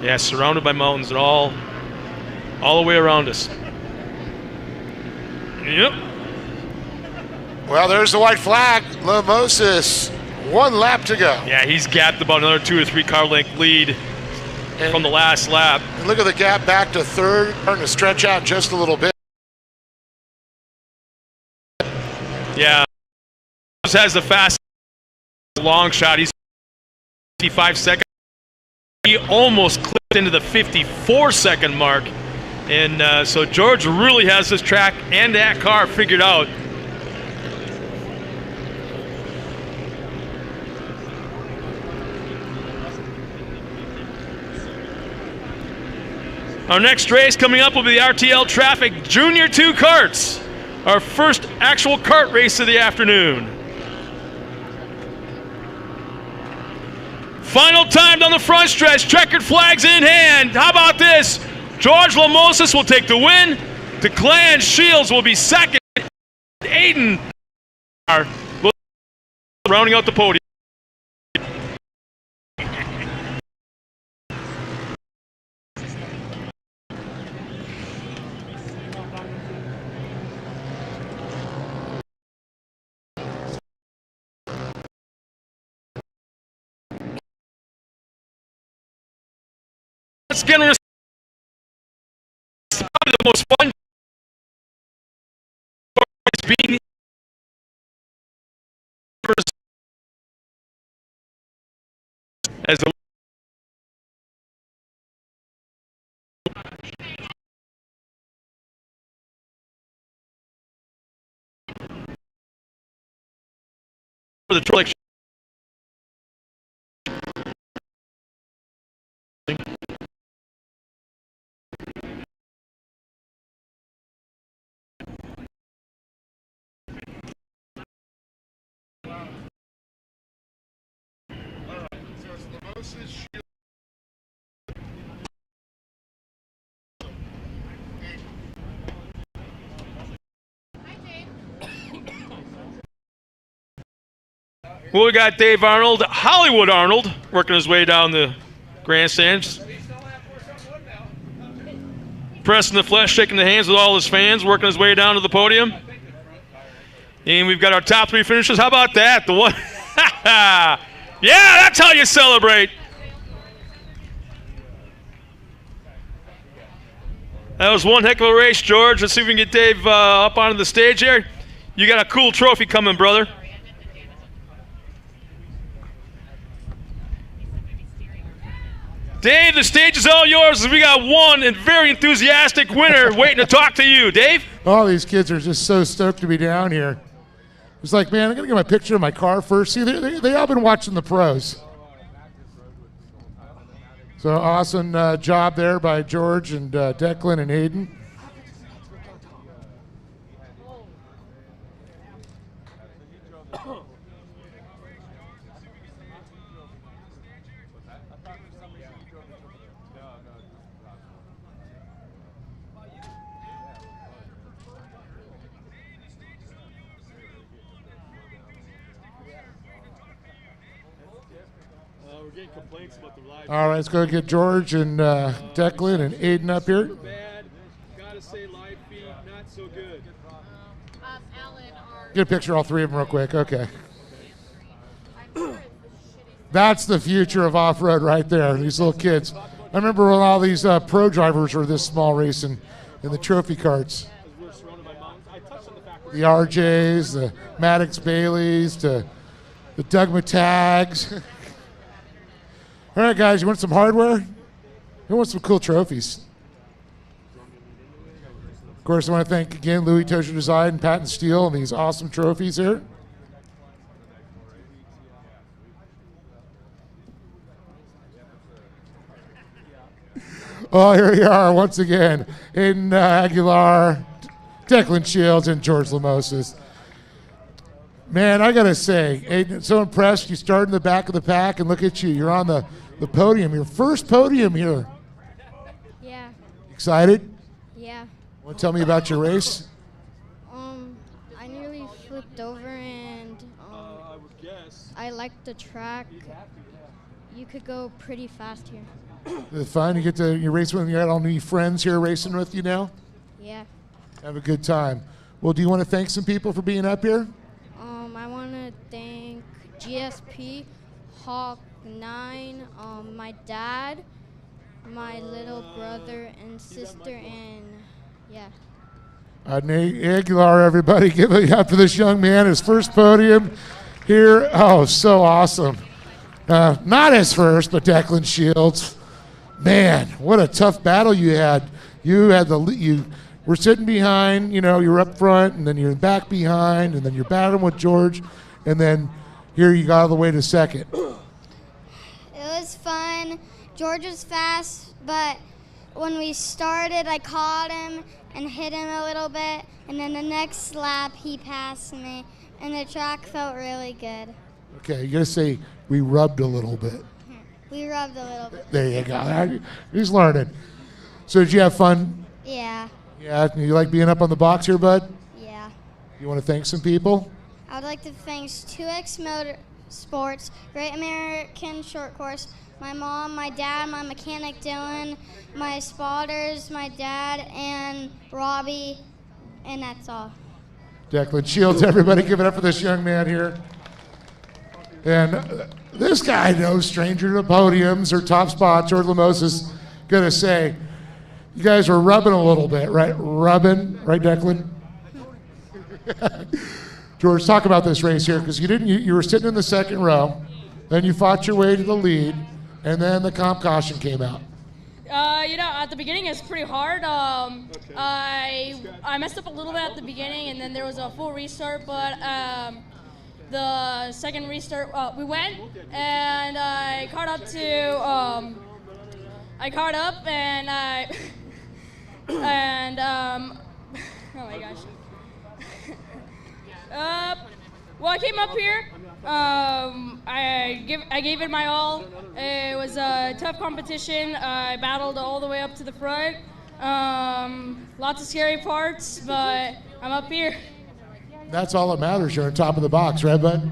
Yeah, surrounded by mountains and all the way around us. Yep. Well, there's the white flag. Lamosis, 1 lap to go. Yeah, he's gapped about another 2 or 3 car length lead from the last lap. And look at the gap back to third, starting to stretch out just a little bit. Yeah, has the fast long shot. He's 55 seconds. He almost clipped into the 54-second mark. And so George really has this track and that car figured out. Our next race coming up will be the RTL Traffic Junior 2 Karts. Our first actual kart race of the afternoon. Final time down the front stretch, checkered flags in hand. How about this? George Lamosis will take the win. Declan Shields will be second. Aiden rounding out the podium. It's probably the most fun being as a for the trick. Well, we got Dave Arnold, Hollywood Arnold, working his way down the grandstands. Pressing the flesh, shaking the hands with all his fans, working his way down to the podium. And we've got our top 3 finishers. How about that? The one. Yeah, that's how you celebrate. That was one heck of a race, George. Let's see if we can get Dave up onto the stage here. You got a cool trophy coming, brother. Dave, the stage is all yours. We got one and very enthusiastic winner waiting to talk to you. Dave? All these kids are just so stoked to be down here. It's like, man, I'm going to get my picture of my car first. See, they all been watching the pros. So awesome job there by George and Declan and Aiden. All right, let's go get George and Declan and Aiden up here. Gotta say live feed, not so good. Get a picture of all 3 of them real quick. Okay. That's the future of off-road right there, these little kids. I remember when all these pro drivers were this small racing in the trophy carts. The RJs, the Maddox Baileys, the Doug Matags. All right, guys, you want some hardware? Who wants some cool trophies? Of course, I want to thank again Louis Tozier Design and Patent Steel and these awesome trophies here. Oh, here we are once again. Aiden Aguilar, Declan Shields, and George Lamosis. Man, I got to say, Aiden, so impressed. You started in the back of the pack, and look at you. You're on the podium, your first podium here. Yeah. Excited? Yeah. Want to tell me about your race? I nearly flipped over and I liked the track. You could go pretty fast here. Is it fun? You race with, you got all new friends here racing with you now? Yeah. Have a good time. Well, do you want to thank some people for being up here? I want to thank GSP, Hawk 9, my dad, my little brother and sister, and yeah. Nate Aguilar, everybody, give it up for this young man, his first podium here. Oh, so awesome. Not his first, but Declan Shields. Man, what a tough battle you had. You were sitting behind, you were up front, and then you're back behind, and then you're battling with George, and then here you got all the way to second. It was fun. George was fast, but when we started, I caught him and hit him a little bit, and then the next lap he passed me, and the track felt really good. Okay, you gotta say we rubbed a little bit. We rubbed a little bit. There you go. He's learning. So did you have fun? Yeah. Yeah, you like being up on the box here, bud? Yeah. You want to thank some people? I would like to thank 2X Motorsports, Great American Short Course, my mom, my dad, my mechanic Dylan, my spotters, my dad, and Robbie, and that's all. Declan Shields, everybody give it up for this young man here. And this guy, no stranger to podiums or top spots. George Lamoses gonna say, you guys were rubbing a little bit, right? Rubbing, right, Declan? George, talk about this race here, because you were sitting in the second row, then you fought your way to the lead, and then the comp caution came out. At the beginning it's pretty hard. I messed up a little bit at the beginning, and then there was a full restart, but the second restart, we went, and I caught up and oh my gosh. Well, I came up here. I gave it my all. It was a tough competition. I battled all the way up to the front. Lots of scary parts, but I'm up here. That's all that matters. You're on top of the box, right, bud?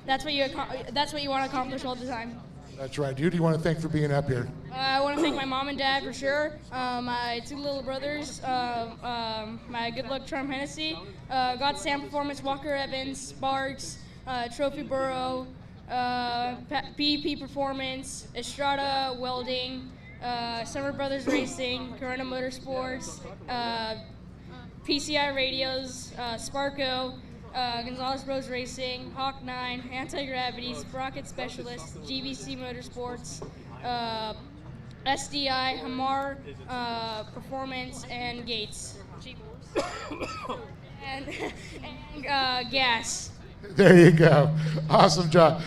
That's what you want to accomplish all the time. That's right. Dude, you want to thank for being up here? I want to thank my mom and dad for sure. My two little brothers, my Good Luck Charm Hennessy, God Sam Performance, Walker Evans, Sparks, Trophy Burrow, PEP Performance, Estrada Welding, Summer Brothers Racing, Corona Motorsports, PCI Radios, Sparco, Gonzalez Bros Racing, Hawk 9, Anti-Gravity, Sprocket Specialist, GBC Motorsports, SDI, Hamar Performance, and Gates. and Gas. There you go. Awesome job.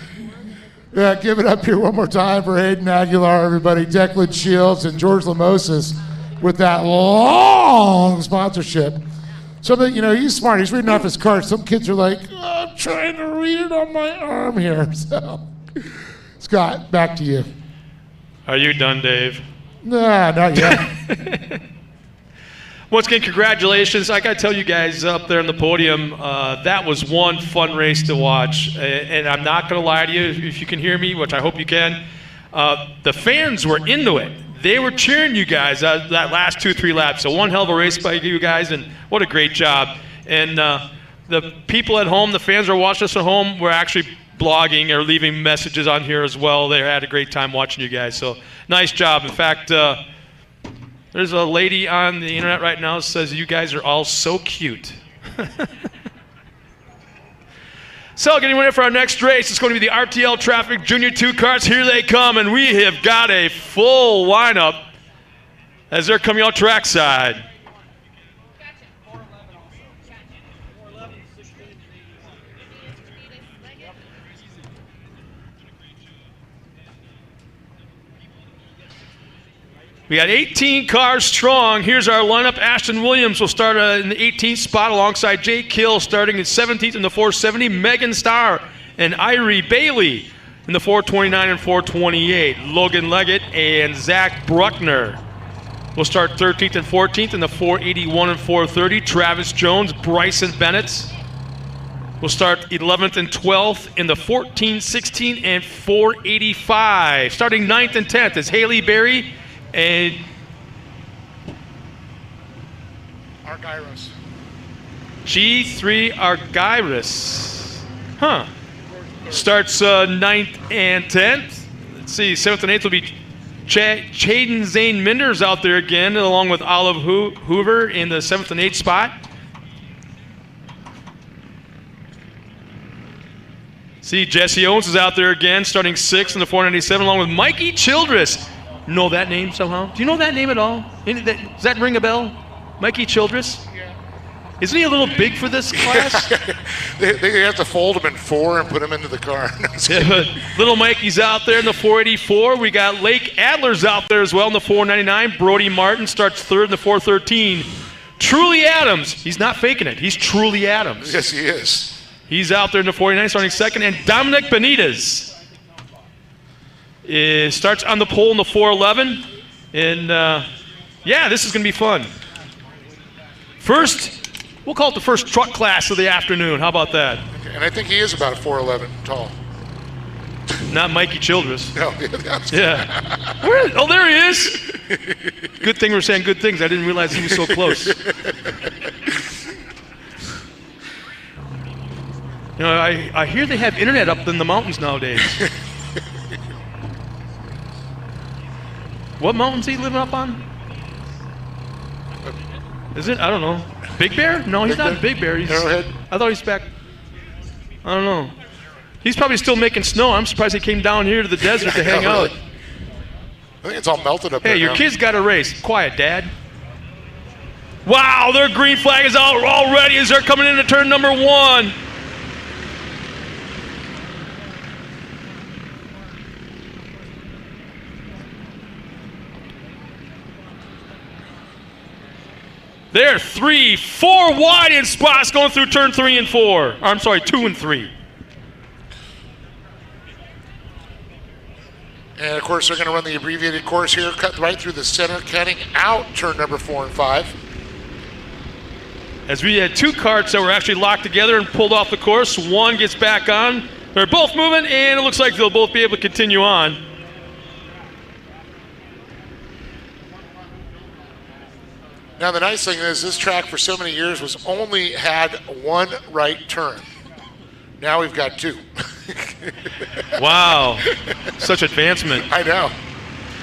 Yeah, give it up here one more time for Hayden Aguilar, everybody. Declan Shields and George Lamoses with that long sponsorship. Something, he's smart. He's reading off his card. Some kids are like, I'm trying to read it on my arm here. So, Scott, back to you. Are you done, Dave? Nah, not yet. Once again, congratulations. I got to tell you guys up there on the podium, that was one fun race to watch. And I'm not going to lie to you, if you can hear me, which I hope you can. The fans were into it. They were cheering you guys that last 2-3 laps. So one hell of a race by you guys, and what a great job. And the people at home, the fans who are watching us at home, were actually blogging or leaving messages on here as well. They had a great time watching you guys. So nice job. In fact, there's a lady on the internet right now that says you guys are all so cute. So getting ready for our next race, it's going to be the RTL Traffic Junior 2 cars. Here they come, and we have got a full lineup as they're coming out trackside. We got 18 cars strong. Here's our lineup. Ashton Williams will start in the 18th spot alongside Jake Kill starting in 17th in the 470. Megan Starr and Irie Bailey in the 429 and 428. Logan Leggett and Zach Bruckner will start 13th and 14th in the 481 and 430. Travis Jones, Bryson Bennett We'll start 11th and 12th in the 14, 16, and 485. Starting 9th and 10th is Haley Berry and Argyros. G3 Argyros. Huh. Starts 9th and 10th. Let's see, 7th and 8th will be Chaden Zane Minders out there again, along with Olive Hoover in the 7th and 8th spot. See, Jesse Owens is out there again, starting 6th in the 497, along with Mikey Childress. Know that name somehow? Do you know that name at all? Does that ring a bell? Mikey Childress? Yeah. Isn't he a little big for this class? they have to fold him in 4 and put him into the car. No, Yeah, but little Mikey's out there in the 484. We got Lake Adler's out there as well in the 499. Brody Martin starts 3rd in the 413. Truly Adams. He's not faking it. He's Truly Adams. Yes, he is. He's out there in the 49, starting 2nd. And Dominic Benitez starts on the pole in the 411. And, yeah, this is going to be fun. First, we'll call it the first truck class of the afternoon. How about that? And I think he is about a 4'11" tall. Not Mikey Childress. No, Yeah. Oh, there he is. Good thing we're saying good things. I didn't realize he was so close. You know, I hear they have internet up in the mountains nowadays. What mountain's he living up on? Is it? I don't know. Big Bear? No, he's not Big Bear. He's, Arrowhead? I thought he's back. I don't know. He's probably still making snow. I'm surprised he came down here to the desert to hang out. I think it's all melted up there Hey, your now. kid's got a race. Quiet, Dad. Wow, their green flag is out already as they're coming into turn number 1. They're 3, 4 wide in spots going through turn 3 and 4. I'm sorry, 2 and 3. And of course, they're going to run the abbreviated course here, cut right through the center, cutting out turn number 4 and 5. As we had 2 carts that were actually locked together and pulled off the course, one gets back on. They're both moving, and it looks like they'll both be able to continue on. Now, the nice thing is this track for so many years was only had 1 right turn. Now we've got 2. Wow, such advancement. I know.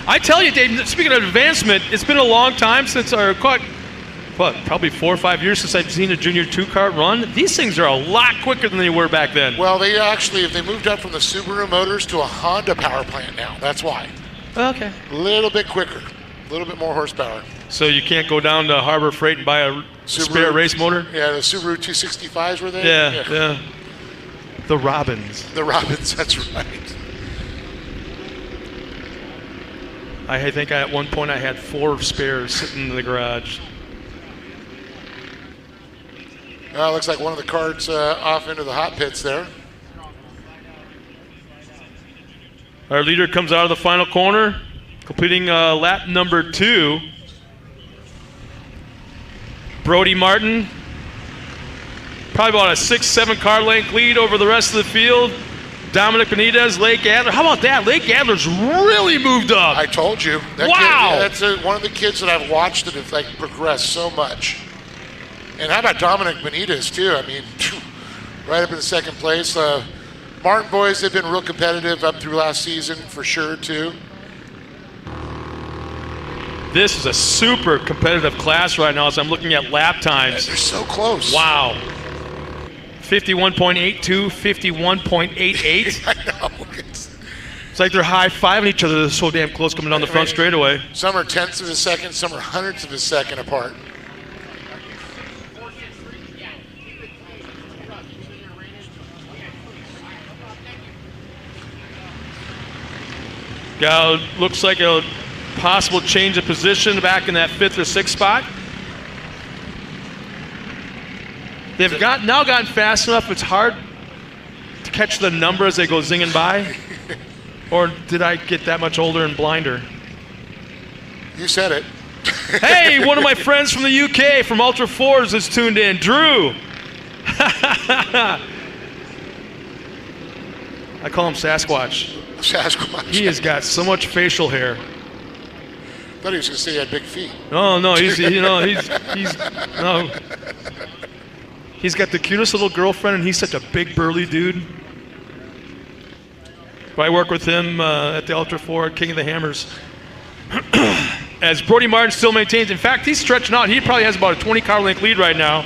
I tell you, Dave, speaking of advancement, it's been a long time since probably 4 or 5 years since I've seen a Junior 2 kart run. These things are a lot quicker than they were back then. Well, they actually, if they moved up from the Subaru motors to a Honda power plant now, that's why. Okay. A little bit quicker, a little bit more horsepower. So you can't go down to Harbor Freight and buy a spare race motor? Yeah, the Subaru 265s were there? Yeah. The Robins. The Robins, that's right. I think at one point I had 4 spares sitting in the garage. Looks like one of the carts off into the hot pits there. Our leader comes out of the final corner, completing lap number 2. Brody Martin, probably about a 6-7 car length lead over the rest of the field. Dominic Benitez, Lake Adler. How about that? Lake Adler's really moved up. I told you. That Wow. Kid, that's one of the kids that I've watched that have progressed so much. And how about Dominic Benitez too? I mean, right up in the 2nd place. Martin boys, they've been real competitive up through last season for sure too. This is a super competitive class right now as I'm looking at lap times. They're so close. Wow. 51.82, 51.88. I know. It's like they're high-fiving each other. They're so damn close coming down the front straightaway. Some are tenths of a second, some are hundredths of a second apart. Looks like a possible change of position back in that 5th or 6th spot. They've now gotten fast enough, it's hard to catch the number as they go zinging by. Or did I get that much older and blinder? You said it. Hey, one of my friends from the UK, from Ultra Fours, is tuned in. Drew. I call him Sasquatch. Sasquatch. He has got so much facial hair. Thought he was going to say he had big feet. No, he's got the cutest little girlfriend, and he's such a big burly dude. I work with him at the Ultra 4 King of the Hammers. As Brody Martin still maintains, in fact, he's stretching out. He probably has about a 20 car length lead right now.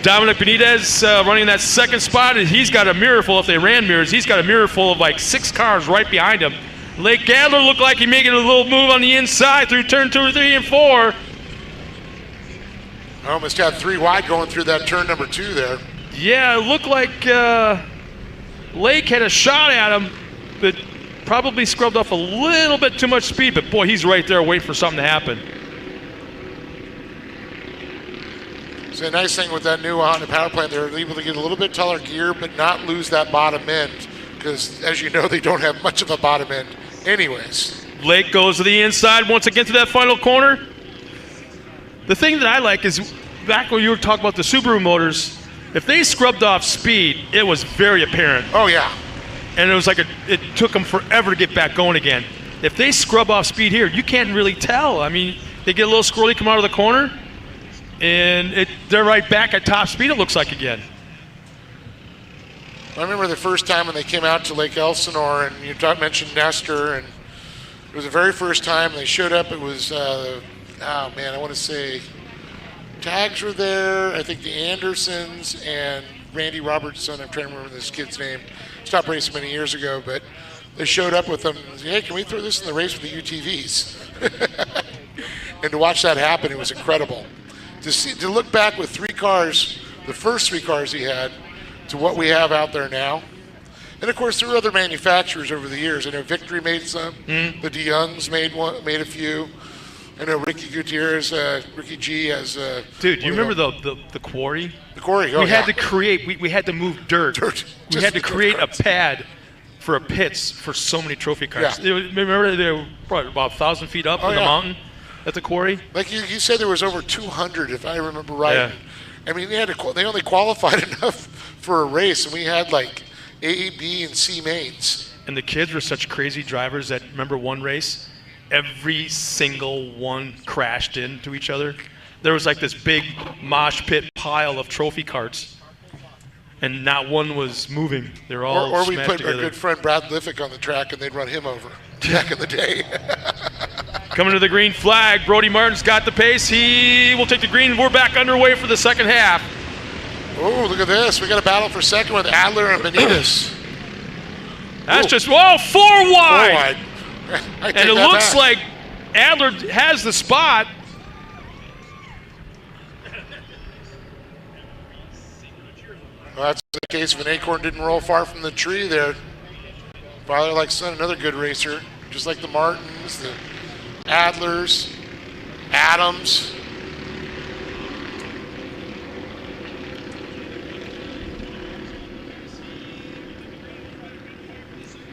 Dominic Benitez running in that second spot, and he's got a mirror full. If they ran mirrors, he's got a mirror full of like 6 cars right behind him. Lake Adler looked like he making a little move on the inside through turn 2, 3, and 4. Almost had 3 wide going through that turn number 2 there. Yeah, it looked like Lake had a shot at him, but probably scrubbed off a little bit too much speed. But boy, he's right there waiting for something to happen. So a nice thing with that new Honda power plant, they're able to get a little bit taller gear, but not lose that bottom end, because as you know, they don't have much of a bottom end anyways. Lake goes to the inside once again to that final corner. The thing that I like is, back when you were talking about the Subaru motors, if they scrubbed off speed, it was very apparent. Oh yeah. And it was like it took them forever to get back going again. If they scrub off speed here, you can't really tell. I mean, they get a little squirrely, come out of the corner, and they're right back at top speed, it looks like, again. I remember the first time when they came out to Lake Elsinore, and you mentioned Nestor, and it was the very first time they showed up. It was, I want to say Tags were there, I think the Andersons, and Randy Robertson, I'm trying to remember this kid's name, stopped racing many years ago, but they showed up with them and said, hey, can we throw this in the race with the UTVs? And to watch that happen, it was incredible. To look back with 3 cars, the first 3 cars he had, to what we have out there now. And of course, there were other manufacturers over the years. I know Victory made some, the DeYoungs made a few. I know Ricky Gutierrez, Ricky G has. Dude, do you remember the quarry? The quarry. Oh, we had to create. We had to move dirt. We had to create a pad for pits for so many trophy cars. Yeah. Remember they were about 1,000 feet up in the mountain at the quarry. Like you said, there was over 200, if I remember right. Yeah. I mean, they only qualified enough for a race, and we had like A, B, and C mains. And the kids were such crazy drivers that, remember one race, every single one crashed into each other. There was like this big mosh pit pile of trophy carts, and not one was moving. They're all or we smashed put together. our good friend Brad Liffick on the track, and they'd run him over back in the day. Coming to the green flag, Brody Martin's got the pace. He will take the green. We're back underway for the second half. Oh, look at this. We got a battle for second with Adler and Benitez. That's just, 4 wide. 4 wide. And it looks like Adler has the spot. Well, that's the case if an acorn didn't roll far from the tree there. Father like son, another good racer, just like the Martins, the Adlers, Adams.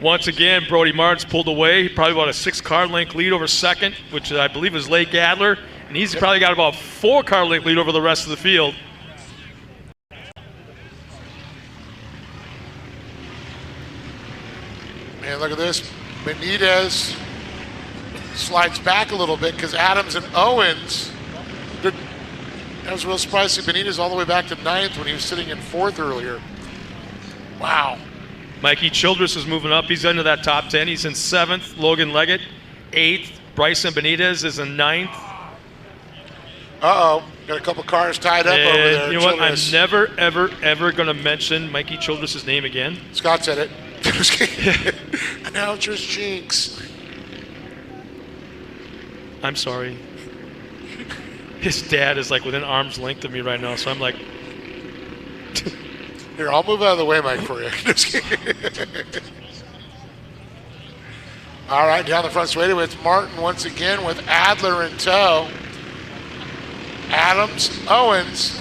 Once again, Brody Martin's pulled away. Probably about a 6-car length lead over second, which I believe is Lake Adler. And he's probably got about 4-car length lead over the rest of the field. Man, look at this. Benitez slides back a little bit because Adams and Owens. I was real surprised to see Benitez all the way back to 9th when he was sitting in 4th earlier. Wow. Mikey Childress is moving up. He's into that top 10. He's in 7th. Logan Leggett, 8th. Bryson Benitez is in 9th. Uh-oh. Got a couple cars tied up over there. You know what? I'm never, ever, ever going to mention Mikey Childress' name again. Scott said it. Announcer's jinx. I'm sorry. His dad is like within arm's length of me right now, so I'm like... Here, I'll move out of the way, Mike, for you. Just kidding. All right, down the front straightaway, it's Martin once again with Adler in tow. Adams, Owens.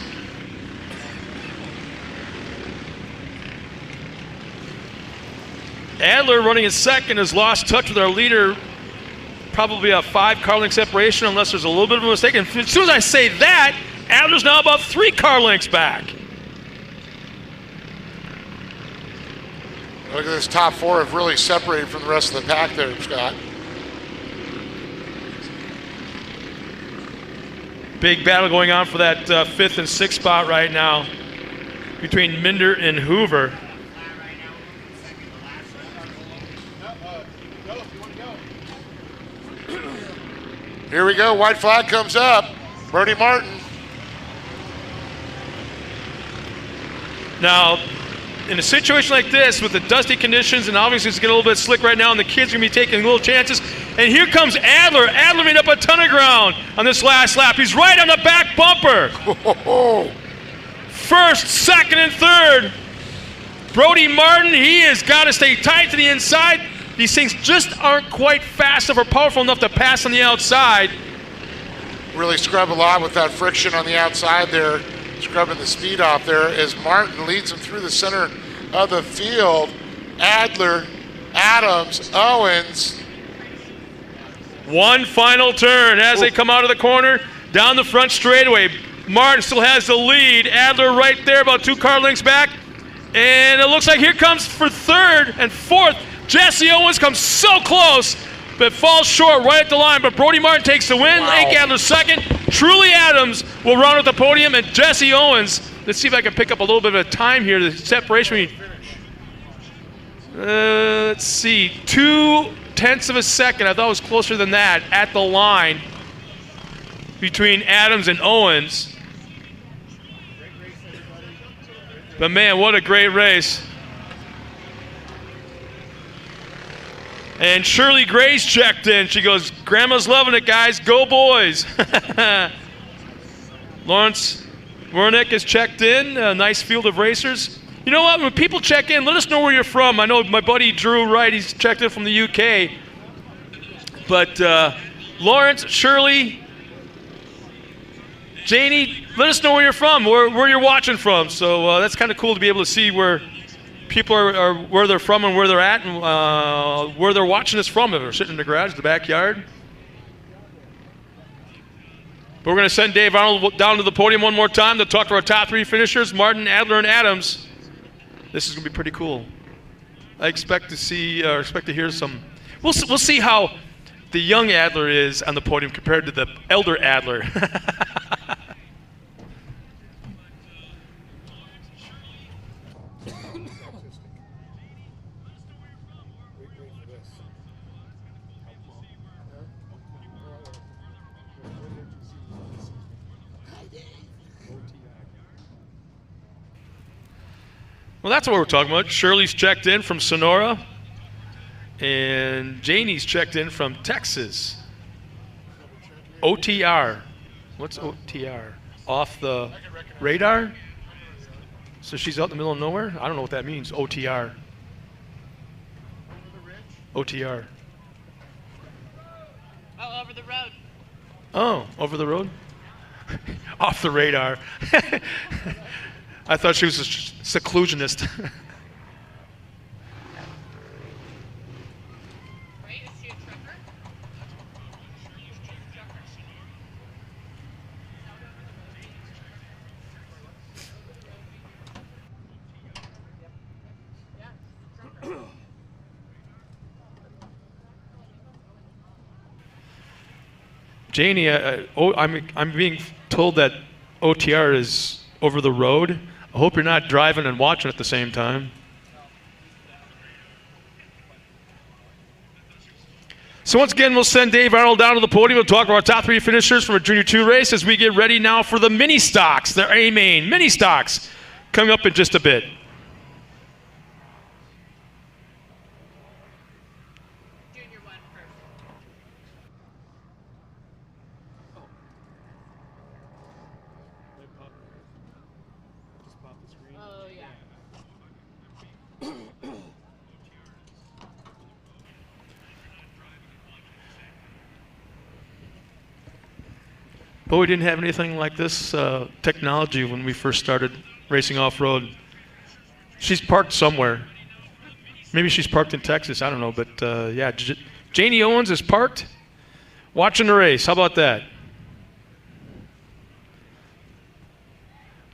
Adler running in second has lost touch with our leader. Probably a 5-car length separation unless there's a little bit of a mistake. And as soon as I say that, Adler's now about 3 car lengths back. Look at this top four have really separated from the rest of the pack there, Scott. Big battle going on for that 5th and 6th spot right now between Minder and Hoover. Here we go. White flag comes up. Brody Martin. Now, in a situation like this with the dusty conditions, and obviously it's getting a little bit slick right now, and the kids are going to be taking little chances. And here comes Adler. Adler made up a ton of ground on this last lap. He's right on the back bumper. First, second, and third. Brody Martin, he has got to stay tight to the inside. These things just aren't quite fast enough or powerful enough to pass on the outside. Really scrub a lot with that friction on the outside there, scrubbing the speed off there as Martin leads him through the center of the field. Adler, Adams, Owens. One final turn as they come out of the corner, down the front straightaway. Martin still has the lead. Adler right there, about 2 car lengths back. And it looks like here comes for third and fourth. Jesse Owens comes so close, but falls short right at the line. But Brody Martin takes the win. Wow. Hank Adler second. Truly Adams will round out the podium, and Jesse Owens. Let's see if I can pick up a little bit of a time here. The separation between, let's see, 0.2 of a second. I thought it was closer than that at the line between Adams and Owens. But man, what a great race. And Shirley Grace checked in. She goes, "Grandma's loving it, guys. Go boys." Lawrence Wernick is checked in. A nice field of racers. You know what? When people check in, let us know where you're from. I know my buddy Drew Wright, he's checked in from the UK. But Lawrence, Shirley, Janie, let us know where you're from, where you're watching from. So that's kind of cool to be able to see where people are where they're from and where they're at and where they're watching us from. If they're sitting in the garage, the backyard. But we're going to send Dave Arnold down to the podium one more time to talk to our top 3 finishers, Martin, Adler, and Adams. This is going to be pretty cool. I expect to see, or expect to hear some. We'll see how the young Adler is on the podium compared to the elder Adler. Well, that's what we're talking about. Shirley's checked in from Sonora, and Janie's checked in from Texas. OTR. What's OTR? Off the radar? So she's out in the middle of nowhere? I don't know what that means, OTR. OTR. Oh, over the road. Oh, over the road? Off the radar. I thought she was a seclusionist. Right? Is she a trucker? Janie, I'm being told that OTR is over the road. I hope you're not driving and watching at the same time. So once again, we'll send Dave Arnold down to the podium. We'll talk about our top 3 finishers from our Junior 2 race as we get ready now for the mini stocks, the A-Main mini stocks, coming up in just a bit. Junior 1 first. Oh, yeah. But we didn't have anything like this technology when we first started racing off-road. She's parked somewhere. Maybe she's parked in Texas, I don't know. But yeah, Janie Owens is parked watching the race. How about that?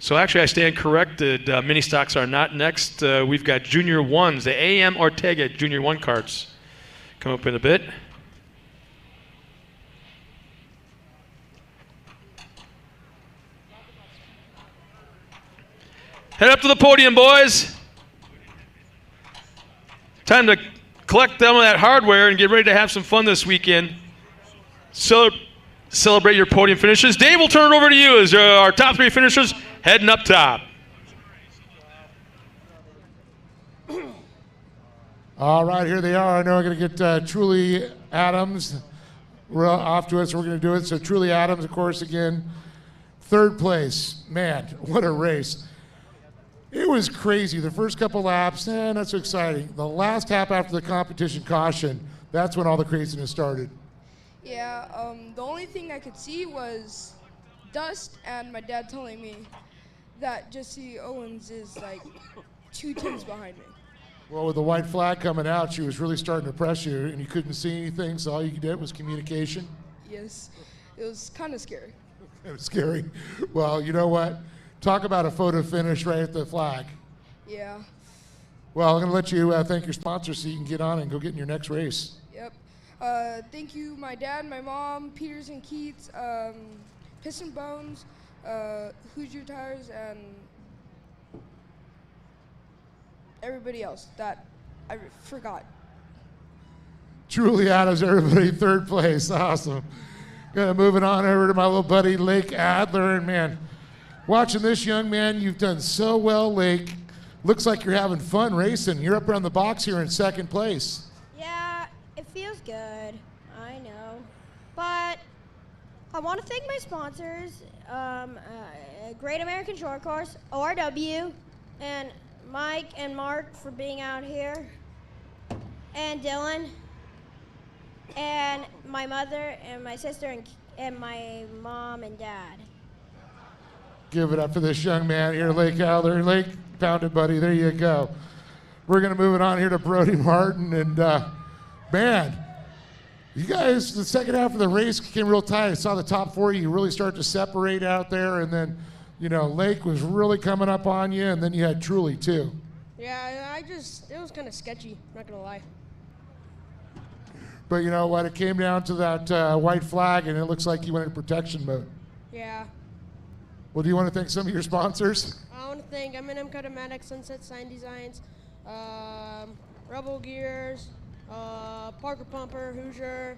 So actually, I stand corrected. Mini stocks are not next. We've got Junior 1s, the AM Ortega Junior 1 carts. Come up in a bit. Head up to the podium, boys. Time to collect some of that hardware and get ready to have some fun this weekend. Celebrate your podium finishes. Dave, we'll turn it over to you as our top 3 finishers heading up top. All right, here they are. I know we're going to get Truly Adams. We're off to it, so we're going to do it. So Truly Adams, of course, again, 3rd place. Man, what a race. It was crazy. The first couple laps, not so exciting. The last lap after the competition caution, that's when all the craziness started. Yeah, the only thing I could see was dust and my dad telling me that Jesse Owens is like 2 tenths behind me. Well, with the white flag coming out, she was really starting to press you, and you couldn't see anything, so all you did was communication. Yes, it was kind of scary. It was scary. Well, you know what? Talk about a photo finish right at the flag. Yeah. Well, I'm going to let you thank your sponsor so you can get on and go get in your next race. Yep. Thank you, my dad, my mom, Peters and Keats, Piston Bones, Hoosier Tires, and everybody else that I forgot. Truly Adams, everybody, 3rd place. Awesome. Moving on over to my little buddy, Lake Adler. And, man, watching this young man, you've done so well, Lake. Looks like you're having fun racing. You're up around the box here in 2nd place. Yeah, it feels good. I know. But I want to thank my sponsors, Great American Shortcourse, ORW, and Mike and Mark for being out here, and Dylan, and my mother and my sister and my mom and dad. Give it up for this young man here, Lake Adler. Lake, pound it, buddy. There you go. We're going to move it on here to Brody Martin. And, man, you guys, the second half of the race came real tight. I saw the top 4 you really start to separate out there. And then, you know, Lake was really coming up on you. And then you had Truly, too. Yeah, it was kind of sketchy, not going to lie. But you know what? It came down to that white flag, and it looks like you went in protection mode. Yeah. Well, do you want to thank some of your sponsors? I want to thank M&M Cutamatic, Sunset Sign Designs, Rebel Gears, Parker Pumper, Hoosier,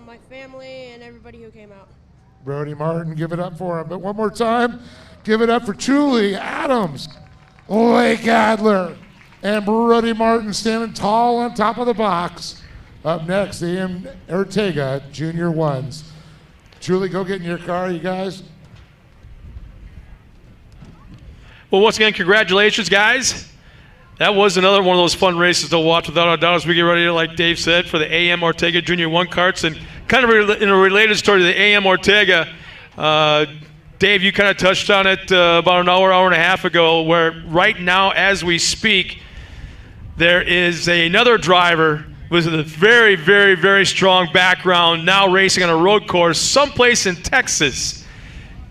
my family, and everybody who came out. Brody Martin, give it up for him. But one more time, give it up for Truly Adams, Lake Adler, and Brody Martin standing tall on top of the box. Up next, the AM Ortega Junior 1s. Truly, go get in your car, you guys. Well, once again, congratulations, guys. That was another one of those fun races to watch without a doubt as we get ready, like Dave said, for the AM Ortega Junior 1 carts. And kind of in a related story to the AM Ortega, Dave, you kind of touched on it about an hour and a half ago, where right now as we speak, there is another driver with a very, very, very strong background now racing on a road course someplace in Texas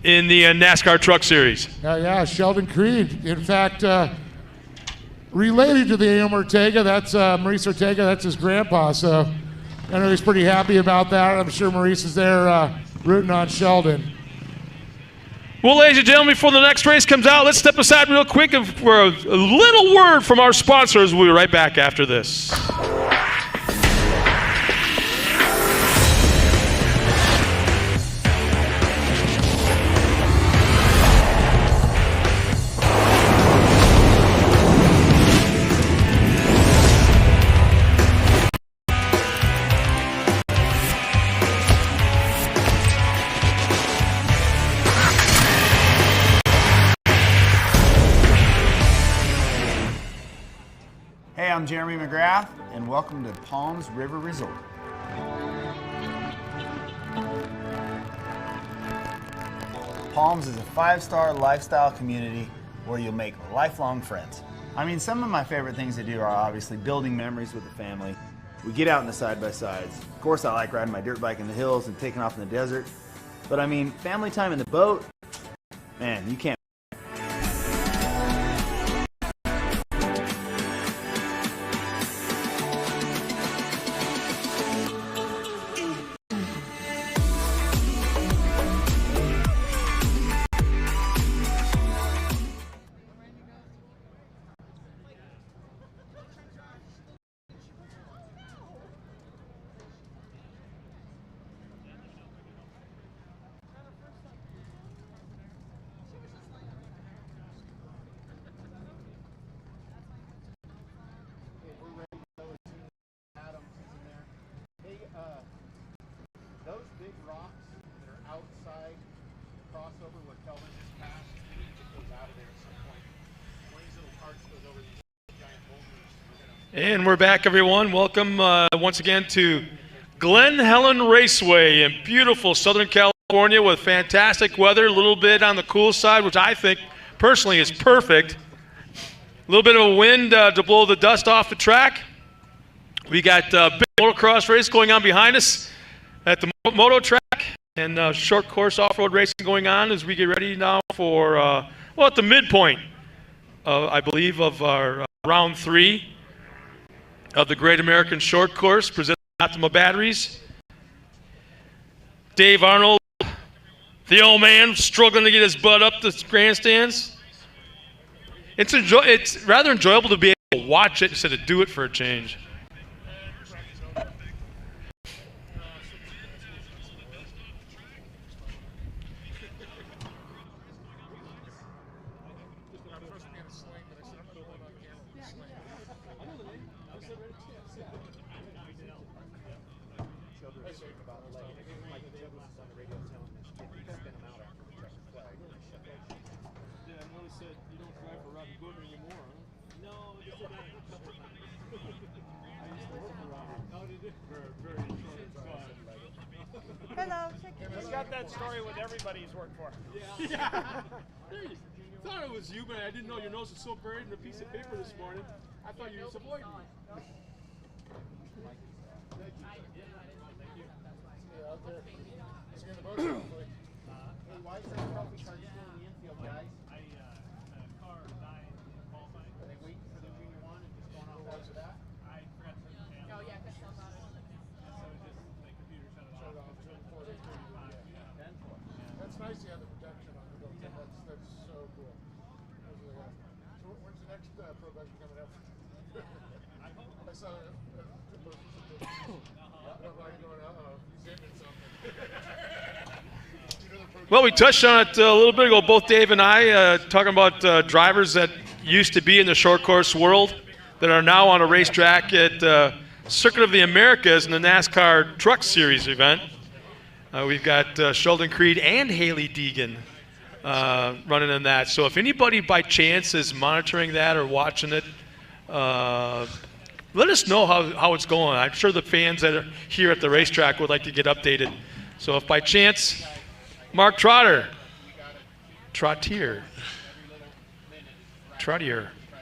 in the NASCAR Truck Series. Yeah, Sheldon Creed. In fact, related to the AM Ortega, that's Maurice Ortega, that's his grandpa. So I know he's pretty happy about that. I'm sure Maurice is there rooting on Sheldon. Well, ladies and gentlemen, before the next race comes out, let's step aside real quick for a little word from our sponsors. We'll be right back after this. Hey, I'm Jeremy McGrath, and welcome to Palms River Resort. Palms is a 5-star lifestyle community where you'll make lifelong friends. I mean, some of my favorite things to do are obviously building memories with the family. We get out in the side-by-sides. Of course, I like riding my dirt bike in the hills and taking off in the desert. But I mean, family time in the boat, man, you can't Those big rocks that are outside the crossover where Kelvin just passed, we need to get those out of there at some point. One of these little carts goes over these giant boulders. And we're back, everyone. Welcome once again to Glen Helen Raceway in beautiful Southern California with fantastic weather, a little bit on the cool side, which I think personally is perfect. A little bit of a wind to blow the dust off the track. We got a big motocross race going on behind us at the moto track, and short course off-road racing going on as we get ready now for, well, at the midpoint, I believe, of our round 3 of the Great American Short Course, presented by Optima Batteries. Dave Arnold, the old man, struggling to get his butt up the grandstands. It's rather enjoyable to be able to watch it instead of do it for a change. Hello. He's got that story with everybody he's worked for. Yeah. Hey, thought it was you, but I didn't know your nose was so buried in a piece of paper this morning. I thought you were just avoiding me. Hey, why is that trophy card still in the infield, guys? Car died qualifying. Are they waiting for the junior one and just going off after that? I forgot to turn the panel. Oh, yeah, because about it. So just the computer shut it off. That's nice you have the protection on the building. That's so cool. That's really awesome. So when's the next pro bike coming up? I saw Well, we touched on it a little bit ago, both Dave and I, talking about drivers that used to be in the short course world that are now on a racetrack at Circuit of the Americas in the NASCAR Truck Series event. We've got Sheldon Creed and Haley Deegan running in that. So if anybody by chance is monitoring that or watching it, let us know how it's going. I'm sure the fans that are here at the racetrack would like to get updated. So if by chance, Mark Trottier.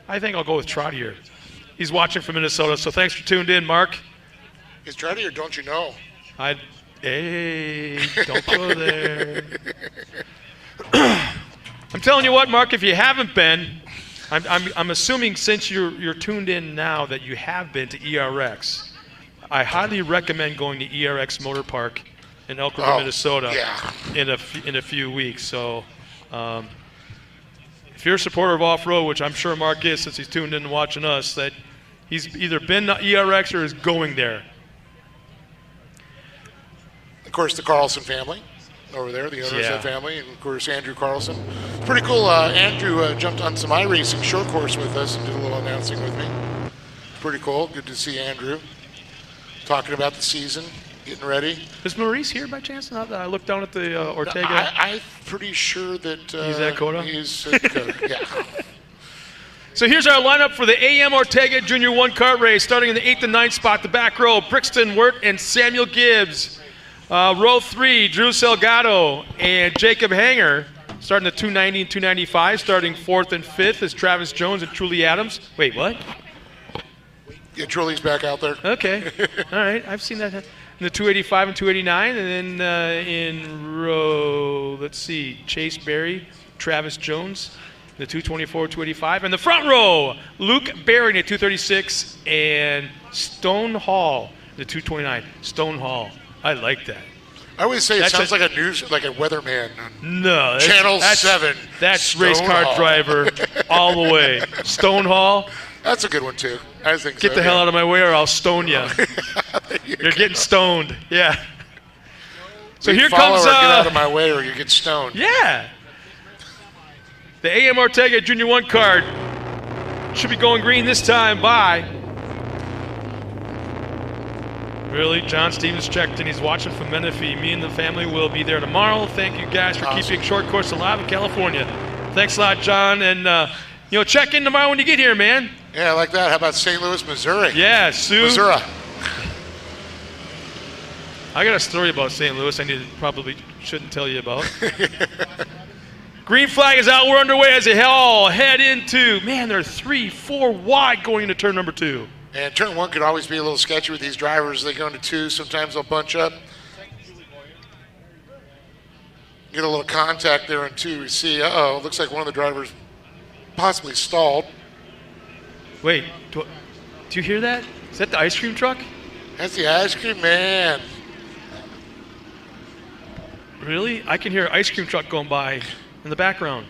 I think I'll go with Trottier. He's watching from Minnesota, so thanks for tuned in, Mark. Is Trottier, don't you know? Hey, don't go there. I'm telling you what, Mark, if you haven't been, I'm assuming since you're tuned in now that you have been to ERX. I highly recommend going to ERX Motor Park in Elk River, Minnesota, in a few weeks. So, if you're a supporter of off-road, which I'm sure Mark is, since he's tuned in and watching us, that he's either been to ERX or is going there. Of course, the Carlson family over there, the owners of that family, and of course Andrew Carlson. Pretty cool. Andrew jumped on some iRacing short course with us and did a little announcing with me. Pretty cool. Good to see Andrew talking about the season, getting ready. Is Maurice here by chance? Now that I looked down at the Ortega. I'm pretty sure that he's at Coda. He's at Coda. Yeah. So here's our lineup for the AM Ortega Junior 1 kart race, starting in the 8th and 9th spot, the back row, Brixton Wirt and Samuel Gibbs. Row 3, Drew Salgado and Jacob Hanger, starting the 290 and 295. Starting 4th and 5th is Travis Jones and Truly Adams. Wait, what? Yeah, Truly's back out there. Okay. All right. I've seen that in the 285 and 289. And then in row, let's see, Chase Berry, Travis Jones, the 224, 285. And the front row, Luke Berry at 236 and Stone Hall, the 229. Stone Hall. I like that. I always say it sounds like a weatherman. No, Channel 7. That's Stone race car Hall. driver all the way. Stone Hall. That's a good one too. I think Get the hell out of my way, or I'll stone you. You're getting stoned. Yeah. So here comes. Get out of my way, or you get stoned. Yeah. The AM Ortega Junior 1 card should be going green this time by. Really? John Stevens checked in. He's watching from Menifee. Me and the family will be there tomorrow. Thank you guys for keeping Short Course alive in California. Thanks a lot, John. And, check in tomorrow when you get here, man. Yeah, I like that. How about St. Louis, Missouri? Yeah, Sue. Missouri. I got a story about St. Louis probably shouldn't tell you about. Green flag is out. We're underway as they all head into, man, they're 3-4 wide going into turn number 2. And turn 1 could always be a little sketchy with these drivers. They go into 2. Sometimes they'll bunch up. Get a little contact there in 2. We see, looks like one of the drivers possibly stalled. Wait, do you hear that? Is that the ice cream truck? That's the ice cream man. Really? I can hear an ice cream truck going by in the background.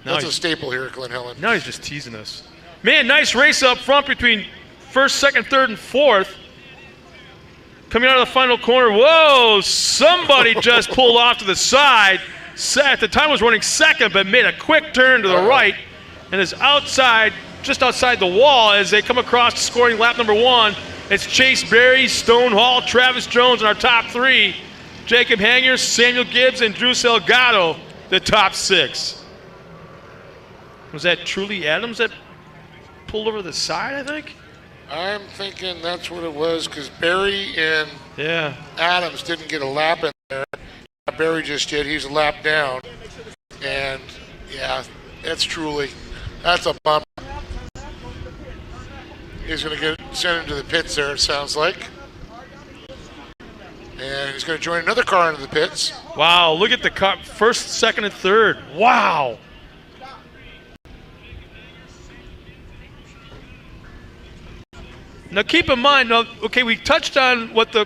That's a staple here at Glen Helen. Now he's just teasing us. Man, nice race up front between first, second, third, and fourth. Coming out of the final corner. Whoa, somebody just pulled off to the side. At the time was running second, but made a quick turn to the right and is just outside the wall as they come across scoring lap number 1. It's Chase Berry, Stone Hall, Travis Jones in our top 3. Jacob Hanger, Samuel Gibbs, and Drew Salgado, the top 6. Was that Truly Adams that pulled over the side, I think? I'm thinking that's what it was because Berry and Adams didn't get a lap in there. Berry just did. He's a lap down. And, yeah, that's Truly. That's a bummer. He's going to get sent into the pits there, it sounds like. And he's going to join another car into the pits. Wow, look at the car. First, second, and third. Wow. Now keep in mind, we touched on what the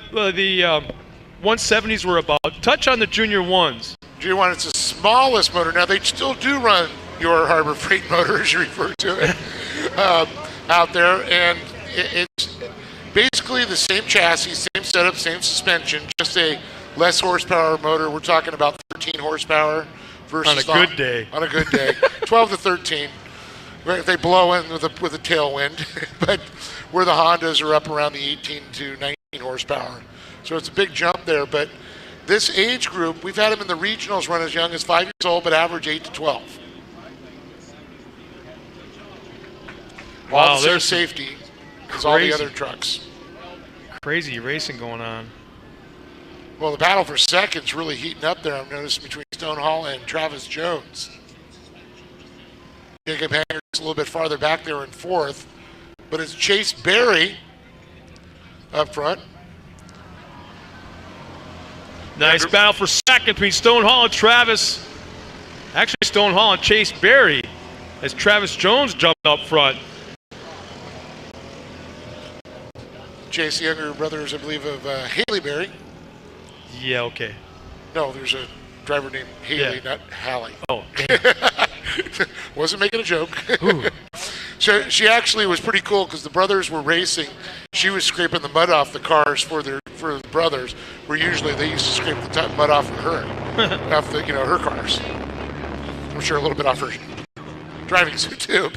170s were about. Touch on the Junior 1s. Junior 1, it's the smallest motor. Now they still do run your Harbor Freight motor, as you refer to it, out there. And it's basically the same chassis, same setup, same suspension, just a less horsepower motor. We're talking about 13 horsepower versus on a good day. On a good day, 12 to 13. They blow in with a tailwind, but where the Hondas are up around the 18 to 19 horsepower. So it's a big jump there. But this age group, we've had them in the regionals run as young as 5 years old, but average 8 to 12. Wow, there's safety as all the other trucks. Crazy racing going on. Well, the battle for second's really heating up there, I've noticed, between Stone Hall and Travis Jones. Jacob Hanger's a little bit farther back there in fourth, but it's Chase Berry up front. Nice battle for second between Stone Hall and Travis. Actually, Stone Hall and Chase Berry as Travis Jones jumped up front. Chase, the younger brothers, I believe, of Haley Berry. Yeah, okay. No, there's a driver named Haley, not Hallie. Oh, wasn't making a joke. So she actually was pretty cool because the brothers were racing. She was scraping the mud off the cars for the brothers, where usually they used to scrape the mud off of her, off the her cars. I'm sure a little bit off her driving suit too.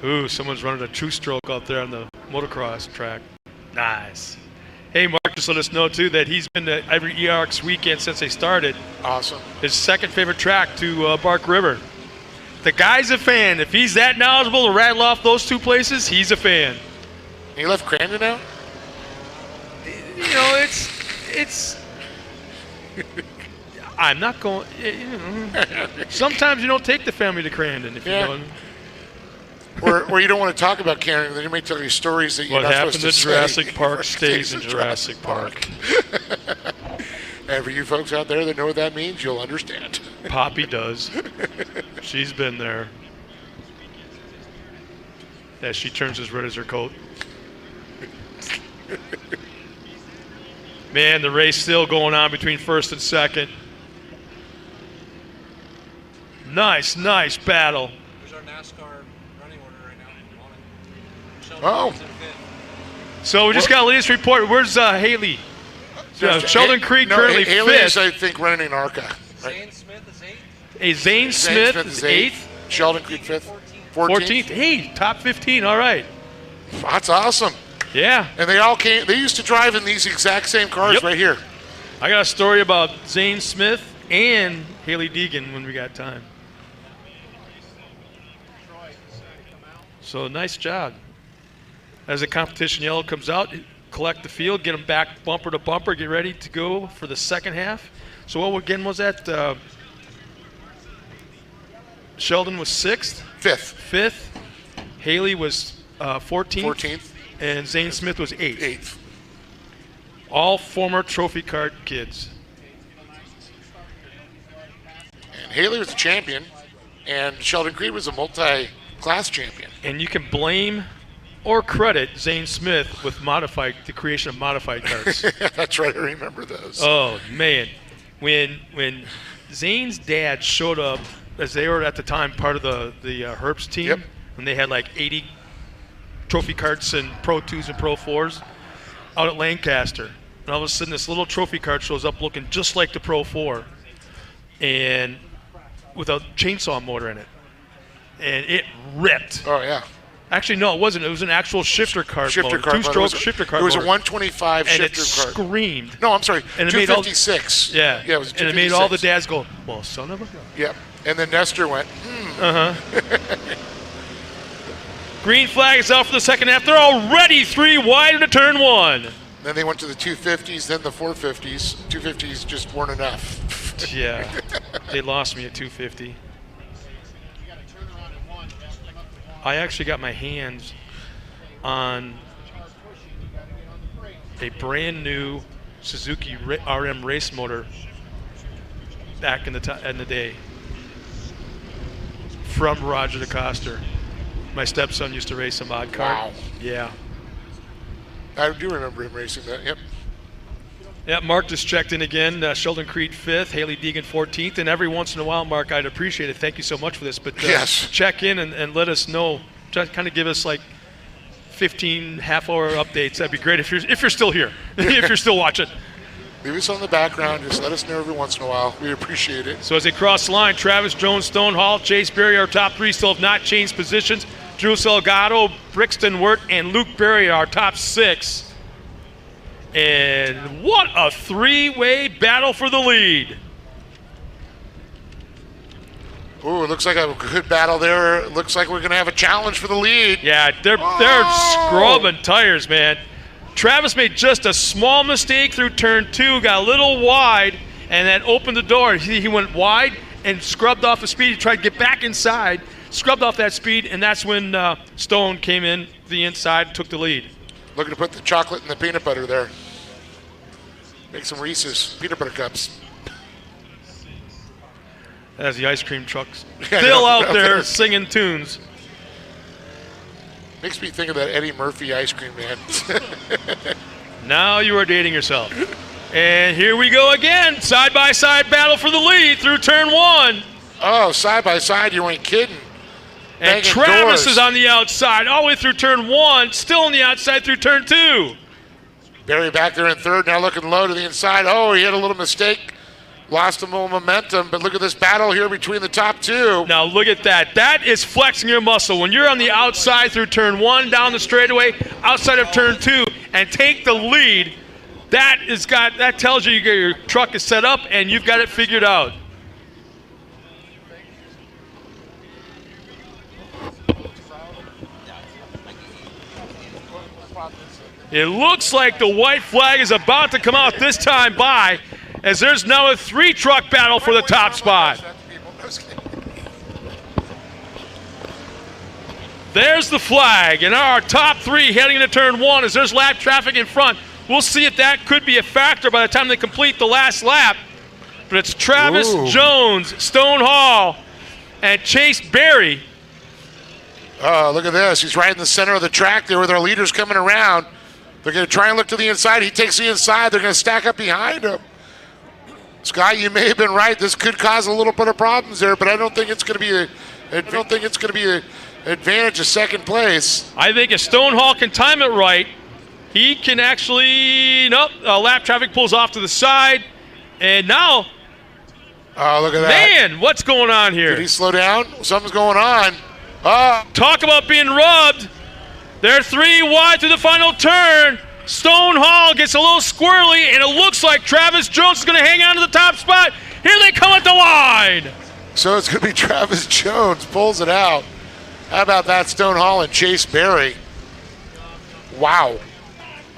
Ooh, someone's running a two-stroke out there on the motocross track. Nice. Hey, Mark just let us know, too, that he's been to every ERX weekend since they started. Awesome. His second favorite track to Bark River. The guy's a fan. If he's that knowledgeable to rattle off those two places, he's a fan. He left Crandon now? It's I'm not going. Sometimes you don't take the family to Crandon if you don't. Or you don't want to talk about Crandon, then you may tell you stories that you're what not happens supposed to in Jurassic say. Park stays in Jurassic Park. And for you folks out there that know what that means, you'll understand. Poppy does. She's been there. As she turns as red as her coat. Man, the race still going on between first and second. Nice battle. There's our NASCAR running order right now. Oh. So we just got a latest report. Where's Haley? Sheldon Creek currently Haley fifth. is, I think, running in ARCA. Right? Zane Smith is 8th. Zane Smith is 8th. Sheldon Creed 5th. 14th. Hey, top 15. All right. That's awesome. Yeah. And they all came. They used to drive in these exact same cars right here. I got a story about Zane Smith and Haley Deegan when we got time. So nice job. As the competition yellow comes out, collect the field, get them back bumper to bumper, get ready to go for the second half. So what again was that? Sheldon was 6th. 5th. Haley was 14th. And Zane Smith was 8th. All former trophy card kids. And Haley was a champion, and Sheldon Creed was a multi-class champion. And you can blame or credit Zane Smith with the creation of modified cards. That's right, I remember those. Oh man, when Zane's dad showed up, as they were at the time part of the Herbst team, when they had like 80 trophy cards and Pro 2s and Pro 4s out at Lancaster, and all of a sudden this little trophy card shows up looking just like the Pro 4, and with a chainsaw motor in it, and it ripped. Oh yeah. Actually, no, it wasn't. It was an actual shifter card motor. Two-stroke shifter card motor. It was a 125 shifter card. And it screamed. No, I'm sorry, and 256. Yeah, it was 256. And it made all the dads go, well, son of a gun. Yep. And then Nestor went, Green flag is out for the second half. They're already 3 wide into turn 1. Then they went to the 250s, then the 450s. 250s just weren't enough. Yeah, they lost me at 250. I actually got my hands on a brand new Suzuki RM race motor back in the day from Roger DeCoster. My stepson used to race a mod car. Wow. Yeah. I do remember him racing that, yep. Yeah, Mark just checked in again. Sheldon Creed 5th, Haley Deegan 14th. And every once in a while, Mark, I'd appreciate it. Thank you so much for this. But check in and let us know. Just kind of give us like 15 half-hour updates. That'd be great if you're still here, if you're still watching. Leave us on the background. Just let us know every once in a while. We appreciate it. So as they cross the line, Travis Jones, Stone Hall, Chase Berry, our top 3 still have not changed positions. Drew Salgado, Brixton Wirt, and Luke Berry are our top 6. And what a 3-way battle for the lead. Ooh, it looks like a good battle there. It looks like we're going to have a challenge for the lead. Yeah, they're scrubbing tires, man. Travis made just a small mistake through turn 2, got a little wide, and that opened the door. He went wide and scrubbed off the speed. He tried to get back inside, scrubbed off that speed, and that's when Stone came in the inside and took the lead. Looking to put the chocolate and the peanut butter there. Make some Reese's peanut butter cups. As the ice cream truck's still out there singing tunes. Makes me think of that Eddie Murphy ice cream man. Now you are dating yourself. And here we go again. Side-by-side battle for the lead through turn 1. Oh, side-by-side, you ain't kidding. And Travis is on the outside all the way through turn 1, still on the outside through turn 2. Barry back there in third, now looking low to the inside. Oh, he had a little mistake. Lost a little momentum, but look at this battle here between the top 2. Now look at that. That is flexing your muscle. When you're on the outside through turn 1, down the straightaway, outside of turn 2, and take the lead, that tells you your truck is set up and you've got it figured out. It looks like the white flag is about to come out this time by, as there's now a 3-truck battle for the top spot. There's the flag, and our top 3 heading into turn 1 as there's lap traffic in front. We'll see if that could be a factor by the time they complete the last lap. But it's Travis Jones, Stone Hall, and Chase Berry. Oh, look at this. He's right in the center of the track there with our leaders coming around. They're going to try and look to the inside. He takes the inside. They're going to stack up behind him. Scott, you may have been right. This could cause a little bit of problems there, but I don't think it's going to be an advantage of second place. I think if Stone Hall can time it right, he can actually, lap traffic pulls off to the side, and now Oh, look at that. Man, what's going on here? Did he slow down? Something's going on. Talk about being rubbed. They're 3 wide through the final turn. Stone Hall gets a little squirrely, and it looks like Travis Jones is going to hang on to the top spot. Here they come at the line. So it's going to be Travis Jones pulls it out. How about that, Stone Hall and Chase Berry? Wow.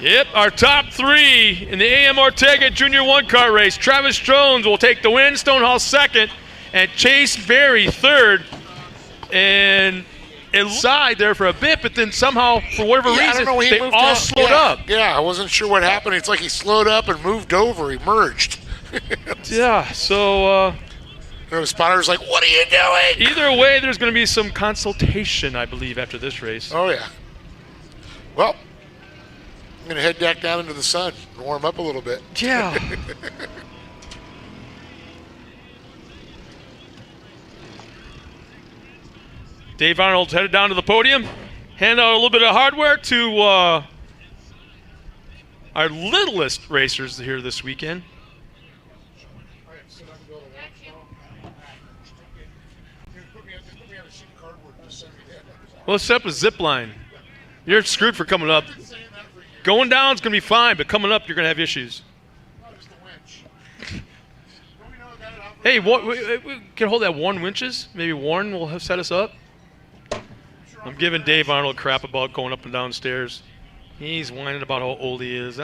Yep, our top 3 in the A.M. Ortega Junior 1-car race. Travis Jones will take the win, Stone Hall second, and Chase Berry third. And it side there for a bit, but then somehow, for whatever reason, they all slowed up. Yeah, I wasn't sure what happened. It's like he slowed up and moved over. He merged. Yeah, so the spotter's like, what are you doing? Either way, there's going to be some consultation, I believe, after this race. Oh, yeah. Well, I'm going to head back down into the sun and warm up a little bit. Yeah. Dave Arnold's headed down to the podium, hand out a little bit of hardware to our littlest racers here this weekend. Well, let's set up a zip line. You're screwed for coming up. Going down is going to be fine, but coming up, you're going to have issues. Hey, we can hold that Warren winches. Maybe Warren will set us up. I'm giving Dave Arnold crap about going up and down stairs. He's whining about how old he is.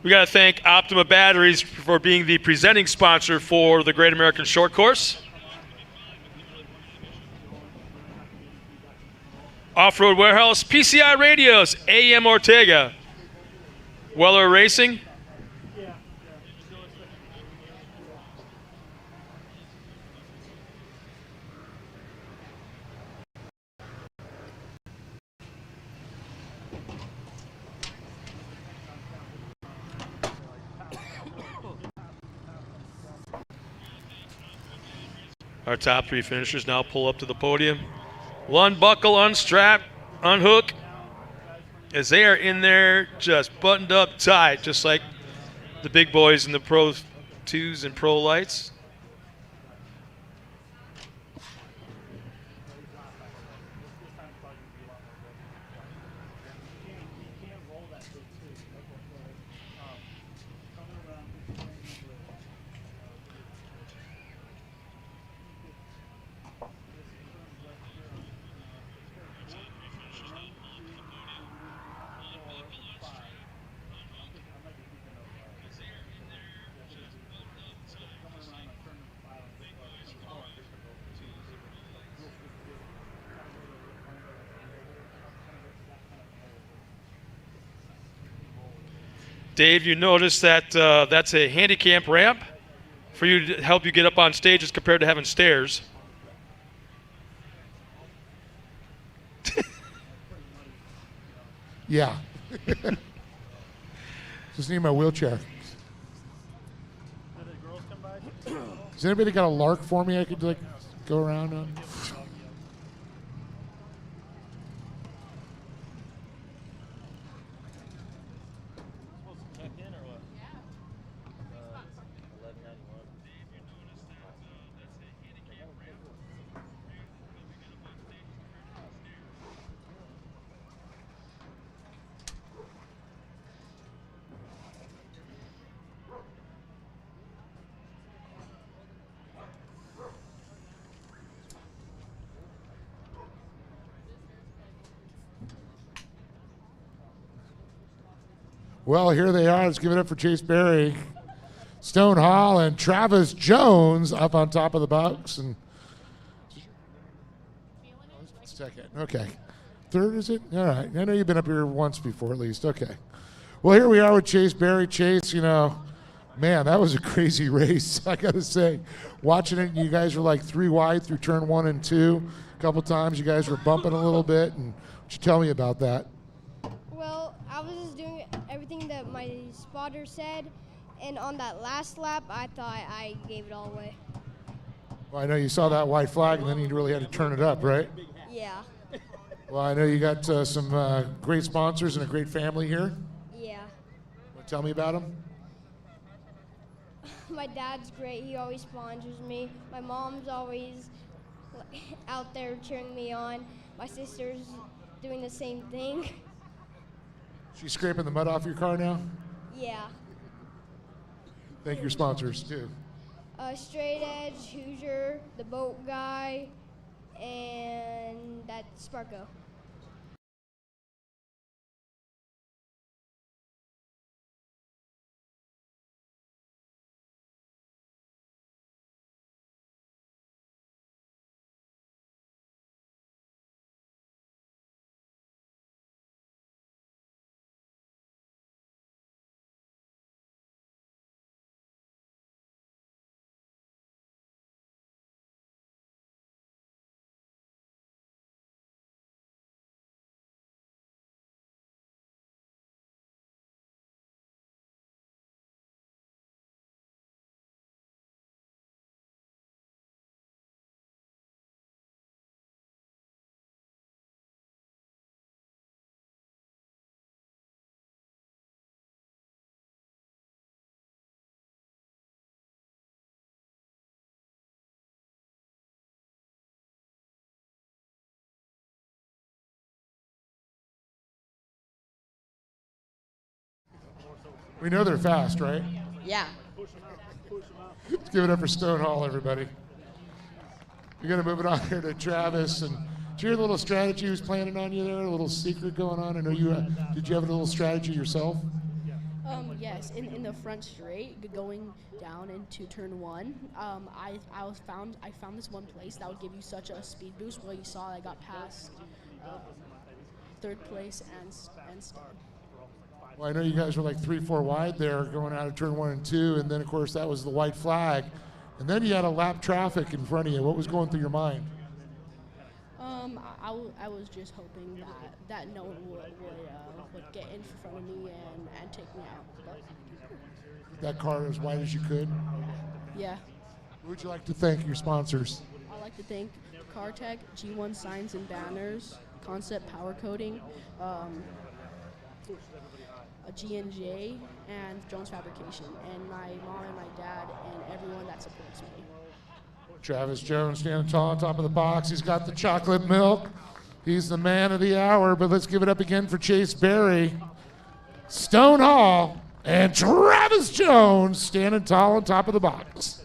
We got to thank Optima Batteries for being the presenting sponsor for the Great American Short Course. Off-Road Warehouse, PCI Radios, A.M. Ortega. Weller Racing. Our top 3 finishers now pull up to the podium. Unbuckle, unstrap, unhook, as they are in there just buttoned up tight, just like the big boys in the Pro 2s and Pro Lights. Dave, you notice that that's a handicap ramp for you to help you get up on stage as compared to having stairs. Yeah. Just need my wheelchair. Has anybody got a lark for me I could like go around on? Well, here they are. Let's give it up for Chase Berry, Stone Hall, and Travis Jones up on top of the box. And second, okay. Third, is it? All right. I know you've been up here once before, at least. Okay. Well, here we are with Chase Berry. Chase, you know, man, that was a crazy race, I got to say. Watching it, you guys were like 3 wide through turn 1 and 2. A couple times you guys were bumping a little bit. And what you tell me about that? Well, I was just doing everything that my spotter said, and on that last lap, I thought I gave it all away. Well, I know you saw that white flag, and then you really had to turn it up, right? Yeah. Well, I know you got some great sponsors and a great family here. Yeah. Want to tell me about them? My dad's great. He always sponsors me. My mom's always out there cheering me on. My sister's doing the same thing. She's scraping the mud off your car now? Yeah. Thank your sponsors, too. Straight Edge, Hoosier, the Boat Guy, and that Sparko. We know they're fast, right? Yeah. Let's give it up for Stone Hall, everybody. We're going to move it on here to Travis. And did you hear the little strategy he was planning on you there? A little secret going on? I know you did you have a little strategy yourself? Yes, in the front straight, going down into turn one, I found this one place that would give you such a speed boost. Well, you saw I got past third place and stud. Well, I know you guys were like 3-4 wide there going out of turn 1 and 2, and then of course that was the white flag, and then you had a lap traffic in front of you. What was going through your mind? I was just hoping that no one would get in front of me and take me out. But That car as wide as you could. yeah. Who would you like to thank your sponsors? I'd like to thank CarTech, G1 Signs and Banners, Concept Power Coating, G&J, and Jones Fabrication, and my mom and my dad and everyone that supports me. Travis Jones standing tall on top of the box. He's got the chocolate milk. He's the man of the hour, but let's give it up again for Chase Berry, Stone Hall, and Travis Jones standing tall on top of the box.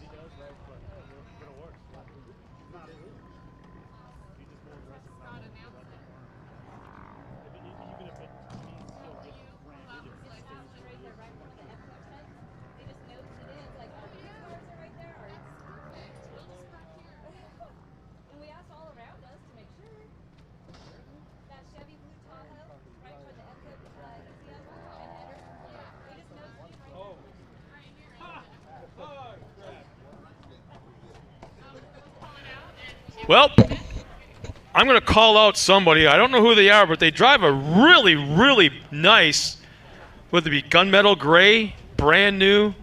Well, I'm going to call out somebody. I don't know who they are, but they drive a really, really nice, whether it be gunmetal gray, brand new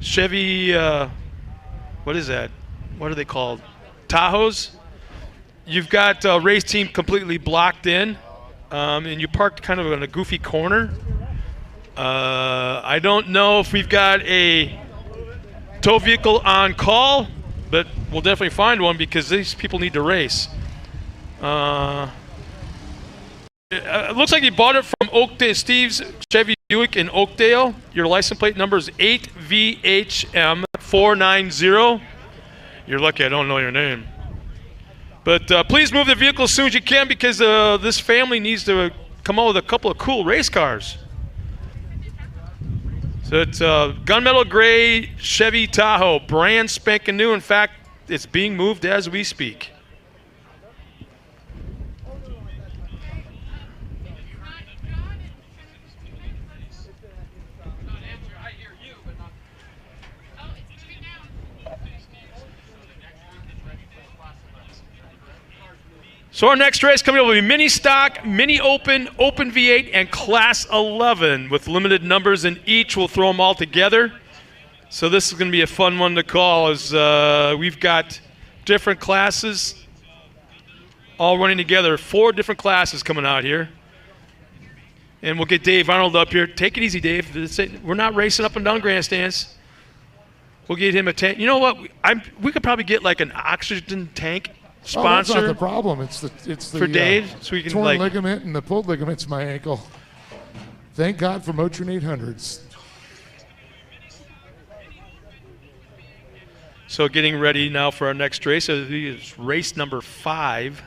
Chevy, what is that? What are they called? Tahoes. You've got a race team completely blocked in, and you parked kind of in a goofy corner. I don't know if we've got a tow vehicle on call, but we'll definitely find one because these people need to race. It looks like you bought it from Oakdale, Steve's Chevy Buick in Oakdale. Your license plate number is 8VHM490. You're lucky I don't know your name. But please move the vehicle as soon as you can because this family needs to come out with a couple of cool race cars. So it's a gunmetal gray Chevy Tahoe, brand spanking new. In fact, it's being moved as we speak. So our next race coming up will be Mini Stock, Mini Open, Open V8, and Class 11 with limited numbers in each. We'll throw them all together. So this is going to be a fun one to call as we've got different classes all running together. 4 different classes coming out here. And we'll get Dave Arnold up here. Take it easy, Dave. We're not racing up and down grandstands. We'll get him a tank. You know what? We could probably get like an oxygen tank sponsor. Oh, that's not the problem. It's the for Dave, so we can torn ligament and the pulled ligaments in my ankle. Thank God for Motrin 800s. So getting ready now for our next race. So this is race number 5.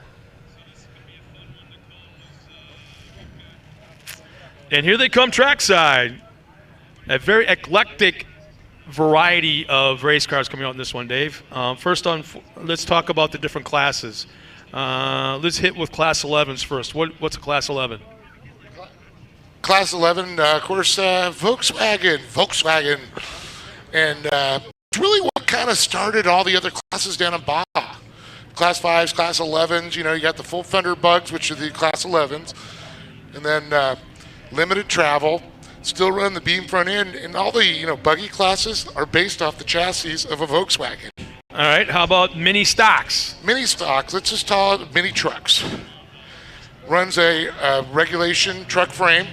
And here they come trackside. A very eclectic variety of race cars coming out in this one, Dave. First on, let's talk about the different classes. Let's hit with Class 11s first. What's a Class 11? Class 11, of course, Volkswagen. And it's really what kind of started all the other classes down in Baja. Class 5s, Class 11s, you got the full Thunder Bugs, which are the Class 11s. And then limited travel, still run the beam front end, and all the buggy classes are based off the chassis of a Volkswagen. All right, how about mini stocks? Mini stocks, let's just call it mini trucks. Runs a regulation truck frame.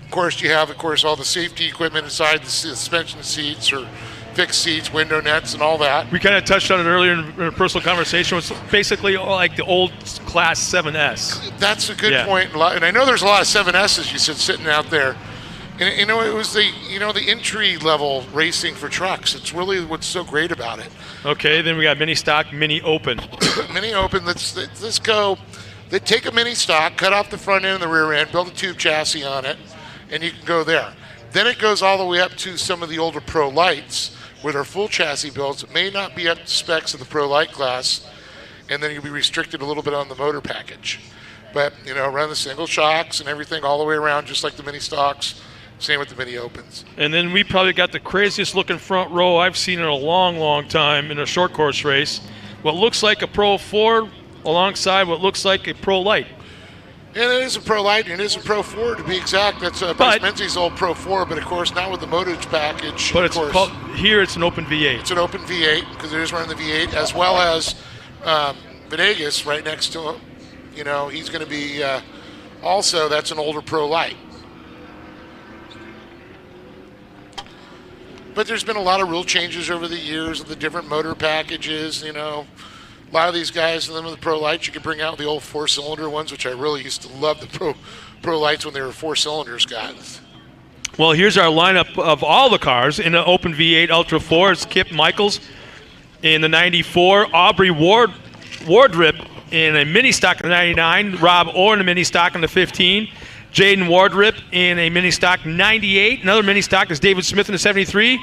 Of course, you have, all the safety equipment inside the suspension seats or fixed seats, window nets, and all that. We kind of touched on it earlier in a personal conversation. It's basically like the old Class 7S. That's a good point. And I know there's a lot of 7S's you said sitting out there. And it was the entry level racing for trucks. It's really what's so great about it. Okay, then we got mini stock, mini open. Mini open. Let's go. They take a mini stock, cut off the front end and the rear end, build a tube chassis on it, and you can go there. Then it goes all the way up to some of the older Pro Lights, where they're full chassis builds. It may not be up to specs of the Pro Light class, and then you'll be restricted a little bit on the motor package. But, run the single shocks and everything all the way around, just like the mini stocks. Same with the mini opens. And then we probably got the craziest looking front row I've seen in a long, long time in a short course race. What looks like a Pro 4 alongside what looks like a Pro Light. And it is a Pro Light, and it is a Pro 4 to be exact. That's Bryce Menzies' old Pro 4, but of course not with the motor package. But it's called, here it's an open V8. It's an open V8 because it is running the V8, as well as Venegas right next to him. He's going to be also, that's an older Pro Light. But there's been a lot of rule changes over the years of the different motor packages, A lot of these guys, and then with the Pro Lights, you can bring out the old 4-cylinder ones, which I really used to love the Pro Lights when they were 4 cylinders, guys. Well, here's our lineup of all the cars in the open V8 Ultra 4. It's Kip Michaels in the 94, Aubrey Wardrip in a mini stock in the 99, Rob Orr in a mini stock in the 15, Jaden Wardrip in a mini stock 98. Another mini stock is David Smith in the 73.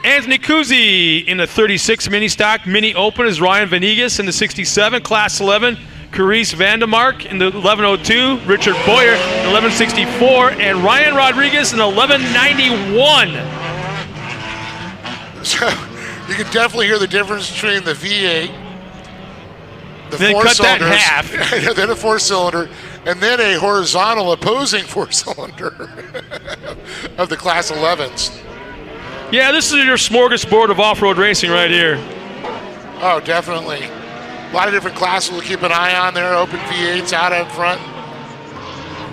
Anthony Kuzi in the 36 mini stock. Mini open is Ryan Venegas in the 67. Class 11, Carice Vandemark in the 1102. Richard Boyer in 1164. And Ryan Rodriguez in 1191. So you can definitely hear the difference between the V8, the then 4 cut cylinders, that in half. then a 4-cylinder, and then a horizontal opposing 4-cylinder of the Class 11s. Yeah, this is your smorgasbord of off-road racing right here. Oh, definitely. A lot of different classes we'll keep an eye on there. Open V8s out up front,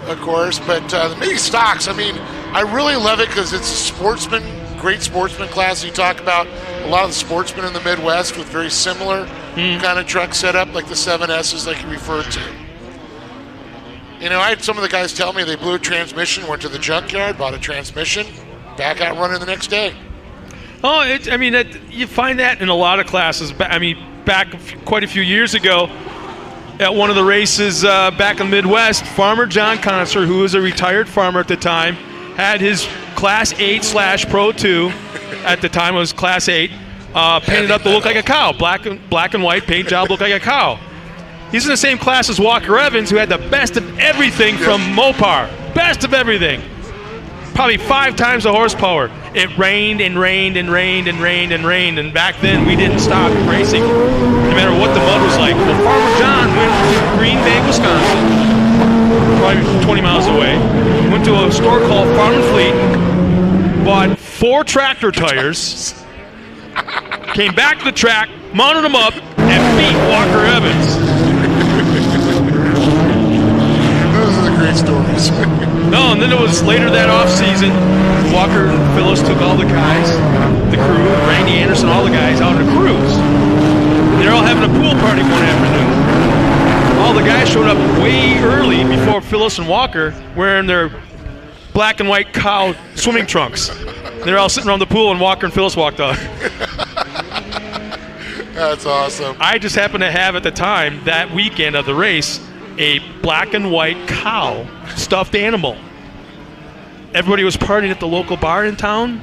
of course. But the mini stocks, I really love it because it's a great sportsman class. You talk about a lot of the sportsmen in the Midwest with very similar kind of truck setup, like the 7S's like you referred to. I had some of the guys tell me they blew a transmission, went to the junkyard, bought a transmission, back out running the next day. Oh, you find that in a lot of classes. Back quite a few years ago at one of the races back in the Midwest, Farmer John Conser, who was a retired farmer at the time, had his Class 8/Pro 2, at the time it was Class 8, painted up to look like a cow. Black and white paint job looked like a cow. He's in the same class as Walker Evans, who had the best of everything from Mopar. Best of everything. Probably 5 times the horsepower. It rained and rained and rained and rained and rained, and back then we didn't stop racing, no matter what the mud was like. Well, Farmer John went to Green Bay, Wisconsin, probably 20 miles away, went to a store called Farm and Fleet, bought 4 tractor tires, came back to the track, mounted him up, and beat Walker Evans. Those are the great stories. No, and then it was later that offseason, Walker and Phyllis took all the guys, the crew, Randy Anderson, all the guys out on a cruise. They're all having a pool party one afternoon. All the guys showed up way early before Phyllis and Walker wearing their black and white cow swimming trunks. They're all sitting around the pool and Walker and Phyllis walked out. That's awesome. I just happened to have at the time, that weekend of the race, a black and white cow stuffed animal. Everybody was partying at the local bar in town,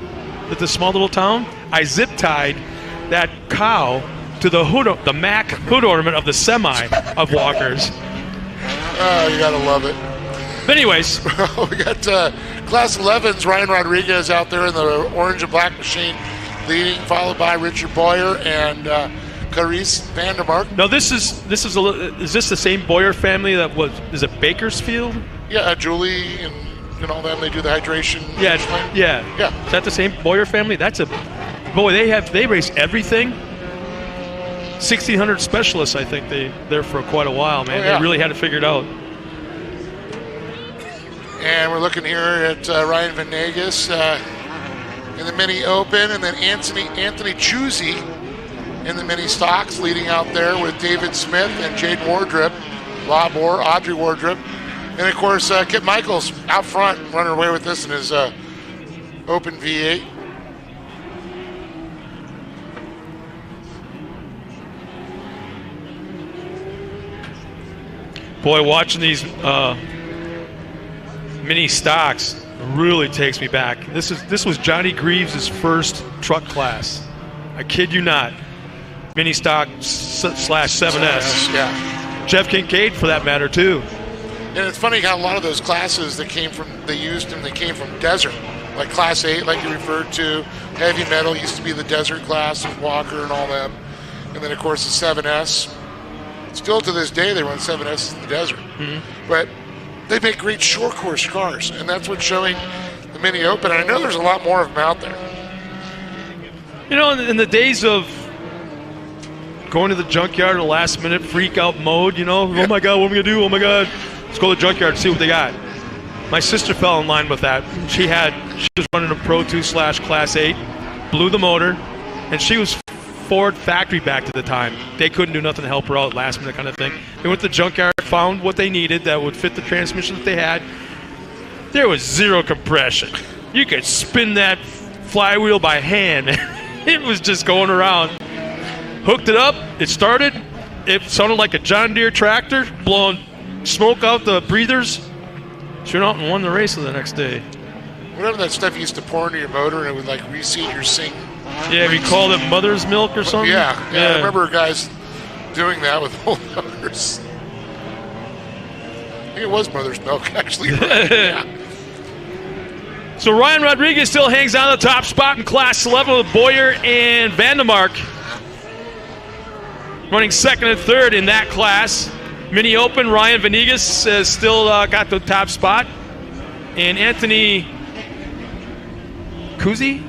at this small little town. I zip tied that cow to the hood, the Mac hood ornament of the semi of Walker's. Oh, you gotta love it. But anyways, we got Class 11's Ryan Rodriguez out there in the orange and black machine, leading, followed by Richard Boyer and Clarice Vandermark. now is this the same Boyer family that is it Bakersfield? Yeah, Julie and all them. They do the hydration. Yeah. Yeah. Is that the same Boyer family? They race everything. 1,600 specialists, I think they're for quite a while, man. Oh, yeah. They really had it figured out. And we're looking here at Ryan Venegas in the mini open, and then Anthony Chusey in the mini stocks, leading out there with David Smith and Jaden Wardrop, Audrey Wardrop, and of course Kip Michaels out front, running away with this in his open V8. Boy, watching these mini stocks really takes me back. This was Johnny Greaves' first truck class. I kid you not. Mini stock / 7S. Yeah. Jeff Kincaid, for that matter, too. And it's funny how a lot of those classes they came from desert, like Class 8, like you referred to. Heavy metal used to be the desert class with Walker and all them, and then of course the 7S. Still to this day, they run 7S in the desert. Mm-hmm. But they make great short course cars, and that's what's showing the Mini Open. And I know there's a lot more of them out there. You know, in the days of going to the junkyard at last minute freak out mode, you know, oh my God, what am I going to do? Oh my God. Let's go to the junkyard and see what they got. My sister fell in line with that. She was running a Pro 2 / Class 8, blew the motor, and she was Ford factory back to the time. They couldn't do nothing to help her out, last minute kind of thing. They went to the junkyard, found what they needed that would fit the transmission that they had. There was zero compression. You could spin that flywheel by hand. It was just going around. Hooked it up, it started. It sounded like a John Deere tractor blowing smoke out the breathers. Turned out and won the race the next day. Whatever that stuff you used to pour into your motor and it would like reseat your sink. Yeah, we called it mother's milk or something. Yeah, I remember guys doing that with old motors. I think it was mother's milk, actually. Yeah. So Ryan Rodriguez still hangs on the top spot in Class 11 with Boyer and Vandermark. Running second and third in that class. Mini Open, Ryan Venegas has still got the top spot. And Anthony Chusey.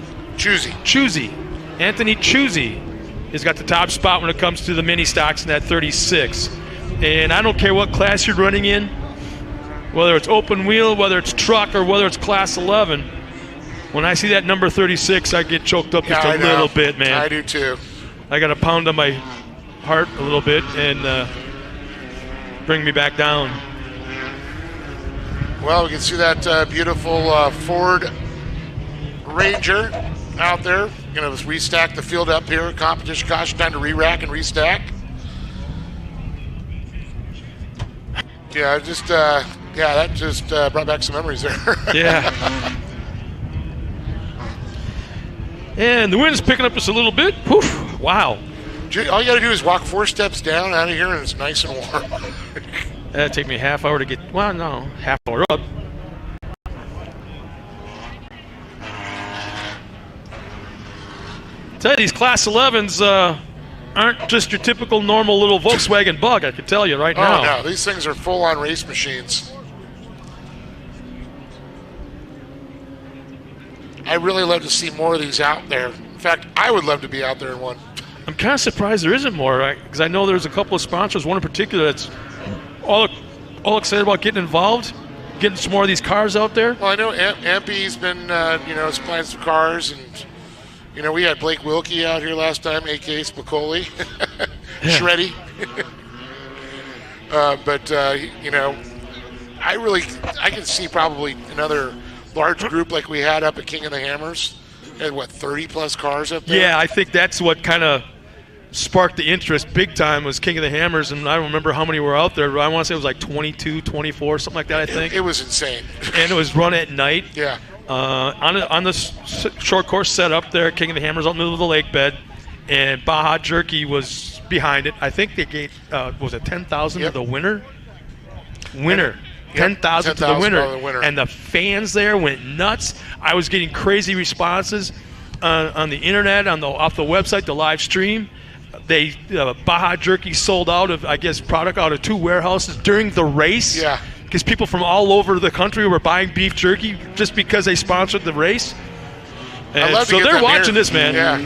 Anthony Chusey has got the top spot when it comes to the mini stocks in that 36. And I don't care what class you're running in, whether it's open wheel, whether it's truck, or whether it's Class 11. When I see that number 36, I get choked up just a little bit, man. I do too. I got a pound on my heart a little bit and bring me back down. Well, we can see that beautiful Ford Ranger out there. Going to restack the field up here. Competition caution, time to re-rack and restack. Yeah, that just brought back some memories there. Yeah. And the wind's picking up just a little bit. Poof, wow. All you got to do is walk 4 steps down out of here and it's nice and warm. That'd take me a half hour to get, half hour up. Tell you, these Class 11s aren't just your typical normal little Volkswagen Bug, I can tell you right now. Oh, no, these things are full-on race machines. I really love to see more of these out there. In fact, I would love to be out there in one. I'm kind of surprised there isn't more, because I know there's a couple of sponsors, one in particular that's all excited about getting involved, getting some more of these cars out there. Well, I know Ampy's been, supplying some cars, and, we had Blake Wilkie out here last time, a.k.a. Spicoli, Shreddy. I can see probably another large group like we had up at King of the Hammers. Had, 30-plus cars up there? Yeah, I think that's what kind of sparked the interest big time was King of the Hammers, and I don't remember how many were out there, but I want to say it was like 22, 24, something like that, I think. It was insane. And it was run at night. Yeah. On the short course set up there, King of the Hammers out in the middle of the lake bed, and Baja Jerky was behind it. I think they gave, was it 10,000 to the winner? Winner. 10,000 to the winner. And the fans there went nuts. I was getting crazy responses on the internet, off the website, the live stream. Baja Jerky sold out of, I guess, product out of 2 warehouses during the race. Yeah. Because people from all over the country were buying beef jerky just because they sponsored the race. And so they're watching this, man. Yeah.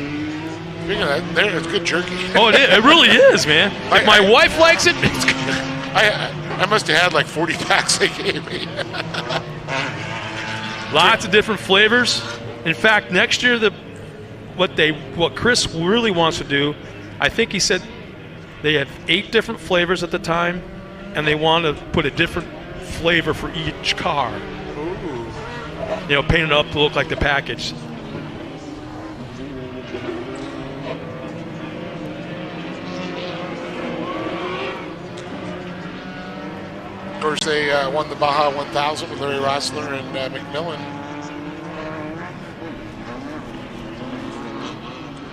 Speaking of that, it's good jerky. Oh, it really is, man. If my wife likes it, it's good. I must have had like 40 packs they gave me. Lots of different flavors. In fact, next year, what Chris really wants to do, I think he said they had 8 different flavors at the time, and they want to put a different flavor for each car. Ooh. Paint it up to look like the package. Of course, they won the Baja 1000 with Larry Rossler and McMillan.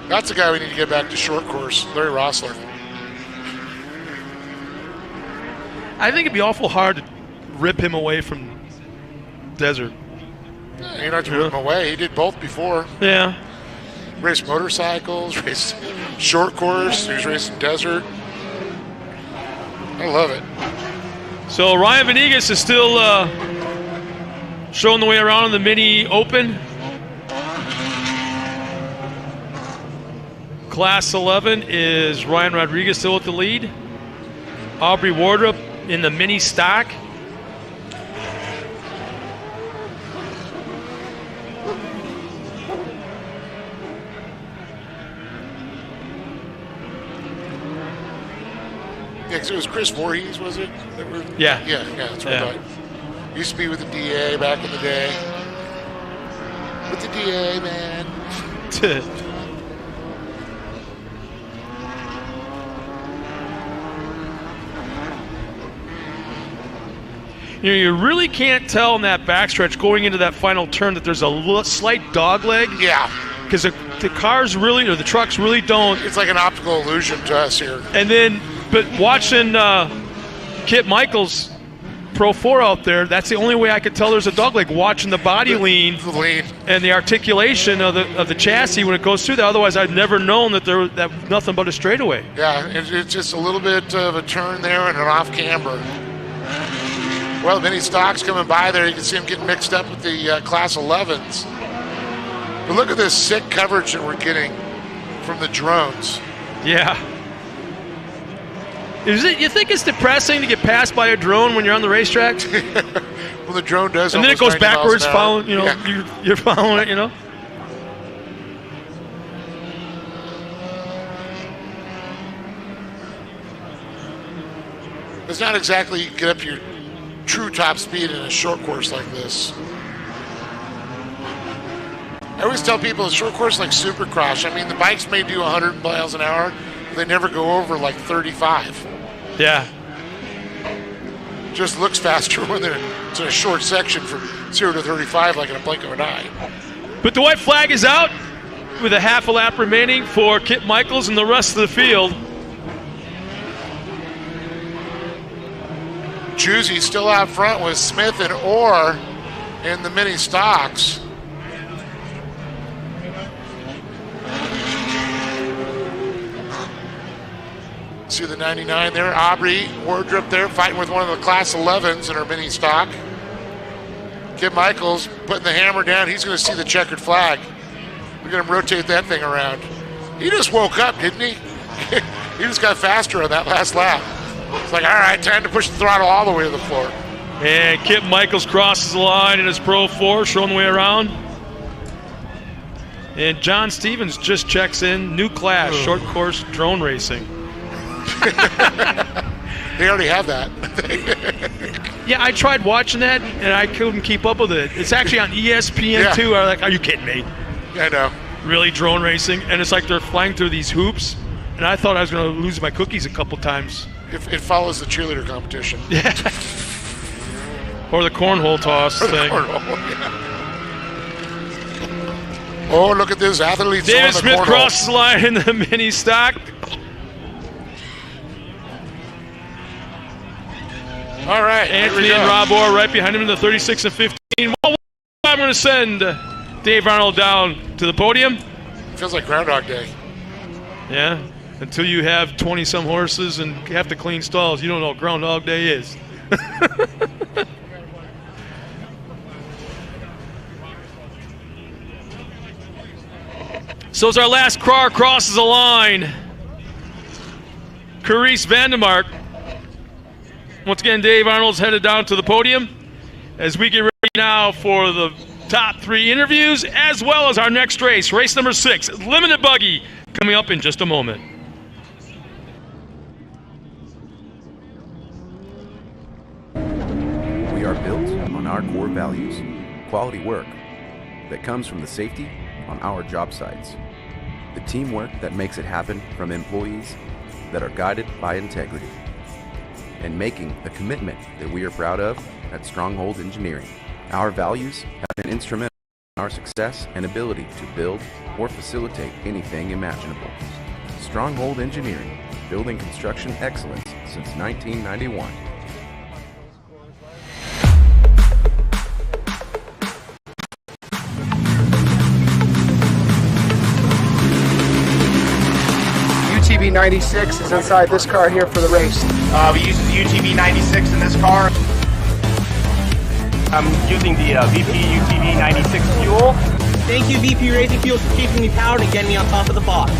That's the guy we need to get back to short course, Larry Rossler. I think it'd be awful hard to rip him away from desert. Yeah, you don't have to rip him away. He did both before. Yeah. Raced motorcycles, raced short course, he was racing desert. I love it. So Ryan Venegas is still showing the way around in the Mini Open. Class 11 is Ryan Rodriguez still at the lead. Aubrey Wardrop in the Mini Stock. Yeah, 'cause it was Chris Voorhees, was it? Yeah. Yeah, that's what I thought. Used to be with the DA back in the day. With the DA, man. You really can't tell in that backstretch going into that final turn that there's a slight dog leg. Yeah. Because the cars really, or the trucks really don't. It's like an optical illusion to us here. And then, but watching Kit Michaels Pro 4 out there, that's the only way I could tell there's a dog leg, watching the body lean and the articulation of the chassis when it goes through that. Otherwise, I'd never known that there was nothing but a straightaway. Yeah, it's just a little bit of a turn there and an off camber. Well, many stocks coming by there. You can see them getting mixed up with the Class 11s. But look at this sick coverage that we're getting from the drones. Yeah. You think it's depressing to get passed by a drone when you're on the racetrack? Well, the drone does. And then it goes backwards, following. Yeah. You're following it. It's not exactly you get up your true top speed in a short course like this. I always tell people a short course like Supercross. I mean, the bikes may do 100 miles an hour, but they never go over like 35. Yeah. Just looks faster when it's in a short section from 0 to 35, like in a blink of an eye. But the white flag is out with a half a lap remaining for Kit Michaels and the rest of the field. Juicy still out front with Smith and Orr in the mini stocks. See the 99 there. Aubrey Wardrop there fighting with one of the Class 11s in her mini stock. Kit Michaels putting the hammer down. He's going to see the checkered flag. We're going to rotate that thing around. He just woke up, didn't he? He just got faster on that last lap. It's like, all right, time to push the throttle all the way to the floor. And Kip Michaels crosses the line in his Pro 4, showing the way around. And John Stevens just checks in. New class, short course drone racing. They already have that. Yeah, I tried watching that, and I couldn't keep up with it. It's actually on ESPN too. I'm like, are you kidding me? Yeah, I know. Really, drone racing? And it's like they're flying through these hoops, and I thought I was going to lose my cookies a couple times. It follows the cheerleader competition. Yeah. Or the cornhole toss thing. Oh, look at this athlete. David Smith crosses the line in the mini stock. All right. Anthony and Rob Orr right behind him in the 36 and 15. Well, I'm going to send Dave Arnold down to the podium. Feels like Groundhog Day. Yeah. Until you have 20-some horses and have to clean stalls, you don't know what Groundhog Day is. So as our last car crosses the line, Carice Vandermark. Once again, Dave Arnold's headed down to the podium as we get ready now for the top 3 interviews, as well as our next race, race number 6, Limited Buggy, coming up in just a moment. We are built on our core values, quality work that comes from the safety on our job sites, the teamwork that makes it happen from employees that are guided by integrity, and making the commitment that we are proud of at Stronghold Engineering. Our values have been instrumental in our success and ability to build or facilitate anything imaginable. Stronghold Engineering, building construction excellence since 1991. UTV 96 is inside this car here for the race. We use the UTV 96 in this car. I'm using the VP UTV 96 fuel. Thank you, VP Racing Fuels, for keeping me powered and getting me on top of the box.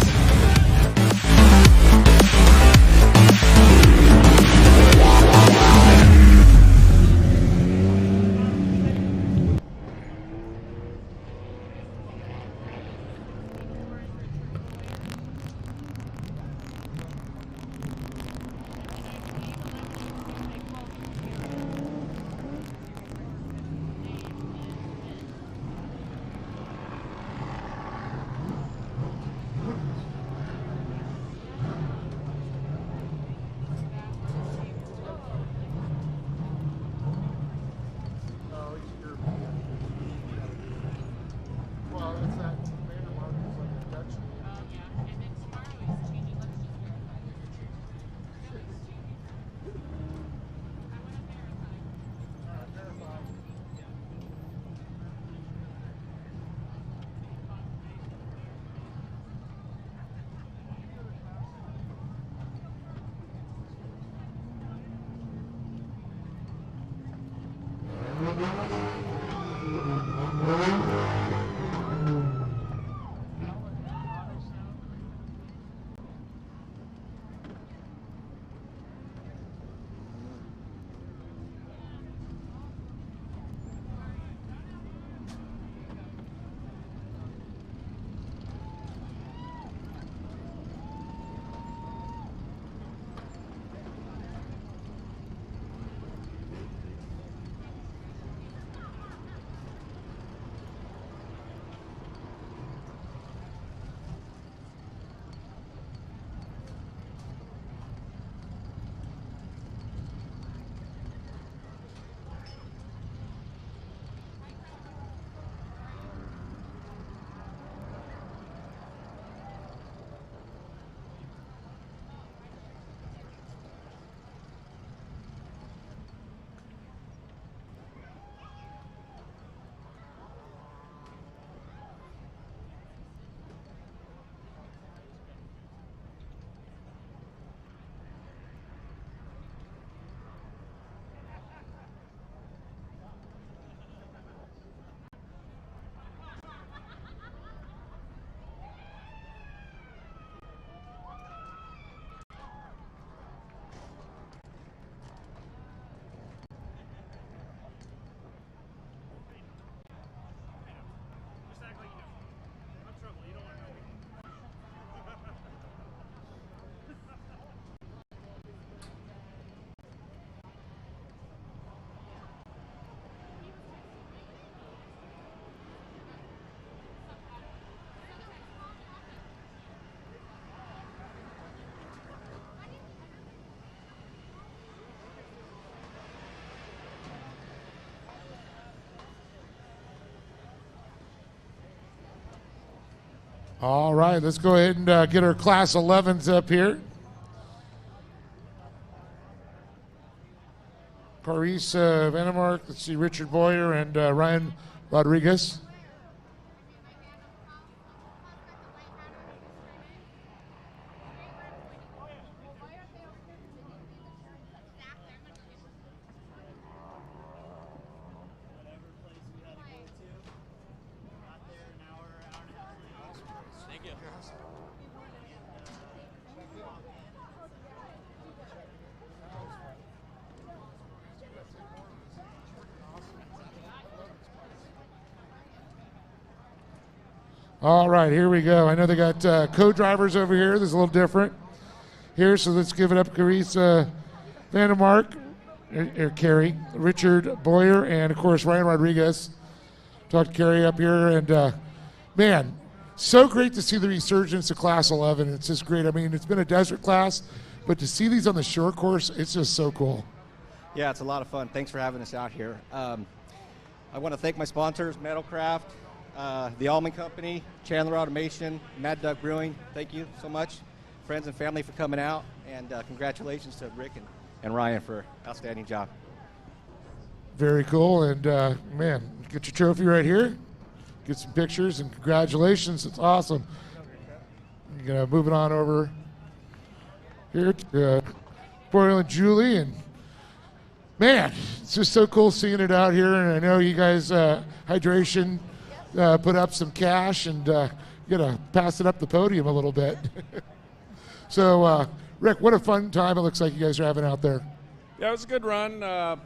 All right, let's go ahead and get our Class 11s up here. Paris Vandermark, let's see, Richard Boyer and Ryan Rodriguez. All right, here we go. I know they got co-drivers over here. This is a little different here, so let's give it up. Carice Vandermark, Carrie, Richard Boyer, and of course Ryan Rodriguez. Talk to Carrie up here, and man, so great to see the resurgence of Class 11. It's just great. I mean, it's been a desert class, but to see these on the short course, it's just so cool. Yeah, it's a lot of fun. Thanks for having us out here. I want to thank my sponsors, Metalcraft, the Almond Company, Chandler Automation, Mad Duck Brewing. Thank you so much, friends and family, for coming out, and congratulations to Rick and Ryan for an outstanding job. Very cool, and man, get your trophy right here. Get some pictures, and congratulations. It's awesome. You're gonna move it on over here to Boyle and Julie, and man, it's just so cool seeing it out here. And I know you guys, Hydration, put up some cash, and you gotta pass it up the podium a little bit. So, Rick, what a fun time it looks like you guys are having out there. Yeah, it was a good run. I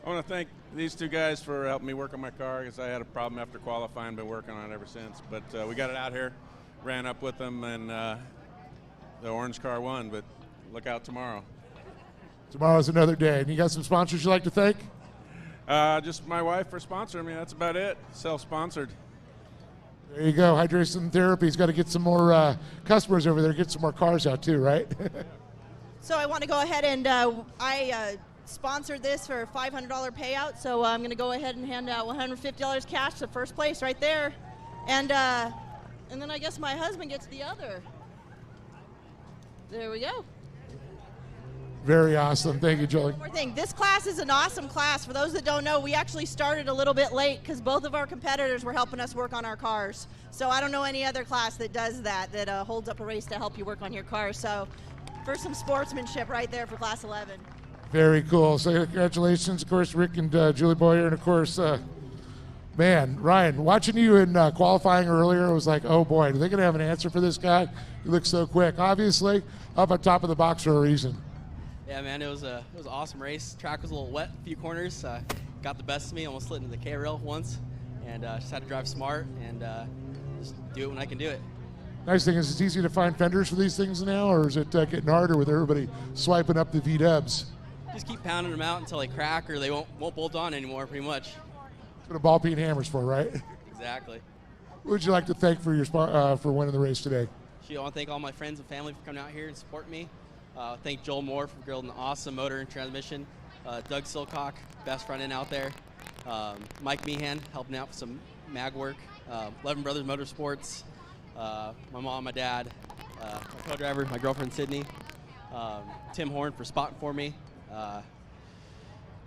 want to thank these two guys for helping me work on my car, because I had a problem after qualifying, been working on it ever since. But we got it out here, ran up with them, and the orange car won. But look out tomorrow. Tomorrow's another day. And you got some sponsors you'd like to thank? Just my wife for sponsoring me. That's about it. Self-sponsored. There you go. Hydration Therapy's got to get some more customers over there, get some more cars out too, right? So I want to go ahead and I sponsored this for a $500 payout. So I'm going to go ahead and hand out $150 cash to first place right there, and then I guess my husband gets the other. There we go. Very awesome. Thank you, Julie. One more thing. This class is an awesome class. For those that don't know, we actually started a little bit late because both of our competitors were helping us work on our cars. So I don't know any other class that does that, that holds up a race to help you work on your car. So for some sportsmanship right there for Class 11. Very cool. So congratulations, of course, Rick and Julie Boyer, and of course, man, Ryan, watching you in qualifying earlier, I was like, oh boy, are they going to have an answer for this guy? He looks so quick. Obviously, up on top of the box for a reason. Yeah, man, it was an awesome race. Track was a little wet, a few corners. Got the best of me, almost slid into the K-rail once, and just had to drive smart and just do it when I can do it. Nice thing is it's easy to find fenders for these things now, or is it getting harder with everybody swiping up the V-dubs? Just keep pounding them out until they crack or they won't bolt on anymore, pretty much. That's what a ball peen hammer's for, right? Exactly. Who would you like to thank for your for winning the race today? I want to thank all my friends and family for coming out here and supporting me. Thank Joel Moore for building an awesome motor and transmission. Doug Silcock, best front end out there. Mike Meehan helping out with some mag work. 11 Brothers Motorsports. My mom, my dad, my co-driver, my girlfriend Sydney. Tim Horn for spotting for me.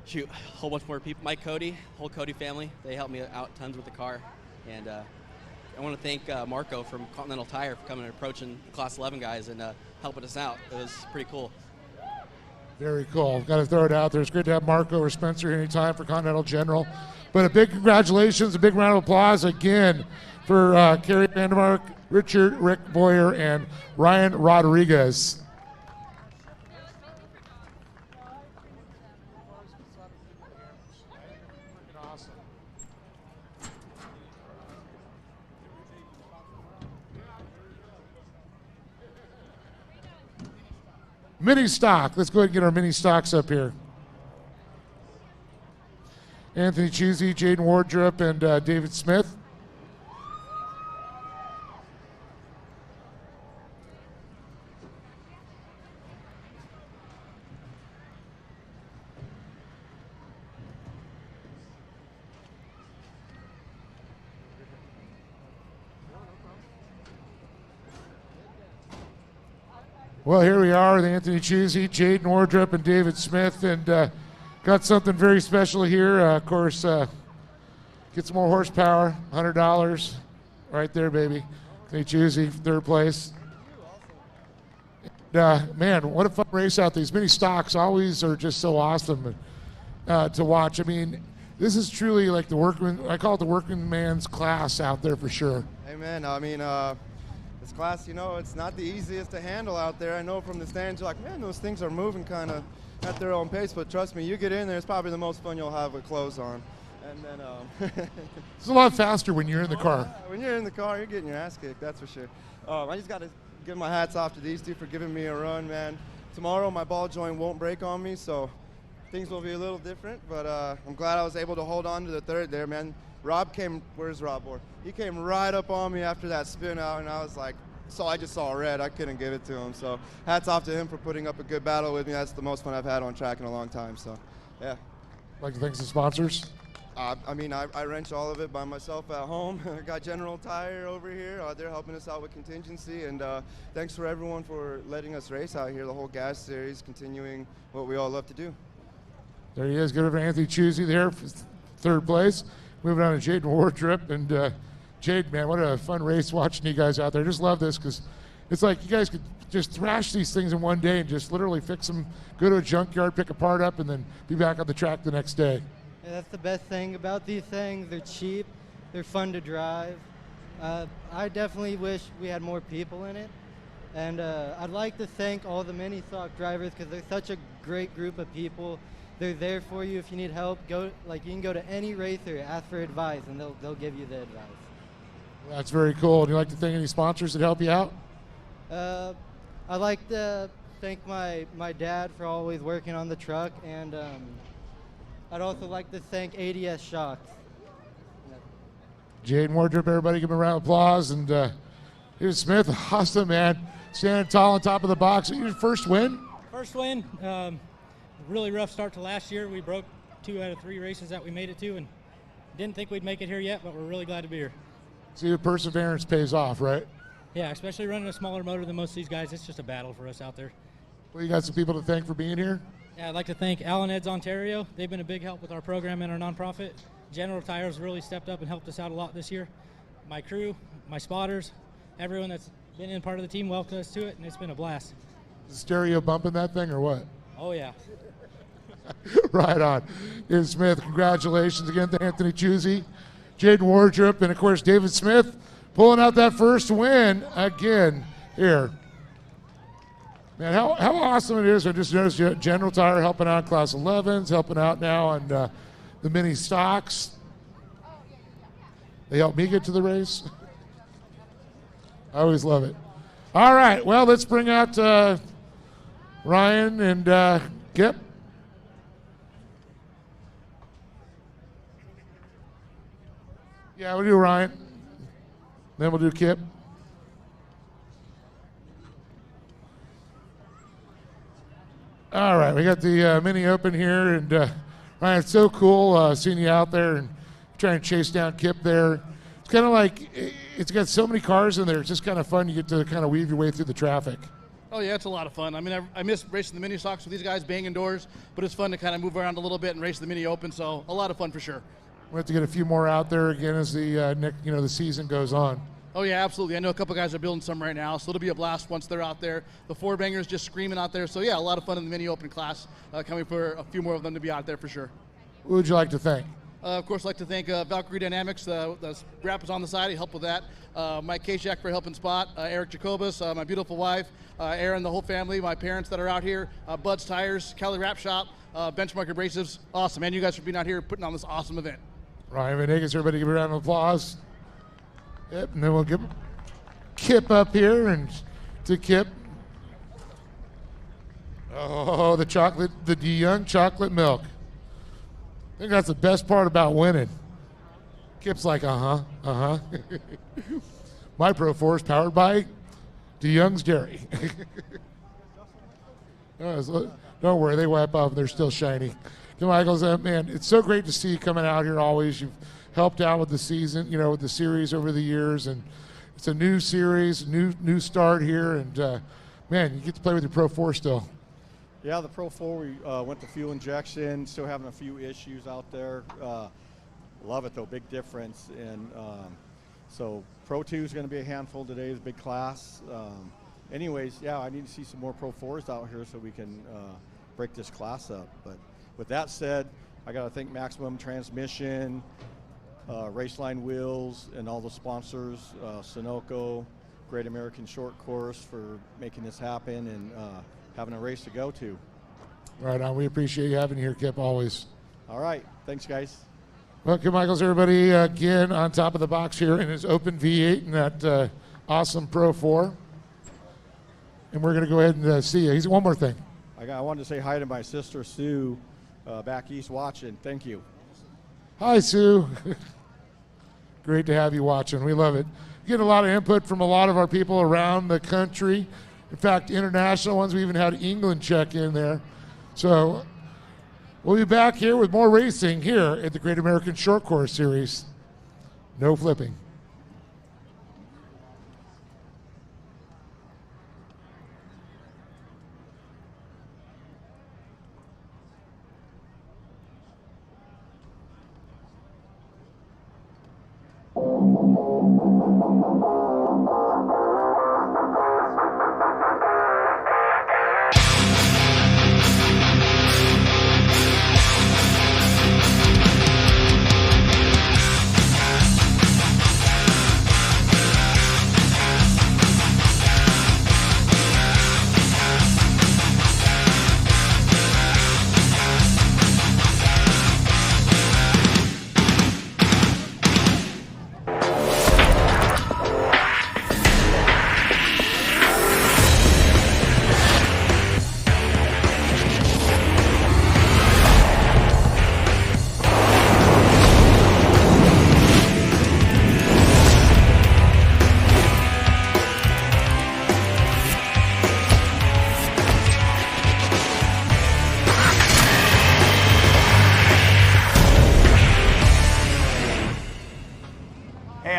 Shoot, a whole bunch more people. Mike Cody, whole Cody family. They helped me out tons with the car. And I want to thank Marco from Continental Tire for coming and approaching the Class 11 guys and helping us out. It was pretty cool. Very cool. Got to throw it out there. It's great to have Marco or Spencer here anytime for Continental General. But a big congratulations, a big round of applause again for Carrie Vandermark, Richard, Rick Boyer, and Ryan Rodriguez. Mini stock. Let's go ahead and get our mini stocks up here. Anthony Chusey, Jaden Wardrop, and David Smith. Well, here we are with Anthony Chusey, Jaden Wardrop, and David Smith, and got something very special here. Of course, get some more horsepower, $100 right there, baby. Anthony Chusey, third place. Man, what a fun race out there. These mini stocks always are just so awesome to watch. I mean, this is truly like the workman, I call it the working man's class out there for sure. Amen. I mean, this class, you know, it's not the easiest to handle out there. I know from the stands, you're like, man, those things are moving kind of at their own pace, but trust me, you get in there, it's probably the most fun you'll have with clothes on. And then, it's a lot faster when you're in the car. When you're in the car, you're getting your ass kicked, that's for sure. I just got to give my hats off to these two for giving me a run, man. Tomorrow, my ball joint won't break on me, so things will be a little different, but I'm glad I was able to hold on to the third there, man. Rob came, where's Rob Orr? He came right up on me after that spin out, and I was like, I just saw red. I couldn't give it to him. So hats off to him for putting up a good battle with me. That's the most fun I've had on track in a long time. So, yeah. Like to thank the sponsors? I mean, I wrench all of it by myself at home. I got General Tire over here. They're helping us out with contingency. And thanks for everyone for letting us race out here, the whole gas series, continuing what we all love to do. There he is. Good over Anthony Chusey there for third place. Moving on to Jaden Wardrop. And Jade, man, what a fun race watching you guys out there. I just love this because it's like you guys could just thrash these things in one day and just literally fix them, go to a junkyard, pick a part up, and then be back on the track the next day. Yeah, that's the best thing about these things. They're cheap. They're fun to drive. I definitely wish we had more people in it. And I'd like to thank all the mini stock drivers because they're such a great group of people. They're there for you if you need help. You can go to any racer, ask for advice, and they'll give you the advice. Well, that's very cool. Do you like to thank any sponsors that help you out? I'd like to thank my dad for always working on the truck, and I'd also like to thank ADS Shocks. Jaden Wardrop, everybody give him a round of applause. And here's Smith, awesome, man. Standing tall on top of the box. Your first win? First win. Really rough start to last year. We broke 2 out of 3 races that we made it to, and didn't think we'd make it here yet, but we're really glad to be here. See, the perseverance pays off, right? Yeah, especially running a smaller motor than most of these guys. It's just a battle for us out there. Well, you got some people to thank for being here? Yeah, I'd like to thank Alan Ed's Ontario. They've been a big help with our program and our nonprofit. General Tires really stepped up and helped us out a lot this year. My crew, my spotters, everyone that's been in part of the team welcomed us to it, and it's been a blast. Is the stereo bumping that thing or what? Oh, yeah. Right on. David Smith, congratulations again to Anthony Chusey, Jaden Wardrop, and of course David Smith pulling out that first win again here. Man, how awesome it is. I just noticed General Tire helping out Class 11s, helping out now on the mini stocks. They helped me get to the race. I always love it. All right, well, let's bring out Ryan and Kip. Yeah, we'll do Ryan. Then we'll do Kip. All right, we got the mini open here, and Ryan, it's so cool seeing you out there and trying to chase down Kip there. It's kind of like it's got so many cars in there. It's just kind of fun. You get to kind of weave your way through the traffic. Oh yeah, it's a lot of fun. I mean, I miss racing the mini stocks with these guys, banging doors, but it's fun to kind of move around a little bit and race the mini open. So a lot of fun for sure. We'll have to get a few more out there again as the season goes on. Oh yeah, absolutely. I know a couple guys are building some right now, so it'll be a blast once they're out there. The 4-bangers just screaming out there. So yeah, a lot of fun in the mini open class. Coming for a few more of them to be out there for sure. Who would you like to thank? Of course, I'd like to thank Valkyrie Dynamics. The wrap is on the side. He helped with that. Mike Kajak for helping spot. Eric Jacobus, my beautiful wife, Aaron, the whole family, my parents that are out here, Bud's Tires, Kelly Wrap Shop, Benchmark Abrasives. Awesome, man. You guys for being out here putting on this awesome event. Ryan Venegas, everybody give a round of applause. Yep, and then we'll give Kip up here and to Kip. Oh, the young chocolate milk. I think that's the best part about winning. Kip's like, My Pro 4 is powered by DeYoung's Dairy. Don't worry, they wipe off and they're still shiny. Michaels, man, it's so great to see you coming out here always. You've helped out with the season, with the series over the years, and it's a new series, new start here. And man, you get to play with your Pro 4 still. Yeah, the Pro 4, we went to fuel injection, still having a few issues out there. Love it though, big difference. And so Pro 2 is going to be a handful today, it's a big class. Anyways, yeah, I need to see some more Pro 4s out here so we can break this class up. But with that said, I got to thank Maximum Transmission, Raceline Wheels, and all the sponsors, Sunoco, Great American Shortcourse for making this happen and having a race to go to. Right on. We appreciate you having you here, Kip, always. All right. Thanks, guys. Well, Kip Michaels, everybody, again on top of the box here in his open V8 and that awesome Pro 4. And we're going to go ahead and see you. He's one more thing. I wanted to say hi to my sister, Sue, back east watching. Thank you. Hi, Sue. Great to have you watching. We love it. You get a lot of input from a lot of our people around the country. In fact, international ones. We even had England check in there. So we'll be back here with more racing here at the Great American Short Course Series. No flipping.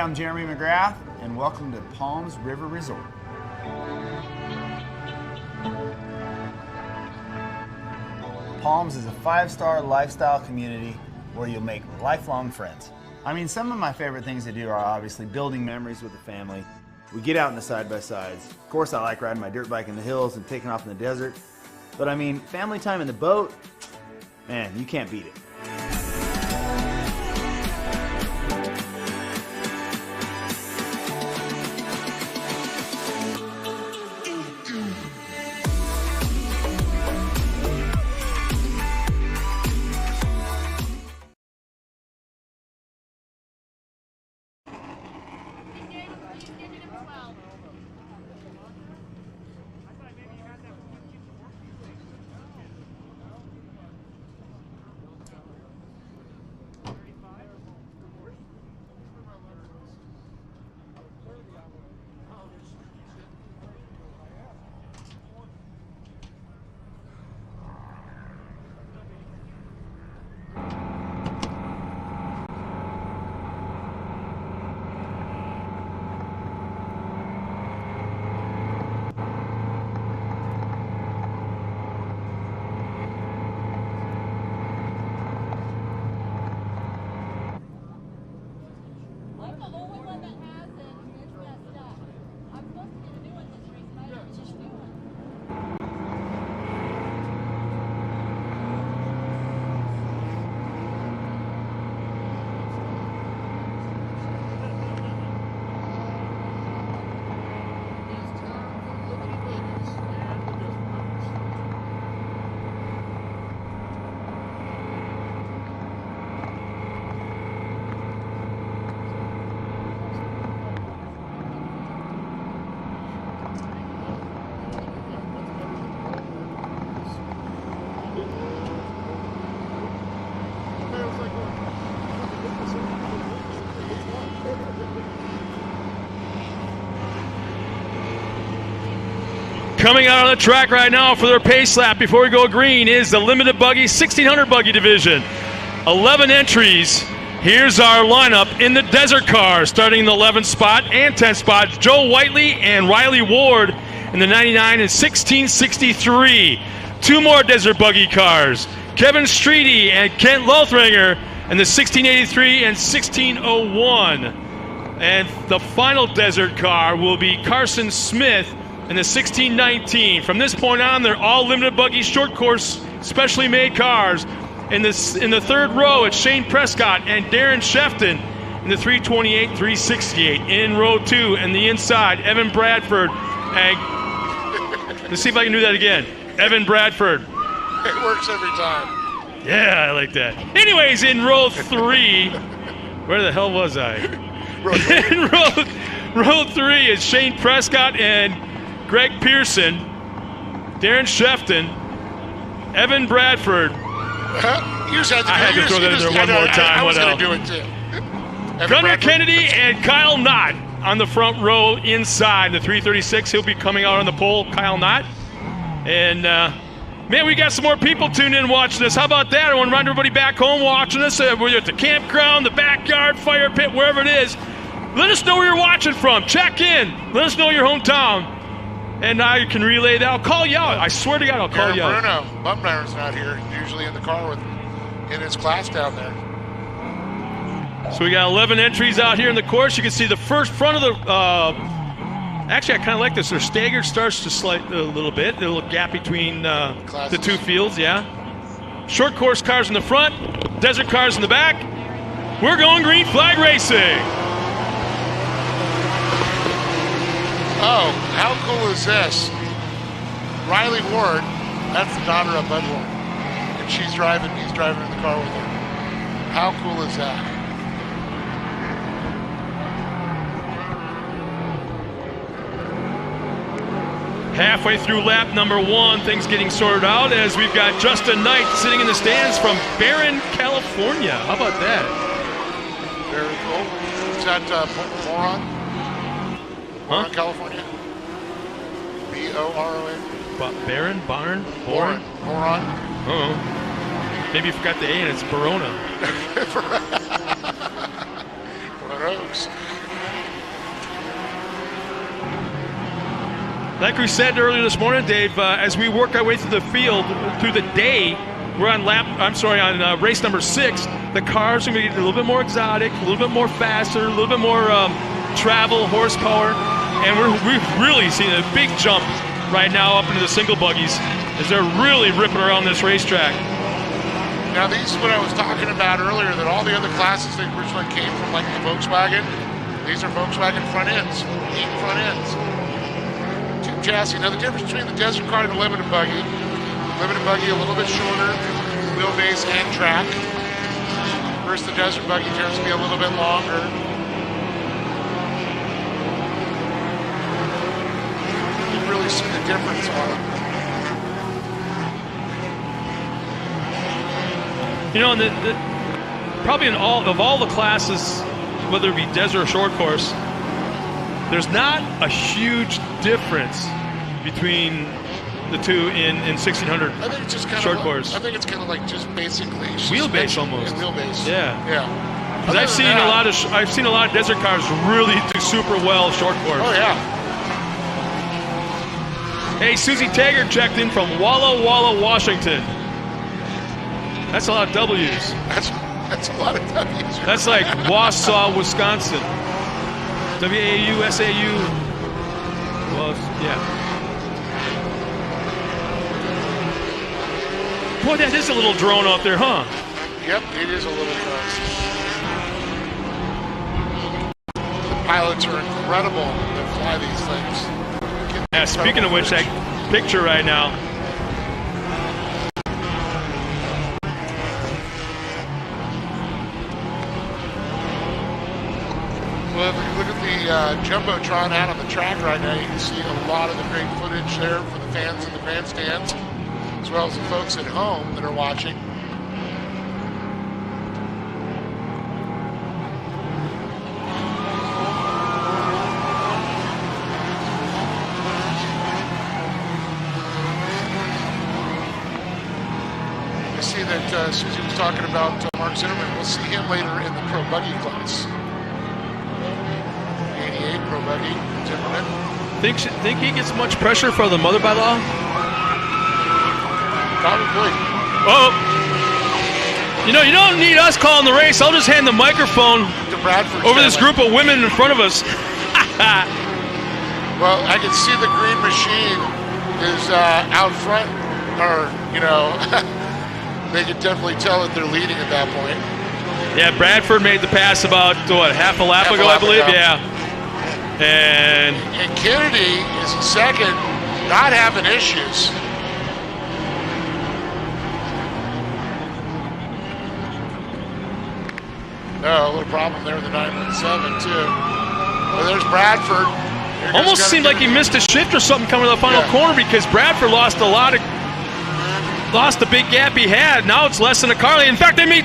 I'm Jeremy McGrath, and welcome to Palms River Resort. Palms is a 5-star lifestyle community where you'll make lifelong friends. I mean, some of my favorite things to do are obviously building memories with the family. We get out in the side-by-sides. Of course, I like riding my dirt bike in the hills and taking off in the desert. But I mean, family time in the boat, man, you can't beat it. Coming out on the track right now for their pace lap before we go green is the limited buggy 1600 buggy division. 11 entries. Here's our lineup in the desert car, starting in the 11th spot and 10th spot. Joe Whiteley and Riley Ward in the 99 and 1663. Two more Desert Buggy cars. Kevin Streety and Kent Lothringer in the 1683 and 1601. And the final Desert car will be Carson Smith in the 1619. From this point on, they're all limited buggy short course, specially made cars. In the third row, it's Shane Prescott and Darren Shefton in the 328, 368. In row 2, and the inside, Evan Bradford. And let's see if I can do that again. Evan Bradford. It works every time. Yeah, I like that. Anyways, in row 3, where the hell was I? In row 3 is Shane Prescott and Greg Pearson, Darren Shefton, Evan Bradford. You just had to I had to throw that in there one more time. I was What going to else? do it too. Gunnar Kennedy and Kyle Knott on the front row inside the 336. He'll be coming out on the pole, Kyle Knott. And man, we got some more people tuned in watching us. How about that? I want to remind everybody back home watching us, whether at the campground, the backyard, fire pit, wherever it is. Let us know where you're watching from. Check in. Let us know your hometown. And now you can relay that. I'll call you out. I swear to God, I'll call you out. Bruno Bumgarner's not here. Usually in the car in his class down there. So we got 11 entries out here in the course. You can see the first front of the. Actually, I kind of like this. Their staggered starts to slide a little bit. A little gap between the two fields. Yeah. Short course cars in the front. Desert cars in the back. We're going green flag racing. Oh, how cool is this? Riley Ward, that's the daughter of Bud Ward. And he's driving in the car with her. How cool is that? Halfway through lap number 1, things getting sorted out as we've got Justin Knight sitting in the stands from Barron, California. How about that? Very cool. Is that Moron? Moron, California? B-O-R-O-N? Barron? Barn? Moron. Moron? Oh. Maybe you forgot the A and it's Barona. One of those. Like we said earlier this morning, Dave, as we work our way through the field, through the day, we're on race number 6. The cars are going to get a little bit more exotic, a little bit more faster, a little bit more travel, horsepower, and we've really seen a big jump right now up into the single buggies as they're really ripping around this racetrack. Now these are what I was talking about earlier, that all the other classes that originally came from like the Volkswagen, these are Volkswagen front ends, neat front ends. Tube chassis. Now the difference between the Desert car and the limited buggy a little bit shorter, wheelbase and track. Versus the Desert buggy tends to be a little bit longer. You really see the difference on it. You know, probably in all the classes, whether it be desert or short course, there's not a huge difference between the two in 1600 I think it's just kind short of course. I think it's kind of like just basically Wheelbase almost. Yeah, wheelbase. Yeah. Yeah. Because I've seen a lot of desert cars really do super well short course. Oh yeah. Hey, Susie Taggart checked in from Walla Walla, Washington. That's a lot of W's. That's a lot of W's. That's like Wausau, Wisconsin. W-A-U, S-A-U. Well, yeah. Boy, that is a little drone out there, huh? Yep, it is a little drone. The pilots are incredible that fly these things. Yeah, speaking of which, that picture right now. Well, if you look at the Jumbotron out on the track right now, you can see a lot of the great footage there for the fans in the grandstands, as well as the folks at home that are watching. I see that Susie was talking about Mark Zimmerman. We'll see him later in the pro buggy class. 88 pro buggy, Zimmerman. Think he gets much pressure for the mother-by-law? Probably. Oh, you don't need us calling the race. I'll just hand the microphone to Bradford over this group of women in front of us. Well, I can see the green machine is out front, or they can definitely tell that they're leading at that point. Yeah, Bradford made the pass about half a lap ago, I believe. Yeah. And Kennedy is in second, not having issues. Oh, a little problem there with the 917 too. Well, there's Bradford. Almost seemed like he missed a shift or something coming to the final corner, because Bradford lost the big gap he had. Now it's less than a car length. In fact, they made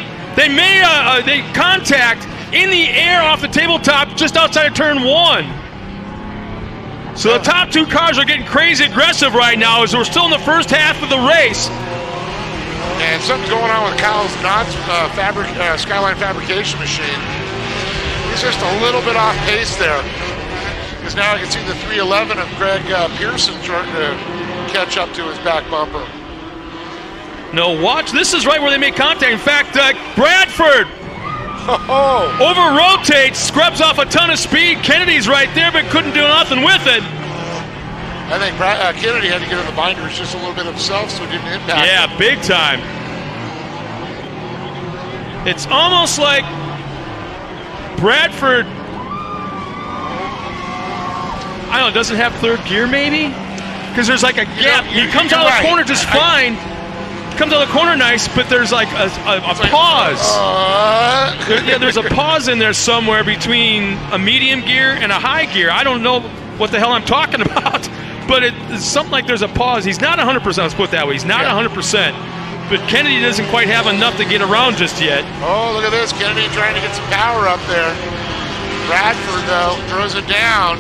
contact in the air off the tabletop just outside of turn 1. So the top 2 cars are getting crazy aggressive right now as we're still in the first half of the race. And something's going on with Kyle's Skyline fabrication machine. He's just a little bit off pace there. Because now I can see the 311 of Greg Pearson trying to catch up to his back bumper. No, watch. This is right where they make contact. In fact, Bradford over-rotates, scrubs off a ton of speed. Kennedy's right there, but couldn't do nothing with it. I think Kennedy had to get in the binders just a little bit himself so he didn't impact. Yeah, big time. It's almost like Bradford, I don't know, doesn't have third gear maybe? Because there's like a gap. He comes out of the corner just fine. Comes out of the corner nice, but there's like a pause. There's a pause in there somewhere between a medium gear and a high gear. I don't know what the hell I'm talking about, but it's something like there's a pause. He's not 100%, let's put it that way. He's not 100%, but Kennedy doesn't quite have enough to get around just yet. Oh, look at this. Kennedy trying to get some power up there. Bradford, though, throws it down.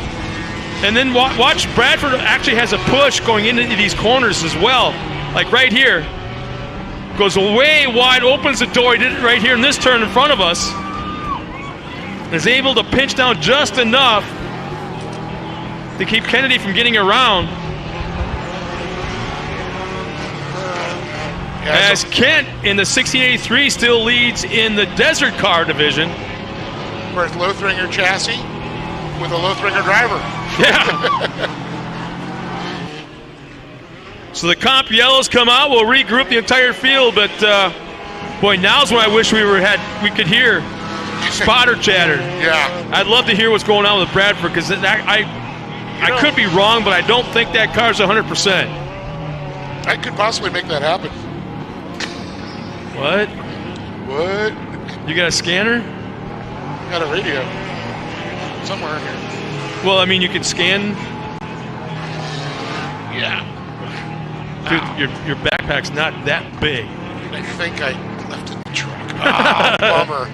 And then watch, Bradford actually has a push going into these corners as well. Like right here. Goes way wide, opens the door. He did it right here in this turn in front of us. Is able to pinch down just enough to keep Kennedy from getting around. As Kent in the 1683 still leads in the Desert Car division. Where's Lothringer chassis with a Lothringer driver. Yeah. So the comp yellows come out. We'll regroup the entire field, but boy, now's when I wish we could hear spotter chatter. Yeah. I'd love to hear what's going on with Bradford, because I could be wrong, but I don't think that car's 100%. I could possibly make that happen. What? What? You got a scanner? I got a radio. Somewhere in here. Well, I mean, you can scan. Yeah. Dude, your backpack's not that big. I think I left it in the truck. Ah, bummer.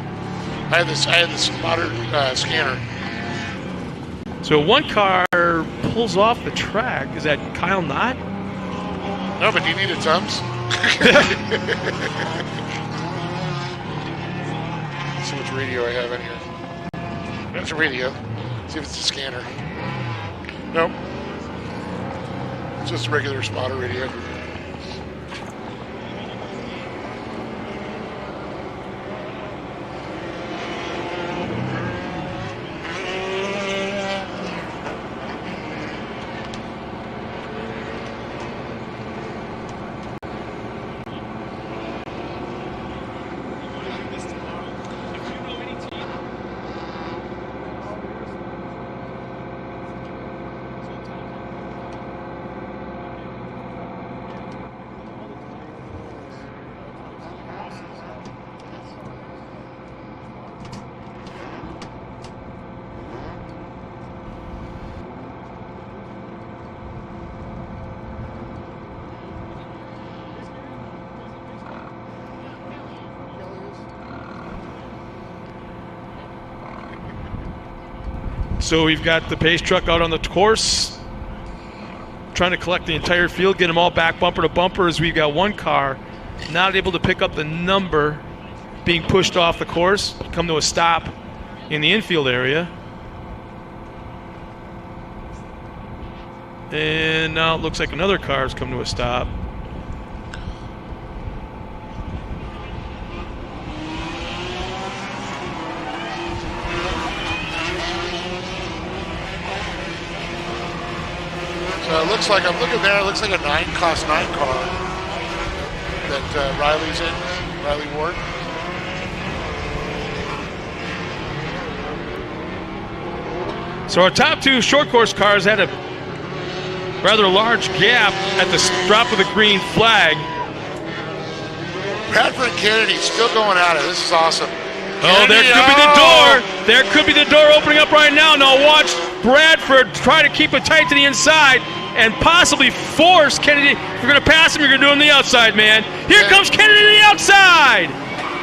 I had this spotter scanner. So one car pulls off the track. Is that Kyle Knott? No, but do you need a Tums? Let's see which radio I have in here. That's a radio. See if it's a scanner. Nope. It's just a regular spotter radio. So we've got the pace truck out on the course, trying to collect the entire field, get them all back bumper to bumper, as we've got one car not able to pick up the number, being pushed off the course, come to a stop in the infield area. And now it looks like another car has come to a stop. So it looks like, I'm looking there, it looks like a Class 9 car that Riley's in, Riley Ward. So our top two short course cars had a rather large gap at the drop of the green flag. Bradford and Kennedy still going at it. This is awesome. Oh, there could be the door. There could be the door opening up right now. Now watch Bradford try to keep it tight to the inside and possibly force Kennedy. If you're going to pass him, you're going to do it on the outside, man. Here comes Kennedy to the outside.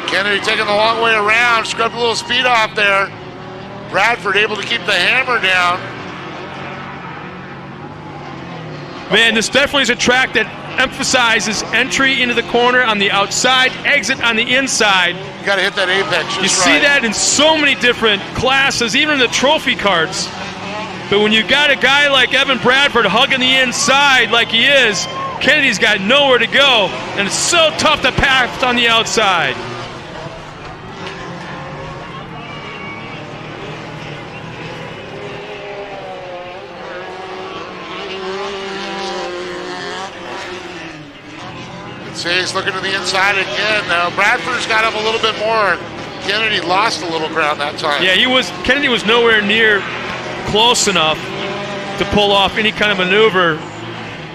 Kennedy taking the long way around, scrubbed a little speed off there. Bradford able to keep the hammer down. Man, this definitely is a track that emphasizes entry into the corner on the outside, exit on the inside. You got to hit that apex. You see that in so many different classes, even in the trophy carts. But when you got a guy like Evan Bradford hugging the inside like he is, Kennedy's got nowhere to go, and it's so tough to pass on the outside. He's looking to the inside again. Now Bradford's got him a little bit more. Kennedy lost a little ground that time. Yeah, Kennedy was nowhere near close enough to pull off any kind of maneuver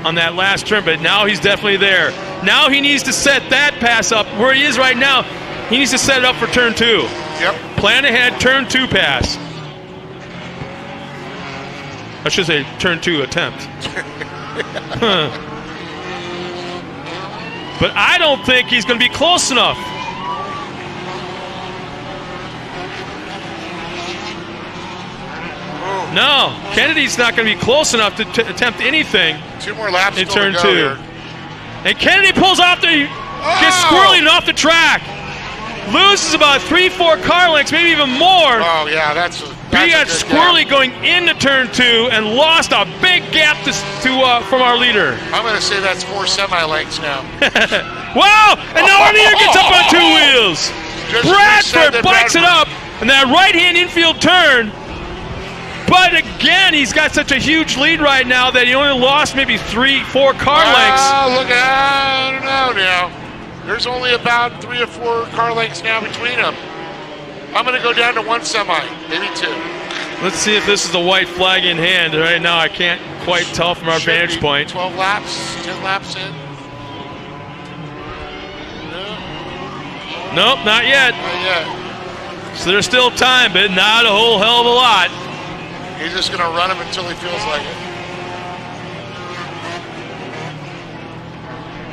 on that last turn, but now he's definitely there. Now he needs to set that pass up where he is right now. He needs to set it up for turn 2. Yep. Plan ahead, turn 2 pass. I should say turn 2 attempt. But I don't think he's going to be close enough. No, Kennedy's not going to be close enough to attempt anything. 2 more laps in still turn to go 2. here. And Kennedy pulls off gets squirreling off the track. Loses about 3-4 car lengths, maybe even more. Oh yeah, that's he got squirrely going into turn 2 and lost a big gap from our leader. I'm going to say that's 4 semi-lengths now. Wow! And now our leader gets up on 2 wheels. Bradford bikes it up, and that right-hand infield turn. But again, he's got such a huge lead right now that he only lost maybe 3-4 car lengths. Oh, look at, I don't know now. There's only about 3 or 4 car lengths now between them. I'm going to go down to 1 semi, maybe 2. Let's see if this is the white flag in hand. Right now, I can't quite tell from our vantage point. 12 laps, 10 laps in. Nope, not yet. Not yet. So there's still time, but not a whole hell of a lot. He's just going to run him until he feels like it.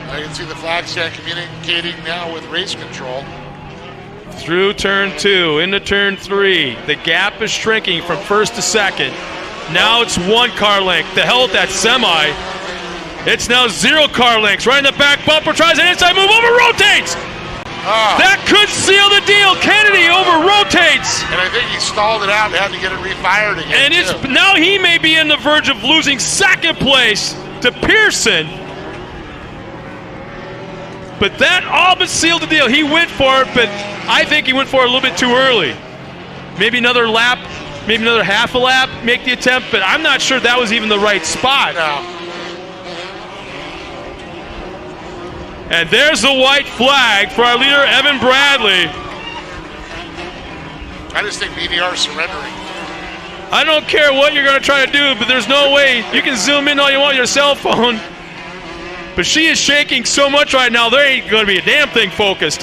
I can see the flag stand communicating now with race control. Through turn 2, into turn 3. The gap is shrinking from first to second. Now it's 1 car length. The hell with that semi. It's now 0 car lengths. Right in the back bumper, tries an inside move, over rotates. That could seal the deal. Kennedy over rotates. And I think he stalled it out and had to get it refired again. And now he may be on the verge of losing second place to Pearson. But that all but sealed the deal. He went for it, but I think he went for it a little bit too early. Maybe another lap, maybe another half a lap, make the attempt, but I'm not sure that was even the right spot. No. And there's the white flag for our leader, Evan Bradley. I just think BDR is surrendering. I don't care what you're going to try to do, but there's no way. You can zoom in all you want with your cell phone. But she is shaking so much right now, there ain't going to be a damn thing focused.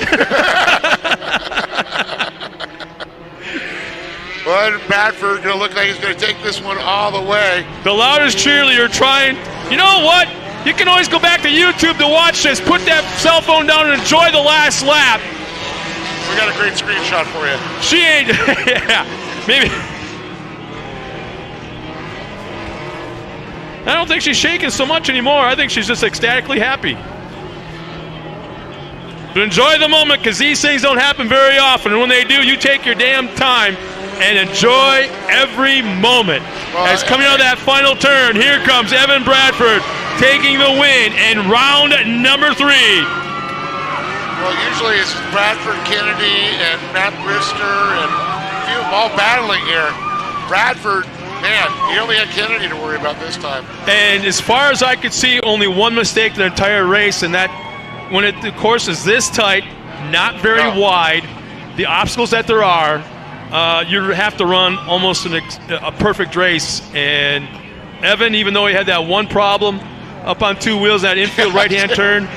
Well, Bradford going to look like he's going to take this one all the way. The loudest cheerleader trying. You know what? You can always go back to YouTube to watch this. Put that cell phone down and enjoy the last lap. We got a great screenshot for you. She ain't. Yeah, maybe. I don't think she's shaking so much anymore. I think she's just ecstatically happy. But enjoy the moment, because these things don't happen very often. And when they do, you take your damn time and enjoy every moment. As coming out of that final turn, here comes Evan Bradford taking the win in round number 3. Well, usually it's Bradford, Kennedy, and Matt Brister, and a few of them all battling here. Bradford, man, he only had Kennedy to worry about this time. And as far as I could see, only one mistake the entire race, and that when the course is this tight, not very wide, the obstacles that there are, you have to run almost a perfect race. And Evan, even though he had that one problem up on 2 wheels, that infield right-hand turn,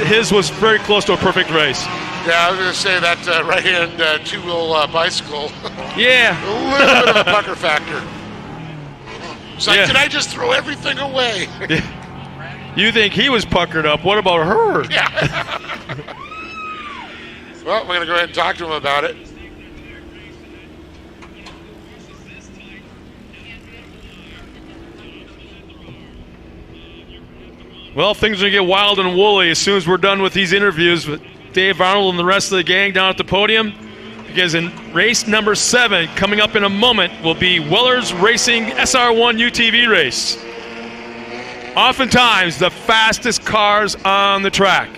his was very close to a perfect race. Yeah, I was going to say that right-hand 2-wheel bicycle. Yeah. A little bit of a pucker factor. It's like, did I just throw everything away? You think he was puckered up. What about her? Yeah. Well, we're going to go ahead and talk to him about it. Well, things are going to get wild and woolly as soon as we're done with these interviews with Dave Arnold and the rest of the gang down at the podium, because in race number 7, coming up in a moment, will be Weller's Racing SR1 UTV race. Oftentimes, the fastest cars on the track.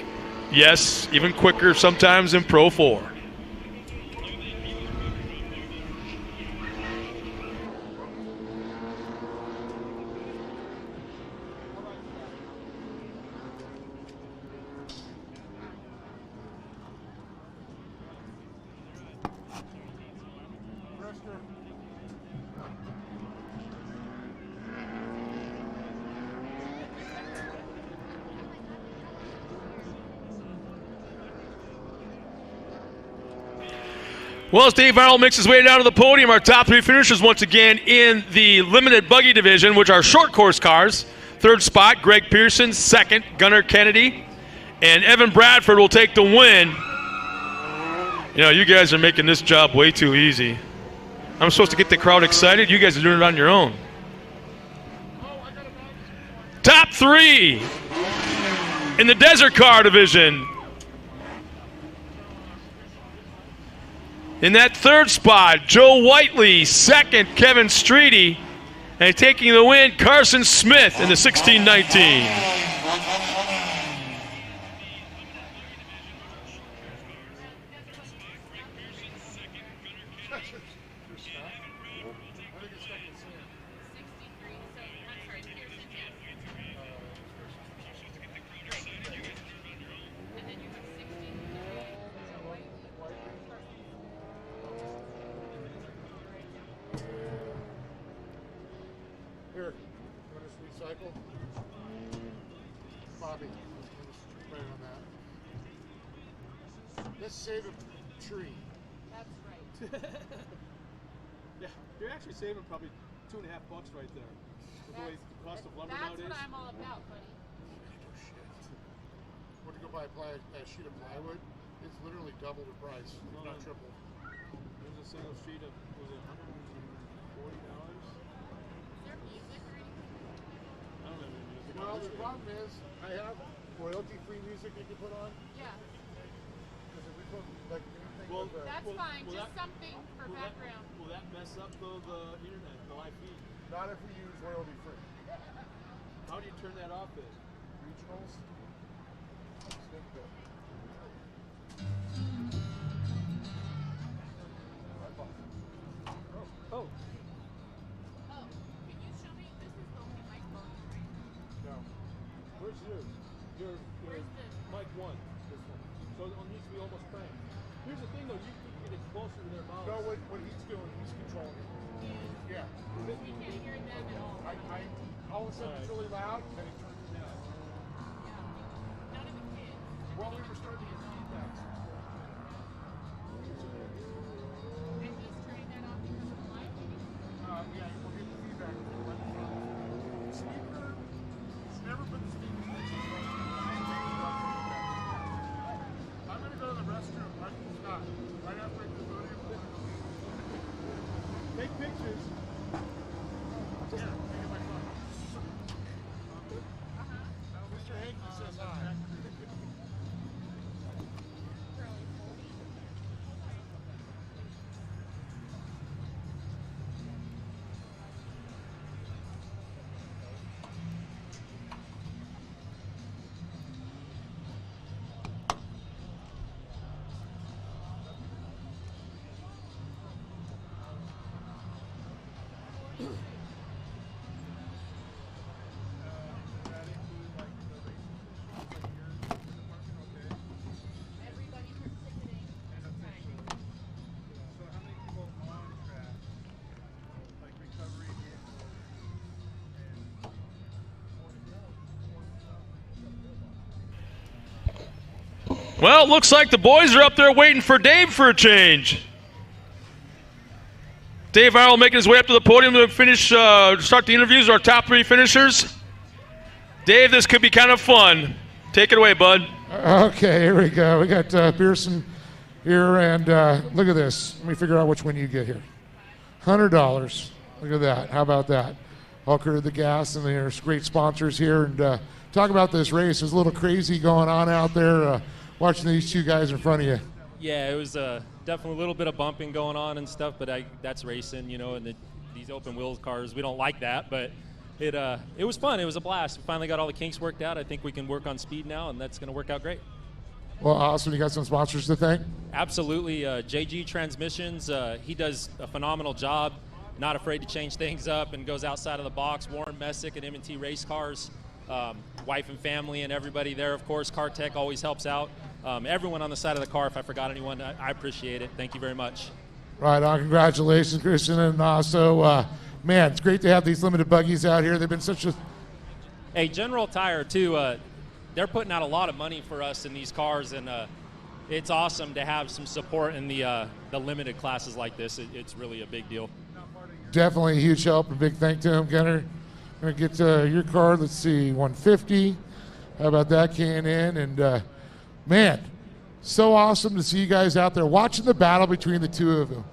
Yes, even quicker sometimes in Pro 4. Well, as Dave Arnold makes his way down to the podium, our top 3 finishers once again in the limited buggy division, which are short course cars. 3rd spot, Greg Pearson. 2nd, Gunnar Kennedy. And Evan Bradford will take the win. You know, you guys are making this job way too easy. I'm supposed to get the crowd excited. You guys are doing it on your own. Top 3 in the desert car division. In that 3rd spot, Joe Whiteley. 2nd, Kevin Streety. And taking the win, Carson Smith in the 1619. Here, you want us to recycle? Bobby, right on that. Let's save a tree. That's right. Yeah, you're actually saving probably $2.50 right there. With the way the cost of lumber nowadays. That's what I'm all about, buddy. Went to go buy a sheet of plywood. It's literally double the price, not triple. There's a single sheet of, was it $140? Well, the problem is, I have royalty-free music you can put on. Yeah. Because if we put like anything Well, with That's fine. Just something for background. Will that mess up though the internet, the live feed? Not if we use royalty-free. How do you turn that off then? Regionals. Oh. Oh, can you show me? This is the only microphone. No. Where's yours? Your mic 1. This one. So it needs to be almost cranked. Here's the thing though, you can get it closer to their mouth. No, what he's doing, he's controlling it. Yeah. We can't hear them at all. All of a sudden it's really loud, and then he turns it down. None of the kids. Well, we were starting to get feedback. And he's turning that off because of the live feed? Yeah, we'll get the feedback. Speaker, it's never been the speaker. I'm going to go to the restroom right Scott, right after I do the podium. Take pictures. Here, take it my phone. Mr. Hankey says hi. Well, it looks like the boys are up there waiting for Dave for a change. Dave Arnold making his way up to the podium to finish, start the interviews, our top 3 finishers. Dave, this could be kind of fun. Take it away, bud. Okay, here we go. We got Pearson here, and look at this. Let me figure out which one you get here. $100. Look at that. How about that? Hooker, the gas, and there's great sponsors here. And talk about this race. There's a little crazy going on out there. Watching these 2 guys in front of you. Yeah, it was definitely a little bit of bumping going on and stuff, but that's racing, you know, and these open wheels cars, we don't like that, but it was fun. It was a blast. We finally got all the kinks worked out. I think we can work on speed now, and that's going to work out great. Well, awesome. You got some sponsors to thank? Absolutely. JG Transmissions, he does a phenomenal job, not afraid to change things up and goes outside of the box. Warren Messick at M&T Race Cars. Wife and family and everybody there, of course. Car Tech always helps out. Everyone on the side of the car, if I forgot anyone, I appreciate it. Thank you very much. Right on. Congratulations, Christian. And also, man, it's great to have these limited buggies out here. They've been such a... Hey, General Tire, too, they're putting out a lot of money for us in these cars, and it's awesome to have some support in the limited classes like this. It's really a big deal. Definitely a huge help. A big thank to him, Gunner. We're going to get your car. Let's see, 150. How about that, K&N? And, man, so awesome to see you guys out there watching the battle between the 2 of them.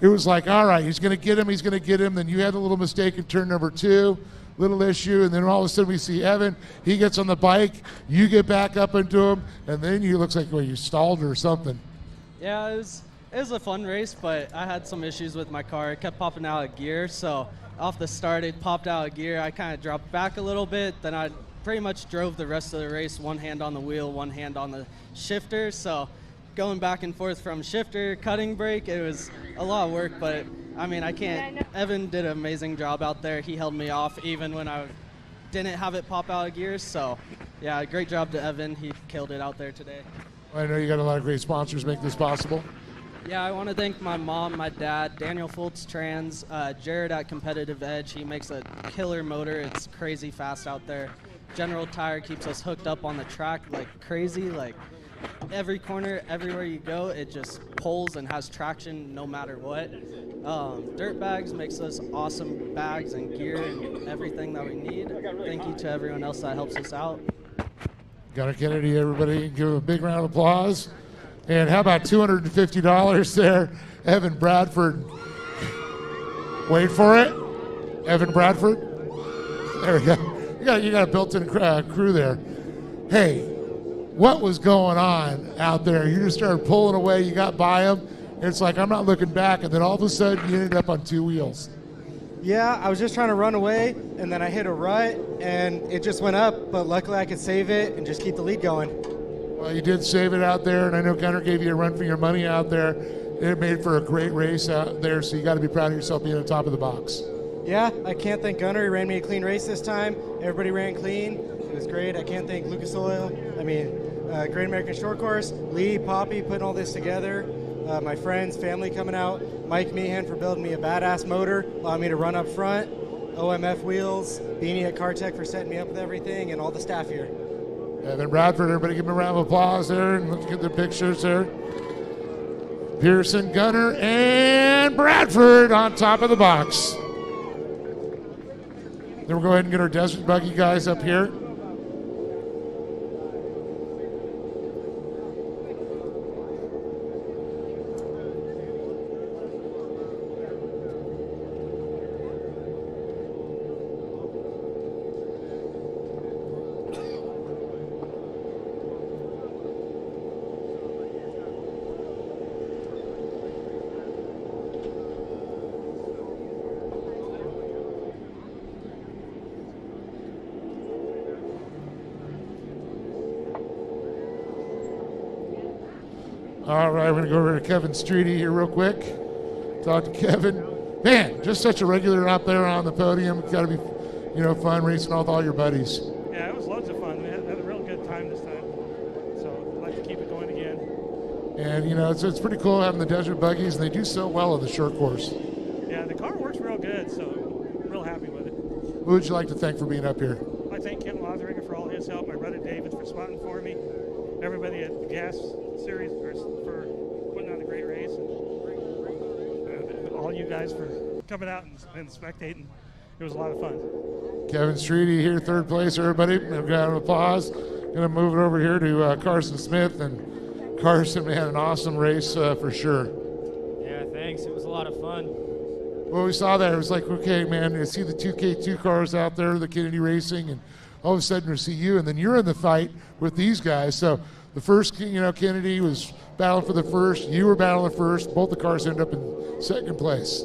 It was like, all right, he's going to get him, he's going to get him. Then you had a little mistake in turn number 2, little issue, and then all of a sudden we see Evan. He gets on the bike, you get back up into him, and then you looks like, well, you stalled or something. Yeah, it was a fun race, but I had some issues with my car. It kept popping out of gear, so off the start it popped out of gear. I kind of dropped back a little bit, then I pretty much drove the rest of the race, one hand on the wheel, one hand on the shifter. So going back and forth from shifter, cutting brake, it was a lot of work, but I mean, I can't. Evan did an amazing job out there. He held me off even when I didn't have it pop out of gears. So yeah, great job to Evan. He killed it out there today. I know you got a lot of great sponsors make this possible. Yeah, I want to thank my mom, my dad, Daniel Fultz Trans, Jared at Competitive Edge. He makes a killer motor. It's crazy fast out there. General Tire keeps us hooked up on the track like crazy. Like every corner, everywhere you go, it just pulls and has traction no matter what. Dirt Bags makes us awesome bags and gear and everything that we need. Thank you to everyone else that helps us out. Gunner Kennedy, everybody, give him a big round of applause. And how about $250 there? Evan Bradford. Wait for it. Evan Bradford. There we go. You got a built-in crew there. Hey, what was going on out there? You just started pulling away. You got by him. It's like, I'm not looking back. And then all of a sudden, you ended up on 2 wheels. Yeah, I was just trying to run away, and then I hit a rut, and it just went up. But luckily, I could save it and just keep the lead going. Well, you did save it out there, and I know Gunner gave you a run for your money out there. It made for a great race out there, so you got to be proud of yourself being on top of the box. Yeah, I can't thank Gunner. He ran me a clean race this time. Everybody ran clean. It was great. I can't thank Lucas Oil. Great American Shortcourse, Lee, Poppy putting all this together. My friends, family coming out. Mike Meehan for building me a badass motor, allowing me to run up front. OMF Wheels, Beanie at Car Tech for setting me up with everything, and all the staff here. Evan Bradford, everybody give him a round of applause there, and let's get the pictures there. Pearson, Gunner, and Bradford on top of the box. Then we'll go ahead and get our Desert Buggy guys up here. All right, we're going to go over to Kevin Streety here real quick. Talk to Kevin. man, just such a regular out there on the podium. It's got to be, fun racing with all your buddies. Yeah, it was loads of fun. We had a real good time this time. So I'd like to keep it going again. And, it's pretty cool having the desert buggies, and they do so well on the short course. Yeah, the car works real good, so real happy with it. Who would you like to thank for being up here? I thank Kent Lothringer for all his help, my brother David for spotting for me, everybody at the Gas Series for putting on a great race, and all you guys for coming out and spectating. It was a lot of fun. Kevin Streety here, third place, everybody. We've got an applause. Going to move it over here to Carson Smith. And Carson, man, an awesome race for sure. Yeah, thanks. It was a lot of fun. Well, we saw that. It was like, okay, man, you see the 2K2 cars out there, the Kennedy Racing, and all of a sudden we see you, and then you're in the fight with these guys. So the first, Kennedy was battling for the first. You were battling first. Both the cars ended up in second place.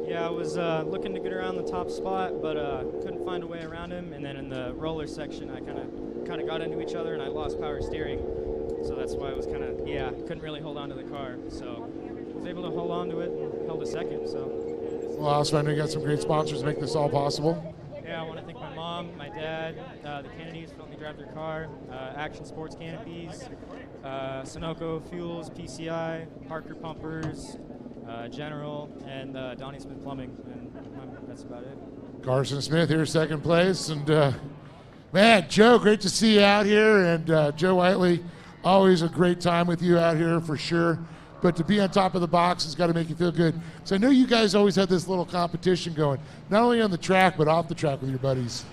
Yeah, I was looking to get around the top spot, but couldn't find a way around him. And then in the roller section, I kind of got into each other, and I lost power steering. So that's why I was couldn't really hold on to the car. So I was able to hold on to it and held a second. So. Well, also, I know you got some great sponsors to make this all possible. Yeah, I want to thank my mom, my dad, the Kennedys for letting me drive their car, Action Sports Canopies, Sunoco Fuels, PCI, Parker Pumpers, General, and Donnie Smith Plumbing, and that's about it. Carson Smith here, second place, and man, Joe, great to see you out here, and Joe Whiteley, always a great time with you out here for sure. But to be on top of the box has got to make you feel good. So I know you guys always had this little competition going, not only on the track but off the track with your buddies.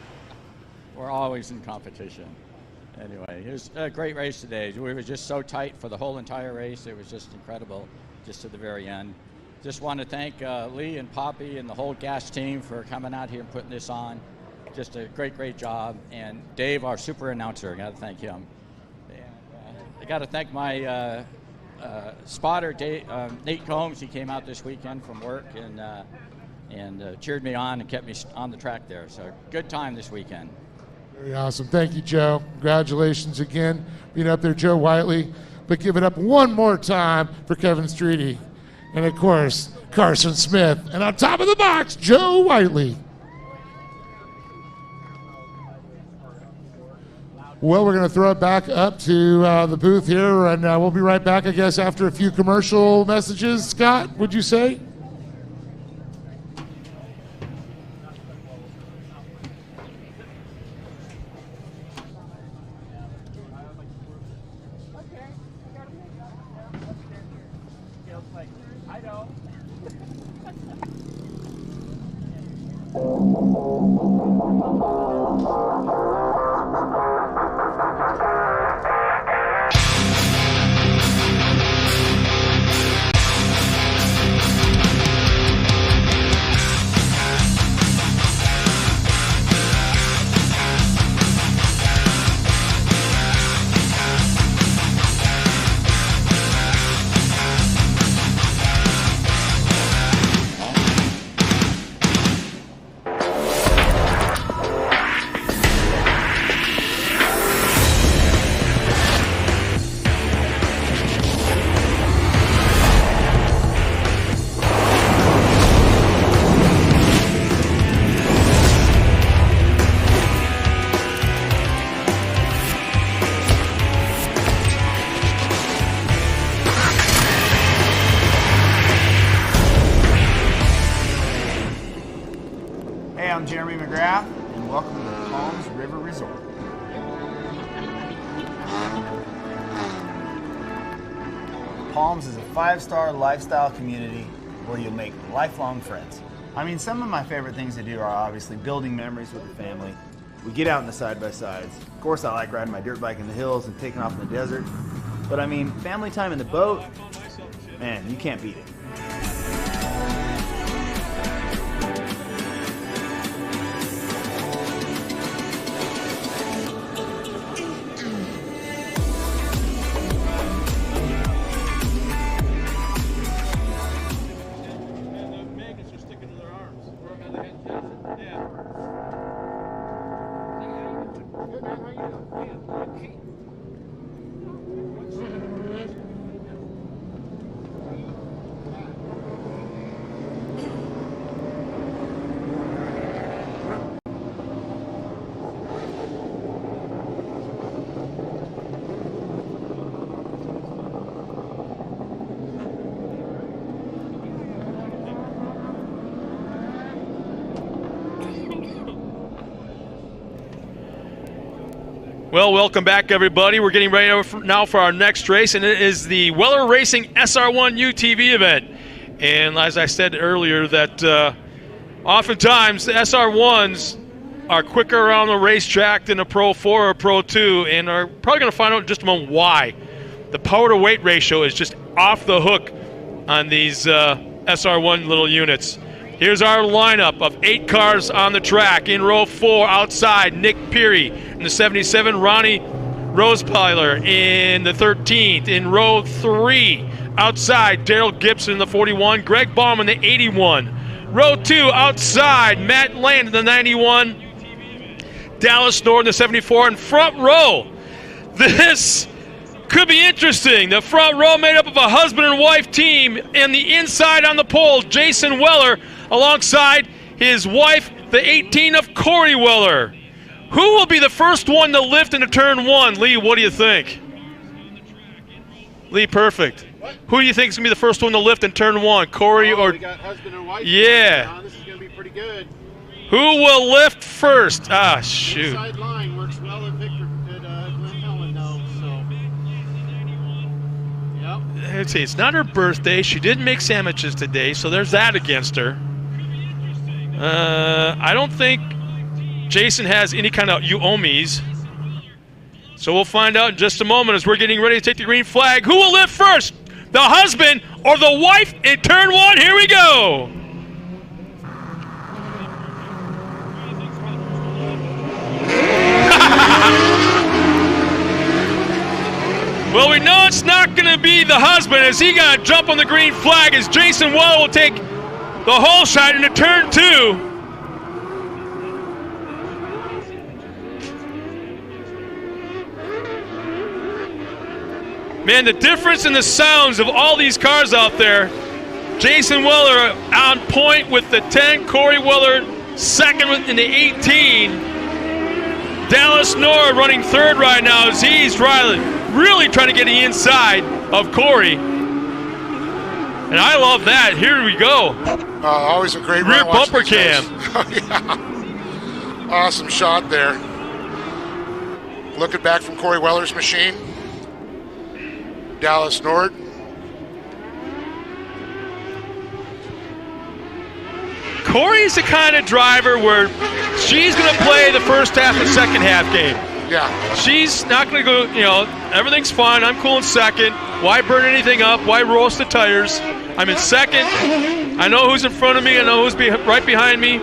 We're always in competition. Anyway, it was a great race today. We were just so tight for the whole entire race. It was just incredible, just to the very end. Just want to thank Lee and Poppy and the whole Gas team for coming out here and putting this on. Just a great job. And Dave, our super announcer, I got to thank him. And I got to thank my spotter, Nate Combs. He came out this weekend from work and cheered me on and kept me on the track there. So good time this weekend. Very awesome. Thank you, Joe. Congratulations again being up there, Joe Whiteley. But give it up one more time for Kevin Streety. And, of course, Carson Smith. And on top of the box, Joe Whiteley. Well, we're going to throw it back up to the booth here, and we'll be right back, I guess, after a few commercial messages. Scott, would you say? I'm Jeremy McGrath, and welcome to the Palms River Resort. Palms is a 5-star lifestyle community where you'll make lifelong friends. I mean, some of my favorite things to do are obviously building memories with the family. We get out in the side-by-sides. Of course, I like riding my dirt bike in the hills and taking off in the desert. But I mean, family time in the boat, man, you can't beat it. Well, welcome back, everybody. We're getting ready now for our next race, and it is the Weller Racing SR1 UTV event. And as I said earlier, that oftentimes the SR1s are quicker around the racetrack than a Pro 4 or Pro 2, and are probably going to find out in just a moment why. The power-to-weight ratio is just off the hook on these SR1 little units. Here's our lineup of 8 cars on the track. In row 4, outside, Nick Peary. In the 77, Ronnie Rosepeiler. In the 13th, in row 3, outside, Daryl Gibson in the 41, Greg Baum in the 81. Row 2, outside, Matt Land in the 91, Dallas Nord in the 74. And front row, this could be interesting. The front row made up of a husband and wife team, and the inside on the pole, Jason Weller, alongside his wife, the 18 of Corey Weller. Who will be the first one to lift into turn 1? Lee, what do you think? Lee, perfect. What? Who do you think is going to be the first one to lift in turn 1? Corey or... We got husband and wife. Yeah. This is going to be pretty good. Who will lift first? Ah, shoot. Inside line works well at Victor at Glen Helen now, so. Yep. Let's see, it's not her birthday. She didn't make sandwiches today, so there's that against her. I don't think Jason has any kind of you-owe-me's. So we'll find out in just a moment as we're getting ready to take the green flag. Who will lift first? The husband or the wife in turn 1? Here we go. Well, we know it's not going to be the husband as he got to jump on the green flag as Jason Weller will take the whole shot into turn 2. Man, the difference in the sounds of all these cars out there. Jason Weller on point with the 10. Corey Weller second in the 18. Dallas Nord running third right now as he's really trying to get the inside of Corey. And I love that. Here we go. Always a great rear run bumper cam. Oh, yeah. Awesome shot there. Looking back from Corey Weller's machine. Dallas Nord. Corey's the kind of driver where she's going to play the first half and second half game. Yeah. She's not going to go, everything's fine. I'm cool in second. Why burn anything up? Why roast the tires? I'm in second. I know who's in front of me. I know who's right behind me.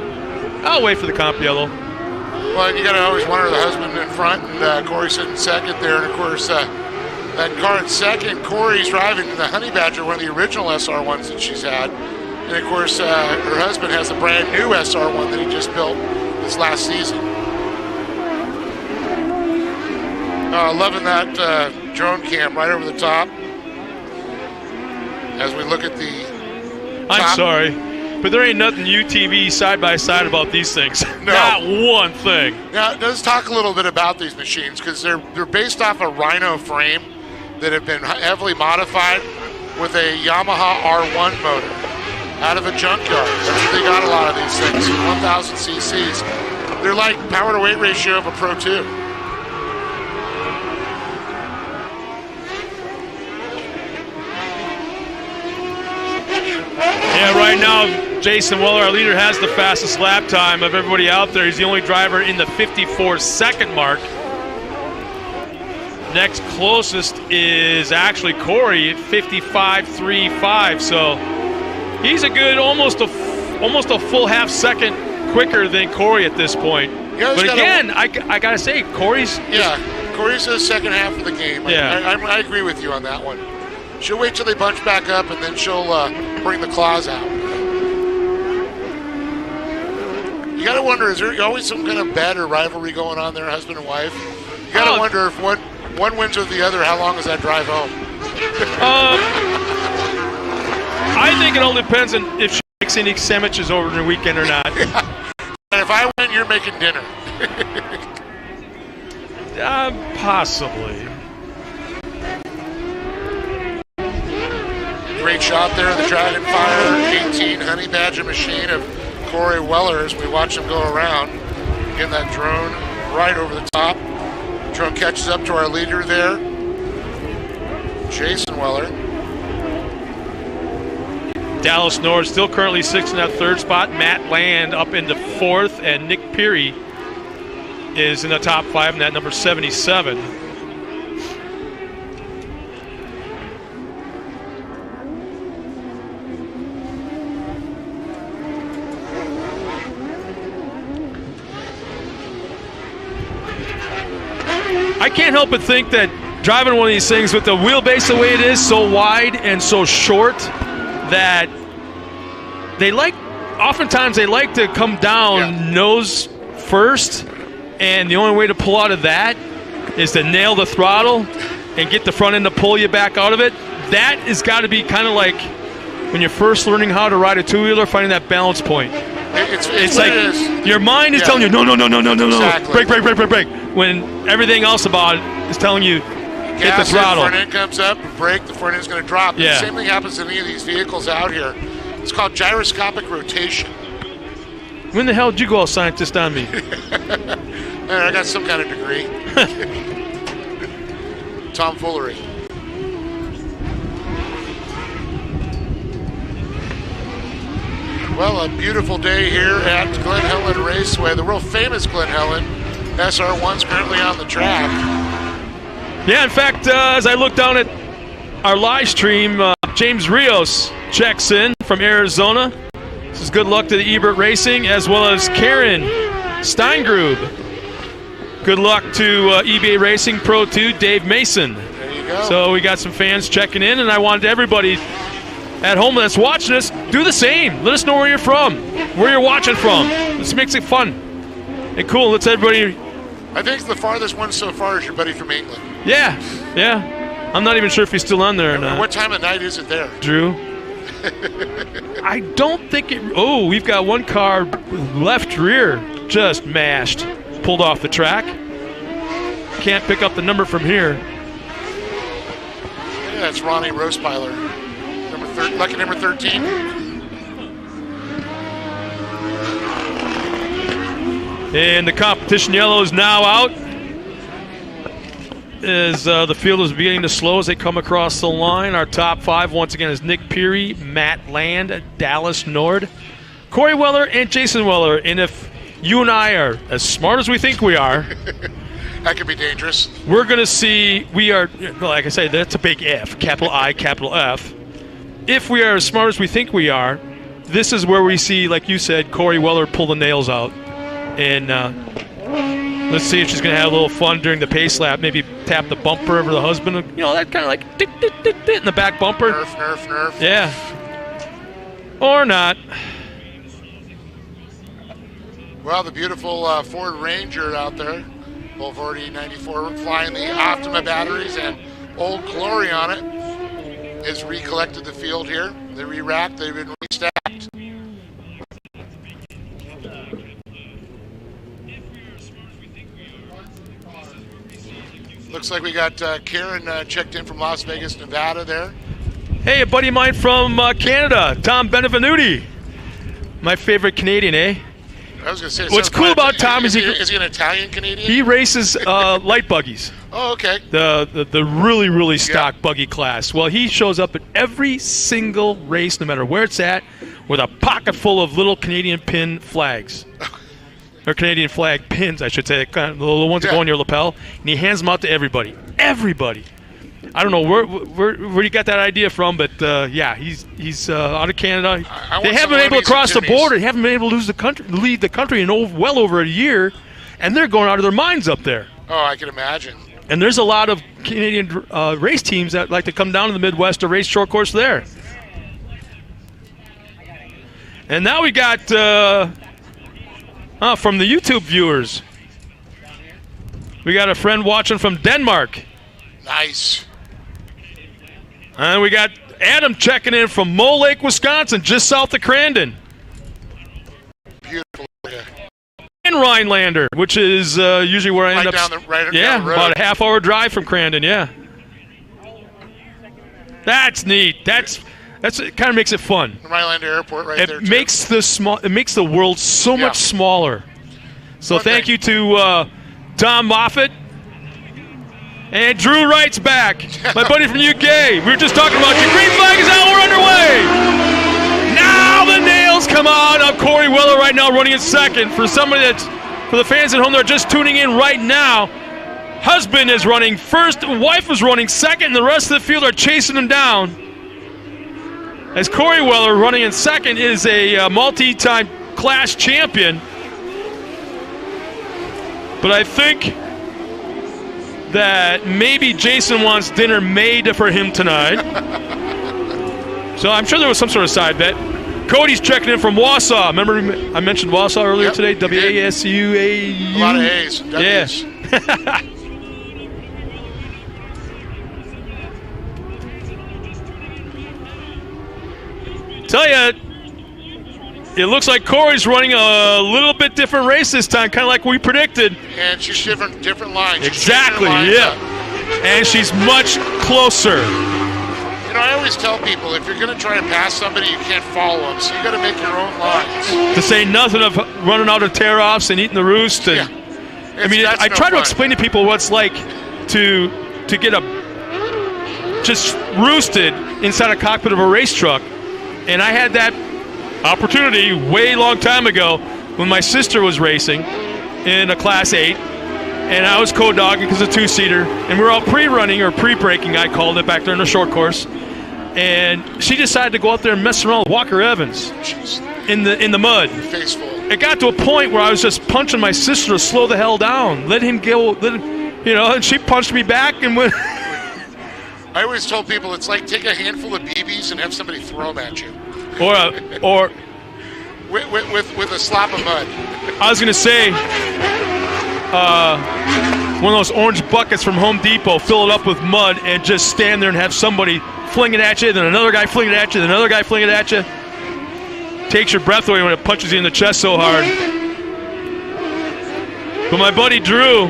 I'll wait for the comp yellow. Well, you got to always wonder the husband in front, and Corey's sitting second there. And, of course, that car in second, Corey's driving the Honey Badger, one of the original SR1s that she's had. And, of course, her husband has a brand new SR1 that he just built this last season. Loving that drone cam right over the top. As we look at the top. I'm sorry, but there ain't nothing UTV side by side about these things. No. Not one thing. Now, let's talk a little bit about these machines because they're based off a Rhino frame that have been heavily modified with a Yamaha R1 motor out of a junkyard. That's what they got a lot of these things, 1,000 cc's. They're like power to weight ratio of a Pro 2. Yeah, right now, Jason Weller, our leader, has the fastest lap time of everybody out there. He's the only driver in the 54-second mark. Next closest is actually Corey at 55.35. So he's a good, almost a full half second quicker than Corey at this point. Yeah, but again, I gotta say, Corey's the second half of the game. Yeah. I agree with you on that one. She'll wait till they bunch back up, and then she'll bring the claws out. You got to wonder, is there always some kind of bet or rivalry going on there, husband and wife? You got to wonder if one wins with the other, how long is that drive home? I think it all depends on if she makes any sandwiches over the weekend or not. And if I win, you're making dinner. Possibly. Great shot there, the Dragonfire 18 Honey Badger machine of Corey Weller as we watch him go around. Getting that drone right over the top. Drone catches up to our leader there, Jason Weller. Dallas Nord still currently sixth in that third spot. Matt Land up into fourth, and Nick Peary is in the top 5 in that number 77. I can't help but think that driving one of these things with the wheelbase the way it is, so wide and so short, that oftentimes they like to come down nose first, and the only way to pull out of that is to nail the throttle and get the front end to pull you back out of it. That has got to be kind of like when you're first learning how to ride a two-wheeler, finding that balance point. It's like your mind is telling you, no, Exactly. break, when everything else about it is telling you, hit the throttle. Front end comes up, brake, the front end is going to drop. Yeah. The same thing happens to any of these vehicles out here. It's called gyroscopic rotation. When the hell did you go all scientist on me? I got some kind of degree. Tomfoolery. Well, a beautiful day here at Glen Helen Raceway, the world famous Glen Helen. SR1's currently on the track. Yeah, in fact, as I look down at our live stream, James Rios checks in from Arizona. This is good luck to the Ebert Racing, as well as Karen Steingrube. Good luck to eBay Racing Pro 2, Dave Mason. There you go. So we got some fans checking in, and I wanted everybody at home that's watching us, do the same. Let us know where you're from, where you're watching from. This makes it fun and cool. Let's everybody. I think the farthest one so far is your buddy from England. Yeah. I'm not even sure if he's still on there or not. What time of night is it there? Drew? I don't think it. Oh, we've got one car left rear just mashed, pulled off the track. Can't pick up the number from here. Yeah, that's Ronnie Rosepeiler. Lucky number 13. And the competition yellow is now out as the field is beginning to slow as they come across the line. Our top 5 once again is Nick Peary, Matt Land, Dallas Nord, Corey Weller, and Jason Weller. And if you and I are as smart as we think we are, that could be dangerous. We're going to see, we are, like I say, that's a big if, capital I, capital F. If we are as smart as we think we are, this is where we see, like you said, Corey Weller pull the nails out. And let's see if she's going to have a little fun during the pace lap. Maybe tap the bumper over the husband. You know, that kind of like in the back bumper. Nerf. Yeah. Or not. Well, the beautiful Ford Ranger out there, Volvo E94, flying the Optima batteries and Old Glory on it, has recollected the field here. They re-racked, they've been restacked. Looks like we got Karen checked in from Las Vegas, Nevada there. Hey, a buddy of mine from Canada, Tom Benevenuti. My favorite Canadian, eh? I was going to say, what's cool about Tom is he an Italian Canadian? He races light buggies. Oh, okay. The really stock buggy class. Well, he shows up at every single race, no matter where it's at, with a pocket full of little Canadian pin flags. Or Canadian flag pins, I should say, kind of the ones that go on your lapel. And he hands them out to everybody. Everybody. I don't know where you got that idea from, but yeah, he's out of Canada. They haven't been able to cross the border. They haven't been able to leave the country in well over a year, and they're going out of their minds up there. Oh, I can imagine. And there's a lot of Canadian race teams that like to come down to the Midwest to race short course there. And now we got from the YouTube viewers, we got a friend watching from Denmark. Nice. And we got Adam checking in from Mole Lake, Wisconsin, just south of Crandon. Beautiful area. And Rhinelander, which is usually where I end up. Down the road. About a half-hour drive from Crandon. Yeah. That's neat. That's it. Kind of makes it fun. The Rhinelander Airport, right there. It makes the world so much smaller. So thank you to Tom Moffitt And Drew Wright's back. My buddy from UK. We were just talking about you. Green flag is out. We're underway. Now the nails come on of Corey Weller right now running in second. For the fans at home that are just tuning in right now, husband is running first, wife is running second, and the rest of the field are chasing him down. As Corey Weller running in second is a multi-time class champion. But I think that maybe Jason wants dinner made for him tonight. So I'm sure there was some sort of side bet. Cody's checking in from Wausau. Remember I mentioned Wausau earlier today? W-A-S-U-A-U. A lot of A's. Yes. Tell you, it looks like Corey's running a little bit different race this time, kind of like we predicted. And she's different lines. Exactly, yeah. And she's much closer. You know, I always tell people, if you're going to try and pass somebody, you can't follow them, so you got to make your own lines. To say nothing of running out of tear-offs and eating the roost. And, I mean, I try to explain to people what it's like to get just roosted inside a cockpit of a race truck. And I had that opportunity way long time ago when my sister was racing in a Class 8, and I was co-dogging because it's a two-seater, and we were all pre-running or pre-braking, I called it back there in the short course, and she decided to go out there and mess around with Walker Evans in the mud. Faceful. It got to a point where I was just punching my sister to slow the hell down, let him go, and she punched me back and went. I always told people it's like take a handful of BBs and have somebody throw them at you. Or with a slop of mud. I was gonna say, one of those orange buckets from Home Depot, fill it up with mud, and just stand there and have somebody fling it at you, then another guy fling it at you, then another guy fling it at you. Takes your breath away when it punches you in the chest so hard. But my buddy Drew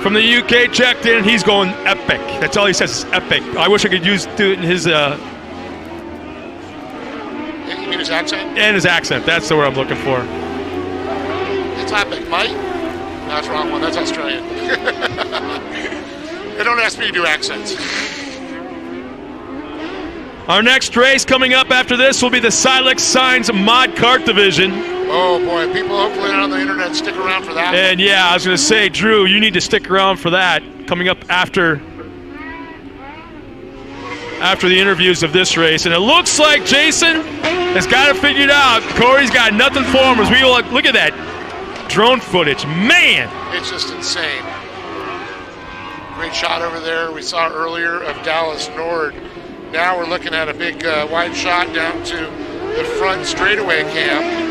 from the UK checked in. He's going epic. That's all he says is epic. I wish I could do it in his. You mean his accent? And his accent. That's the word I'm looking for. It's epic, Mike. No, that's the wrong one. That's Australian. They don't ask me to do accents. Our next race coming up after this will be the Silex Signs Mod Kart Division. Oh boy, people hopefully on the internet stick around for that. And yeah, I was going to say, Drew, you need to stick around for that. Coming up after the interviews of this race. And it looks like Jason has got it figured out. Corey's got nothing for him as we look at that drone footage. Man! It's just insane. Great shot over there we saw earlier of Dallas Nord. Now we're looking at a big wide shot down to the front straightaway cam.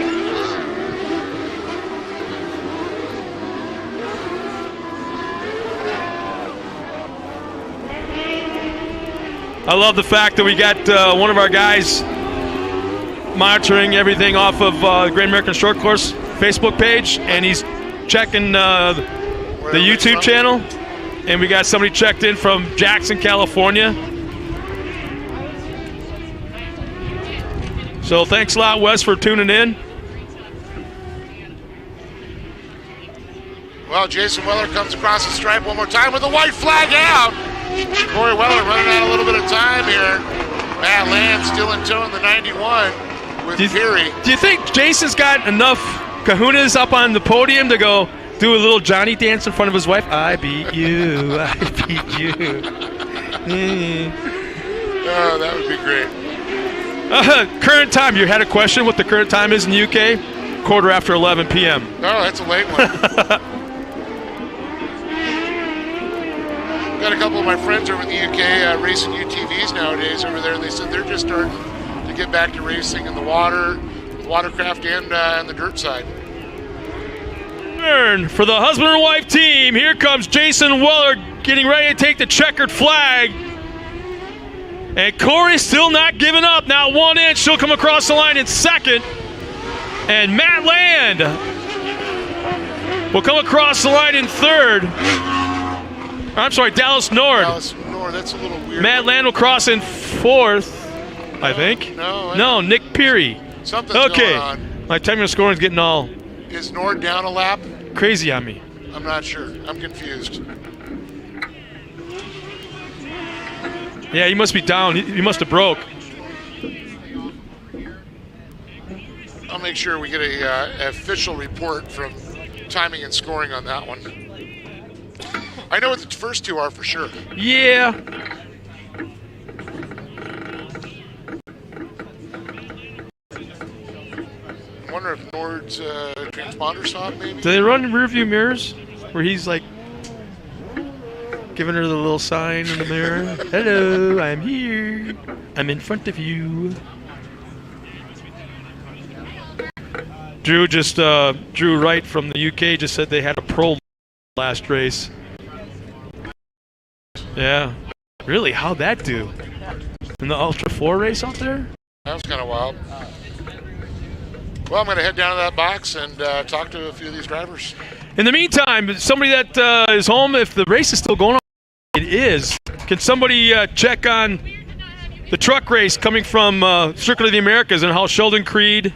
I love the fact that we got one of our guys monitoring everything off of the Great American Short Course Facebook page, and he's checking the YouTube channel. And we got somebody checked in from Jackson, California. So thanks a lot, Wes, for tuning in. Well, Jason Weller comes across the stripe one more time with a white flag out. Corey Weller running out a little bit of time here. Matt Land still in tow in the 91 with Peary. Do you think Jason's got enough kahunas up on the podium to go do a little Johnny dance in front of his wife? I beat you, I beat you. Oh, that would be great. Current time, you had a question what the current time is in the UK? 11:15 p.m. Oh, that's a late one. Got a couple of my friends over in the UK racing UTVs nowadays over there, and they said they're just starting to get back to racing in the water, watercraft, and on the dirt side. For the husband and wife team, here comes Jason Weller getting ready to take the checkered flag. And Corey's still not giving up. Now 1 inch, she'll come across the line in second. And Matt Land will come across the line in third. I'm sorry, Dallas Nord. Dallas Nord, that's a little weird. Matt Land will cross in fourth, I think. No, Nick Peary. Something's going on. My time of scoring is getting all Is Nord down a lap? crazy on me. I'm not sure. I'm confused. Yeah, he must be down. He must have broke. I'll make sure we get a official report from timing and scoring on that one. I know what the first two are for sure. Yeah. I wonder if Nord's transponder saw it maybe? Do they run rear view mirrors where he's like giving her the little sign in the mirror? Hello, I'm here. I'm in front of you. Drew Wright from the UK just said they had a pro last race. Yeah. Really? How'd that do? In the Ultra 4 race out there? That was kind of wild. Well, I'm going to head down to that box and talk to a few of these drivers. In the meantime, somebody that is home, if the race is still going on, it is. Can somebody check on the truck race coming from Circuit of the Americas and how Sheldon Creed,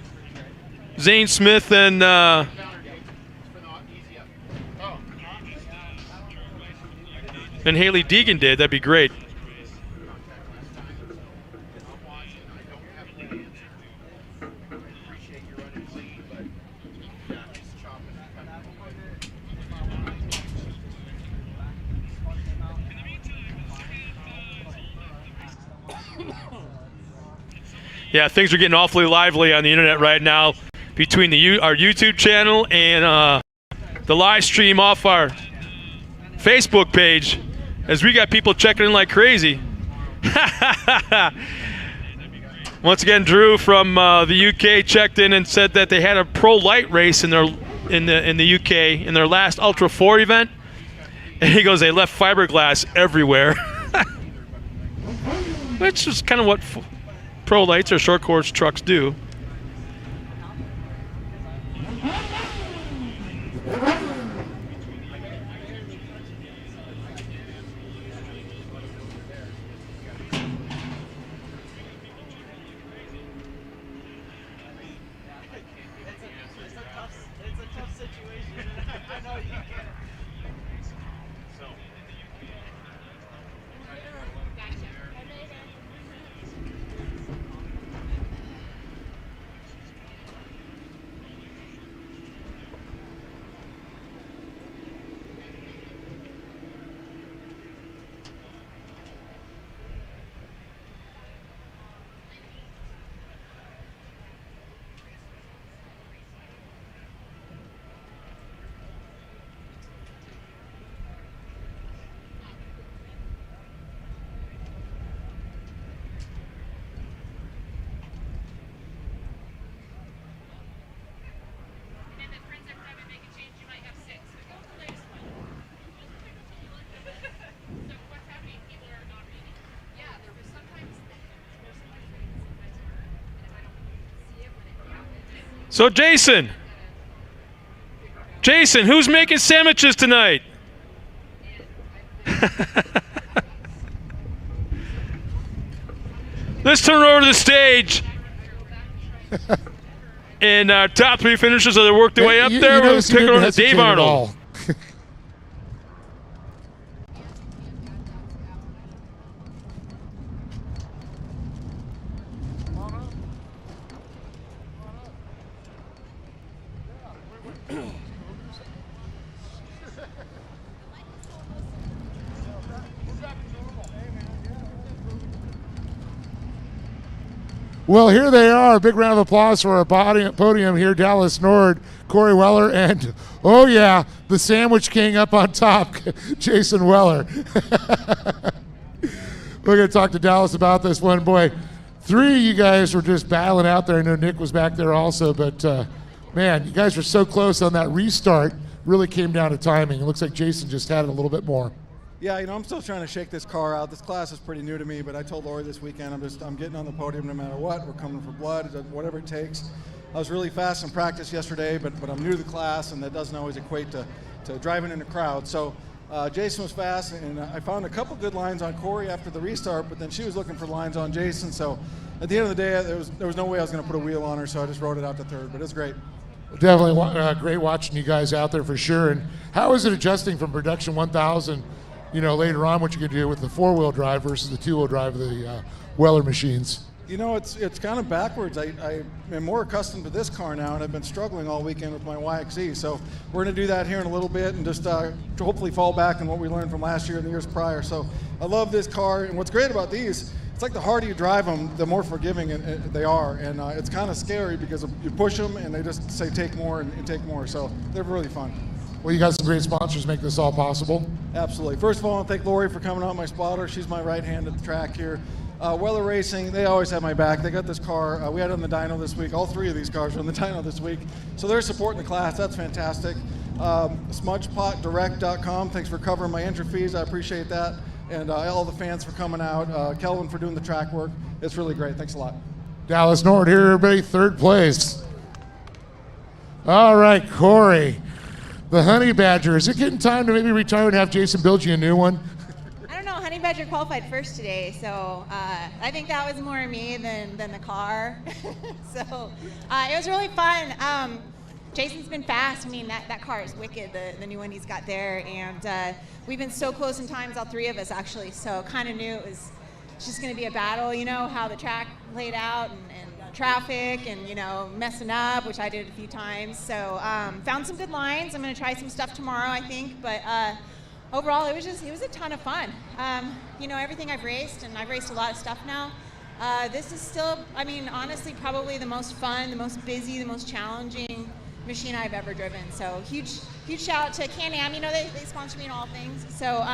Zane Smith, and Haley Deegan did? That'd be great. Yeah, things are getting awfully lively on the internet right now between our YouTube channel and the live stream off our Facebook page, as we got people checking in like crazy. Once again, Drew from the UK checked in and said that they had a pro light race in the UK in their last Ultra 4 event, and he goes, they left fiberglass everywhere, which is kind of what pro lights or short course trucks do. So Jason, who's making sandwiches tonight? Let's turn over to the stage. And our top three finishers are worked their way up there. We're kicking over to Dave Arnold. Well, here they are. Big round of applause for our podium here. Dallas Nord, Corey Weller, and, oh yeah, the Sandwich King up on top, Jason Weller. We're going to talk to Dallas about this one. Boy, three of you guys were just battling out there. I know Nick was back there also, but, man, you guys were so close on that restart. Really came down to timing. It looks like Jason just had it a little bit more. Yeah, I'm still trying to shake this car out. This class is pretty new to me, but I told Lori this weekend I'm getting on the podium no matter what. We're coming for blood, whatever it takes. I was really fast in practice yesterday, but I'm new to the class, and that doesn't always equate to driving in a crowd. So Jason was fast, and I found a couple good lines on Corey after the restart, but then she was looking for lines on Jason. So at the end of the day, there was no way I was going to put a wheel on her, so I just rode it out to third, but it was great. Definitely great watching you guys out there for sure. And how is it adjusting from production 1000 later on what you can do with the 4-wheel drive versus the 2-wheel drive of the Weller machines. It's kind of backwards. I am more accustomed to this car now, and I've been struggling all weekend with my YXE. So we're going to do that here in a little bit and just hopefully fall back on what we learned from last year and the years prior. So I love this car, and what's great about these, it's like the harder you drive them, the more forgiving they are. And it's kind of scary because you push them, and they just say take more and take more. So they're really fun. Well, you got some great sponsors make this all possible. Absolutely. First of all, I want to thank Lori for coming out, my spotter. She's my right hand at the track here. Weller Racing, they always have my back. They got this car. We had it on the dyno this week. All 3 of these cars are on the dyno this week. So they're supporting the class. That's fantastic. SmudgepotDirect.com. Thanks for covering my entry fees. I appreciate that. And all the fans for coming out. Kelvin for doing the track work. It's really great. Thanks a lot. Dallas Nord here, everybody, 3rd place. All right, Corey. The Honey Badger, is it getting time to maybe retire and have Jason build you a new one? I don't know, Honey Badger qualified first today, so I think that was more me than the car. So it was really fun. Jason's been fast. I mean, that car is wicked, the new one he's got there, and we've been so close in times, all 3 of us actually, so kind of knew it was just going to be a battle, how the track laid out and traffic and messing up, which I did a few times. So found some good lines. I'm going to try some stuff tomorrow, I think. But overall, it was a ton of fun. Everything I've raced, and I've raced a lot of stuff now. This is still, honestly, probably the most fun, the most busy, the most challenging machine I've ever driven. So huge shout out to Can-Am. They sponsor me in all things. So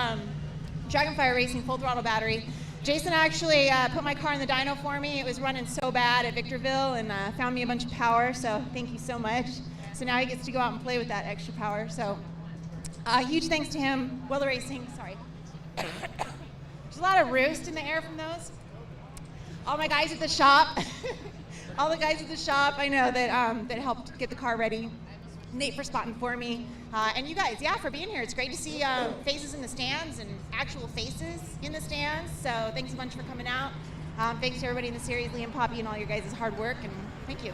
Dragonfire Racing, full throttle battery. Jason actually put my car in the dyno for me. It was running so bad at Victorville and found me a bunch of power, so thank you so much. So now he gets to go out and play with that extra power. So huge thanks to him. Weller Racing, sorry. There's a lot of roost in the air from those. All my guys at the shop, all the guys at the shop I know that helped get the car ready. Nate for spotting for me. And you guys, for being here. It's great to see faces in the stands and actual faces in the stands. So thanks a bunch for coming out. Thanks to everybody in the series, Liam, Poppy, and all your guys' hard work, and thank you.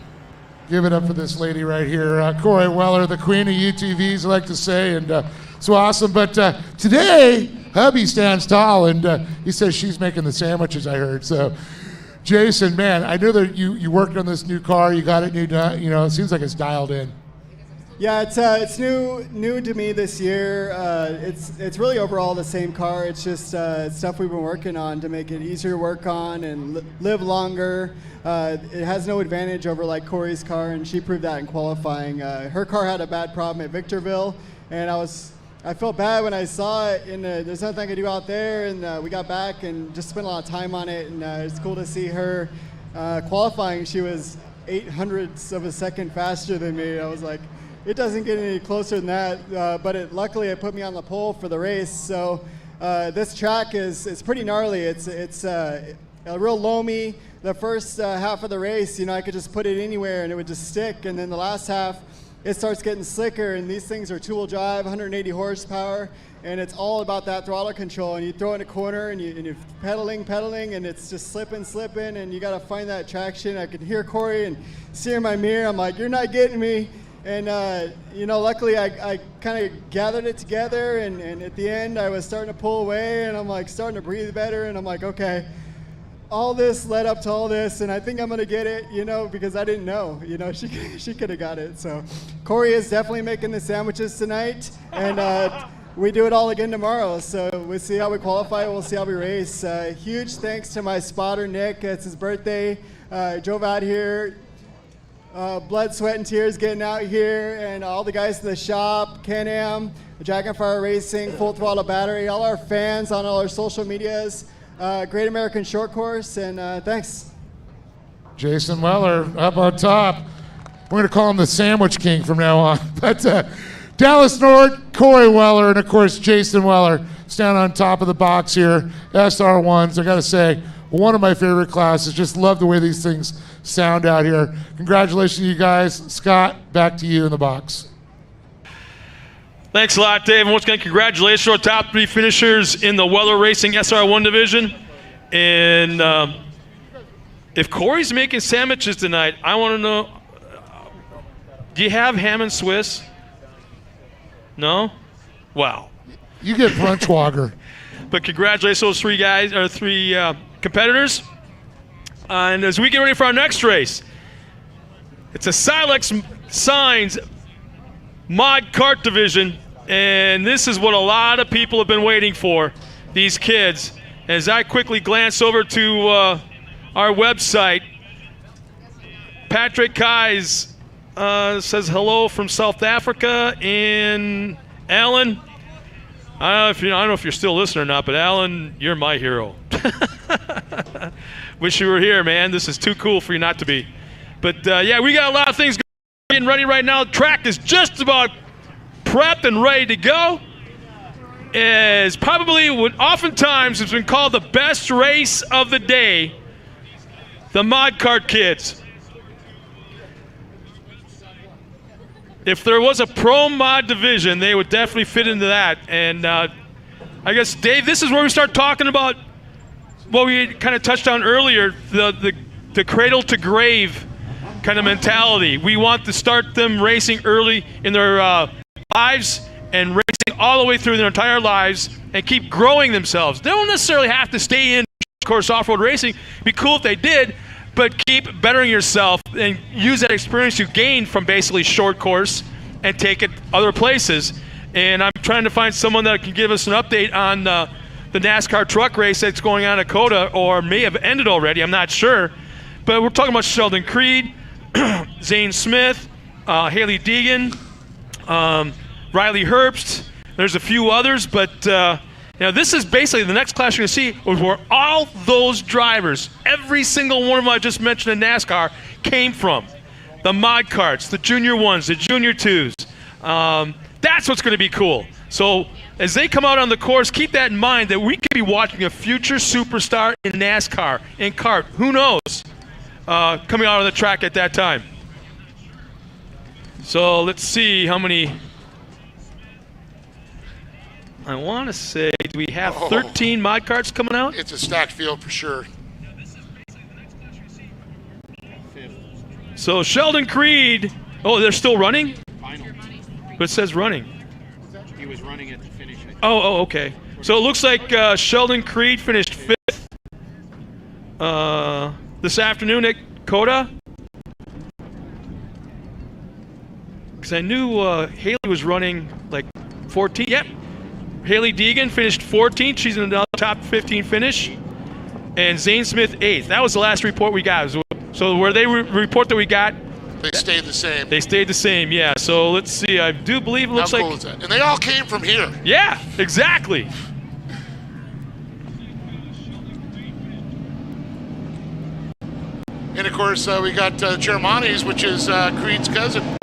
Give it up for this lady right here, Corey Weller, the queen of UTVs, I like to say, and so awesome. But today, hubby stands tall, and he says she's making the sandwiches, I heard. So, Jason, man, I know that you worked on this new car, you got it new, it seems like it's dialed in. Yeah, it's new to me this year. It's really overall the same car. It's just stuff we've been working on to make it easier to work on and live longer. It has no advantage over like Corey's car, and she proved that in qualifying. Her car had a bad problem at Victorville, and I felt bad when I saw it. And there's nothing I could do out there, and we got back and just spent a lot of time on it. And it's cool to see her qualifying. She was 0.08 of a second faster than me. I was like, it doesn't get any closer than that, but luckily it put me on the pole for the race. So this track is pretty gnarly. It's a real loamy. The first half of the race, I could just put it anywhere and it would just stick. And then the last half, it starts getting slicker. And these things are two-wheel drive, 180 horsepower, and it's all about that throttle control. And you throw it in a corner and you're pedaling, and it's just slipping, and you got to find that traction. I could hear Corey and see her in my mirror. I'm like, you're not getting me. And, luckily I kind of gathered it together, and at the end I was starting to pull away, and I'm like starting to breathe better, and I'm like, okay, all this led up to all this, and I think I'm going to get it, because I didn't know, she could have got it. So Corey is definitely making the sandwiches tonight, and we do it all again tomorrow. So we'll see how we qualify, we'll see how we race. Huge thanks to my spotter, Nick. It's his birthday. Drove out here. Blood, sweat, and tears getting out here, and all the guys in the shop, Can-Am, Dragonfire Racing, Full Throttle Battery, all our fans on all our social medias, Great American Shortcourse, and thanks. Jason Weller up on top. We're going to call him the Sandwich King from now on. But Dallas Nord, Corey Weller, and of course Jason Weller stand on top of the box here. SR1s, I got to say, one of my favorite classes. Just love the way these things sound out here. Congratulations to you guys. Scott, back to you in the box. Thanks a lot, Dave. And once again, congratulations to our top 3 finishers in the Weller Racing SR1 division. And if Corey's making sandwiches tonight, I want to know, do you have ham and Swiss? No? Wow. You get Brunchwager. But congratulations to those three competitors. And as we get ready for our next race, it's a Silex Signs Mod Kart division, and this is what a lot of people have been waiting for, these kids. As I quickly glance over to our website, Patrick Kais says hello from South Africa, and Alan, I don't know if you're still listening or not, but Alan, you're my hero. Wish you were here, man. This is too cool for you not to be. But yeah, we got a lot of things getting ready right now. The track is just about prepped and ready to go. Is probably what oftentimes has been called the best race of the day, the Mod Kart kids. If there was a pro mod division, they would definitely fit into that. And I guess, Dave, this is where we start talking about what we kind of touched on earlier, the cradle to grave kind of mentality. We want to start them racing early in their lives and racing all the way through their entire lives and keep growing themselves. They don't necessarily have to stay in course off-road racing. It'd be cool if they did, but keep bettering yourself and use that experience you gained from basically short course and take it other places. And I'm trying to find someone that can give us an update on the NASCAR truck race that's going on at Coda, or may have ended already, I'm not sure. But we're talking about Sheldon Creed, Zane Smith, Haley Deegan, Riley Herbst. There's a few others, but this is basically the next class you're going to see where all those drivers, every single one of them I just mentioned in NASCAR, came from. The mod karts, the junior ones, the junior twos. That's what's going to be cool. So as they come out on the course, keep that in mind that we could be watching a future superstar in NASCAR, in kart. Who knows? Coming out on the track at that time. So let's see how many. I want to say, do we have 13 mod karts coming out? It's a stacked field for sure. So Sheldon Creed, they're still running? Final. But it says running. He was running at the finish. Okay. So it looks like Sheldon Creed finished 5th this afternoon at Coda. Because I knew Haley was running like 14. Yep. Haley Deegan finished 14th. She's in the top 15 finish. And Zane Smith 8th. That was the last report we got. So where they report that we got, they stayed the same. They stayed the same, yeah. So let's see. I do believe it looks like. How cool is that? And they all came from here. Yeah, exactly. And of course, we got Germani's, which is Creed's cousin.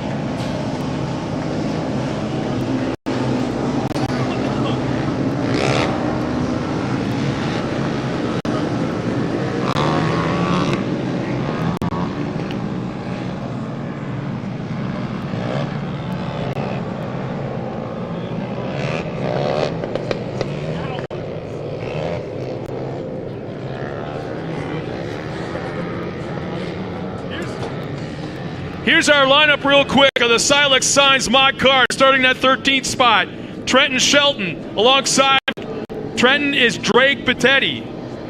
Here's our lineup real quick of the Silex Signs mod card, starting at 13th spot. Trenton Shelton. Alongside Trenton is Drake Teddy.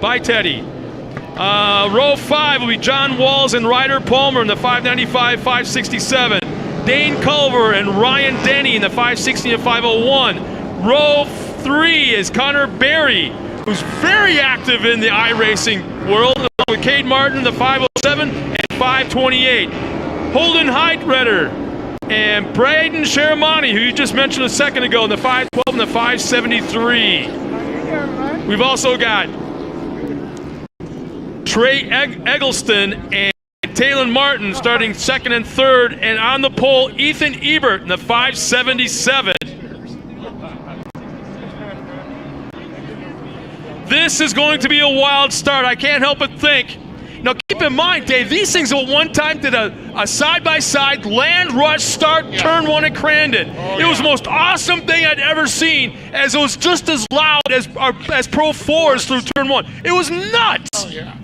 Row 5 will be John Walls and Ryder Palmer in the 595, 567. Dane Culver and Ryan Denny in the 560 and 501. Row 3 is Connor Berry, who's very active in the iRacing world, along with Cade Martin in the 507 and 528. Holden Heidredder and Braden Sharamani, who you just mentioned a second ago, in the 512 and the 573. We've also got Trey Eggleston and Taylon Martin starting 2nd and 3rd, and on the pole, Ethan Ebert in the 577. This is going to be a wild start. I can't help but think. Now, keep in mind, Dave, these things at one time did a side-by-side land rush start, turn 1 at Crandon. It was the most awesome thing I'd ever seen, as it was just as loud as Pro 4s through turn 1. It was nuts! Oh, yeah.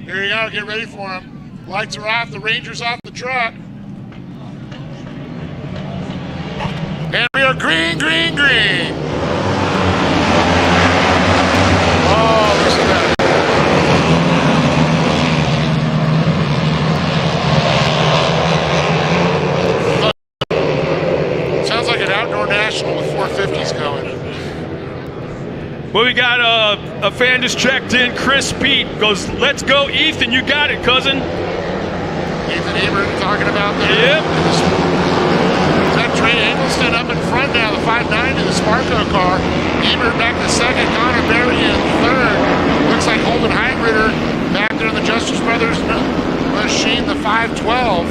Here you go. Get ready for them. Lights are off. The Ranger's off the truck. And we are green, green, green. National with 450s going. Well, we got a fan just checked in. Chris Pete goes, "Let's go, Ethan. You got it, cousin." Ethan Ebert talking about that. Yep. Is that Trey Eggleston up in front now, the 590, the Sparko car. Ebert back to second, Connor Berry in third. Looks like Holden Heinritter back there in the Justice Brothers machine, the 512.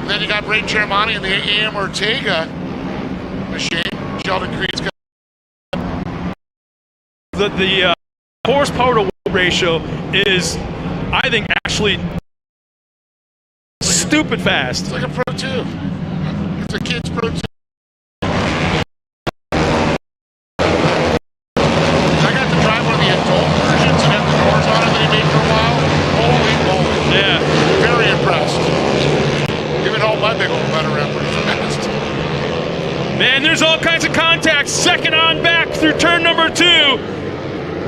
Then you got Braden Chermani in the AM Ortega machine. Sheldon Creed's got the horsepower to weight ratio is, I think, actually stupid fast. It's like a Pro 2. It's a kid's Pro 2. I got to drive one of the adult versions and have the doors on it that he made for a while. Holy moly. Yeah. Very impressed. Even all my big old butt around pretty fast. Man, there's all kinds of contacts. Second on back through turn number 2.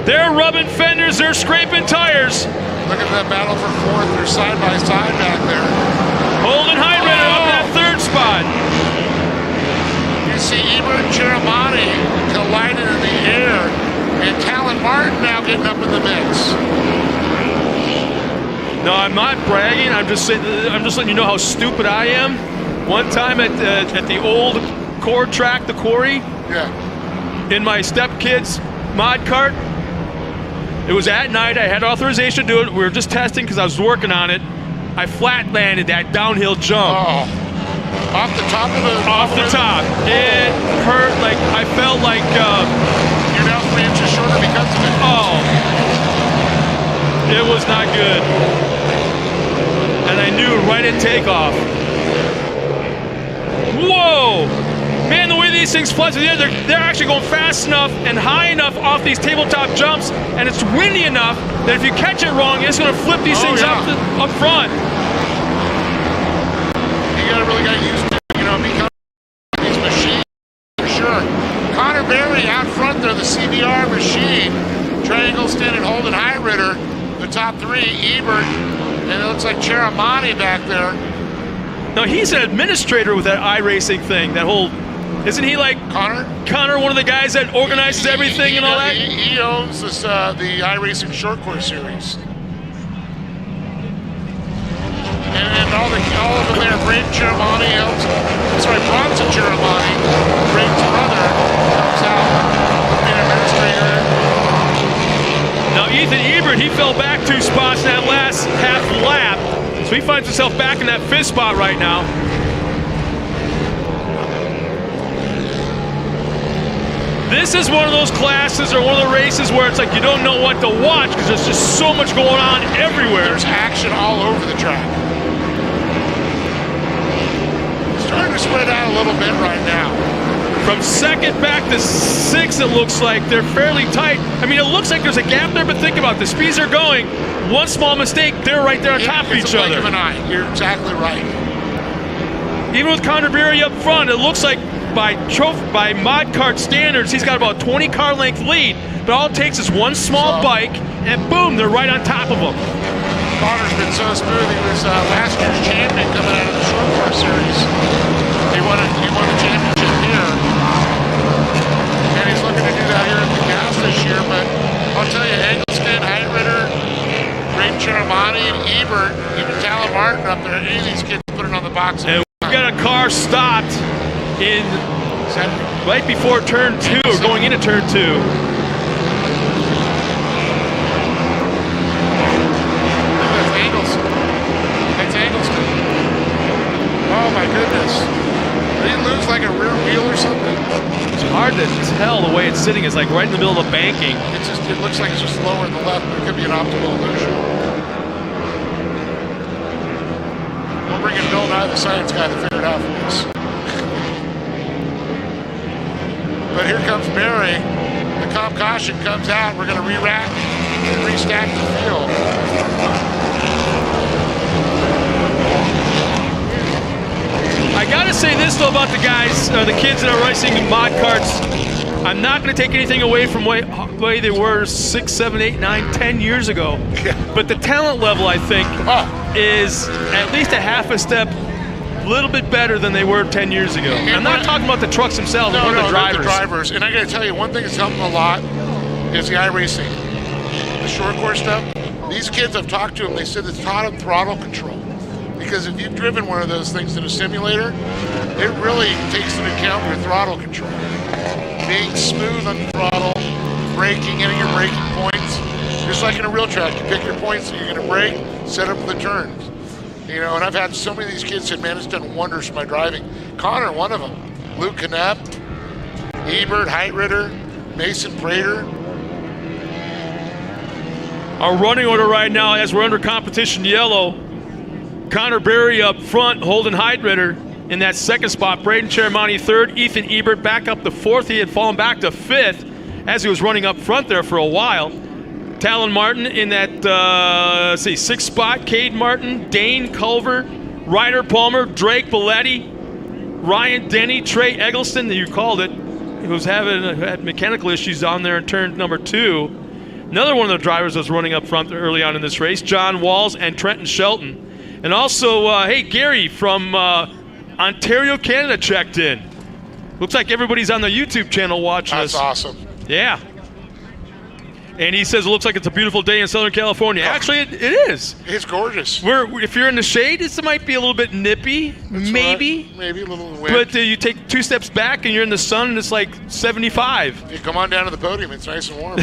They're rubbing fenders, they're scraping tires. Look at that battle for fourth. They're side by side back there. Holden Heinritter up in that third spot. You see Ebert and Chermani collided in the air, and Talon Martin now getting up in the mix. No, I'm not bragging. I'm just letting you know how stupid I am. One time at the old Cord track, the quarry, in my stepkid's mod cart. It was at night. I had authorization to do it. We were just testing because I was working on it. I flat landed that downhill jump. Oh, off the top of the... Off the top. It hurt. Like, I felt like... You're now 3 inches shorter because of it. Oh. It was not good. And I knew right at takeoff. Whoa! Man, the way these things fly through the air, they're actually going fast enough and high enough off these tabletop jumps, and it's windy enough that if you catch it wrong, it's going to flip these things up front. You gotta really get used to, becoming these machines for sure. Connor Berry out front there, the CBR machine. Trey Eggleston and Holden Heinritter, the top 3. Ebert, and it looks like Chermani back there. No, he's an administrator with that iRacing thing, that whole... Isn't he like Connor, one of the guys that organizes everything and all that? He owns this, the iRacing Shortcourse series. And all of them there, Braden Chermani, Bronson Chermani, Braden's brother, comes out being an administrator. Now Ethan Ebert, he fell back 2 spots in that last half lap, so he finds himself back in that 5th spot right now. This is one of those classes or one of the races where it's like you don't know what to watch because there's just so much going on everywhere. There's action all over the track. It's starting to spread out a little bit right now. From 2nd back to 6th, it looks like they're fairly tight. I mean, it looks like there's a gap there, but think about it. The speeds are going. One small mistake, they're right there on top of each other. It's a blink of an eye. You're exactly right. Even with Connor Berry up front, it looks like by mod cart standards, he's got about 20 car length lead, but all it takes is one small bike, and boom, they're right on top of him. Connor's been so smooth. He was last year's champion coming out of the Shortcourse series. He won the championship here, and he's looking to do that here at the Gas this year. But I'll tell you, Eggleston, Heinritter, Braden Chermani, and Ebert, even Talon Martin up there. Any of these kids put it on the box. And we've got a car stopped in right before turn 2, or going into turn 2. That's Eggleston. Oh my goodness. Did he lose like a rear wheel or something? It's hard to tell the way it's sitting. It's like right in the middle of the banking. It looks like it's just lower in the left, but it could be an optical illusion. We'll bring in Bill Nye, the science guy, to figure it out for us. But here comes Berry. The comp caution comes out. We're going to re-rack and restack the field. I gotta say this though about the guys, the kids that are racing mod carts. I'm not gonna take anything away from way they were 6, 7, 8, 9, 10 years ago. But the talent level, I think, is at least a half a step little bit better than they were 10 years ago. I'm not talking about the trucks themselves, No, but no, the drivers. The drivers. And I got to tell you, one thing that's helping a lot is the iRacing, the short course stuff. These kids, I've talked to them, they said it's taught them throttle control. Because if you've driven one of those things in a simulator, it really takes into account your throttle control. Being smooth on the throttle, braking, getting your braking points. Just like in a real track, you pick your points that you're going to brake, set up the turns. You know, and I've had so many of these kids said, man, it's done wonders for my driving. Connor, one of them. Luke Knapp, Ebert, Heitritter, Mason Prater. Our running order right now, as we're under competition yellow, Connor Berry up front, Holden Heitritter in that second spot, Braden Chermani third, Ethan Ebert back up to fourth. He had fallen back to fifth as he was running up front there for a while. Talon Martin in that, sixth spot, Cade Martin, Dane Culver, Ryder Palmer, Drake Belletti, Ryan Denny, Trey Eggleston, you called it, who's had mechanical issues on there in turn number 2. Another one of the drivers that was running up front early on in this race, John Walls and Trenton Shelton. And also, hey, Gary from Ontario, Canada checked in. Looks like everybody's on the YouTube channel watching us. That's awesome. Yeah. And he says it looks like it's a beautiful day in Southern California. Actually, it is. It's gorgeous. If you're in the shade, it might be a little bit nippy, maybe. Maybe a little wind. But you take 2 steps back and you're in the sun and it's like 75. You come on down to the podium. It's nice and warm.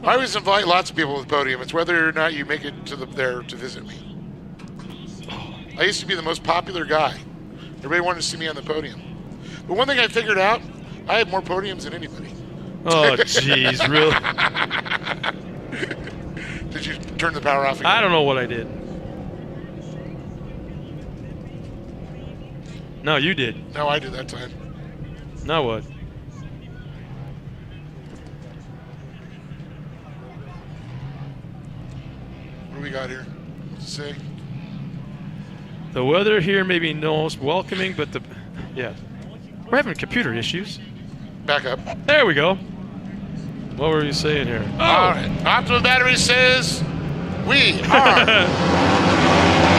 I always invite lots of people to the podium. It's whether or not you make it to there to visit me. I used to be the most popular guy. Everybody wanted to see me on the podium. But one thing I figured out, I have more podiums than anybody. Oh, jeez, really? Did you turn the power off again? I don't know what I did. No, you did. No, I did that time. Now what? What do we got here? What's it say? The weather here may be most welcoming, but yeah. We're having computer issues. Back up. There we go. What were you saying here? Oh! All right. Optimal Battery says we are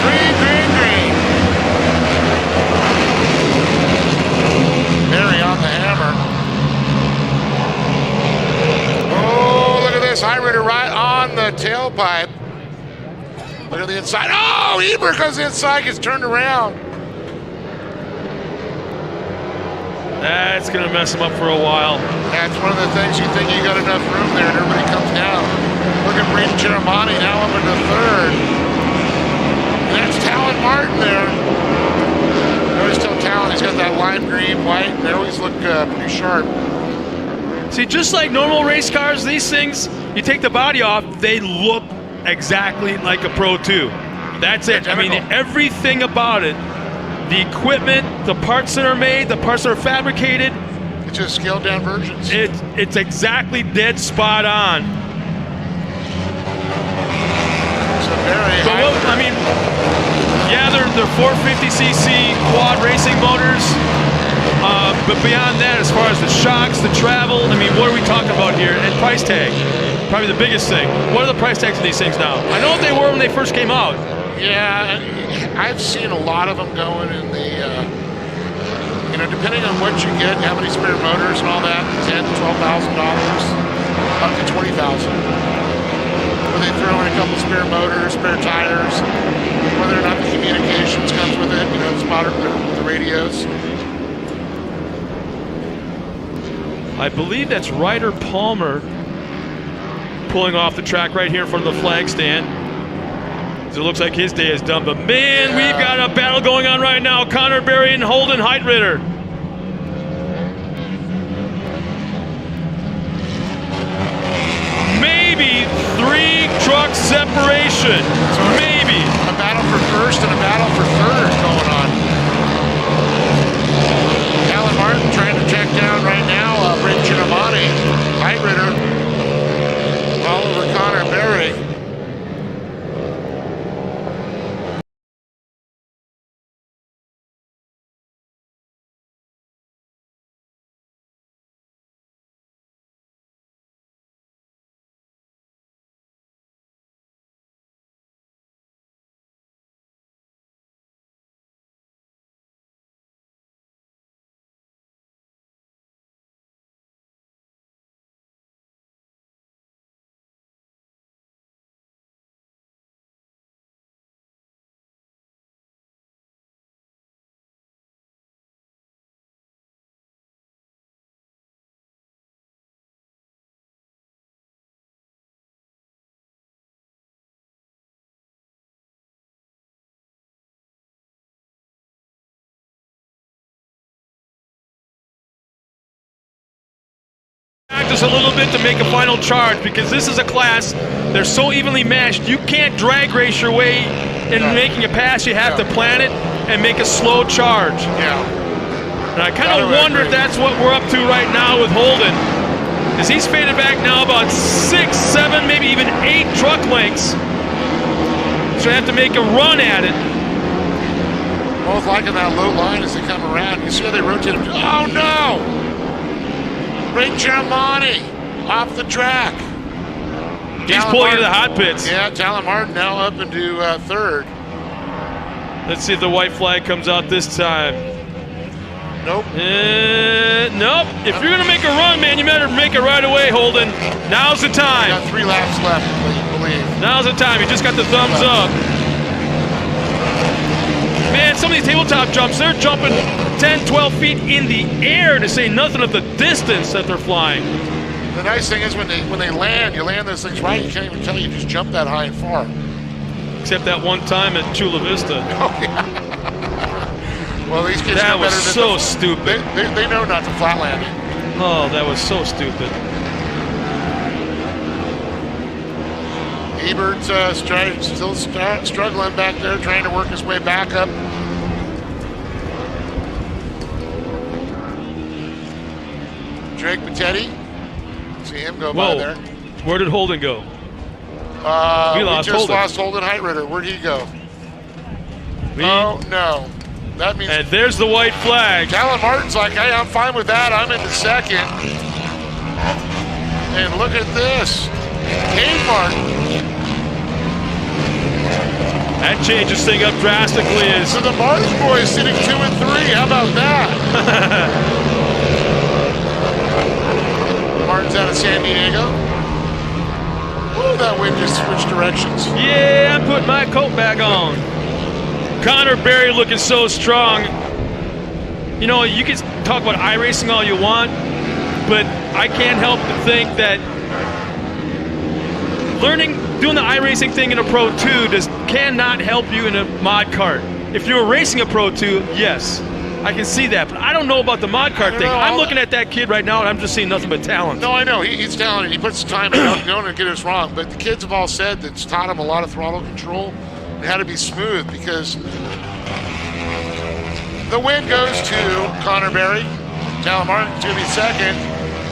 green. Barry on the hammer. Oh, look at this. Heitritter right on the tailpipe. Look at the inside. Oh, Ebert goes inside, gets turned around. That's going to mess him up for a while. That's one of the things you think you got enough room there and everybody comes down. Look at Braden Chermani now up into third. And that's Talon Martin there. I always tell Talon he's got that lime green, white. They always look pretty sharp. See, just like normal race cars, these things, you take the body off, they look exactly like a Pro 2. That's it. I mean, everything about it. The equipment, the parts that are made, the parts that are fabricated. It's just scaled down versions. It's exactly dead spot on. So very high. I mean, yeah, they're 450cc quad racing motors. But beyond that, as far as the shocks, the travel, I mean, what are we talking about here? And price tag, probably the biggest thing. What are the price tags of these things now? I know what they were when they first came out. Yeah, I've seen a lot of them going in the, depending on what you get, how many spare motors and all that, $10,000 to $12,000, up to $20,000. Where they throw in a couple spare motors, spare tires, whether or not the communications comes with it, the radios. I believe that's Ryder Palmer pulling off the track right here in front of the flag stand. It looks like his day is done, but man, we've got a battle going on right now. Connor Berry and Holden Heitritter. Maybe 3 truck separation. Maybe. A battle for first and a battle for third going on. Talon Martin trying to check down right now. Braden Chermani, Heitritter, all over Connor Berry. practice a little bit to make a final charge, because this is a class, they're so evenly matched, you can't drag race your way in making a pass. You have to plan it and make a slow charge. Yeah. And I kind of wonder if that's what we're up to right now with Holden, because he's faded back now about 6, 7, maybe even 8 truck lengths. So you have to make a run at it. Both liking that low line as they come around. You see how they rotate him. Oh no! Ray Giamatti off the track. He's pulling into the hot pits. Yeah, Talon Martin now up into third. Let's see if the white flag comes out this time. Nope. Nope. If you're going to make a run, man, you better make it right away, Holden. Now's the time. Got 3 laps left, I believe. Now's the time. You just got the thumbs up. Man, some of these tabletop jumps, they're jumping 10, 12 feet in the air, to say nothing of the distance that they're flying. The nice thing is when they land, you land those things right, you can't even tell you just jumped that high and far. Except that one time at Chula Vista. Oh, yeah. Well, these kids that know better was than so stupid. They know not to flat land it. Oh, that was so stupid. Ebert's still struggling back there, trying to work his way back up. Drake Patetti, see him go by there. Where did Holden go? We lost just Holden. lost Holden Heitritter. Where'd he go? Oh, no. That means. And there's the white flag. Talon Martin's like, hey, I'm fine with that. I'm into second. And look at this. Kane Martin. That changes thing up drastically. So the Martin boys sitting 2 and 3. How about that? Martin's out of San Diego. Ooh, that wind just switched directions. Yeah, I'm putting my coat back on. Connor Berry looking so strong. You know, you can talk about iRacing all you want, but I can't help but think that doing the iRacing thing in a Pro 2 cannot help you in a mod kart. If you were racing a Pro 2, yes, I can see that, but I don't know about the mod kart thing. I'm looking at that kid right now, and I'm just seeing nothing but talent. No, I know. He's talented. He puts the time in. Don't get us wrong, but the kids have all said that it's taught him a lot of throttle control and how to be smooth, because the win goes to Connor Berry. Talon Martin's going to be second,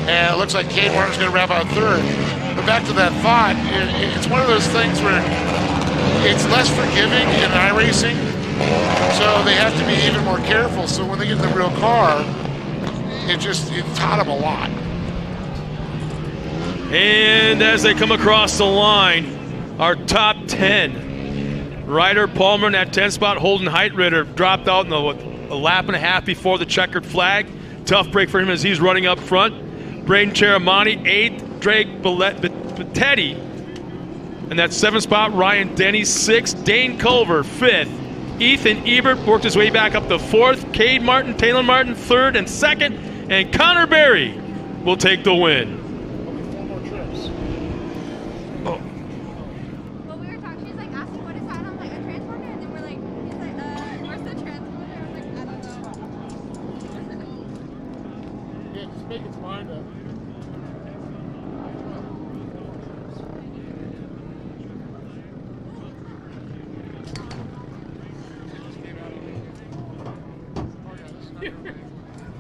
and it looks like Kane Martin's going to wrap out third. But back to that thought, it's one of those things where it's less forgiving in iRacing, so they have to be even more careful. So when they get in the real car, it taught them a lot. And as they come across the line, our top 10. Ryder Palmer in that 10 spot, Holden Heitritter dropped out in a lap and a half before the checkered flag. Tough break for him as he's running up front. Braden Cheramani, 8th. Drake Patetti in that 7th spot. Ryan Denny, 6th. Dane Culver, 5th. Ethan Ebert worked his way back up to 4th. Cade Martin, Taylor Martin, 3rd and 2nd. And Connor Berry will take the win.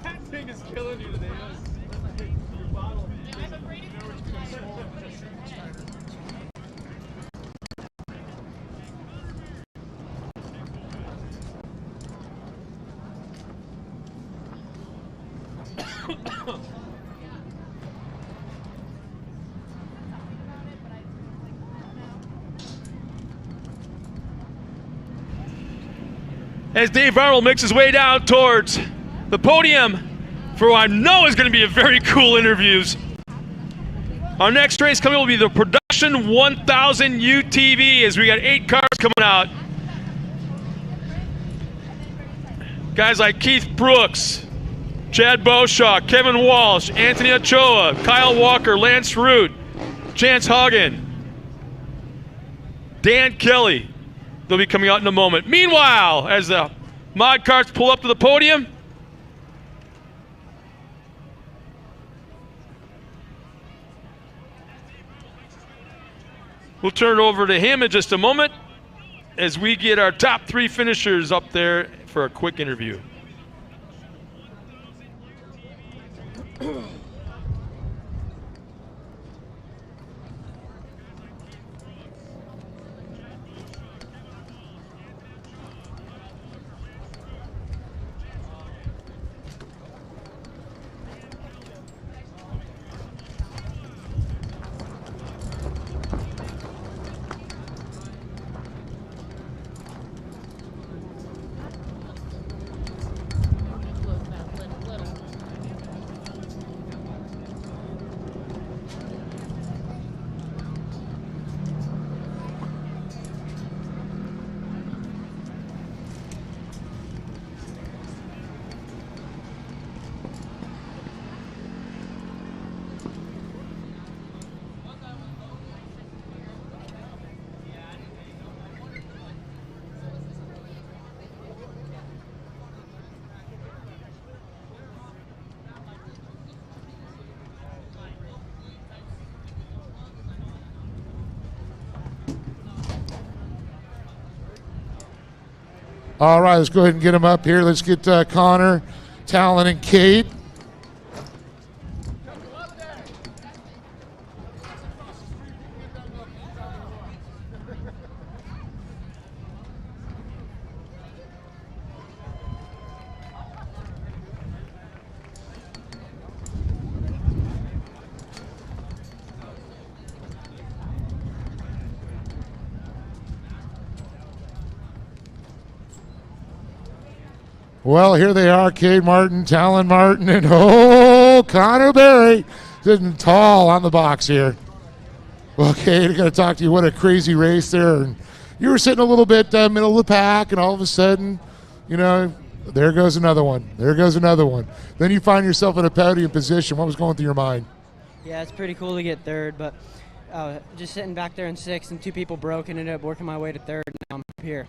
That thing is killing you today. As Dave Arnold makes his way down towards the podium for what I know is going to be a very cool interviews. Our next race coming will be the Production 1000 UTV, as we got 8 cars coming out. Guys like Keith Brooks, Chad Boshaw, Kevin Walsh, Anthony Ochoa, Kyle Walker, Lance Root, Chance Hagen, Dan Kelly. They'll be coming out in a moment. Meanwhile, as the mod carts pull up to the podium, We'll turn it over to him in just a moment as we get our top 3 finishers up there for a quick interview. All right, let's go ahead and get them up here. Let's get Connor, Talon, and Kate. Well, here they are, Cade Martin, Talon Martin, and Connor Berry sitting tall on the box here. Well, Cade, I got to talk to you. What a crazy race there. And you were sitting a little bit middle of the pack, and all of a sudden, there goes another one. There goes another one. Then you find yourself in a podium position. What was going through your mind? Yeah, it's pretty cool to get third, but just sitting back there in 6th, and 2 people broke, and ended up working my way to third, and now I'm here.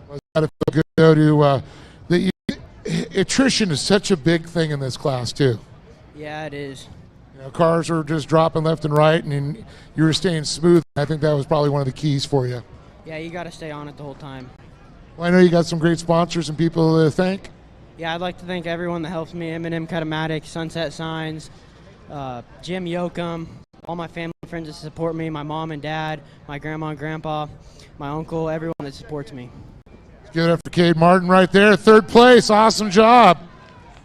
Well, it's got to feel good, though, attrition is such a big thing in this class, too. Yeah, it is. Cars are just dropping left and right, and you were staying smooth. I think that was probably one of the keys for you. Yeah, you got to stay on it the whole time. Well, I know you got some great sponsors and people to thank. Yeah, I'd like to thank everyone that helps me, M&M Cutomatic, Sunset Signs, Jim Yoakum, all my family and friends that support me, my mom and dad, my grandma and grandpa, my uncle, everyone that supports me. Give it up for Cade Martin right there. 3rd place. Awesome job.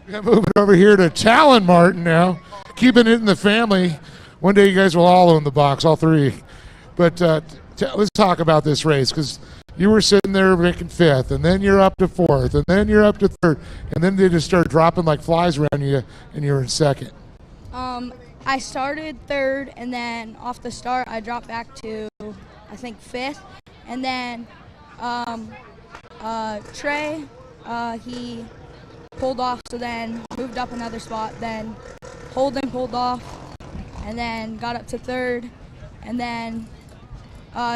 Moving over here to Talon Martin now. Keeping it in the family. One day you guys will all own the box, all 3. But let's talk about this race, because you were sitting there making 5th, and then you're up to 4th, and then you're up to 3rd, and then they just start dropping like flies around you, and you're in 2nd. I started 3rd, and then off the start I dropped back to, I think, 5th. And then Trey, he pulled off, so then moved up another spot, then Holden pulled off, and then got up to 3rd, and then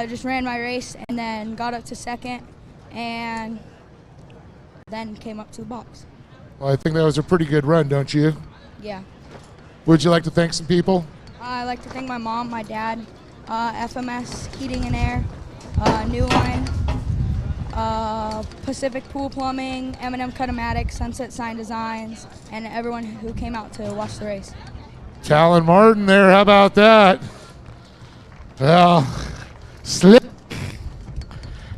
just ran my race, and then got up to 2nd, and then came up to the box. Well, I think that was a pretty good run, don't you? Yeah. Would you like to thank some people? I'd like to thank my mom, my dad, FMS Heating and Air, New Line, Pacific Pool Plumbing, M&M Cutomatic, Sunset Sign Designs, and everyone who came out to watch the race. Talon Martin there, how about that? Well, slip.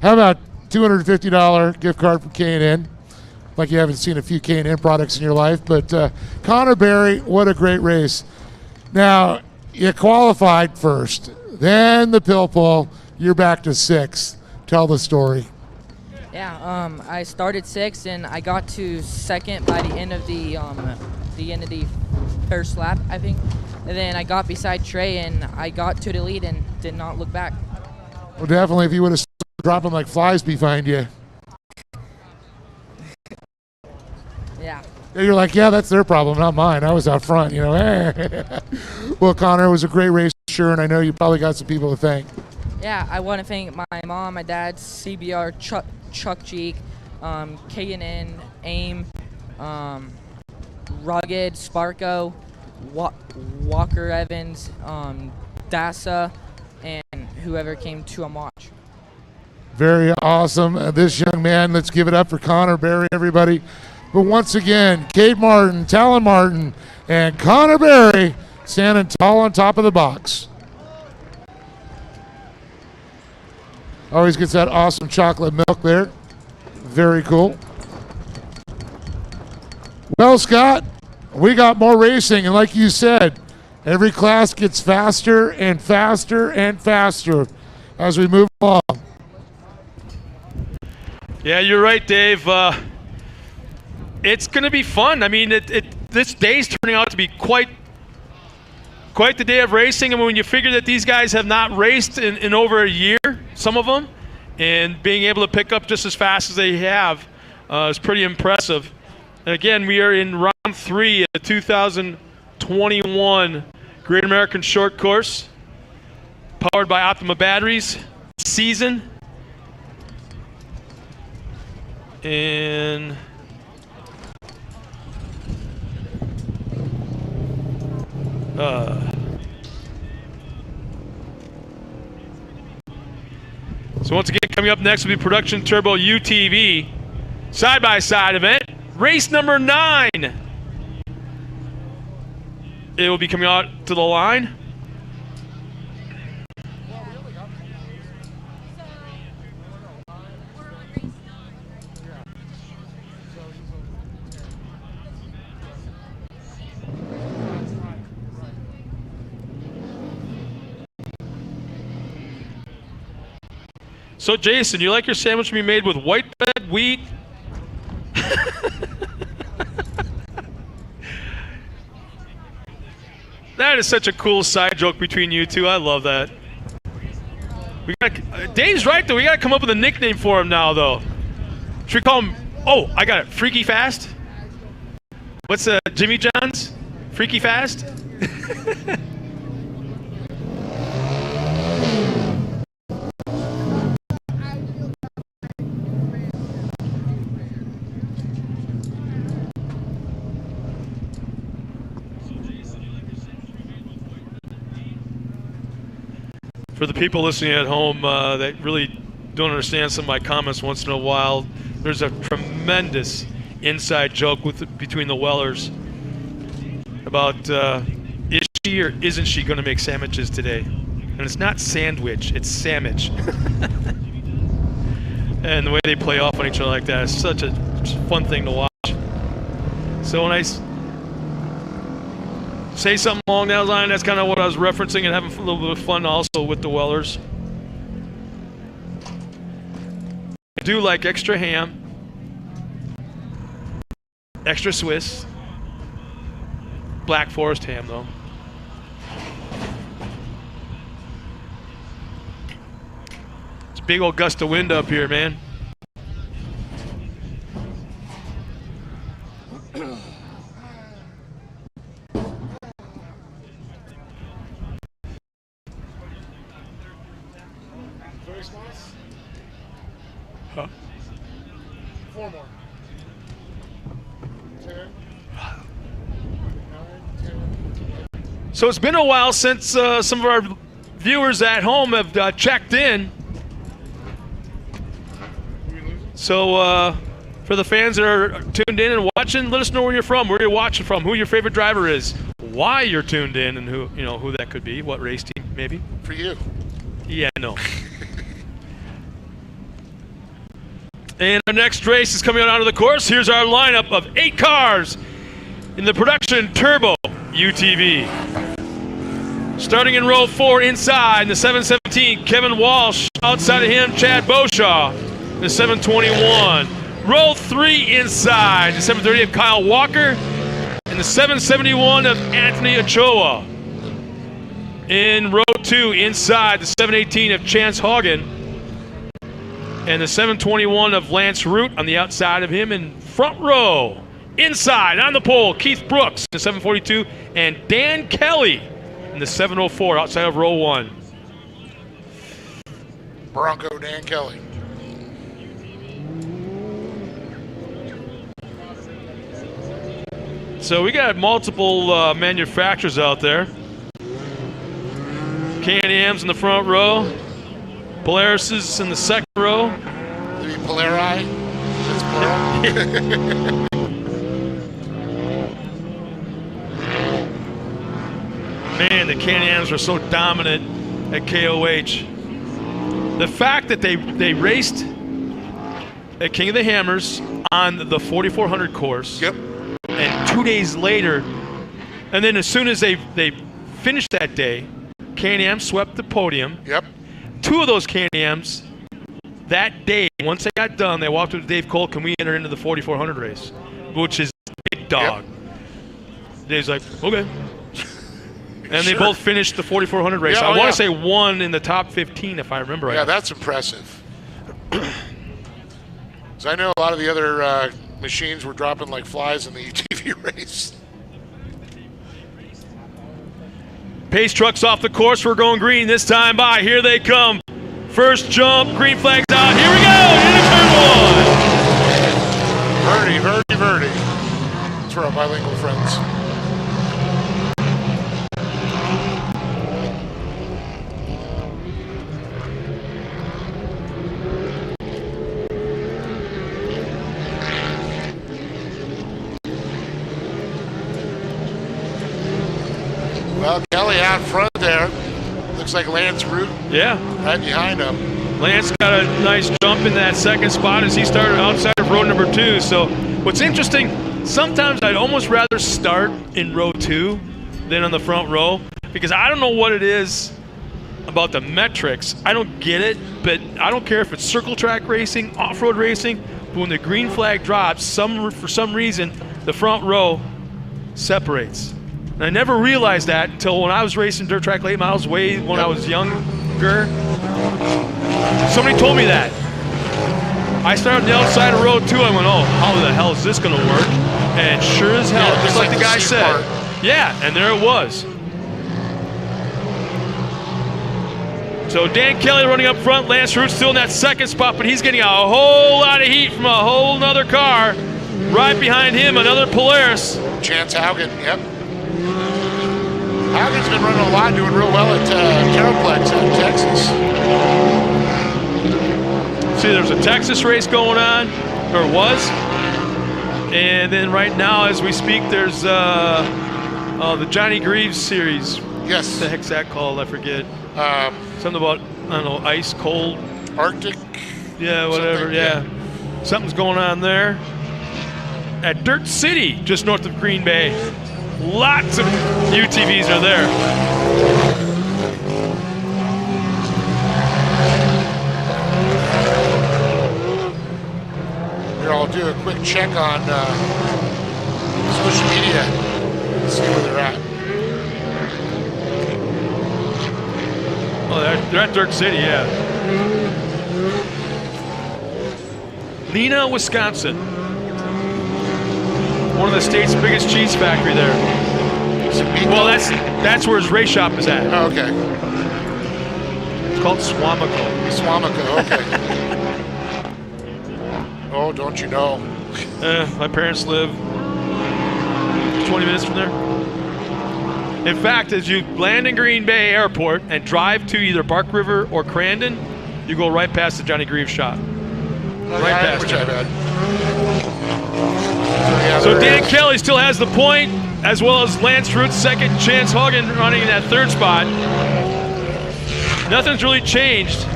How about $250 gift card from K&N? Like you haven't seen a few K&N products in your life, but Connor Berry, what a great race. Now, you qualified first, then the pill pull, you're back to 6th. Tell the story. Yeah, I started 6th and I got to 2nd by the end of the first lap, I think. And then I got beside Trey and I got to the lead and did not look back. Well, definitely, if you would have dropping like flies behind you. Yeah. You're like, yeah, that's their problem, not mine. I was out front, Well, Connor, it was a great race, sure, and I know you probably got some people to thank. Yeah, I want to thank my mom, my dad, CBR, Chuck Cheek, K&N, AIM, Rugged, Sparko, Walker Evans, Dasa, and whoever came to watch. Very awesome. This young man, let's give it up for Connor Berry, everybody. But once again, Cade Martin, Talon Martin, and Connor Berry standing tall on top of the box. Always gets that awesome chocolate milk there. Very cool. Well, Scott, we got more racing, and like you said, every class gets faster and faster and faster as we move along. Yeah, you're right, Dave. It's going to be fun. I mean, this day's turning out to be quite the day of racing. I mean, when you figure that these guys have not raced in over a year, some of them, and being able to pick up just as fast as they have is pretty impressive. And again, we are in round 3 of the 2021 Great American Short Course, powered by Optima Batteries season. And so once again, coming up next will be Production Turbo UTV side-by-side event, race number 9. It will be coming out to the line. So Jason, you like your sandwich to be made with white bread, wheat? That is such a cool side joke between you two. I love that. Dave's right, though. We got to come up with a nickname for him now, though. Should we call him, oh, I got it, Freaky Fast? What's Jimmy John's? Freaky Fast? For the people listening at home that really don't understand some of my comments once in a while, there's a tremendous inside joke between the Wellers about is she or isn't she going to make sandwiches today? And it's not sandwich, it's sandwich. And the way they play off on each other like that is such a fun thing to watch. So when I say something along that line, that's kind of what I was referencing, and having a little bit of fun also with the Wellers. I do like extra ham, extra Swiss, Black Forest ham though. It's a big old gust of wind up here, man. Huh? 4 more. 10. So it's been a while since some of our viewers at home have checked in. So for the fans that are tuned in and watching, let us know where you're from, where you're watching from, who your favorite driver is, why you're tuned in, and who that could be, what race team maybe. For you. Yeah, no. And our next race is coming out of the course. Here's our lineup of 8 cars in the Production Turbo UTV. Starting in row 4 inside, in the 717, Kevin Walsh. Outside of him, Chad Beauchamp, the 721. Row 3 inside, the 730 of Kyle Walker, and the 771 of Anthony Ochoa. In row 2 inside, the 718 of Chance Haugen, and the 721 of Lance Root on the outside of him. In front row, inside, on the pole, Keith Brooks, the 742, and Dan Kelly in the 704 outside of row 1. Bronco Dan Kelly. So we got multiple manufacturers out there. Can-Ams in the front row. Polaris is in the second row. The Polari. That's plural. Man, the Can-Ams are so dominant at KOH. The fact that they raced at King of the Hammers on the 4400 course. Yep. And 2 days later, and then as soon as they finished that day, Can-Am swept the podium. Yep. 2 of those Can-Ams that day, once they got done, they walked up to Dave Cole, can we enter into the 4400 race? Which is big dog. Yep. Dave's like, okay. And they both finished the 4400 race. Yeah, I want to say one in the top 15, if I remember right. Yeah, that's impressive. Because I know a lot of the other machines were dropping like flies in the UTV race. Pace trucks off the course. We're going green this time by. Here they come. First jump, green flag's out. Here we go into turn 1. Verdi. That's for our bilingual friends. Well, Kelly out front there. Looks like Lance Root. Yeah. Right behind him. Lance got a nice jump in that second spot as he started outside of row number 2. So what's interesting, sometimes I'd almost rather start in row 2 than on the front row, because I don't know what it is about the metrics. I don't get it, but I don't care if it's circle track racing, off-road racing, but when the green flag drops, for some reason, the front row separates. And I never realized that until when I was racing dirt track late models when I was younger. Somebody told me that. I started on the outside of row 2. I went, oh, how the hell is this going to work? And sure as hell, just like the guy said. Yeah, and there it was. So Dan Kelly running up front. Lance Root still in that second spot, but he's getting a whole lot of heat from a whole nother car. Right behind him, another Polaris. Chance Haugen, yep. Haugen's been running a lot, doing real well at Terraplex out in Texas. See, there's a Texas race going on, or was. And then right now, as we speak, there's the Johnny Greaves series. Yes. What the heck's that called? I forget. Something about, I don't know, ice, cold. Arctic? Yeah, whatever, yeah. Something's going on there. At Dirt City, just north of Green Bay. Lots of UTVs are there. Here, I'll do a quick check on social media and see where they're at. Oh, they're at Dirt City, yeah. Neenah, Wisconsin. One of the state's biggest cheese factory there. Well, that's where his race shop is at. Oh, okay. It's called Swamico. Swamico, okay. Oh, don't you know? My parents live 20 minutes from there. In fact, as you land in Green Bay Airport and drive to either Bark River or Crandon, you go right past the Johnny Greaves shop. Right past which it. I've had. So Dan Kelly still has the point, as well as Lance Root, second. Chance Haugen running in that third spot. Nothing's really changed.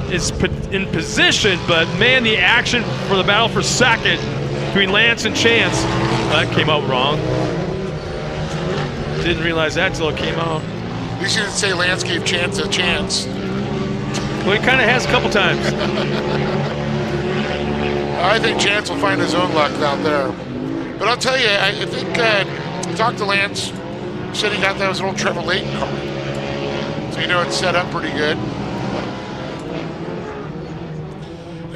It's in position, but man, the action for the battle for second between Lance and Chance, that came out wrong. Didn't realize that till it came out. At least you didn't say Lance gave Chance a chance. Well, he kind of has a couple times. I think Chance will find his own luck out there. But I'll tell you, I think talked to Lance, said he got that was an old Trevor Layton car. So you know it's set up pretty good.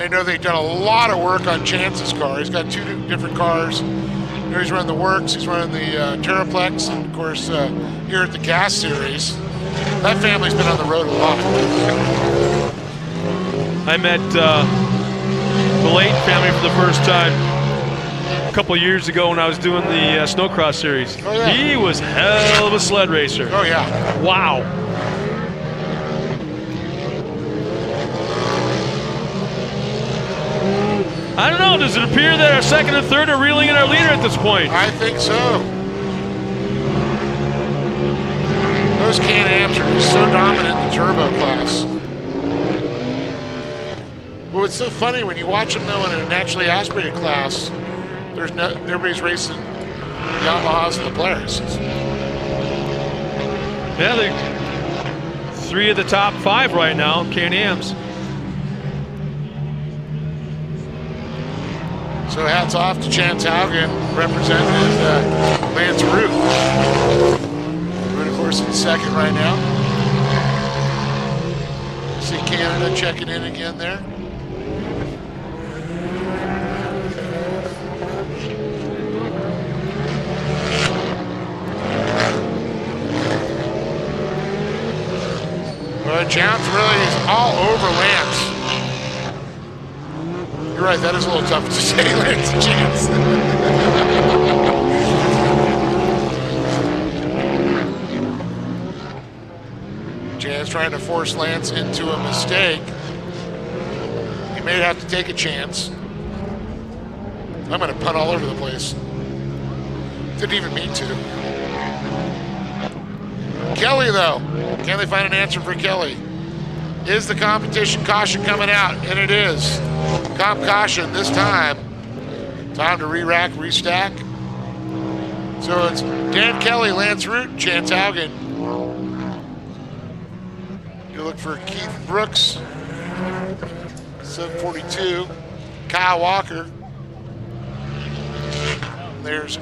I know they've done a lot of work on Chance's car. He's got 2 different cars. He's running the Works, he's running the Terraplex, and of course here at the Gas Series. That family's been on the road a lot. I met the Layton family for the first time a couple of years ago when I was doing the Snowcross Series. Oh, yeah. He was hell of a sled racer. Oh, yeah. Wow. don't know. Does it appear that our second and third are reeling in our leader at this point? I think so. Those Can-Ams are just so dominant in the turbo class. Well, it's so funny when you watch them though in a naturally aspirated class. Everybody's racing Yamahas and the Polaris. Yeah, they're 3 of the top 5 right now, Can-Ams. So hats off to Chance Haugen, representing Lance Root. Root, of course, in second right now. See Canada checking in again there. Jounce really is all over Lance. You're right, that is a little tough to say, Lance and Chance. Chance trying to force Lance into a mistake. He may have to take a chance. I'm going to punt all over the place. Didn't even mean to. Kelly, though, can they find an answer for Kelly? Is the competition caution coming out? And it is. Comp caution this time. Time to re-rack, restack. So it's Dan Kelly, Lance Root, Chance Haugen. You look for Keith Brooks, 742. Kyle Walker. There's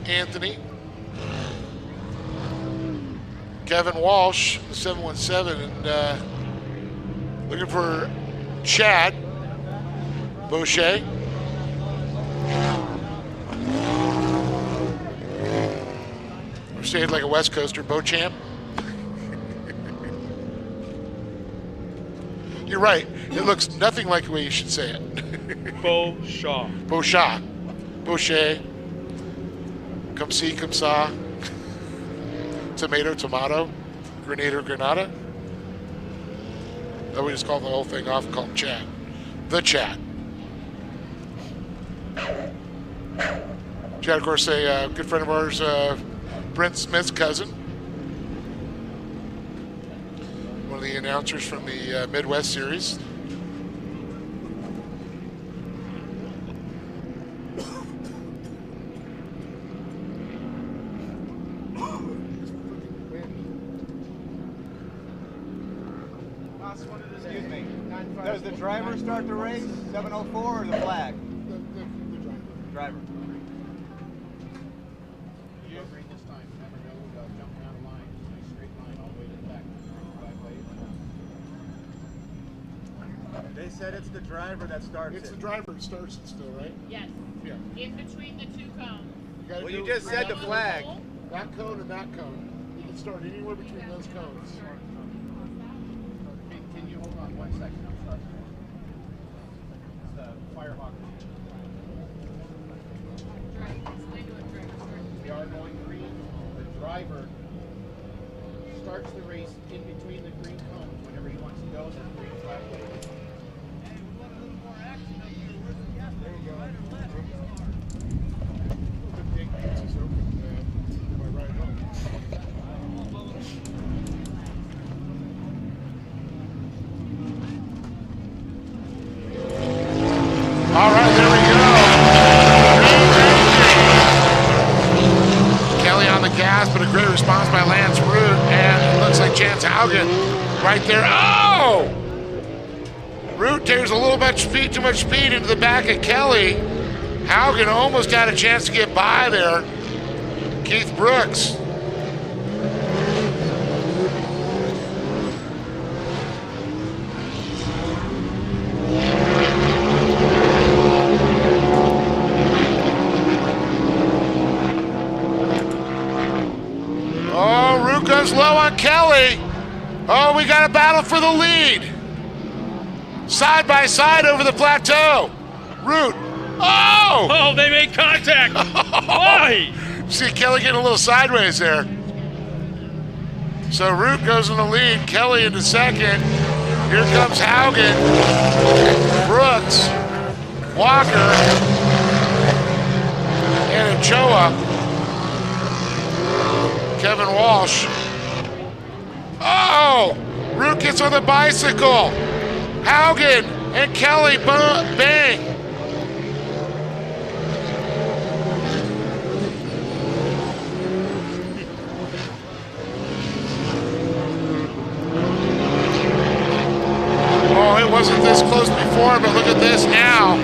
Anthony. Kevin Walsh, 717, and looking for Chad Boucher. Or say it like a West Coaster, Beauchamp. You're right. It looks nothing like the way you should say it. Beauchamp. Beauchamp. Boucher. Come see, come saw. Tomato, tomato, Grenada, Granada. Then we just call the whole thing off and call him Chad. The Chad. Chad, of course, a good friend of ours, Brent Smith's cousin. One of the announcers from the Midwest Series. Excuse me. Does the driver start the race, 704, or the flag? The driver. They said it's the driver that starts It's the driver that starts it still, right? Yes. Yeah. In between the 2 cones. Well, you just said the flag. That cone and that cone. You can start anywhere between those cones. Can you hold on 1 second? I'm sorry. It's the Firehawk. We are going green. The driver starts the race in between the green cones. Whenever he wants to go, the green flag waves. There you go. The big pizzas open my ride home. All right, there we go. Kelly on the gas, but a great response by Lance Root, and it looks like Chance Haugen right there. Oh! Root takes a little bit speed, too much speed into the back of Kelly. Haugen almost had a chance to get by there. Keith Brooks. Oh, Root goes low on Kelly. Oh, we got a battle for the lead. Side by side over the plateau. Root. Oh! Oh, they made contact. Why? See Kelly getting a little sideways there. So Root goes in the lead. Kelly into second. Here comes Haugen. Brooks. Walker and Ochoa. Kevin Walsh. Oh! Root gets on the bicycle. Haugen and Kelly bang. Oh, it wasn't this close before, but look at this now.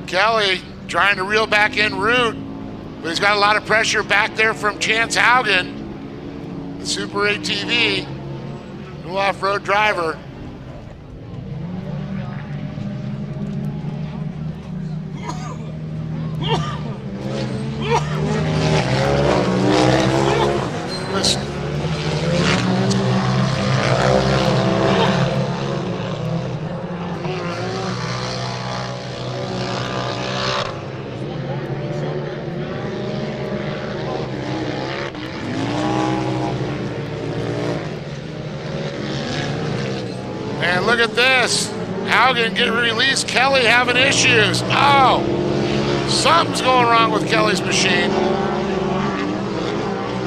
Kelly trying to reel back in Root, but he's got a lot of pressure back there from Chance Haugen, the Super ATV, new off-road driver. Listen. And look at this. Haugen getting released. Kelly having issues. Oh, something's going wrong with Kelly's machine.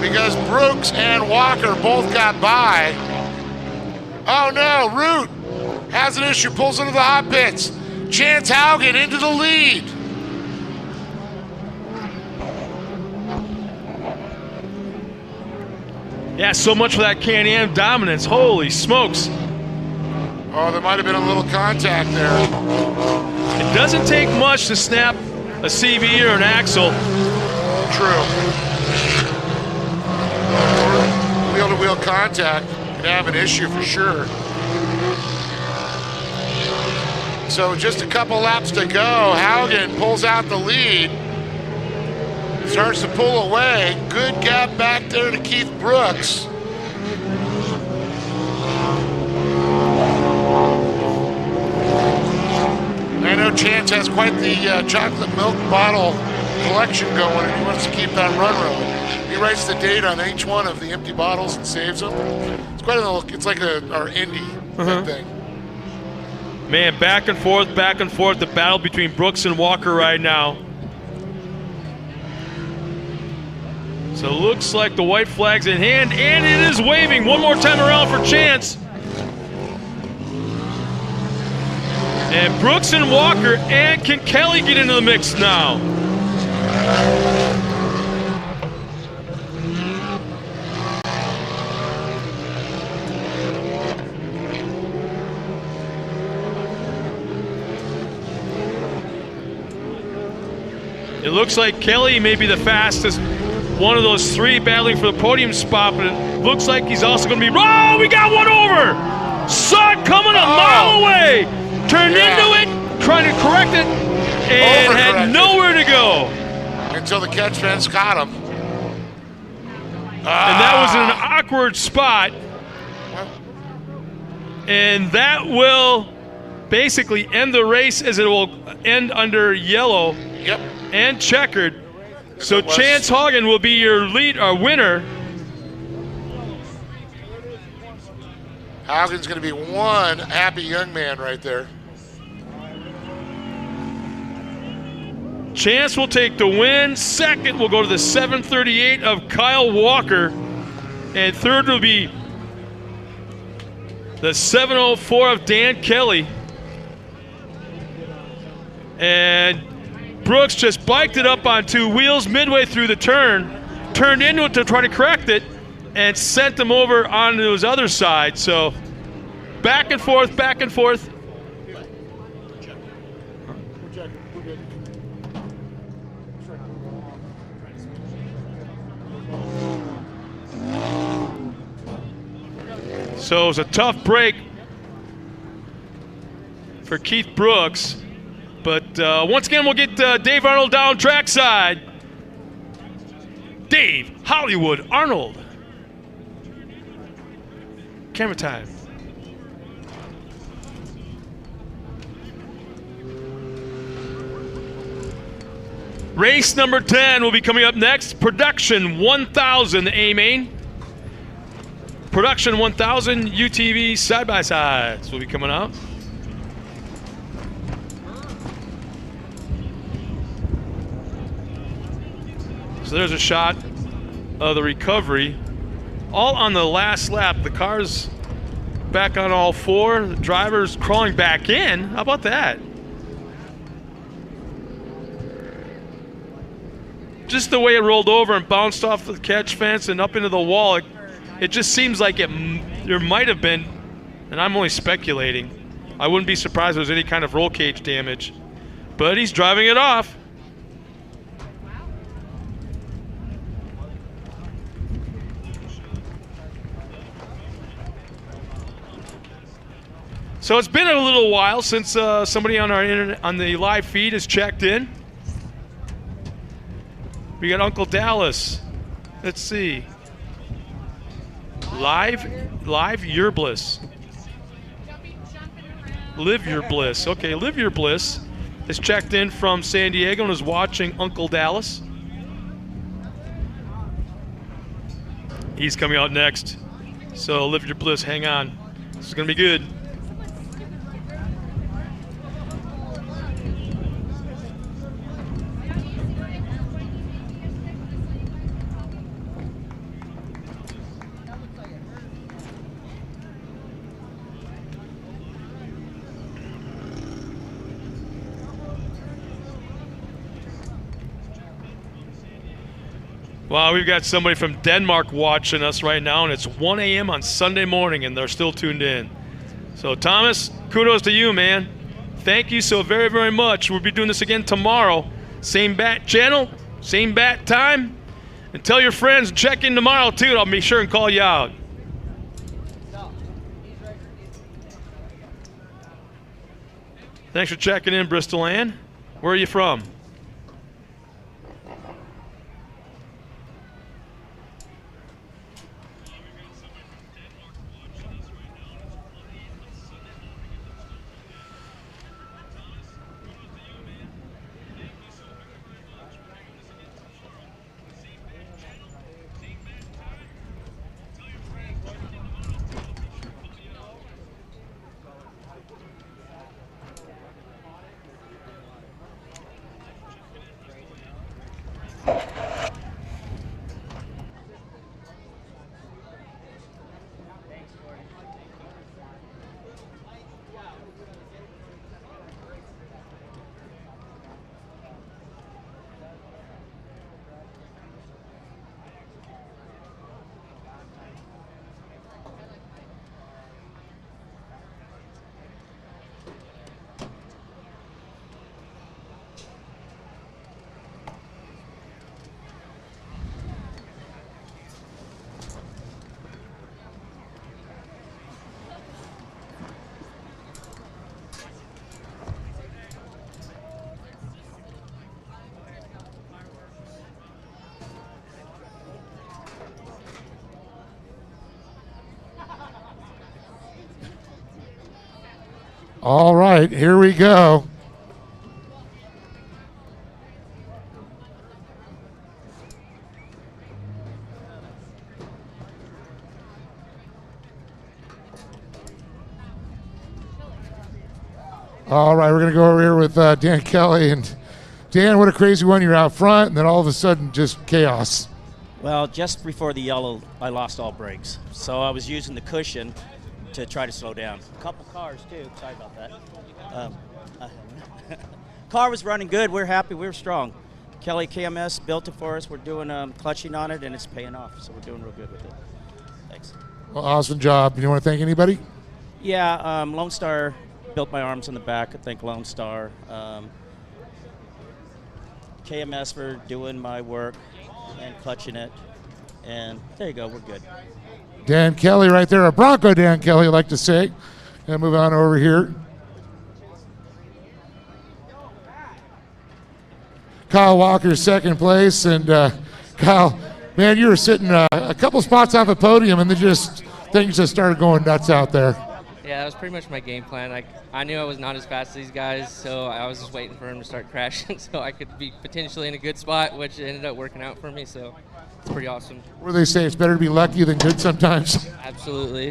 Because Brooks and Walker both got by. Oh no, Root has an issue, pulls into the hot pits. Chance Haugen into the lead. Yeah, so much for that Can-Am dominance. Holy smokes. Oh, there might have been a little contact there. It doesn't take much to snap a CV or an axle. True. Wheel-to-wheel contact can have an issue for sure. So just a couple laps to go. Haugen pulls out the lead. Starts to pull away. Good gap back there to Keith Brooks. I know Chance has quite the chocolate milk bottle collection going, and he wants to keep that run rolling. He writes the date on each one of the empty bottles and saves them. It's quite it's like our Indy thing. Man, back and forth, the battle between Brooks and Walker right now. So it looks like the white flag's in hand, and it is waving one more time around for Chance. And Brooks and Walker, and can Kelly get into the mix now? It looks like Kelly may be the fastest one of those three battling for the podium spot, but it looks like he's also going to be. Oh, we got one over! Saw it coming a mile away! Turned into it, trying to correct it, and had nowhere to go. Until the catch fence caught him. And that was an awkward spot. And that will basically end the race, as it will end under yellow and checkered. So Chance Haugen will be your winner. Haugen's going to be one happy young man right there. Chance will take the win. Second will go to the 738 of Kyle Walker. And third will be the 704 of Dan Kelly. And Brooks just biked it up on two wheels midway through the turn, turned into it to try to correct it, and sent him over onto his other side. So back and forth, back and forth. So it was a tough break for Keith Brooks. But once again, we'll get Dave Arnold down trackside. Dave Hollywood Arnold. Camera time. Race number 10 will be coming up next. Production 1000 A-Main. Production 1000 UTV side-by-sides will be coming out. So there's a shot of the recovery. All on the last lap. The car's back on all four. The driver's crawling back in. How about that? Just the way it rolled over and bounced off the catch fence and up into the wall, it just seems like there might have been, and I'm only speculating, I wouldn't be surprised if there was any kind of roll cage damage. But he's driving it off. So it's been a little while since somebody on our internet, on the live feed has checked in. We got Uncle Dallas. Let's see. Live your bliss. Live your bliss. Okay, Live your bliss is checked in from San Diego and is watching Uncle Dallas. He's coming out next. So Live your bliss, hang on. This is gonna be good. Wow, we've got somebody from Denmark watching us right now, and it's 1 a.m. on Sunday morning, and they're still tuned in. So, Thomas, kudos to you, man. Thank you so very, very much. We'll be doing this again tomorrow. Same bat channel, same bat time. And tell your friends, check in tomorrow, too. I'll be sure and call you out. Thanks for checking in, Bristol Ann. Where are you from? All right, here we go. All right, we're going to go over here with Dan Kelly. And Dan, what a crazy one. You're out front, and then all of a sudden, just chaos. Well, just before the yellow, I lost all brakes. So I was using the cushion to try to slow down. A couple cars, too. Sorry about that. Car was running good. We're happy. We're strong. Kelly KMS built it for us. We're doing clutching on it, and it's paying off. So we're doing real good with it. Thanks. Well, awesome job. You want to thank anybody? Yeah, Lone Star built my arms in the back. I thank Lone Star. KMS for doing my work and clutching it. And there you go. We're good. Dan Kelly right there. A Bronco Dan Kelly, I like to say. And move on over here. Kyle Walker, second place. And Kyle, man, you were sitting a couple spots off the podium, and things just started going nuts out there. Yeah, that was pretty much my game plan. I knew I was not as fast as these guys, so I was just waiting for him to start crashing so I could be potentially in a good spot, which ended up working out for me, so it's pretty awesome. What do they say? It's better to be lucky than good sometimes? absolutely.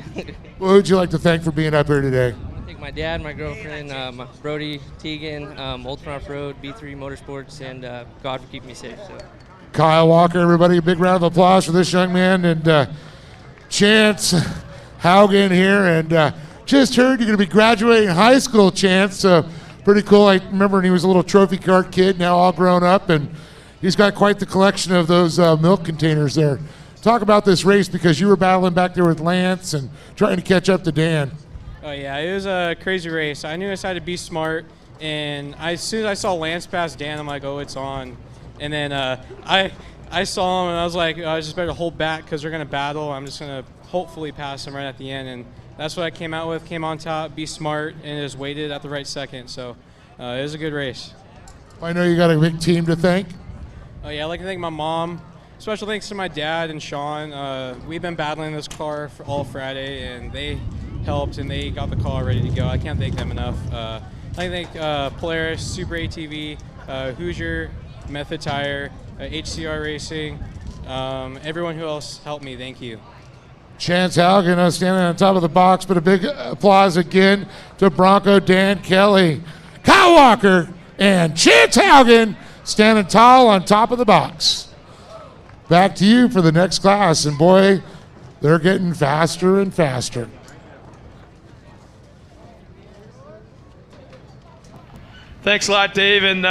Who would you like to thank for being up here today? I think my dad, my girlfriend, my Brody, Tegan, Ultimate Off-Road, B3 Motorsports, and God for keeping me safe. So. Kyle Walker, everybody, a big round of applause for this young man. And Chance Haugen here. And just heard you're going to be graduating high school, Chance. Pretty cool. I remember when he was a little trophy cart kid, now all grown up. And he's got quite the collection of those milk containers there. Talk about this race because you were battling back there with Lance and trying to catch up to Dan. Oh, yeah, it was a crazy race. I knew I had to be smart. And as soon as I saw Lance pass Dan, I'm like, oh, it's on. And then I saw him, and I was like, I just better hold back because they're going to battle. I'm just going to hopefully pass him right at the end. And that's what I came out with, came on top, be smart, and just waited at the right second. So it was a good race. I know you got a big team to thank. Oh, yeah, I'd like to thank my mom. Special thanks to my dad and Sean. We've been battling this car for all Friday, and they helped, and they got the car ready to go. I can't thank them enough. I thank Polaris, Super ATV, Hoosier, Method Tire, HCR Racing, everyone who else helped me, thank you. Chance Haugen standing on top of the box, but a big applause again to Bronco Dan Kelly. Kyle Walker and Chance Haugen standing tall on top of the box. Back to you for the next class, and boy, they're getting faster and faster. Thanks a lot, Dave, and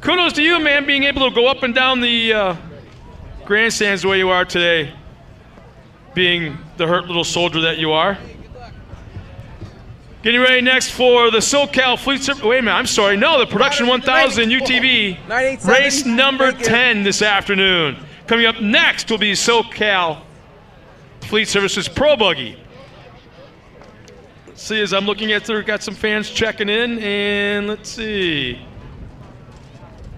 kudos to you, man, being able to go up and down the grandstands the way you are today, being the hurt little soldier that you are. Getting ready next for the SoCal Fleet Service. Wait a minute, I'm sorry. No, the Production 1000 UTV race number 10 this afternoon. Coming up next will be SoCal Fleet Services Pro Buggy. Let's see, as I'm looking at there, got some fans checking in, and let's see.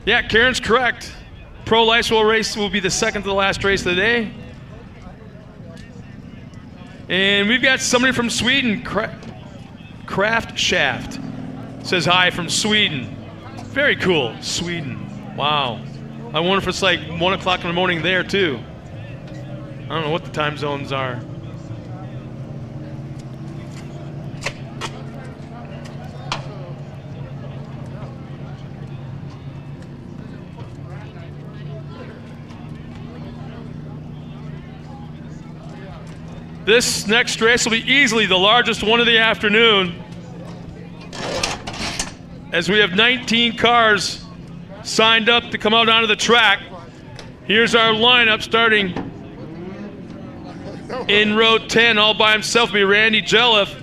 Yeah, Karen's correct. Pro Lifeswell race will be the second to the last race of the day. And we've got somebody from Sweden, Craft Shaft. Says hi from Sweden. Very cool, Sweden. Wow. I wonder if it's like 1 o'clock in the morning there too. I don't know what the time zones are. This next race will be easily the largest one of the afternoon, as we have 19 cars signed up to come out onto the track. Here's our lineup starting in row 10. All by himself will be Randy Jelliff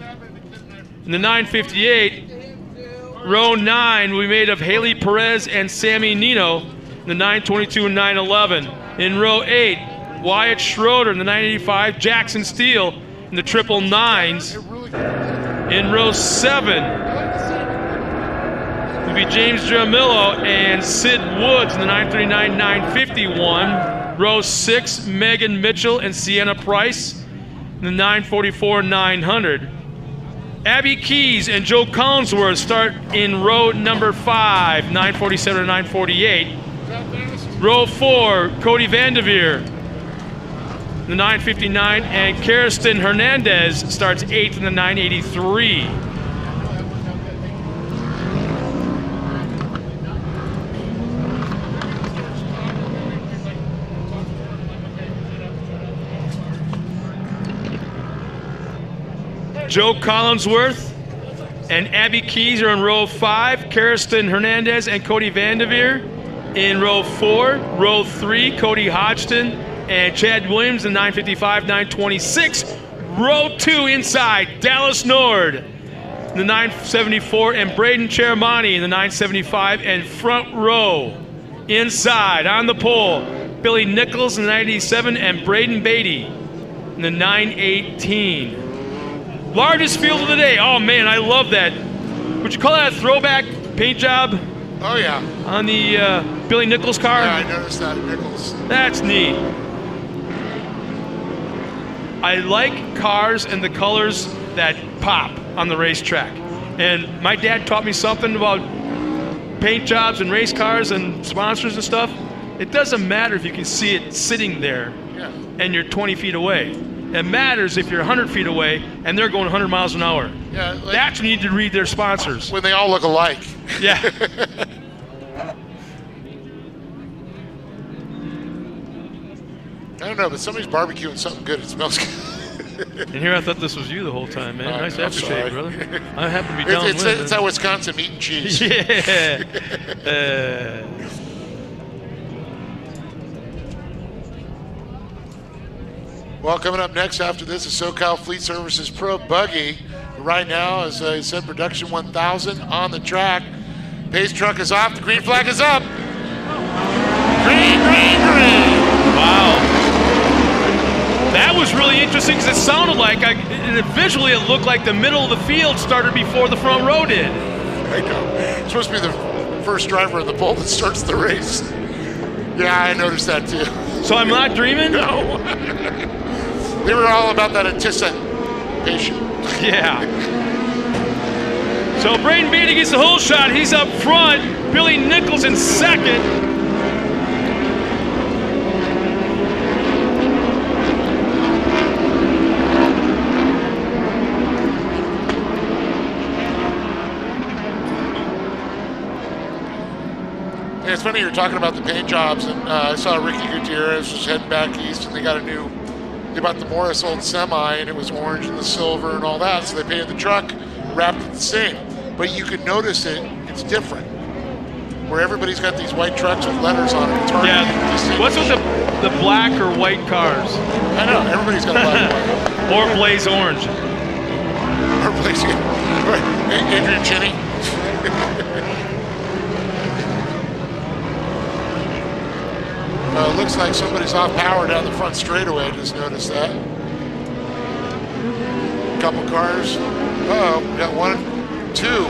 in the 958. Row 9 will be made of Haley Perez and Sammy Nino in the 922 and 911. In row 8, Wyatt Schroeder in the 985, Jackson Steele in the 999s. In row 7 will be James Giamillo and Sid Woods in the 939, 951. Row 6, Megan Mitchell and Sienna Price in the 944, 900. Abby Keys and Joe Collinsworth start in row number 5, 947 and 948. Row 4, Cody Vanderveer, the 959, and Kirsten Hernandez starts 8th in the 983. Joe Collinsworth and Abby Keys are in row 5, Kirsten Hernandez and Cody Vanderveer in row 4. Row 3, Cody Hodgson and Chad Williams in 955, 926. Row 2 inside, Dallas Nord in the 974 and Braden Cheramani in the 975. And front row inside on the pole, Billy Nichols in the 987 and Braden Beatty in the 918. Largest field of the day. Oh man, I love that. Would you call that a throwback paint job? Oh yeah. On the Billy Nichols car? Yeah, I noticed that at Nichols. That's neat. I like cars and the colors that pop on the racetrack. And my dad taught me something about paint jobs and race cars and sponsors and stuff. It doesn't matter if you can see it sitting there and you're 20 feet away. It matters if you're 100 feet away and they're going 100 miles an hour. Yeah, like, that's when you need to read their sponsors. When they all look alike. Yeah. I don't know, but somebody's barbecuing something good. It smells good. And here I thought this was you the whole time, man. Nice aftershave, brother. I happen to be It's downwind. that Wisconsin meat and cheese. Yeah. Well, coming up next after this is SoCal Fleet Services Pro Buggy. Right now, as I said, production 1000 on the track. Pace truck is off. The green flag is up. Green, green, green. Wow. That was really interesting because it sounded like, visually it looked like the middle of the field started before the front row did. I know. It's supposed to be the first driver of the pole that starts the race. Yeah, I noticed that too. So I'm not dreaming? No. They were all about that anticipation. Yeah. So Braden Beatty gets the whole shot. He's up front. Billy Nichols in second. Yeah, it's funny you're talking about the paint jobs, and I saw Ricky Gutierrez was heading back east, and they bought the Morris old semi, and it was orange and the silver and all that, so they painted the truck, wrapped it the same. But you could notice it's different. Where everybody's got these white trucks with letters on it. It's hard to distinguish. What's with the black or white cars? I know, everybody's got black and white. Or blaze orange. Or blaze, Adrian Cheney. Looks like somebody's off power down the front straightaway. I just noticed that. Couple cars. We got one, two.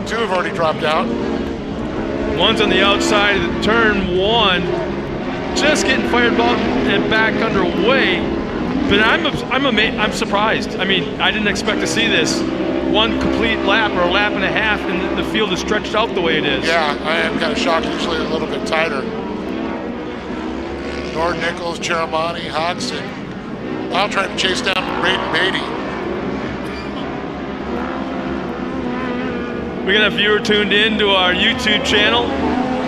Two have already dropped out. One's on the outside of the turn one, just getting fired and back underway. But I'm surprised. I mean, I didn't expect to see this. One complete lap or a lap and a half, and the field is stretched out the way it is. Yeah, I am kind of shocked. Usually a little bit tighter. Nord, Nichols, Cheramani, Hodgson. I'll try to chase down Braden Beatty. We got a viewer tuned in to our YouTube channel.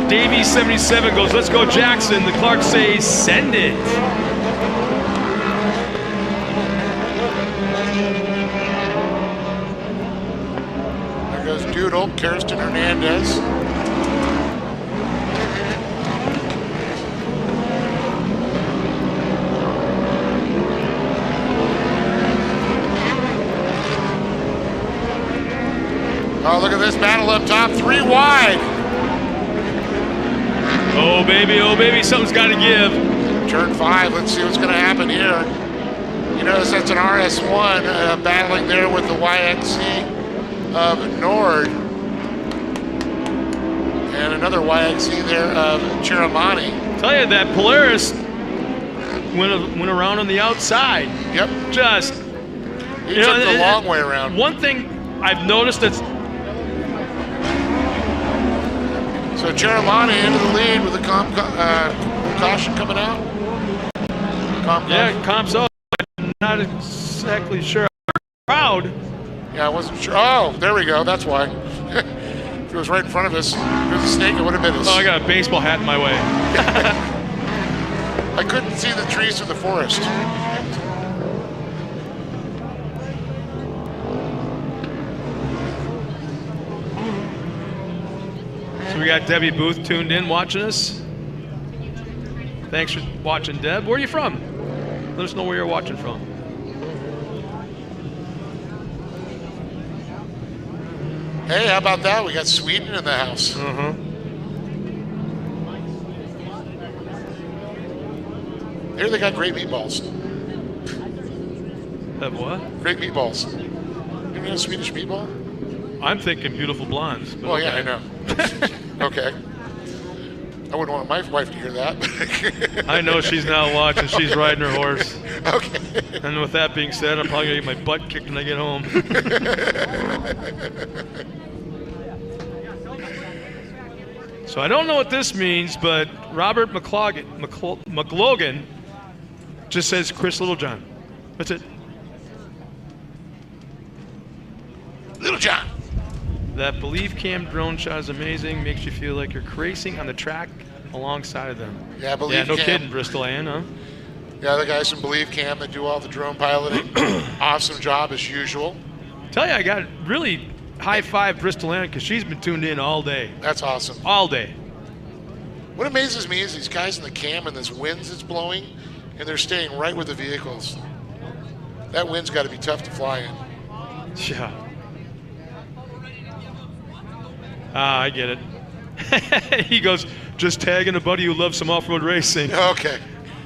Davey77 goes, "Let's go Jackson." The Clarks say, "Send it." There goes Doodle, Kirsten Hernandez. Oh, look at this battle up top, 3 wide. Oh baby, something's got to give. Turn 5, let's see what's going to happen here. You notice that's an RS1 battling there with the YXC of Nord. And another YXC there of Cheramani. Tell you that Polaris went around on the outside. Yep. Just. He took the long way around. One thing I've noticed that's. So Cheramani into the lead with the caution coming out. Comp's up. Not exactly sure. Proud. Yeah, I wasn't sure. Oh, there we go. That's why. If it was right in front of us, if it was a snake, it would have been us. Oh, I got a baseball hat in my way. I couldn't see the trees through the forest. So we got Debbie Booth tuned in watching us. Thanks for watching, Deb. Where are you from? Let us know where you're watching from. Hey, how about that? We got Sweden in the house. Here they got great meatballs. Have what? Great meatballs. You ever had a Swedish meatball? I'm thinking beautiful blondes. Well, okay. Yeah, I know. Okay. I wouldn't want my wife to hear that. I know she's now watching. She's riding her horse. Okay. And with that being said, I'm probably going to get my butt kicked when I get home. So I don't know what this means, but Robert McLogan just says Chris Littlejohn. That's it. Little John. That Believe Cam drone shot is amazing. Makes you feel like you're racing on the track alongside of them. Yeah, Believe no Cam. kidding, Bristol Ann, huh? Yeah, the guys from Believe Cam that do all the drone piloting. Awesome job as usual. Tell you, I got really high five Bristol Ann because she's been tuned in all day. That's awesome. All day. What amazes me is these guys in the cam and this wind that's blowing, and they're staying right with the vehicles. That wind's got to be tough to fly in. Yeah. I get it. He goes, just tagging a buddy who loves some off-road racing. Okay.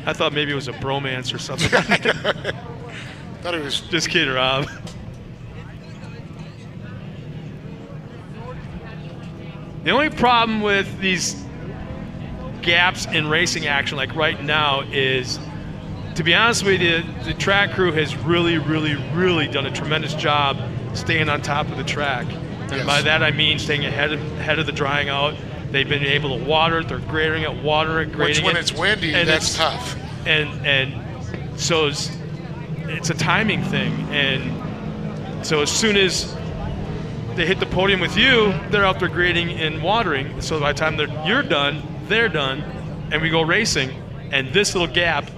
I thought maybe it was a bromance or something. Thought it was. Just kidding, Rob. The only problem with these gaps in racing action, like right now, is, to be honest with you, the track crew has really, really, really done a tremendous job staying on top of the track. And by that I mean staying ahead of the drying out. They've been able to water it. They're grading it, watering it, grading it. When it's windy, that's tough. And so it's a timing thing. And so as soon as they hit the podium with you, they're out there grading and watering. So by the time you're done, they're done, and we go racing. And this little gap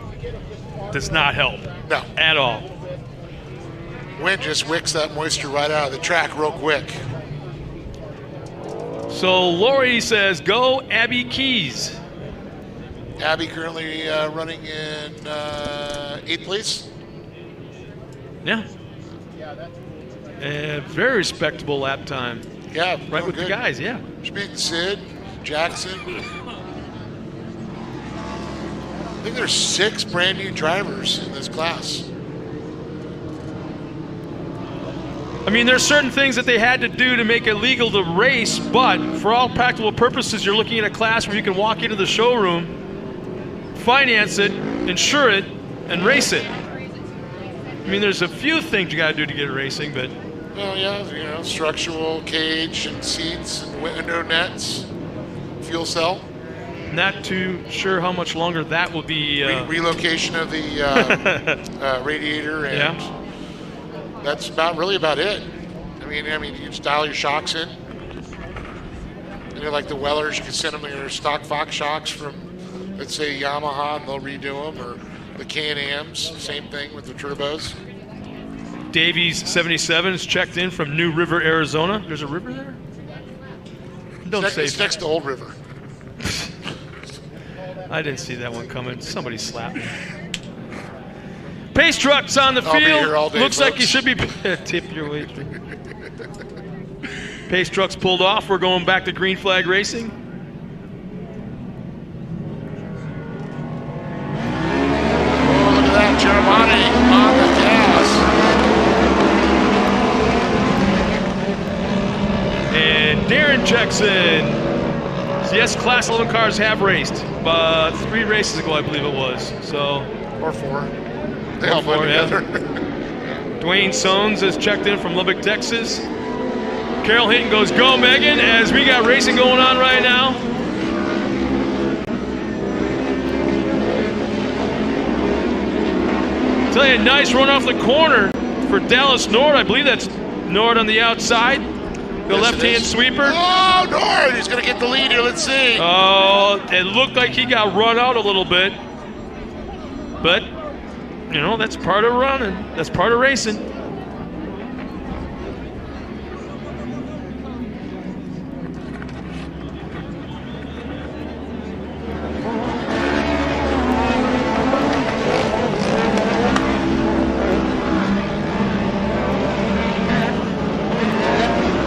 does not help. No. At all. Wind just wicks that moisture right out of the track real quick. So Lori says, go Abby Keys. Abby currently running in 8th place. Yeah. Very respectable lap time. Yeah. Right with good. the guys, yeah. She's beating Sid, Jackson. I think there's 6 brand new drivers in this class. I mean, there's certain things that they had to do to make it legal to race, but for all practical purposes, you're looking at a class where you can walk into the showroom, finance it, insure it, and race it. I mean, there's a few things you got to do to get racing, but... Well, yeah, structural cage and seats and window nets, fuel cell. Not too sure how much longer that will be... relocation of the radiator and... Yeah. That's really about it. I mean, you just dial your shocks in. And they're like the Wellers, you can send them your stock Fox shocks from, let's say, Yamaha, and they'll redo them, or the Can-Ams, same thing with the turbos. Davies 77 is checked in from New River, Arizona. There's a river there? It's next to Old River. I didn't see that one coming. Somebody slapped me. Pace trucks on the I'll be field. here all day, Looks folks. like you should be tip your wager. Pace trucks pulled off. We're going back to green flag racing. Oh, look at that, Giovanni on the gas. And Darren checks in. Yes, Class 11 cars have raced, but 3 races ago, I believe it was. So, or 4. They all blend together. Dwayne Sones is checked in from Lubbock, Texas. Carol Hinton goes, go Megan, as we got racing going on right now. Tell you, nice run off the corner for Dallas Nord. I believe that's Nord on the outside. The left-hand sweeper. Oh, Nord, he's going to get the lead here. Let's see. Oh, it looked like he got run out a little bit. But, you know, that's part of running. That's part of racing.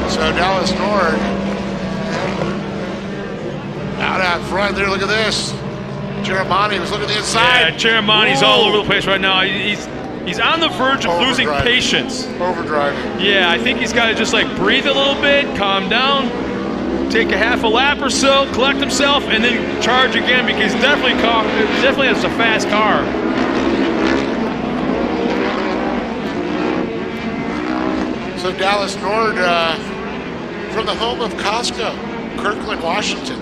So Dallas Nord out front there. Look at this. Jeremani was looking at the inside. Yeah, Jeremani's all over the place right now. He's on the verge of losing patience. Overdriving. Yeah, I think he's got to just like breathe a little bit, calm down, take a half a lap or so, collect himself, and then charge again because he definitely has a fast car. So Dallas Nord from the home of Costco, Kirkland, Washington.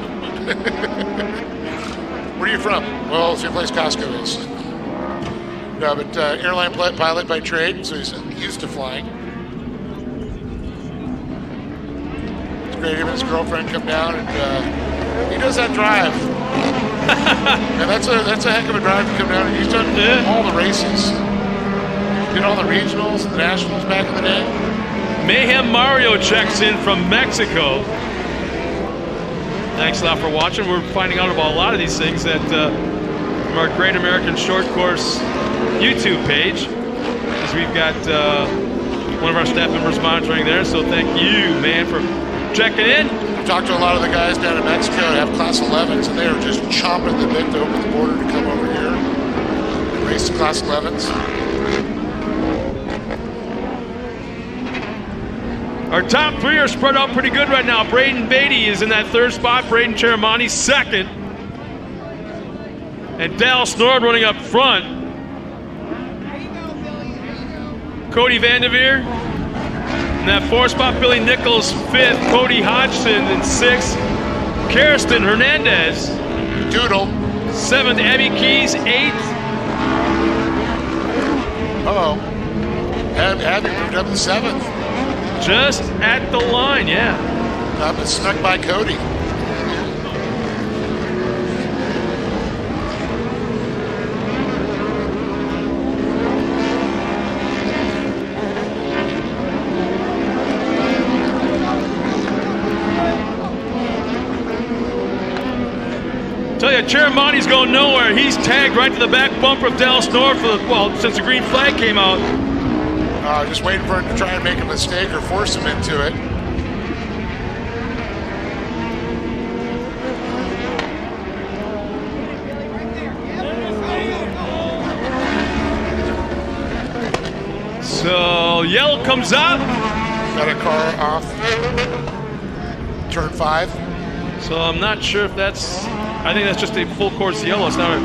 Where are you from? Well, same place Costco is. No, but airline pilot by trade, so he's used to flying. It's great. Him and his girlfriend come down, and he does that drive. And that's a heck of a drive to come down. And he's done all the races. Did all the regionals and the nationals back in the day. Mayhem Mario checks in from Mexico. Thanks a lot for watching. We're finding out about a lot of these things that from our Great American Short Course YouTube page, because we've got one of our staff members monitoring there. So thank you, man, for checking in. I talked to a lot of the guys down in Mexico that have Class 11s, and they are just chomping the bit to open the border to come over here and race the Class 11s. Our top three are spread out pretty good right now. Braden Beatty is in that third spot. Braden Cheramani second. And Dallas Nord running up front. Cody Vanderveer in that fourth spot. Billy Nichols fifth. Cody Hodgson in sixth. Kirsten Hernandez. Doodle. Seventh. Abby Keys eighth. Uh-oh. Abby moved up to seventh. Just at the line, yeah. Up and snuck by Cody. Tell you, Cheramani's going nowhere. He's tagged right to the back bumper of Dallas North for since the green flag came out. Just waiting for him to try and make a mistake or force him into it. So yellow comes up. Got a car off. Turn 5. So I'm not sure if that's. I think that's just a full course yellow. It's not a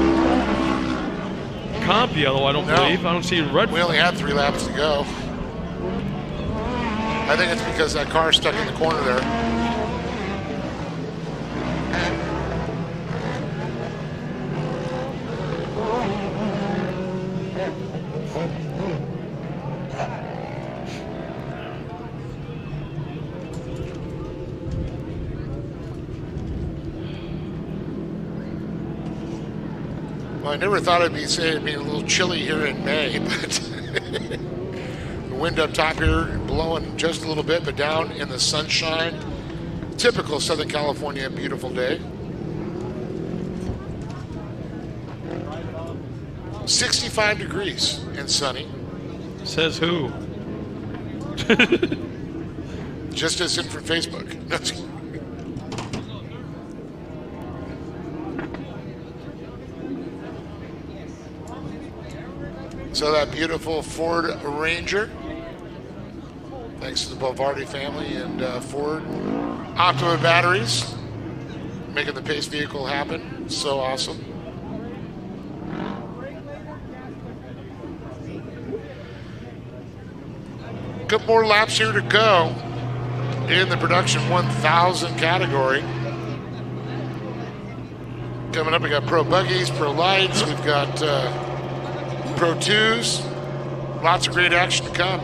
comp yellow, I don't believe. I don't see red. We only had 3 laps to go. I think it's because that car is stuck in the corner there. Well, I never thought it'd be a little chilly here in May, but the wind up top here blowing just a little bit, but down in the sunshine. Typical Southern California beautiful day. 65 degrees and sunny. Says who? Just as in from Facebook. So that beautiful Ford Ranger, thanks to the Bovardi family and Ford Optima batteries, making the Pace vehicle happen. So awesome. A couple more laps here to go in the production 1000 category. Coming up, we got Pro Buggies, Pro Lights, we've got Pro 2s, lots of great action to come.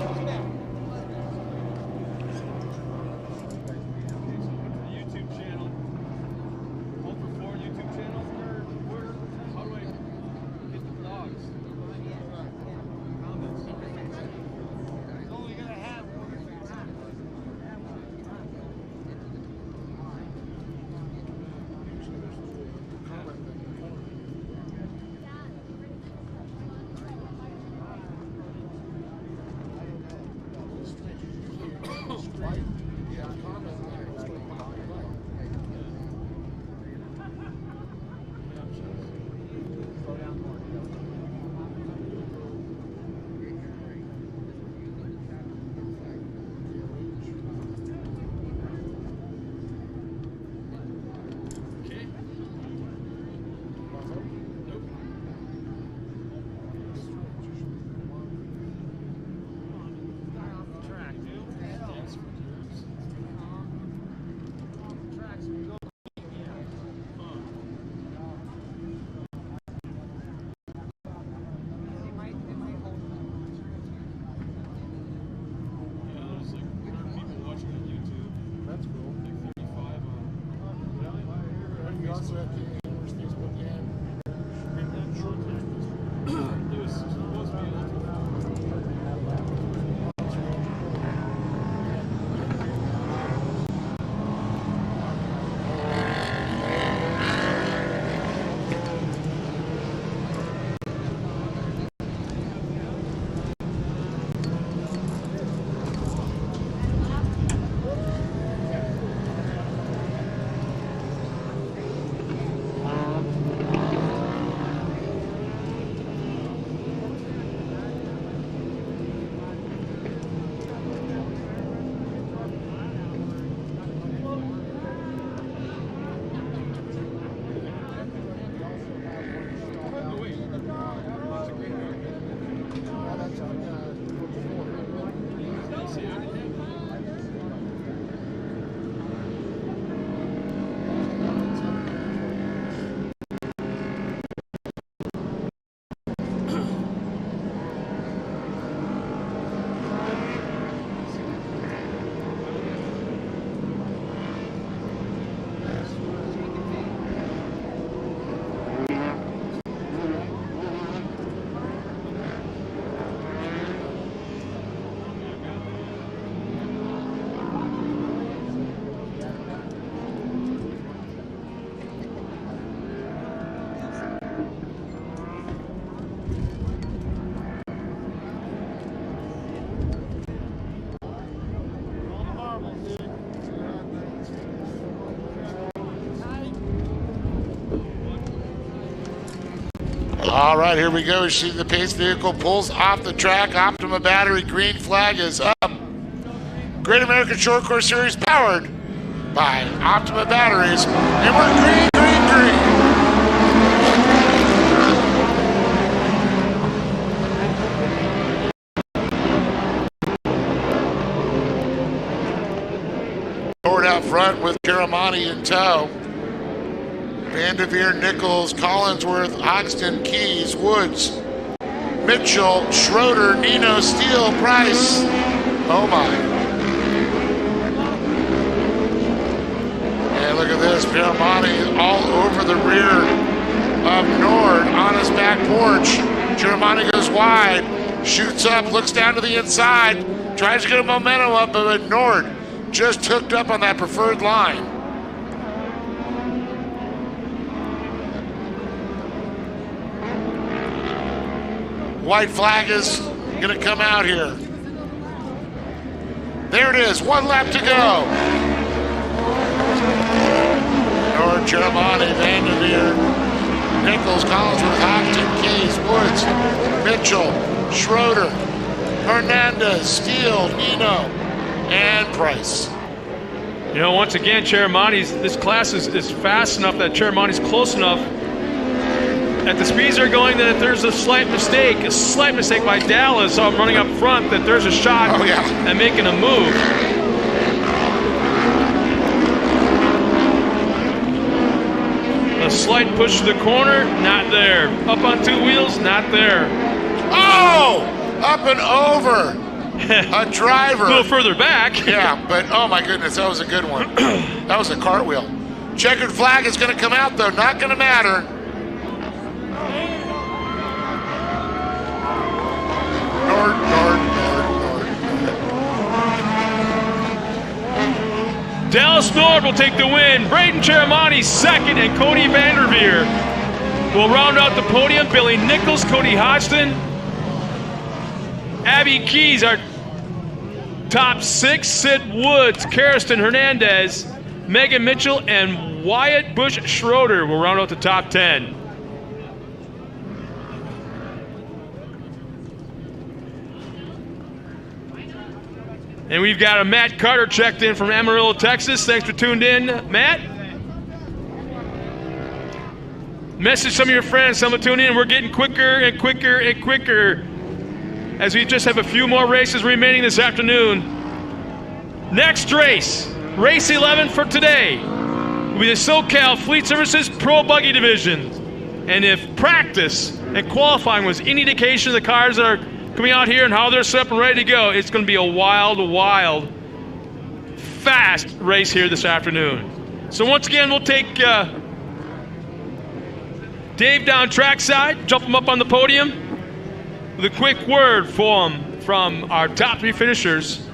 also at the University of Spokane. All right, here we go. You see the pace vehicle pulls off the track. Optima battery green flag is up. Great American Short Course Series powered by Optima batteries. And we're green, green, green. Forward out front with Caramani in tow. Vanderveer, Nichols, Collinsworth, Oxton, Keys, Woods, Mitchell, Schroeder, Nino, Steele, Price. Oh my. And look at this, Caramani all over the rear of Nord on his back porch. Caramani goes wide, shoots up, looks down to the inside, tries to get a momentum up, but Nord just hooked up on that preferred line. White flag is going to come out here. There it is, 1 lap to go. Nord, Caramani, Vanderveer, Nichols, Collinsworth, Hoxton, Keys, Woods, Mitchell, Schroeder, Hernandez, Steele, Nino, and Price. You know, once again, this class is fast enough that Caramani's close enough at the speeds they're going that if there's a slight mistake by Dallas, so I'm running up front, that there's a shot at making a move. A slight push to the corner, not there. Up on 2 wheels, not there. Oh! Up and over. A driver. A little further back. Yeah, but oh my goodness, that was a good one. That was a cartwheel. Checkered flag is going to come out though, not going to matter. Nord. Dallas Nord will take the win. Braden Caramani second, and Cody Vanderveer will round out the podium. Billy Nichols, Cody Hodgson, Abby Keys, our top 6. Sid Woods, Karsten Hernandez, Megan Mitchell, and Wyatt Bush Schroeder will round out the top 10. And we've got a Matt Carter checked in from Amarillo, Texas. Thanks for tuned in, Matt. Message some of your friends, some will tune in. We're getting quicker and quicker and quicker as we just have a few more races remaining this afternoon. Next race, race 11 for today, will be the SoCal Fleet Services Pro Buggy Division. And if practice and qualifying was any indication of the cars that are coming out here and how they're set up and ready to go, it's going to be a wild, fast race here this afternoon. So once again, we'll take Dave down trackside, jump him up on the podium with a quick word for him from our top 3 finishers.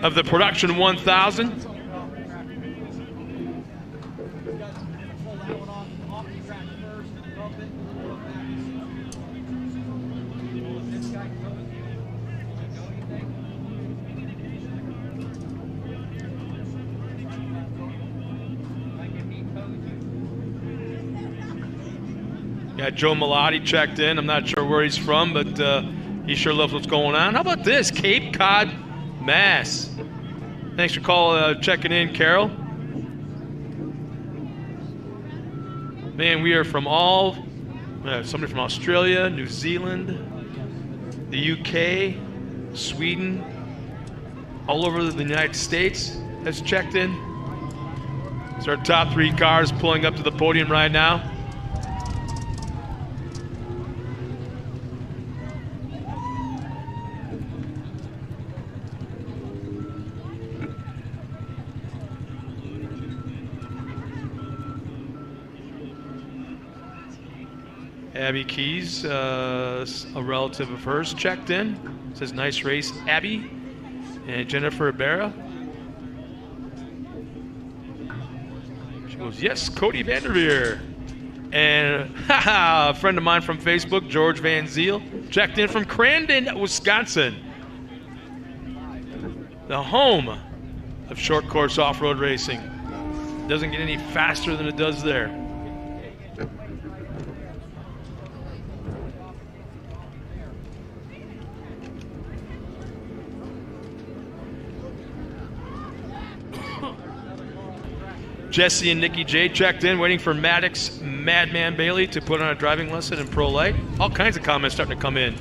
Of the Production 1000. Got Joe Malati checked in. I'm not sure where he's from, but he sure loves what's going on. How about this? Cape Cod, Mass. Thanks for checking in, Carol. Man, we are from somebody from Australia, New Zealand, the UK, Sweden, all over the United States has checked in. It's our top 3 cars pulling up to the podium right now. Abby Keys, a relative of hers, checked in. Says, nice race, Abby. And Jennifer Ibarra. She goes, yes, Cody Vanderveer. And a friend of mine from Facebook, George Van Ziel, checked in from Crandon, Wisconsin. The home of short course off-road racing. Doesn't get any faster than it does there. Jesse and Nikki J checked in, waiting for Maddox Madman Bailey to put on a driving lesson in Pro Light. All kinds of comments starting to come in.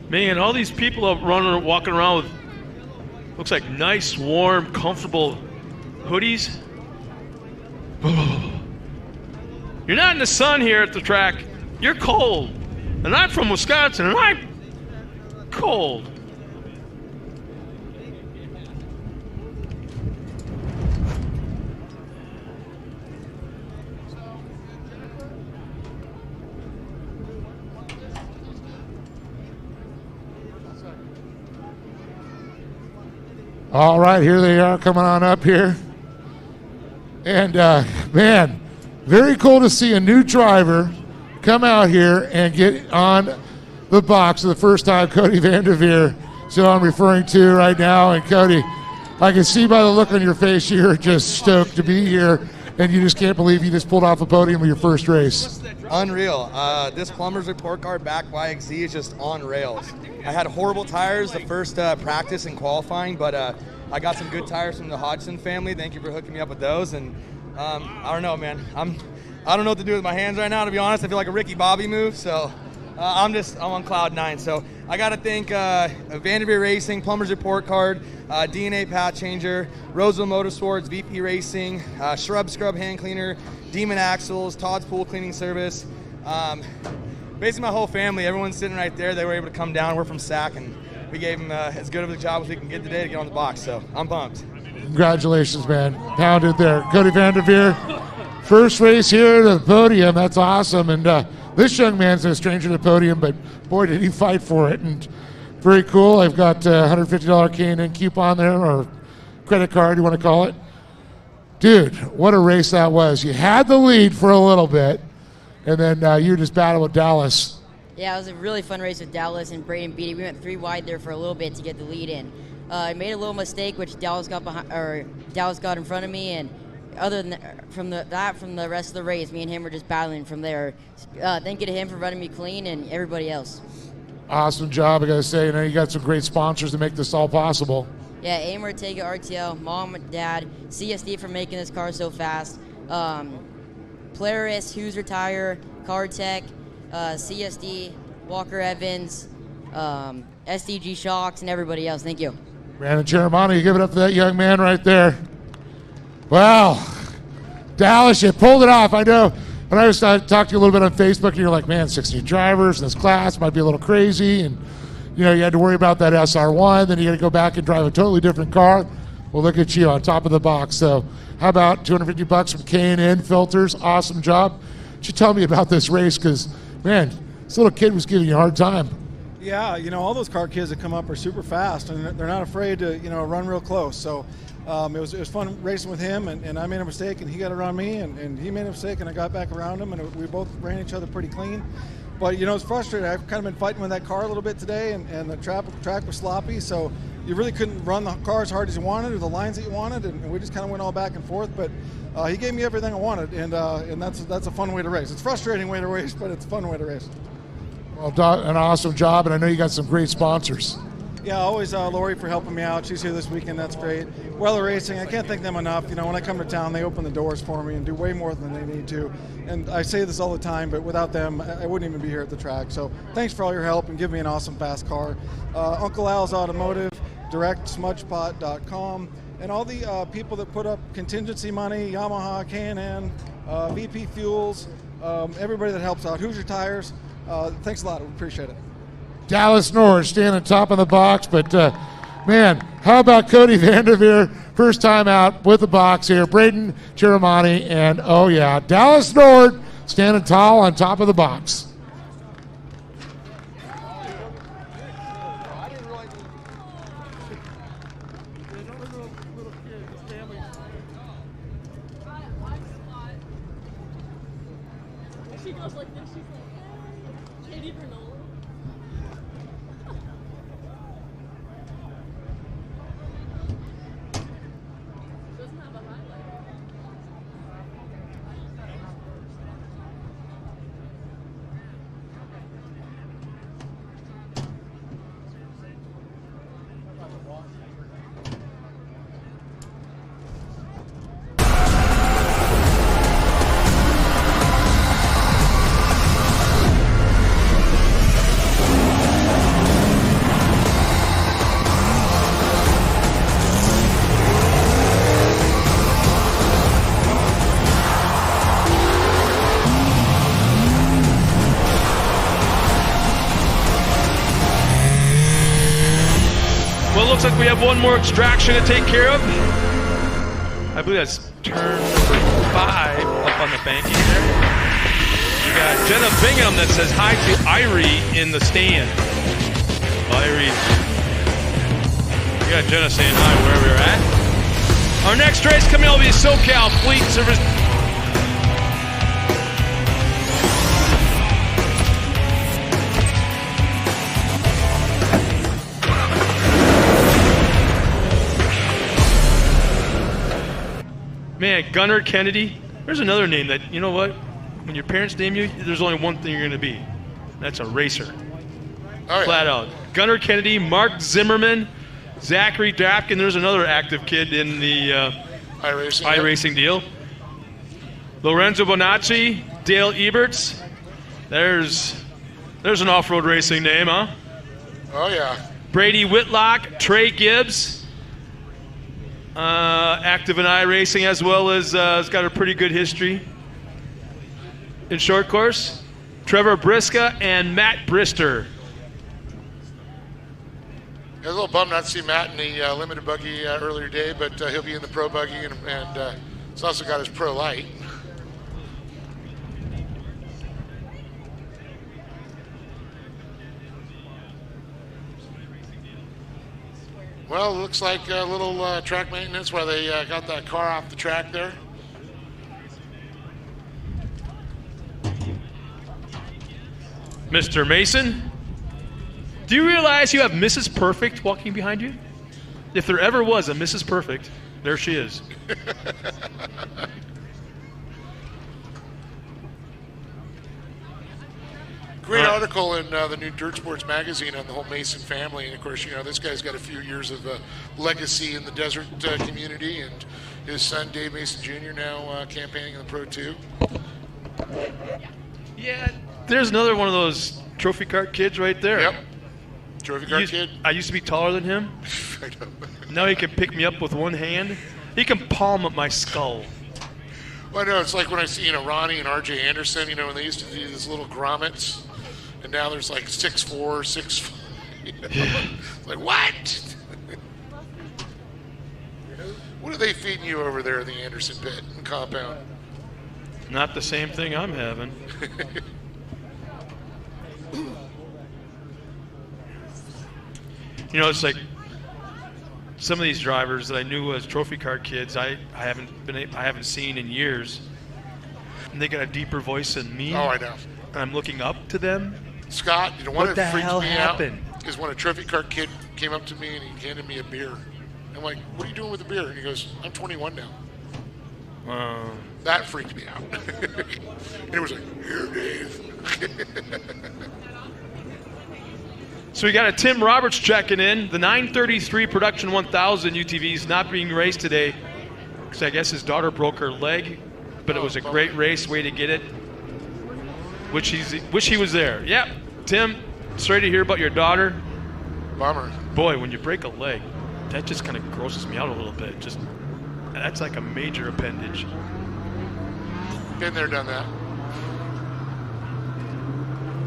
Man, all these people are walking around with, looks like nice, warm, comfortable hoodies. You're not in the sun here at the track. You're cold. And I'm from Wisconsin, and I'm cold. All right, here they are coming on up here. And, man, very cool to see a new driver come out here and get on the box for the first time, Cody Vanderveer. So I'm referring to right now. And, Cody, I can see by the look on your face you're just stoked to be here, and you just can't believe you just pulled off the podium of your first race. Unreal. This Plumber's Report Card back by XZ is just on rails. I had horrible tires the first practice and qualifying, but I got some good tires from the Hodgson family. Thank you for hooking me up with those. And I don't know, man. I don't know what to do with my hands right now, to be honest. I feel like a Ricky Bobby move, so I'm on cloud 9. So I got to thank Vanderveer Racing, Plumber's Report Card, DNA Path Changer, Roseville Motorsports, VP Racing, Scrub Hand Cleaner, Demon Axles, Todd's Pool Cleaning Service. Basically my whole family, everyone's sitting right there. They were able to come down. We're from SAC, and we gave them as good of a job as we can get today to get on the box. So I'm pumped. Congratulations, man. Pounded there. Cody Vanderveer, first race here to the podium. That's awesome. And this young man's a stranger to the podium, but boy, did he fight for it. And very cool. I've got a $150 K&N coupon there, or credit card, you want to call it. Dude, what a race that was. You had the lead for a little bit, and then you just battled with Dallas. Yeah, it was a really fun race with Dallas and Braden Beatty. We went 3 wide there for a little bit to get the lead in. I made a little mistake, which Dallas got in front of me, and other than from the rest of the race, me and him were just battling from there. Thank you to him for running me clean and everybody else. Awesome job, I gotta say. You got some great sponsors to make this all possible. Yeah, AIM Ortega RTL, Mom and Dad, CSD for making this car so fast, Polaris, Huser Tire, CarTech, CSD, Walker Evans, SDG Shocks, and everybody else. Thank you. Brandon Cheremani, you give it up to that young man right there. Wow. Dallas, you pulled it off. I know when I was talking to you a little bit on Facebook, and you're like, man, 16 drivers in this class might be a little crazy. And, you know, you had to worry about that SR1. Then you got to go back and drive a totally different car. Well, look at you on top of the box. So how about $250 from K&N Filters? Awesome job. Why don't you tell me about this race? Because, man, this little kid was giving you a hard time. Yeah, you know, all those car kids that come up are super fast, and they're not afraid to, you know, run real close. So it was fun racing with him, and I made a mistake, and he got around me, and he made a mistake, and I got back around him, and we both ran each other pretty clean. But, you know, it's frustrating. I've kind of been fighting with that car a little bit today, and the track was sloppy, so you really couldn't run the car as hard as you wanted or the lines that you wanted, and we just kind of went all back and forth. But he gave me everything I wanted, and that's a fun way to race. It's a frustrating way to race, but it's a fun way to race. Well, an awesome job, and I know you got some great sponsors. Yeah, always Lori for helping me out. She's here this weekend. That's great. Weller Racing, I can't thank them enough. You know, when I come to town, they open the doors for me and do way more than they need to. And I say this all the time, but without them, I wouldn't even be here at the track. So thanks for all your help and give me an awesome fast car. Uncle Al's Automotive, DirectSmudgepot.com, and all the people that put up contingency money, Yamaha, K&N, VP Fuels, everybody that helps out. Hoosier Tires. Thanks a lot. We appreciate it. Dallas Norris standing top of the box, but man, how about Cody Vanderveer? First time out with the box here. Braden Cheremani, and oh yeah, Dallas Norris standing tall on top of the box. Looks like we have one more extraction to take care of. I believe that's turn number 5 up on the banking there. We got Jenna Bingham that says hi to Irie in the stand. Irie. We got Jenna saying hi wherever we're at. Our next race coming will be SoCal Fleet Service. Man, Gunnar Kennedy. There's another name that, you know what? When your parents name you, there's only one thing you're going to be. That's a racer. Oh, yeah. Flat out. Gunnar Kennedy, Mark Zimmerman, Zachary Dapkin. There's another active kid in the iRacing deal. Lorenzo Bonacci, Dale Eberts. There's an off-road racing name, huh? Oh, yeah. Brady Whitlock, Trey Gibbs. Active in iRacing, as well as has got a pretty good history in short course. Trevor Briska and Matt Brister. I was a little bummed not to see Matt in the limited buggy earlier today, but he'll be in the pro buggy, and he's also got his pro light. Well, it looks like a little track maintenance while they got that car off the track there. Mr. Mason, do you realize you have Mrs. Perfect walking behind you? If there ever was a Mrs. Perfect, there she is. Great article in the new Dirt Sports magazine on the whole Mason family, and of course, you know, this guy's got a few years of legacy in the desert community, and his son Dave Mason Jr. now campaigning in the Pro 2. Yeah, there's another one of those trophy cart kids right there. Yep. Trophy car kid? I used to be taller than him. I know. Now he can pick me up with one hand. He can palm up my skull. Well, no, it's like when I see, Ronnie and R.J. Anderson, when they used to do these little grommets, and now there's like 6'4", 6'5". Like, what? What are they feeding you over there in the Anderson pit and compound? Not the same thing I'm having. It's like some of these drivers that I knew as trophy car kids, I haven't seen in years, and they got a deeper voice than me. Oh, I know. And I'm looking up to them. Scott, what the hell happened? Is when a trophy car kid came up to me and he handed me a beer. I'm like, "What are you doing with the beer?" And he goes, "I'm 21 now." That freaked me out. And it was like, "Here, Dave." So we got a Tim Roberts checking in. The 933 Production 1000 UTV is not being raced today because I guess his daughter broke her leg, but it was a great race, way to get it. Wish he was there. Yep, Tim, sorry to hear about your daughter. Bummer. Boy, when you break a leg, that just kind of grosses me out a little bit. That's like a major appendage. Been there, done that.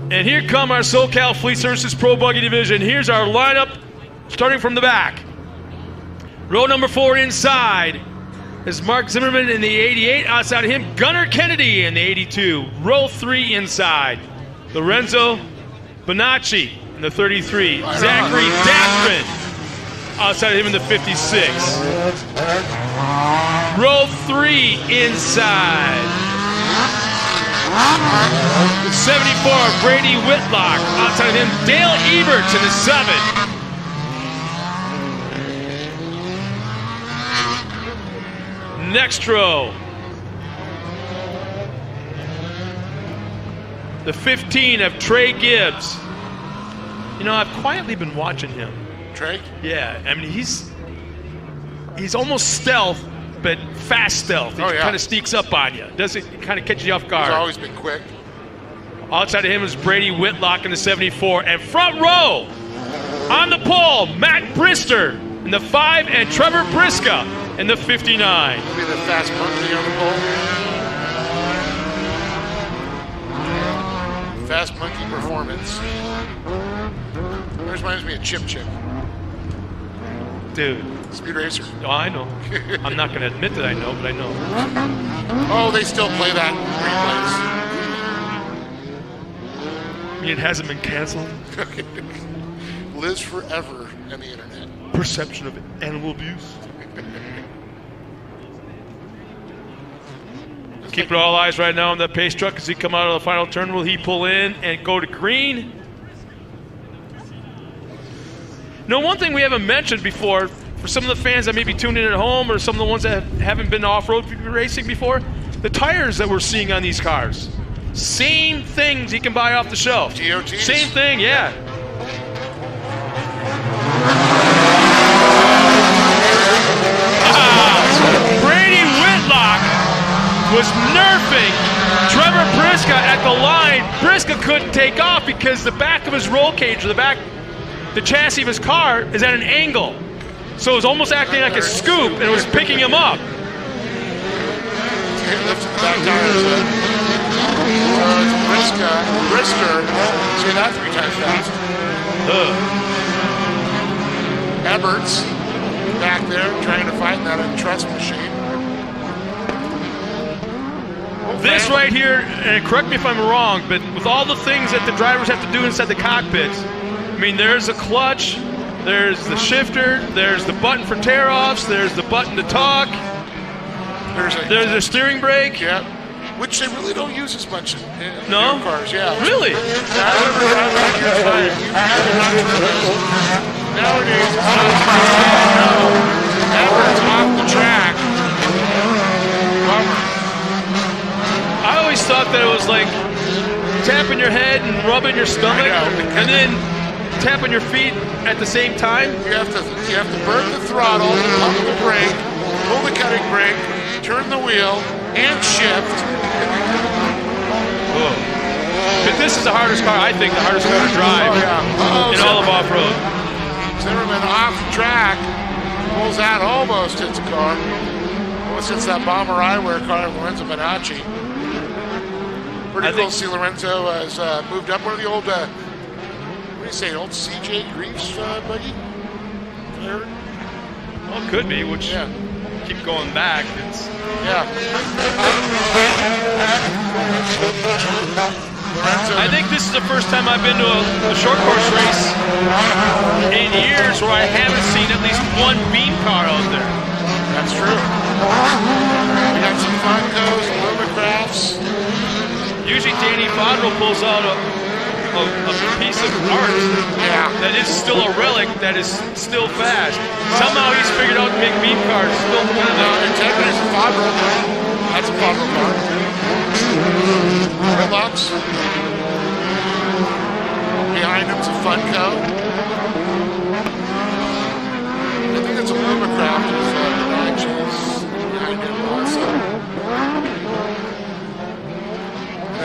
And here come our SoCal Fleet Services Pro Buggy Division. Here's our lineup starting from the back. Row number 4 inside is Mark Zimmerman in the 88. Outside of him, Gunnar Kennedy in the 82. Row 3 inside, Lorenzo Bonacci in the 33. Zachary Daffrin outside of him in the 56. Row 3 inside. The 74, Brady Whitlock. Outside of him, Dale Eberts in the 7. Next row. The 15 of Trey Gibbs. I've quietly been watching him. Trey? Yeah, I mean, he's almost stealth, but fast stealth. He kind of sneaks up on you. Doesn't kind of catch you off guard. He's always been quick. Outside of him is Brady Whitlock in the 74. And front row, on the pole, Matt Brister in the 5 and Trevor Briska in the 59. Maybe the fast monkey on the pole. Fast monkey performance. Reminds me of Chip Chip. Dude. Speed Racer. Oh, I know. I'm not going to admit that I know, but I know. Oh, they still play that I mean, it hasn't been canceled. Lives forever on the internet. Perception of animal abuse. Keeping all eyes right now on the pace truck as he come out of the final turn. Will he pull in and go to green? Now, one thing we haven't mentioned before, for some of the fans that may be tuned in at home or some of the ones that haven't been off-road racing before, the tires that we're seeing on these cars. Same things you can buy off the shelf. GOTs? Same thing, yeah. Brady Whitlock was nerfing Trevor Briska at the line. Briska couldn't take off because the back of his roll cage, or the chassis of his car is at an angle. So it was almost acting like a scoop, and it was picking him up. Lifting the back tires. It's Brisker. Say that 3 times fast. Eberts back there trying to fight that trust machine. This right here, and correct me if I'm wrong, but with all the things that the drivers have to do inside the cockpits, I mean, there's a clutch, there's the shifter, there's the button for tear-offs, there's the button to talk, there's a steering brake. Yeah, which they really don't use as much in no? cars. Yeah, really? Nowadays, it's off the track. Bummer. I always thought that it was like tapping your head and rubbing your stomach, and then tapping your feet at the same time. You have to burn the throttle, pump the brake, pull the cutting brake, turn the wheel, and shift. But this is the hardest car, I think, the hardest car to drive in all of off-road. Zimmerman off track, pulls out, almost hits a car. Almost hits that Bomber Eyewear car, Lorenzo Benacci. Pretty cool to see Lorenzo has moved up. One of the old, what do you say, old CJ Greaves buggy? Well, it could be, which keep going back. It's I think this is the first time I've been to a short course race in years where I haven't seen at least one beam car out there. That's true. We got some Funkos, Lumicrafts. Usually Danny Fodrell pulls out a piece of art that is still a relic, that is still fast. Somehow he's figured out to make beam cars still Integrity's a Fodrell. That's a Fodrell car. Redlocks. Behind him's a Funko. I think it's a Lumicraft. Behind him also.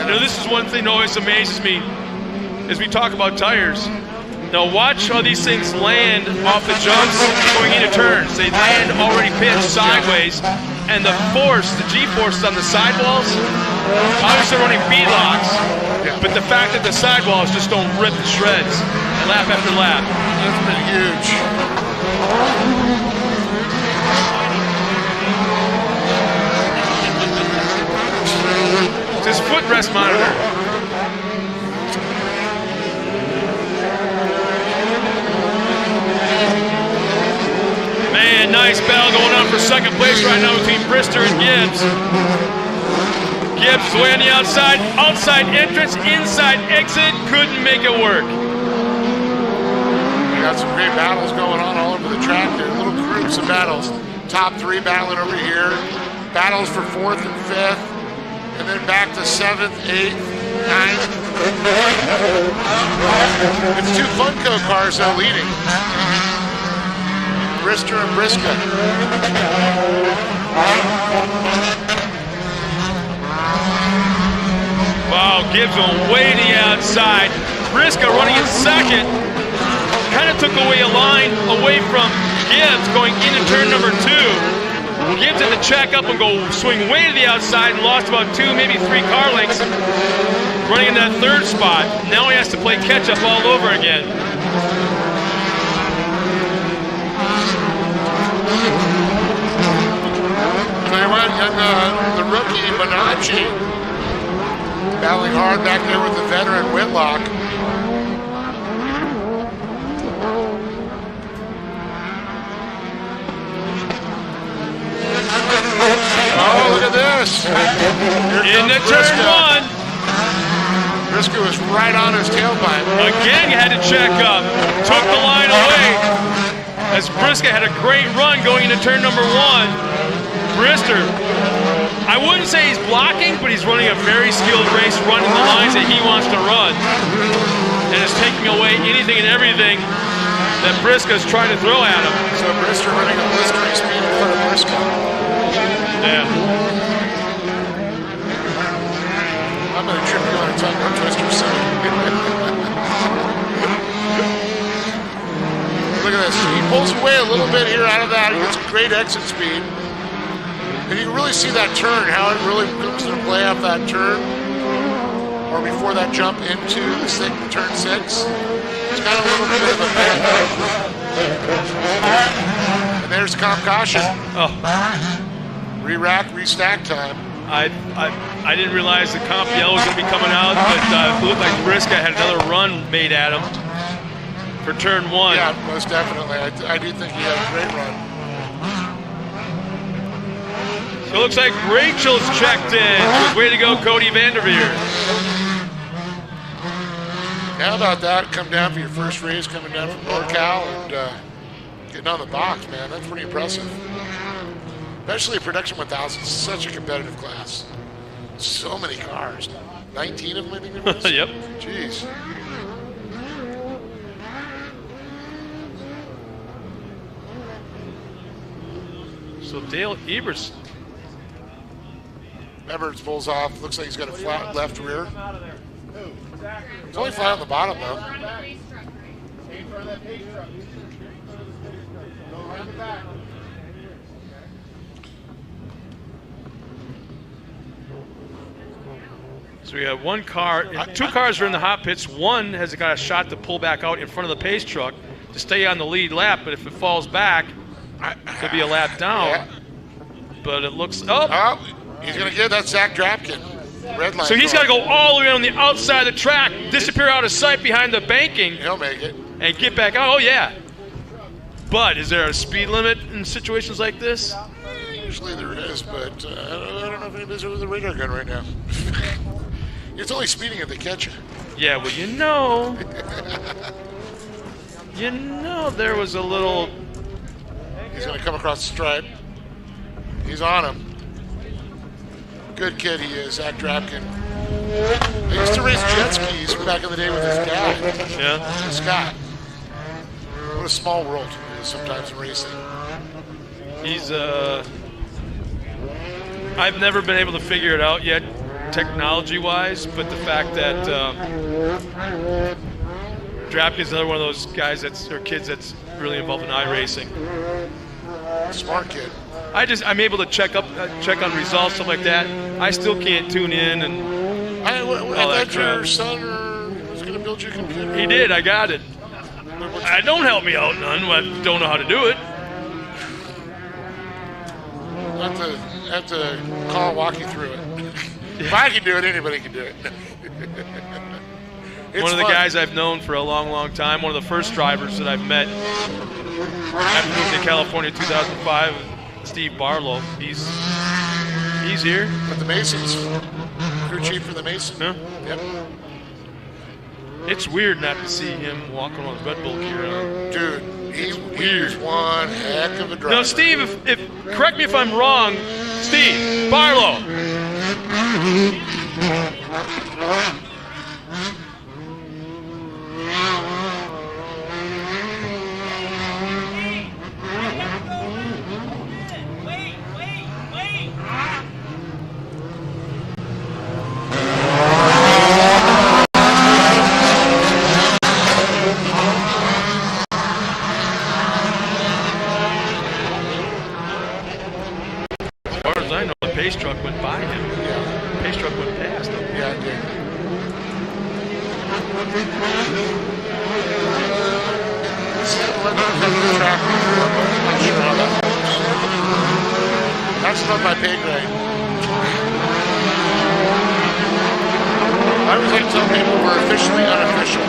You know, this is one thing that always amazes me as we talk about tires. Now watch how these things land off the jumps going into turns. They land already pitched sideways, and the force, the G-force on the sidewalls, obviously running beadlocks, but the fact that the sidewalls just don't rip to shreds lap after lap. That's been huge. It's his footrest monitor. Man, nice battle going on for second place right now between Brister and Gibbs. Gibbs is way on the outside. Outside entrance, inside exit. Couldn't make it work. We got some great battles going on all over the track there. Little groups of battles. Top three battling over here. Battles for 4th and 5th. And then back to 7th, 8th, 9th. It's two Funko cars though leading. Brister and Brisca. Wow, Gibbs going way to the outside. Brisca running in second. Kind of took away a line away from Gibbs going into turn number 2. Gibbs had to check up and go swing way to the outside and lost about 2, maybe 3 car lengths running in that 3rd spot. Now he has to play catch up all over again. They went and the rookie Bonacci battling hard back there with the veteran Whitlock. Oh, look at this. In the turn 1. Brisca was right on his tailpipe. Again, had to check up. Took the line away. As Brisca had a great run going into turn number 1. Brister, I wouldn't say he's blocking, but he's running a very skilled race, running the lines that he wants to run. And is taking away anything and everything that Brisca's trying to throw at him. So Brister running a blistering speed in front of Brisca. Yeah. I'm going to trip you on a tongue twister soon. Look at this. He pulls away a little bit here out of that. He gets great exit speed. And you can really see that turn, how it really comes into play off that turn. Or before that jump into the turn 6. It's got a little bit of a bend. And there's comp caution. Oh. Re-rack, restack time. I didn't realize the comp yellow was going to be coming out, but it looked like Brisca had another run made at him for turn 1. Yeah, most definitely. I do think he had a great run. So it looks like Rachel's checked in. Way to go, Cody Vanderveer. How about that? Come down for your first race, coming down from NorCal and getting on the box, man. That's pretty impressive. Especially a production 1000, such a competitive class. So many cars. 19 of them, I think it was? Yep. Jeez. So Dale Ebers. Everts pulls off. Looks like he's got a flat left rear. It's only flat on the bottom, though. Stay in front of that pace truck. Go around the back. So we have one car, two cars are in the hot pits. One has got a shot to pull back out in front of the pace truck to stay on the lead lap, but if it falls back, could be a lap down. Yeah. But it looks, He's going to get that Zach Drapkin. Red line. So he's got to go all the way on the outside of the track, disappear out of sight behind the banking. He'll make it. And get back out. Oh, yeah. But is there a speed limit in situations like this? Usually there is, but I don't know if anybody's over the radar gun right now. It's only speeding if they catch you. Yeah, well, there was a little... He's going to come across the stripe. He's on him. Good kid he is, Zach Drapkin. I used to race jet skis back in the day with his dad. Yeah. Scott. What a small world it is sometimes in racing. He's, I've never been able to figure it out yet, technology-wise, but the fact that Drapkin's another one of those guys or kids that's really involved in iRacing. Smart kid. I'm able to check on results, stuff like that. I still can't tune in and I all that thought crap. your son was going to build your computer. He did. I got it. Don't help me out none. I don't know how to do it. I have to call and walk you through it. If I can do it, anybody can do it. One of the guys I've known for a long, long time, one of the first drivers that I've met after moving to California in 2005, Steve Barlow. He's here. With the Masons. Crew chief for the Masons. Yeah. Yep. It's weird not to see him walking on Red Bull gear. Dude, he's one heck of a driver. No, Steve, if correct me if I'm wrong, Steve Barlow. As far as I know, the pace truck went by him. Yeah. The pace truck went past him. Yeah, it did. That's not my pay grade. I was like some people were officially unofficial.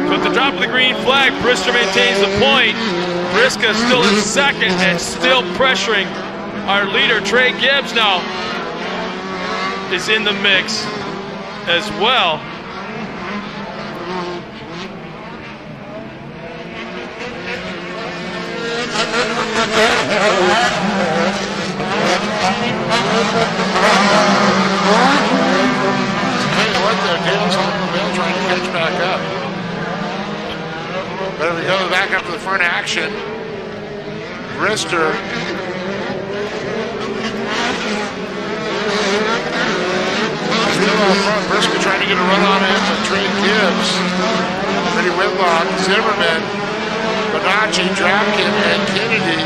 So at the drop of the green flag, Brister maintains the point. Briska still in second and still pressuring our leader, Trey Gibbs, now is in the mix as well. Tell you what, though, Dale's on the wheel trying to catch back up. But if we go back up to the front action, Brister still out front. Brister trying to get a run on him, but Trey Gibbs, Freddie Whitlock, Zimmerman, Bonacci, Drapkin, and Kennedy.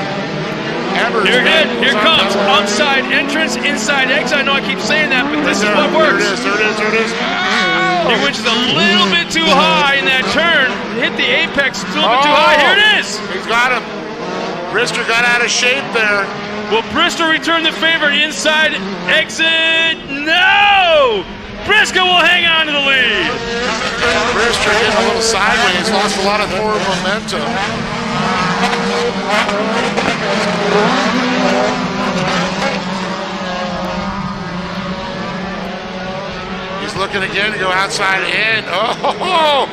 Here it comes. Outside entrance, inside exit. I know I keep saying that, but this is what works. There it is. He winches a little bit too high in that turn. Hit the apex a little bit too high. Here it is. He's got him. Brister got out of shape there. Will Brister return the favor? Inside exit. No! Briska will hang on to the lead. Brister getting a little sideways. Lost a lot of forward momentum. He's looking again to go outside in. Oh,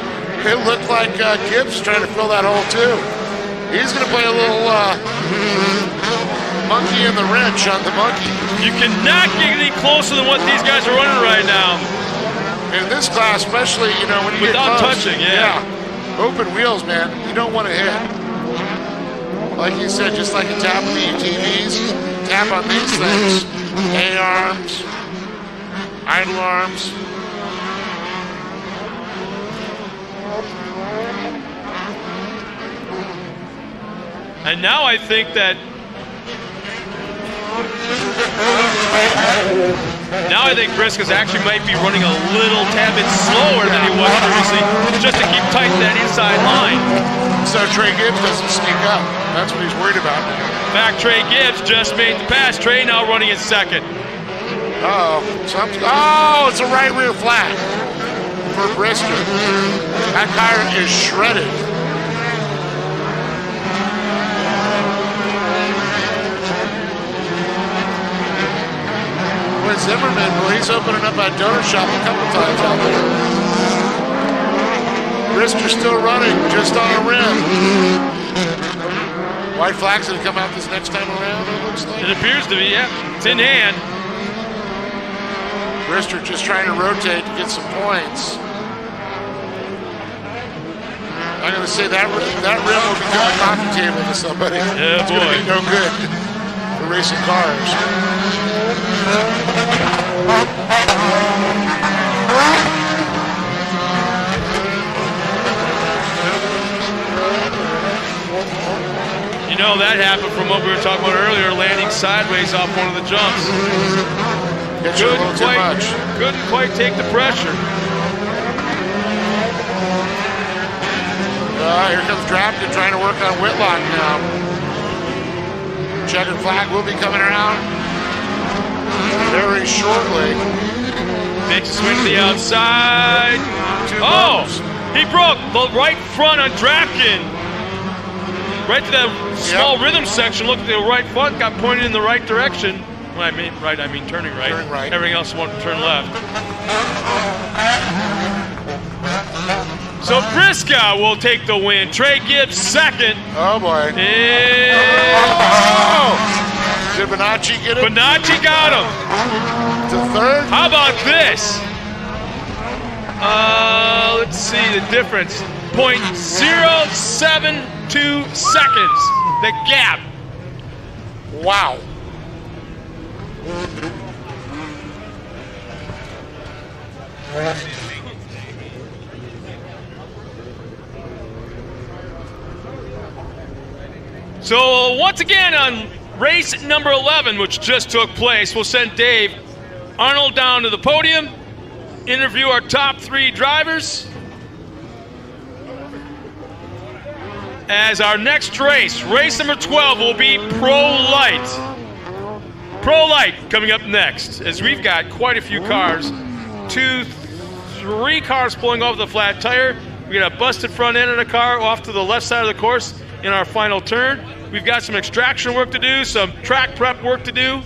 it looked like Gibbs trying to fill that hole too. He's going to play a little monkey in the wrench on the monkey. You cannot get any closer than what these guys are running right now. In this class, especially, you know, when you without get close, touching, yeah. Open wheels, man. You don't want to hit. Like you said, just like a tap on the UTVs, tap on these things. A-arms, idle arms, And now I think that Briscoe's actually might be running a little tad bit slower than he was previously, just to keep tight to that inside line. So Trey Gibbs doesn't sneak up. That's what he's worried about now. In fact, Trey Gibbs just made the pass. Trey now running in second. Oh, it's a right rear flat for Brisker. That car is shredded. With Zimmerman, well, he's opening up a donut shop a couple times out there. Brister's still running, just on a rim. White flag's gonna come out this next time around, it looks like. It appears to be, yeah. It's in hand. Brister just trying to rotate to get some points. I'm going to say that rim will become a coffee table to somebody. Yeah, it's going to be no good for racing cars. You know, that happened from what we were talking about earlier, landing sideways off one of the jumps. Couldn't quite take the pressure. Here comes Drapkin trying to work on Whitlock now. Checkered flag will be coming around very shortly. Makes a swing to the outside. He broke the right front on Drapkin. Right to that small rhythm section. Looked at the right front, got pointed in the right direction. When I mean right, I mean turning right. Turning right. Everything else wanted to turn left. So Briscoe will take the win. Trey Gibbs second. Oh boy. Did Bonacci get him? Bonacci got him. To third? How about this? Let's see the difference. 0.072 seconds. The gap. Wow. So once again on race number 11, which just took place, we'll send Dave Arnold down to the podium, interview our top 3 drivers. As our next race, race number 12, will be Pro Light. Pro Light coming up next, as we've got quite a few cars. 3 cars pulling off the flat tire. We got a busted front end of the car off to the left side of the course in our final turn. We've got some extraction work to do, some track prep work to do.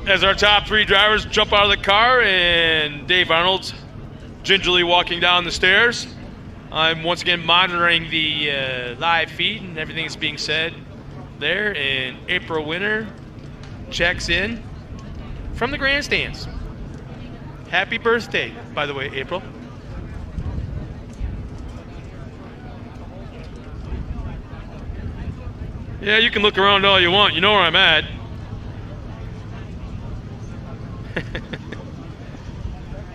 As our top 3 drivers jump out of the car and Dave Arnold's gingerly walking down the stairs, I'm once again monitoring the live feed and everything that's being said there. And April Winter checks in from the grandstands. Happy birthday, by the way, April. Yeah, you can look around all you want. You know where I'm at.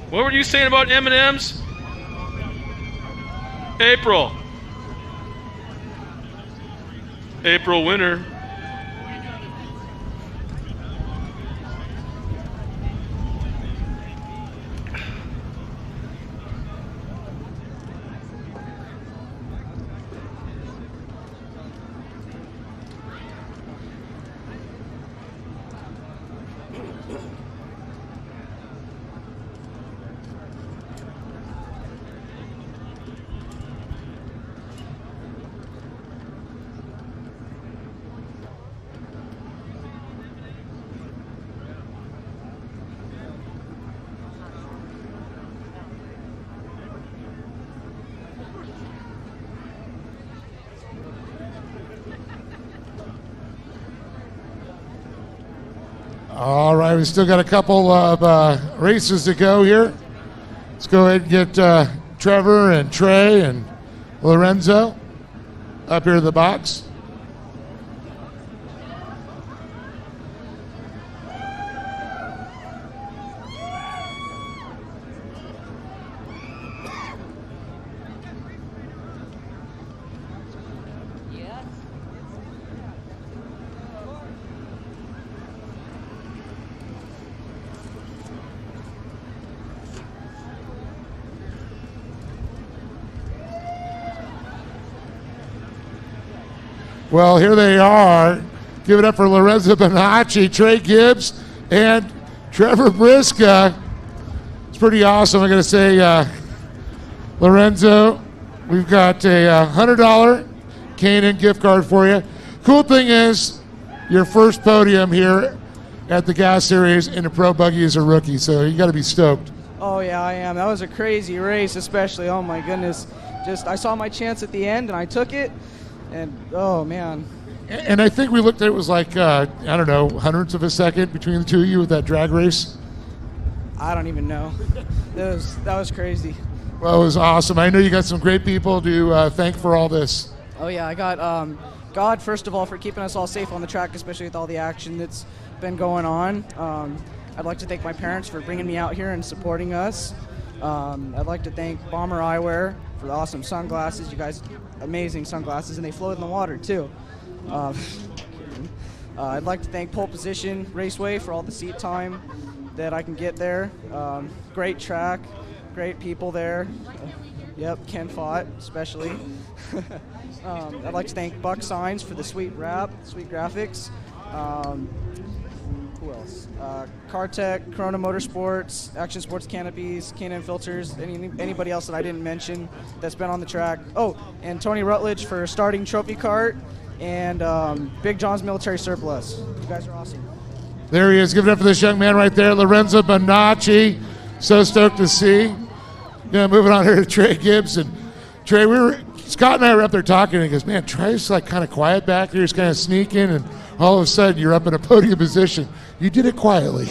What were you saying about M&M's? April. April winner. All right, we still got a couple of races to go here. Let's go ahead and get Trevor and Trey and Lorenzo up here to the box. Well, here they are. Give it up for Lorenzo Bonacci, Trey Gibbs, and Trevor Briska. It's pretty awesome. I'm going to say, Lorenzo, we've got a $100 K&N gift card for you. Cool thing is, your first podium here at the Gas Series in a Pro Buggy as a rookie, so you got to be stoked. Oh yeah, I am. That was a crazy race, especially. Oh my goodness, I saw my chance at the end and I took it, and oh man. And I think we looked at it was like I don't know, hundredths of a second between the two of you with that drag race. I don't even know. That was crazy. Well, it was awesome. I know you got some great people to thank for all this. Oh yeah, I got God first of all for keeping us all safe on the track, especially with all the action that's been going on. I'd like to thank my parents for bringing me out here and supporting us. I'd like to thank Bomber Eyewear for the awesome sunglasses. You guys, amazing sunglasses, and they float in the water too. I'd like to thank Pole Position Raceway for all the seat time that I can get there. Great track, great people there. Yep, Ken Fott especially. I'd like to thank Buck Signs for the sweet wrap, sweet graphics. Who else? CarTech, Corona Motorsports, Action Sports Canopies, K&N Filters, anybody else that I didn't mention that's been on the track. Oh, and Tony Rutledge for starting Trophy Cart, and Big John's Military Surplus. You guys are awesome. There he is. Give it up for this young man right there, Lorenzo Bonacci. So stoked to see. Yeah, moving on here to Trey Gibbs. And Trey, Scott and I were up there talking, and he goes, man, Trey's like kind of quiet back there. He's kind of sneaking, and all of a sudden you're up in a podium position. You did it quietly.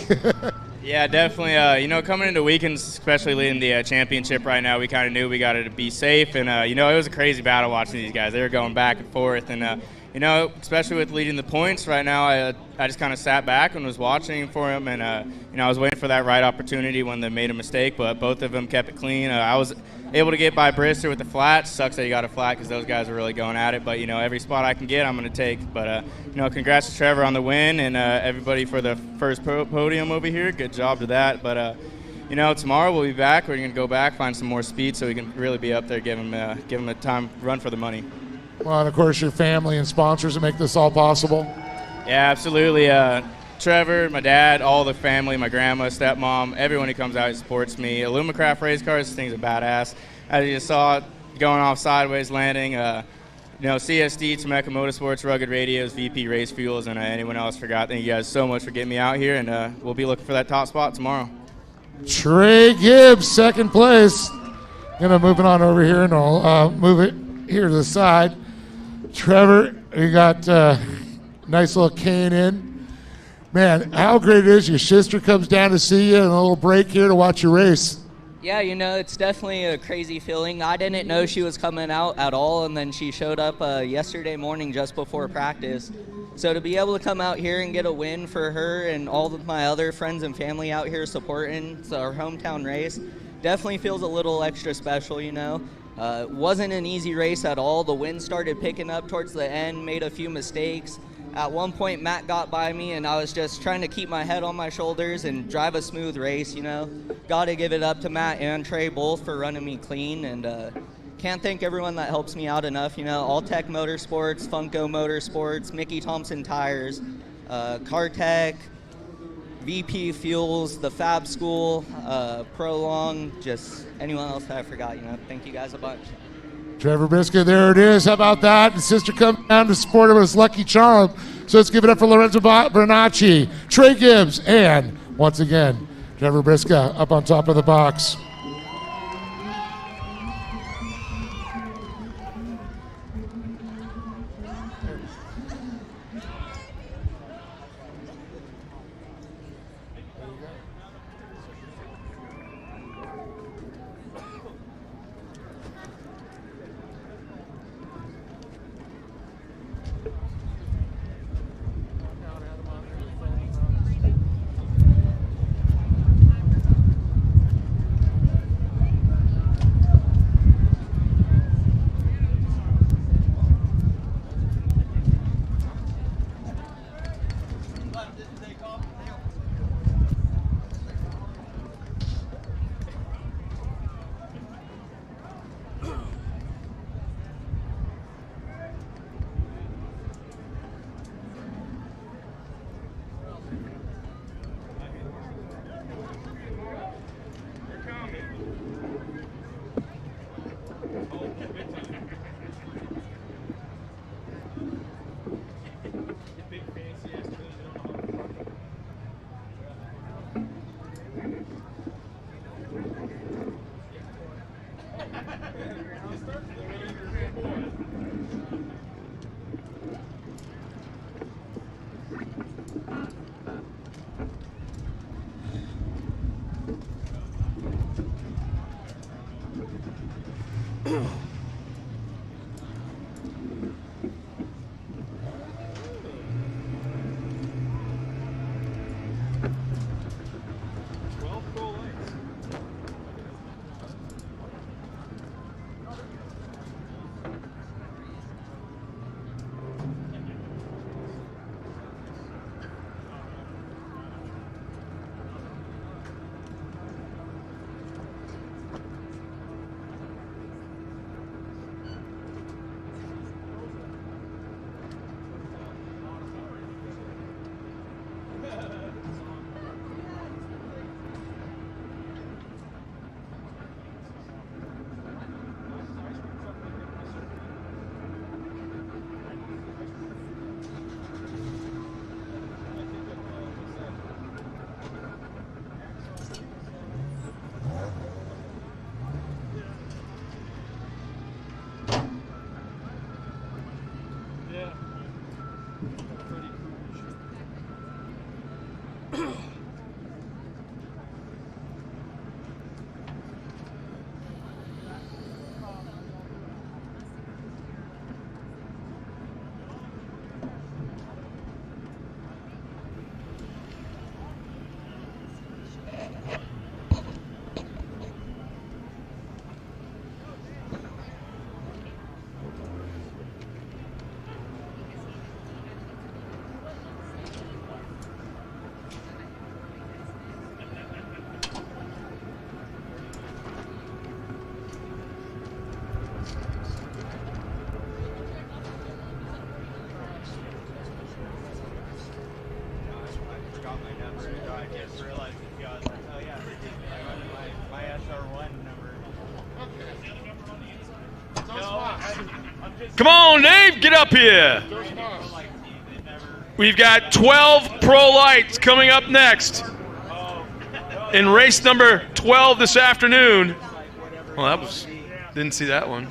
Yeah, definitely. Coming into weekends, especially leading the championship right now, we kind of knew we got to be safe. And, it was a crazy battle watching these guys. They were going back and forth. And, especially with leading the points right now, I just kind of sat back and was watching for them. And, I was waiting for that right opportunity when they made a mistake, but both of them kept it clean. I was able to get by Brister with the flat. Sucks that he got a flat because those guys are really going at it. But, every spot I can get, I'm going to take. But, congrats to Trevor on the win and everybody for the first podium over here. Good job to that. But, tomorrow we'll be back. We're going to go back, find some more speed so we can really be up there, give them a time run for the money. Well, and of course, your family and sponsors that make this all possible. Yeah, absolutely. Trevor, my dad, all the family, my grandma, stepmom, everyone who comes out and supports me. Illumicraft race cars, this thing's a badass. As you just saw it going off sideways, landing. CSD, Temecula Motorsports, Rugged Radios, VP Race Fuels, and anyone else forgot. Thank you guys so much for getting me out here, and we'll be looking for that top spot tomorrow. Trey Gibbs, second place. Moving on over here, and I'll move it here to the side. Trevor, you got nice little K&N. Man, how great it is. Your sister comes down to see you and a little break here to watch your race. Yeah, it's definitely a crazy feeling. I didn't know she was coming out at all, and then she showed up yesterday morning just before practice. So to be able to come out here and get a win for her and all of my other friends and family out here supporting our hometown race definitely feels a little extra special, It wasn't an easy race at all. The wind started picking up towards the end, made a few mistakes. At one point, Matt got by me, and I was just trying to keep my head on my shoulders and drive a smooth race, you know. Got to give it up to Matt and Trey both for running me clean, and can't thank everyone that helps me out enough, you know. All Tech Motorsports, Funko Motorsports, Mickey Thompson Tires, CarTech, VP Fuels, the Fab School, Prolong, just anyone else that I forgot, you know. Thank you guys a bunch. Trevor Biscuit, there it is. How about that? His sister comes down to support him with his lucky charm. So let's give it up for Lorenzo Bernacci, Trey Gibbs, and once again, Trevor Biscuit up on top of the box. Come on, Dave, get up here. We've got 12 pro lights coming up next in race number 12 this afternoon. Well, didn't see that one.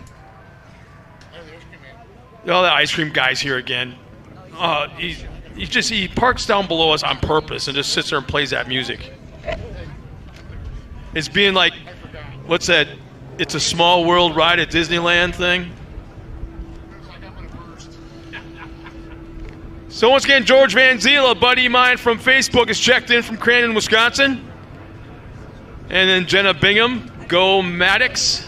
Oh, the ice cream guy's here again. He parks down below us on purpose and just sits there and plays that music. It's being like, what's that? It's a Small World ride at Disneyland thing. So once again, George Van Ziel, a buddy of mine from Facebook, is checked in from Crandon, Wisconsin. And then Jenna Bingham, go Maddox.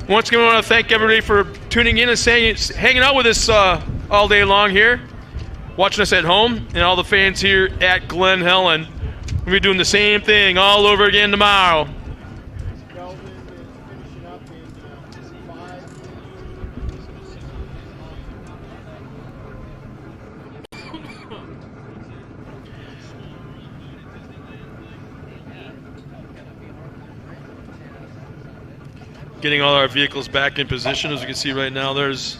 Once again, I want to thank everybody for tuning in and hanging out with us all day long here, watching us at home, and all the fans here at Glen Helen. We'll be doing the same thing all over again tomorrow. Getting all our vehicles back in position. As you can see right now, there's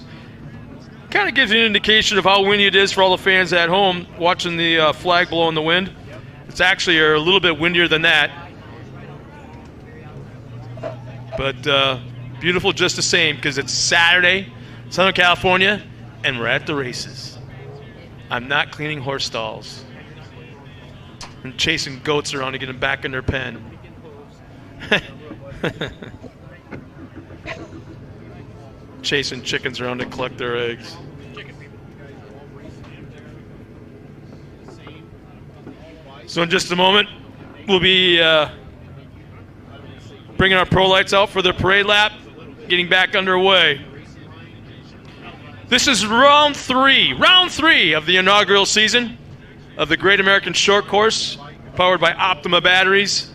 kind of gives you an indication of how windy it is for all the fans at home watching the flag blow in the wind. It's actually a little bit windier than that, but beautiful just the same because it's Saturday, Southern California, and we're at the races. I'm not cleaning horse stalls. I'm chasing goats around to get them back in their pen. Chasing chickens around to collect their eggs. So in just a moment, we'll be bringing our pro lights out for the parade lap, getting back underway. This is round three of the inaugural season of the Great American Short Course, powered by Optima batteries.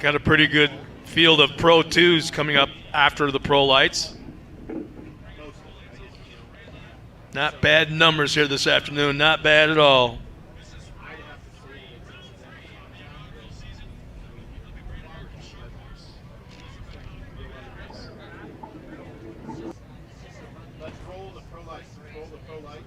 Got a pretty good field of Pro 2s coming up after the Pro Lights. Not bad numbers here this afternoon, not bad at all. Let's roll the pro lights. Roll the pro lights.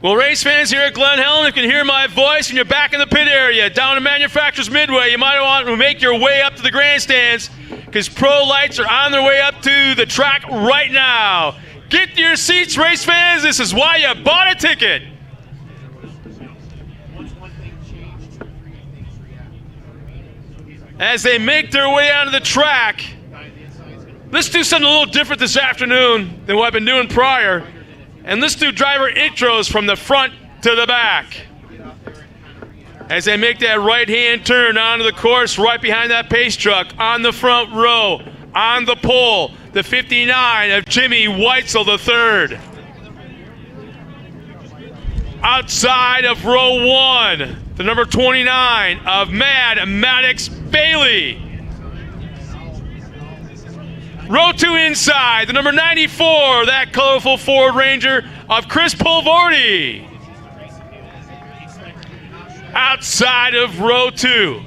Well, race fans here at Glen Helen, you can hear my voice and you're back in the pit area. Down in Manufacturers Midway, you might want to make your way up to the grandstands because pro lights are on their way up to the track right now. Get to your seats, race fans. This is why you bought a ticket. As they make their way onto the track, let's do something a little different this afternoon than what I've been doing prior. And let's do driver intros from the front to the back. As they make that right-hand turn onto the course right behind that pace truck, on the front row, on the pole, the 59 of Jimmy Weitzel III. Outside of row 1, the number 29 of Mad Maddox Bailey. Row 2 inside, the number 94, that colorful Ford Ranger of Chris Pulvorti. Outside of row 2,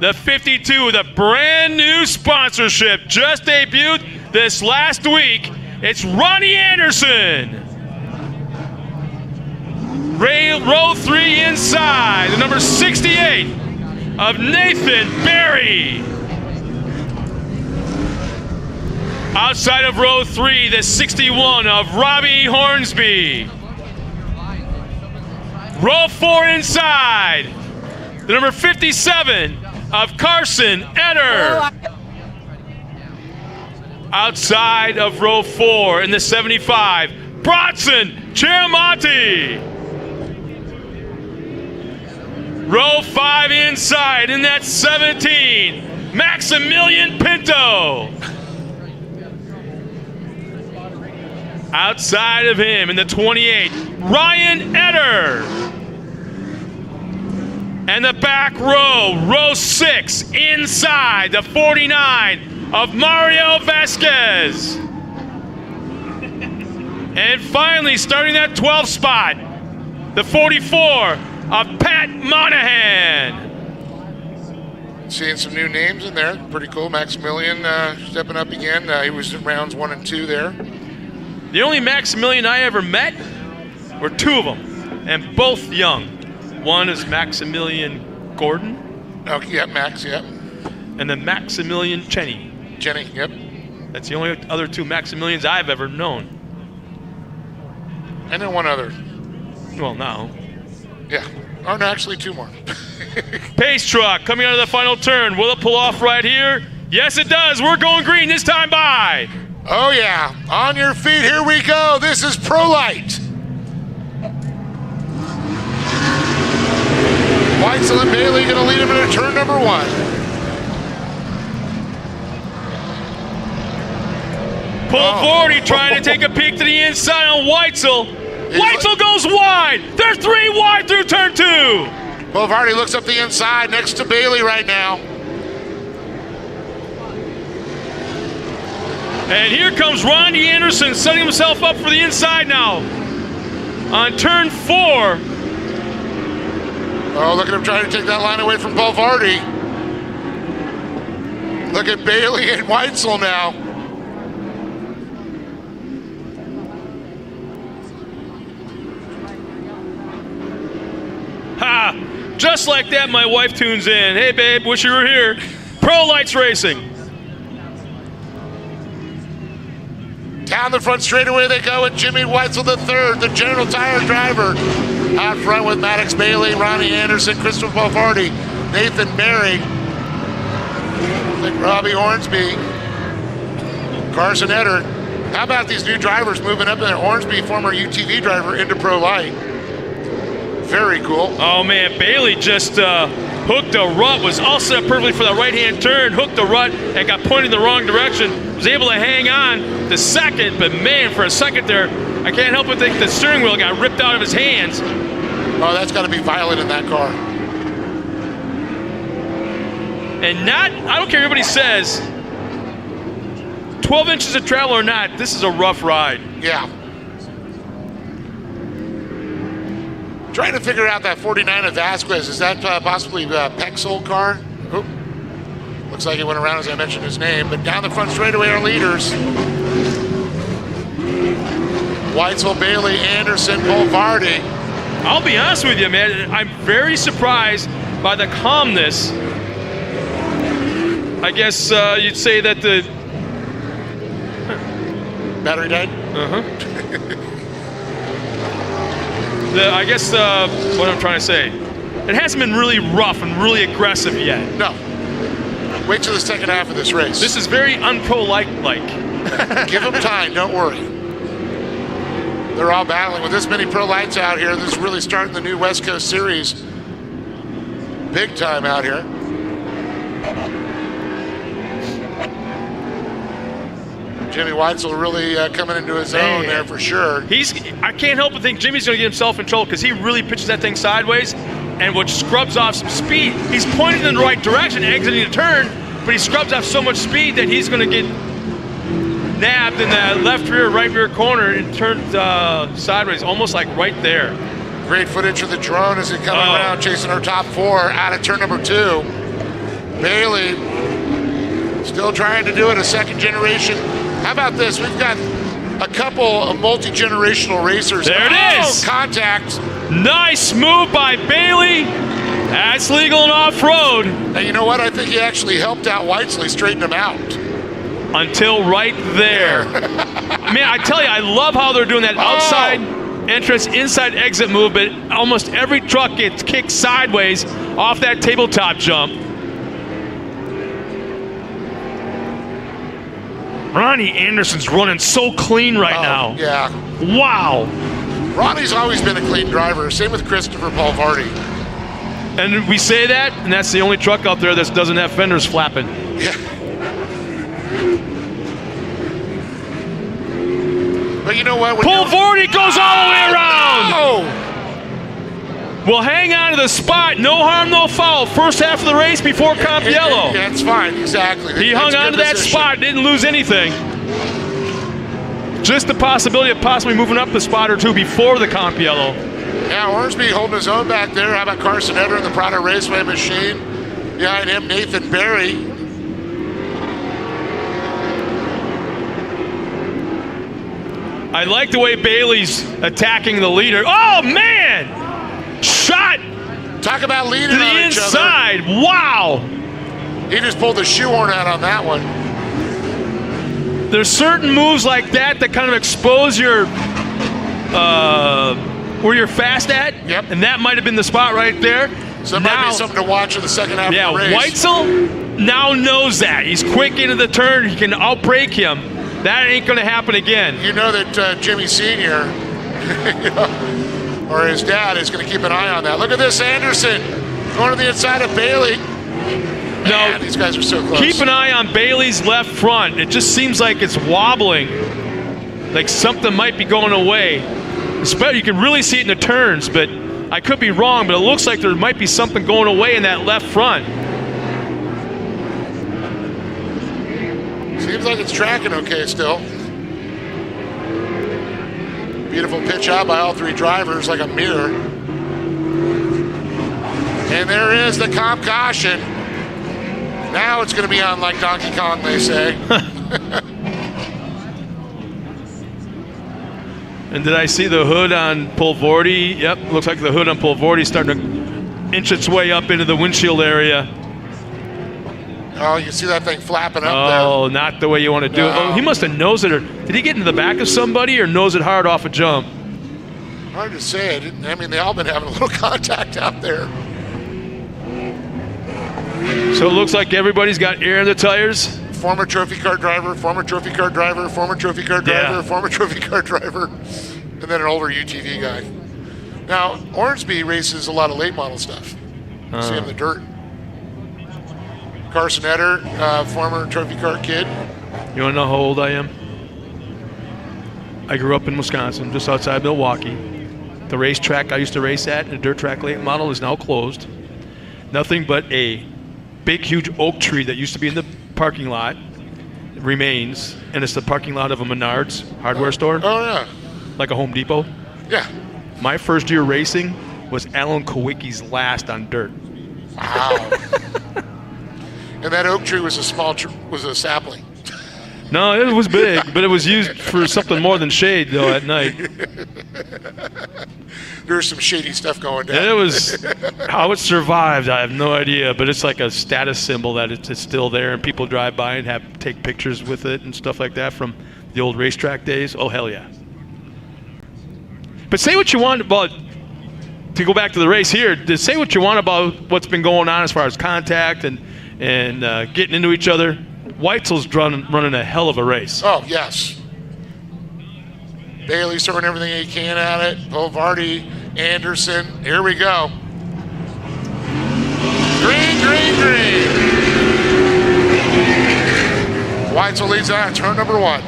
the 52 with a brand new sponsorship, just debuted this last week. It's Ronnie Anderson. Row 3 inside, the number 68 of Nathan Berry. Outside of row 3, the 61 of Robbie Hornsby. Row 4 inside, the number 57 of Carson Etter. Outside of row 4 in the 75, Bronson Chiaramonte. Row 5 inside in that 17, Maximilian Pinto. Outside of him in the 28, Ryan Etter. And the back row, row 6, inside, the 49 of Mario Vasquez. And finally, starting that 12th spot, the 44 of Pat Monahan. Seeing some new names in there, pretty cool. Maximilian stepping up again. He was in rounds 1 and 2 there. The only Maximilian I ever met were 2 of them, and both young. One is Maximilian Gordon. Oh, yeah, Max, yep. And then Maximilian Cheney. Jenny, yep. That's the only other two Maximilians I've ever known. And then one other. Well, now. Yeah. Or no, actually two more. Pace truck coming out of the final turn. Will it pull off right here? Yes, it does. We're going green this time by. Oh, yeah. On your feet. Here we go. This is Pro Light. Weitzel and Bailey going to lead him into turn number 1. Pull 40 trying to take a peek to the inside on Weitzel. Weitzel goes wide. They're 3 wide through turn 2. Boulevardi looks up the inside next to Bailey right now. And here comes Ronnie Anderson setting himself up for the inside now. On turn 4. Oh, look at him trying to take that line away from Boulevardi. Look at Bailey and Weitzel now. Ha! Just like that, my wife tunes in. Hey, babe, wish you were here. Pro Lights Racing. Down the front straightaway they go with Jimmy Weitzel III, the General Tire driver. Out front with Maddox Bailey, Ronnie Anderson, Christopher Boulevardi, Nathan Berry, Robbie Hornsby, Carson Etter. How about these new drivers moving up in there? Hornsby, former UTV driver, into Pro Light. Very cool. Oh, man, Bailey just hooked a rut, was all set perfectly for the right-hand turn, hooked the rut, and got pointed in the wrong direction. Was able to hang on the second, but, man, for a second there, I can't help but think the steering wheel got ripped out of his hands. Oh, that's got to be violent in that car. And not, I don't care what anybody says, 12 inches of travel or not, this is a rough ride. Yeah. Trying to figure out that 49 of Vasquez. Is that possibly Peck's old car? Oop. Looks like he went around as I mentioned his name. But down the front straightaway are leaders. Weitzel, Bailey, Anderson, Boulevardi. I'll be honest with you, man. I'm very surprised by the calmness. I guess you'd say that the battery died? I guess what I'm trying to say, it hasn't been really rough and really aggressive yet. No. Wait till the second half of this race. This is very unpro-like. Give them time, don't worry. They're all battling. With this many pro lights out here, this is really starting the new West Coast Series. Big time out here. Jimmy Weitzel really coming into his own there for sure. I can't help but think Jimmy's going to get himself in trouble because he really pitches that thing sideways, and which scrubs off some speed. He's pointing in the right direction, exiting the turn, but he scrubs off so much speed that he's going to get nabbed in that left rear, right rear corner and turned sideways, almost like right there. Great footage of the drone as it coming around, chasing our top 4 out of turn number 2. Bailey still trying to do it, a second generation. How about this? We've got a couple of multi-generational racers. There it is! Contact. Nice move by Bailey. That's legal and off-road. And you know what? I think he actually helped out Weitzel. He straightened him out. Until right there. Man, I tell you, I love how they're doing that outside entrance, inside exit move, but almost every truck gets kicked sideways off that tabletop jump. Ronnie Anderson's running so clean right now. Yeah. Wow. Ronnie's always been a clean driver. Same with Christopher Boulevardi. And we say that, and that's the only truck out there that doesn't have fenders flapping. Yeah. But you know what? Boulevardi goes all the way around! Oh! Well, hang on to the spot. No harm, no foul. First half of the race before comp yellow. Yeah, it's fine. Exactly. He hung on to that spot, didn't lose anything. Just the possibility of possibly moving up the spot or two before the comp yellow. Yeah, Hornsby holding his own back there. How about Carson Etter in the Prado Raceway machine? Behind him, Nathan Berry. I like the way Bailey's attacking the leader. Oh, man! Shot! Talk about leading to the on inside. Wow! He just pulled the shoehorn out on that one. there's certain moves like that that kind of expose your where you're fast at. Yep. And that might have been the spot right there. So it might be something to watch in the second half of the race. Yeah, Weitzel now knows that. He's quick into the turn. He can outbrake him. That ain't going to happen again. You know that Jimmy Sr. or his dad is going to keep an eye on that. Look at this, Anderson going to the inside of Bailey. Man, these guys are so close. Keep an eye on Bailey's left front. It just seems like it's wobbling, like something might be going away. You can really see it in the turns, but I could be wrong, but it looks like there might be something going away in that left front. Seems like it's tracking okay still. Beautiful pitch out by all three drivers, like a mirror. And there is the comp caution. Now it's going to be on like Donkey Kong, they say. And did I see the hood on Pulvordi? Yep, looks like the hood on Pulvordi starting to inch its way up into the windshield area. Oh, you see that thing flapping up there. Oh, not the way you want to do it. Oh, he must have nosed it. Or did he get into the back of somebody or nose it hard off a jump? Hard to say. I mean, they all been having a little contact out there. So it looks like everybody's got air in the tires. Former trophy car driver, former trophy car driver, former trophy car driver, former trophy car driver, and then an older UTV guy. Now, Ormsby races a lot of late model stuff. See him in the dirt. Carson Etter, former trophy car kid. You want to know how old I am? I grew up in Wisconsin, just outside Milwaukee. The racetrack I used to race at, a dirt track late model, is now closed. Nothing but a big, huge oak tree that used to be in the parking lot remains, and it's the parking lot of a Menards hardware store. Oh, yeah. Like a Home Depot. Yeah. My first year racing was Alan Kowicki's last on dirt. Wow. And that oak tree was a sapling. No, it was big, but it was used for something more than shade, though, at night. There's some shady stuff going down. And it was how it survived, I have no idea, but it's like a status symbol that it's still there, and people drive by and take pictures with it and stuff like that from the old racetrack days. Oh, hell yeah. But say what you want about, to go back to the race here, to say what you want about what's been going on as far as contact and getting into each other. Weitzel's running a hell of a race. Oh, yes. Bailey's throwing everything he can at it. Pulvardi, Anderson. Here we go. Green, green, green. Weitzel leads on turn number 1.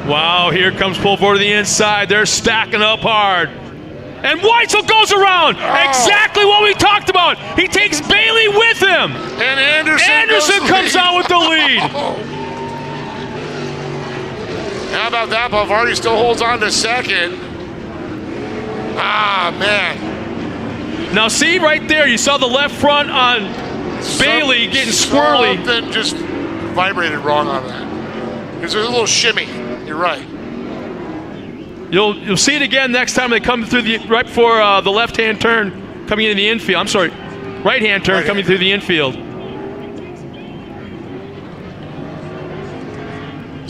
Wow, here comes Pulvardi to the inside. They're stacking up hard. And Weitzel goes around. Oh. Exactly what we talked about. He takes Bailey with him. And Anderson comes out with the lead. How about that? Pulvardi still holds on to second. Ah, man. Now see right there, you saw the left front on Bailey getting squirrely. Something just vibrated wrong on that. There's a little shimmy. You're right. You'll see it again next time they come through right before the left-hand turn coming into the infield. I'm sorry, right-hand turn coming through the infield.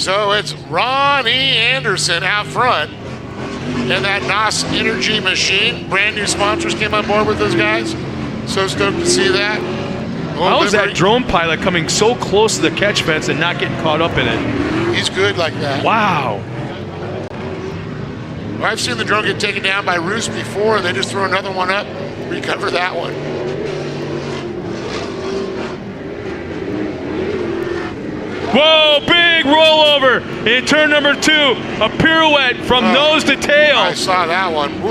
So it's Ronnie Anderson out front. And that NOS Energy machine, brand new sponsors came on board with those guys. So stoked to see that. How is that drone pilot coming so close to the catch fence and not getting caught up in it? He's good like that. Wow. I've seen the drone get taken down by Roos before, and they just throw another one up, recover that one. Whoa, big rollover in turn number 2. A pirouette from nose to tail. I saw that one. Woo.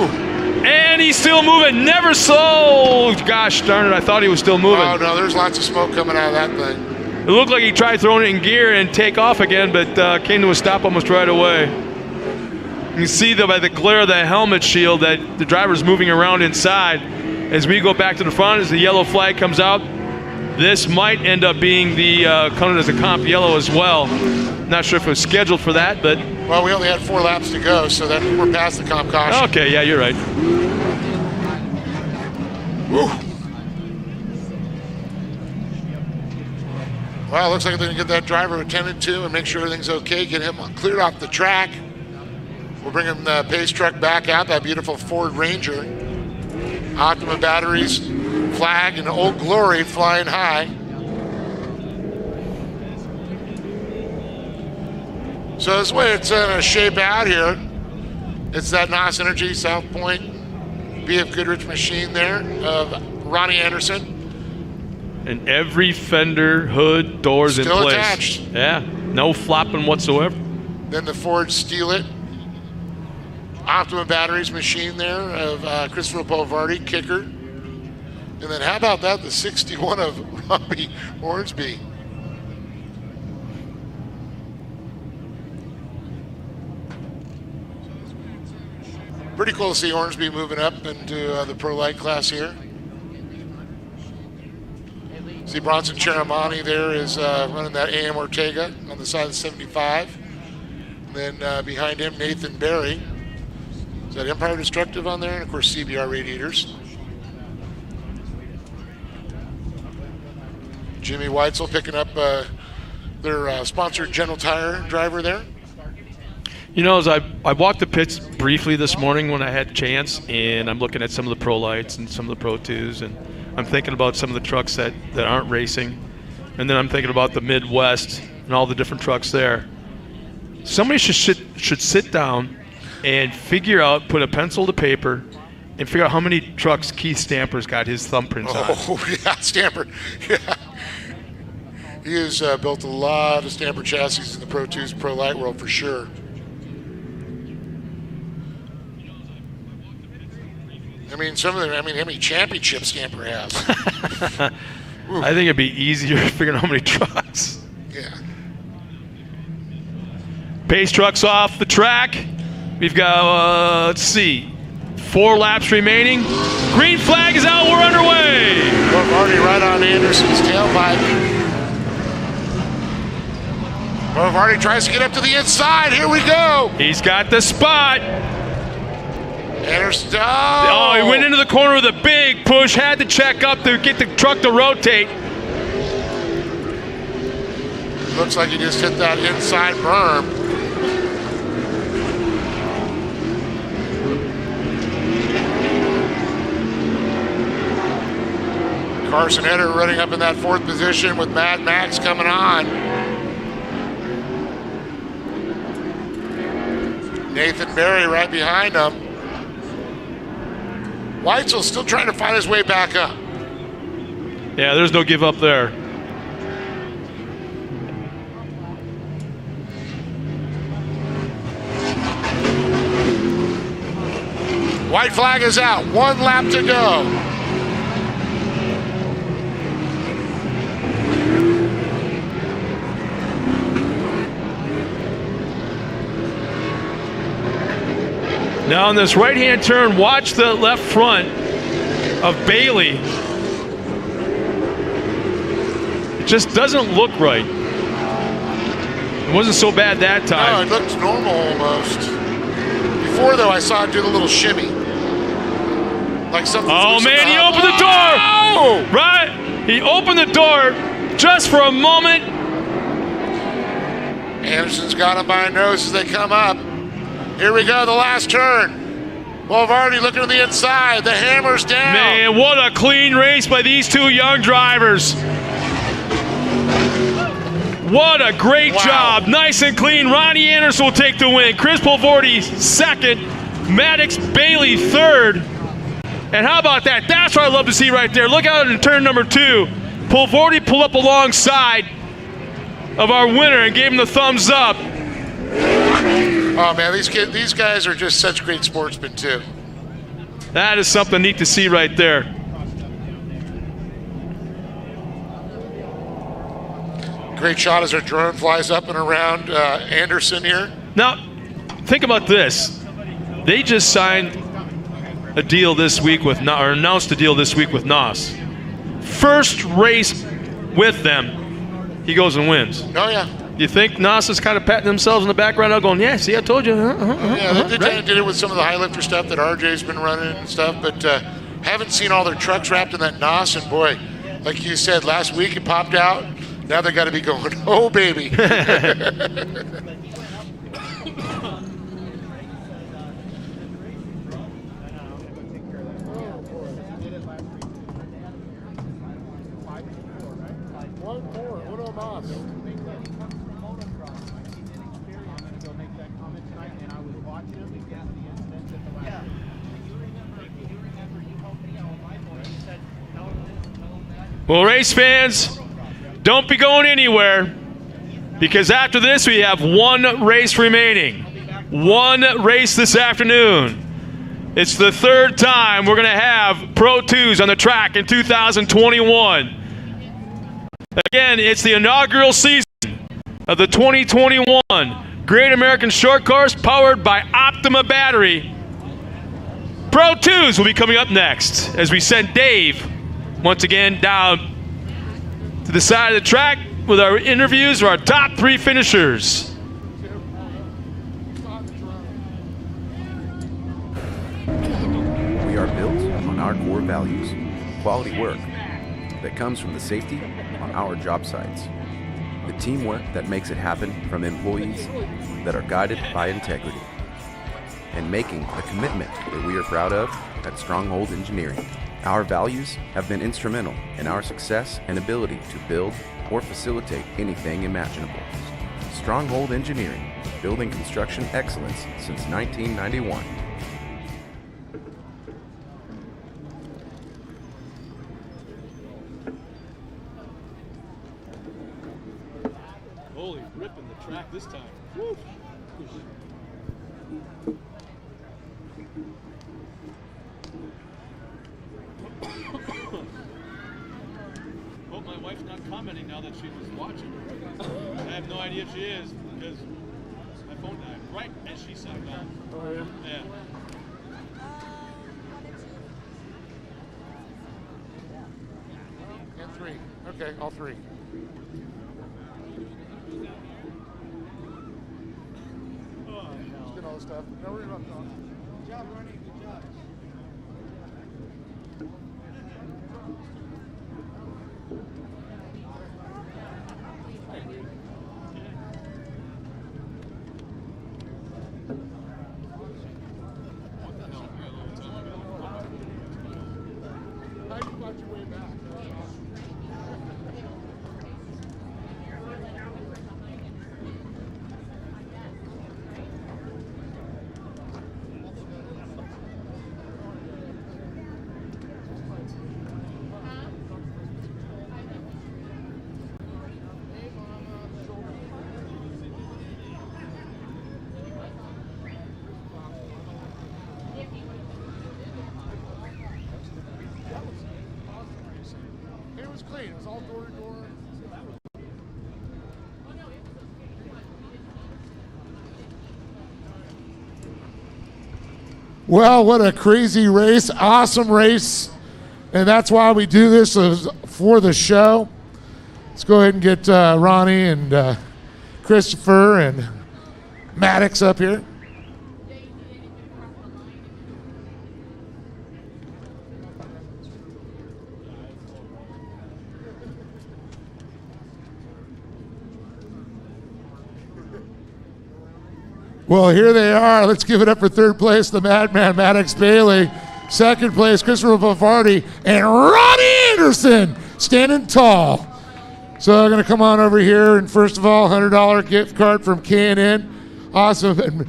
And he's still moving, never slow. Gosh darn it, I thought he was still moving. Oh, no, there's lots of smoke coming out of that thing. It looked like he tried throwing it in gear and take off again, but came to a stop almost right away. You can see by the glare of the helmet shield that the driver's moving around inside. As we go back to the front, as the yellow flag comes out, this might end up being the counted as a comp yellow as well. Not sure if it was scheduled for that, but... Well, we only had 4 laps to go, so that we're past the comp caution. Okay, yeah, you're right. Woo. Well, it looks like they're going to get that driver attended to and make sure everything's okay, get him cleared off the track. We'll bring him the pace truck back out, that beautiful Ford Ranger. Optima batteries, flag, and Old Glory flying high. So this way it's going to shape out here. It's that NOS Energy South Point BF Goodrich machine there of Ronnie Anderson. And every fender, hood, doors in Still place. attached. Yeah, no flopping whatsoever. Then the Ford Steal It. Optima batteries machine there of Christopher Boulevardi, kicker. And then how about that, the 61 of Robbie Hornsby. Pretty cool to see Hornsby moving up into the Pro Light class here. See Bronson Cheramani there is running that AM Ortega on the side of the 75. And then behind him, Nathan Berry. Is that Empire Destructive on there? And of course, CBR Radiators. Jimmy Weitzel picking up their sponsored General Tire driver there. You know, as I walked the pits briefly this morning when I had a chance, and I'm looking at some of the Pro Lights and some of the Pro 2s, and I'm thinking about some of the trucks that aren't racing, and then I'm thinking about the Midwest and all the different trucks there. Somebody should sit down and figure out, put a pencil to paper, and figure out how many trucks Keith Stamper's got his thumbprints on. Oh, yeah, Stamper. Yeah. He has built a lot of Stamper chassis in the Pro 2s, Pro Light world for sure. I mean, some of them, how many championships Stamper has? I think it'd be easier figuring out how many trucks. Yeah. Pace trucks off the track. We've got, let's see, 4 laps remaining. Green flag is out, we're underway. Boulevardi right on Anderson's tailpipe. Boulevardi tries to get up to the inside. Here we go. He's got the spot. Anderson. Oh, he went into the corner with a big push. Had to check up to get the truck to rotate. Looks like he just hit that inside berm. Carson Eder running up in that 4th position with Mad Max coming on. Nathan Berry right behind him. Weitzel still trying to find his way back up. Yeah, there's no give up there. White flag is out. 1 lap to go. Now on this right-hand turn, watch the left front of Bailey. It just doesn't look right. It wasn't so bad that time. No, it looked normal almost. Before, though, I saw it do the little shimmy. Like something. Oh, man, he opened the door. Oh! Right? He opened the door just for a moment. Anderson's got him by a nose as they come up. Here we go, the last turn. Boulevardi looking to the inside. The hammer's down. Man, what a clean race by these 2 young drivers. What a great job. Nice and clean. Ronnie Anderson will take the win. Chris Boulevardi 2nd. Maddox Bailey 3rd. And how about that? That's what I love to see right there. Look out in turn number 2. Boulevardi pulled up alongside of our winner and gave him the thumbs up. Oh, man, these guys are just such great sportsmen, too. That is something neat to see right there. Great shot as our drone flies up and around Anderson here. Now, think about this. They just signed a deal this week with, or announced a deal this week with NOS. First race with them, he goes and wins. Oh, yeah. You think NOS is kind of patting themselves in the back right now going, yeah, see, I told you. Yeah, they kind of did it with some of the high lifter stuff that RJ's been running and stuff, but haven't seen all their trucks wrapped in that NOS. And boy, like you said, last week it popped out. Now they got to be going, oh, baby. One more, uno más. Well, race fans, don't be going anywhere, because after this we have one race remaining. One race this afternoon. It's the third time we're going to have Pro 2s on the track in 2021. Again, it's the inaugural season of the 2021 Great American Short Course powered by Optima Battery. Pro 2s will be coming up next as we send Dave once again down to the side of the track with our interviews of our top 3 finishers. We are built on our core values, quality work that comes from the safety on our job sites, the teamwork that makes it happen from employees that are guided by integrity, and making a commitment that we are proud of at Stronghold Engineering. Our values have been instrumental in our success and ability to build or facilitate anything imaginable. Stronghold Engineering, building construction excellence since 1991. Holy ripping the track this time. Woo. Hope my wife's not commenting now that she was watching. I have no idea if she is, because my phone died right as she signed on. Oh, yeah? Yeah. And 3. Okay, all 3. Just get all the stuff. No worries about that. Good job, Ronnie. Good job. It was clean. It was all door to door. Well, what a crazy race. Awesome race. And that's why we do this, is for the show. Let's go ahead and get Ronnie and Christopher and Maddox up here. Well, here they are. Let's give it up for third place, the Madman, Maddox Bailey. Second place, Christopher Bavardi and Ronnie Anderson standing tall. So I'm going to come on over here, and first of all, $100 gift card from K&N. Awesome. And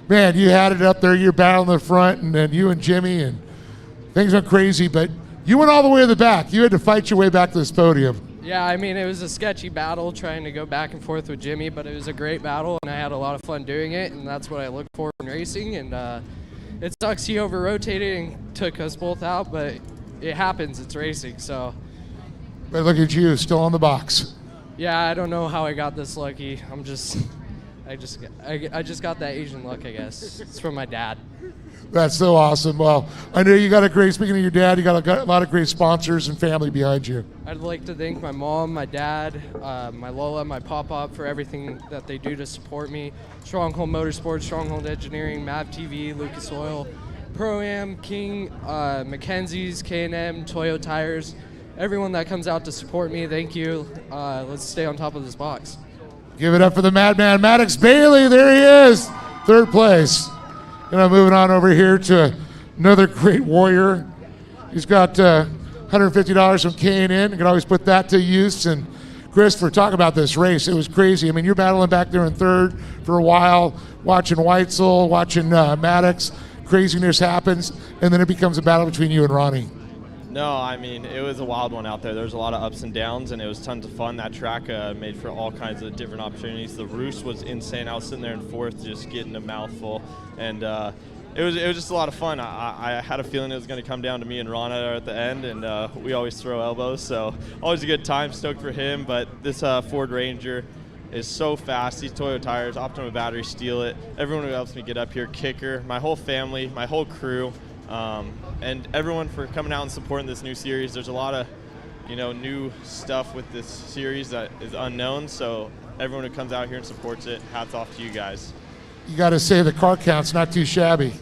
man, you had it up there. You're battling the front, and then you and Jimmy, and things went crazy, but you went all the way to the back. You had to fight your way back to this podium. Yeah, I mean, it was a sketchy battle trying to go back and forth with Jimmy, but it was a great battle, and I had a lot of fun doing it, and that's what I look for in racing. And it sucks he over-rotated and took us both out, but it happens. It's racing, so. But look at you, still on the box. Yeah, I don't know how I got this lucky. I just got that Asian luck, I guess. It's from my dad. That's so awesome. Well, I know you got a great, speaking of your dad, you got a lot of great sponsors and family behind you. I'd like to thank my mom, my dad, my Lola, my Pop-Pop for everything that they do to support me. Stronghold Motorsports, Stronghold Engineering, Mav TV, Lucas Oil, Pro-Am, King, Mackenzie's, K&M, Toyo Tires, everyone that comes out to support me, thank you. Let's stay on top of this box. Give it up for the Madman, Maddox Bailey. There he is, third place. Moving on over here to another great warrior. He's got $150 from K&N. You can always put that to use. And Christopher, talk about this race. It was crazy. I mean, you're battling back there in third for a while, watching Weitzel, watching Maddox. Craziness happens, and then it becomes a battle between you and Ronnie. No, I mean, it was a wild one out there. There was a lot of ups and downs, and it was tons of fun. That track made for all kinds of different opportunities. The roost was insane. I was sitting there in fourth just getting a mouthful, and it was just a lot of fun. I had a feeling it was going to come down to me and Ron at the end, and we always throw elbows, so always a good time. Stoked for him, but this Ford Ranger is so fast. These Toyo tires, Optima battery, steal it. Everyone who helps me get up here, Kicker, my whole family, my whole crew, and everyone for coming out and supporting this new series. There's a lot of new stuff with this series that is unknown, so everyone who comes out here and supports it, hats off to you guys. You got to say the car count's not too shabby.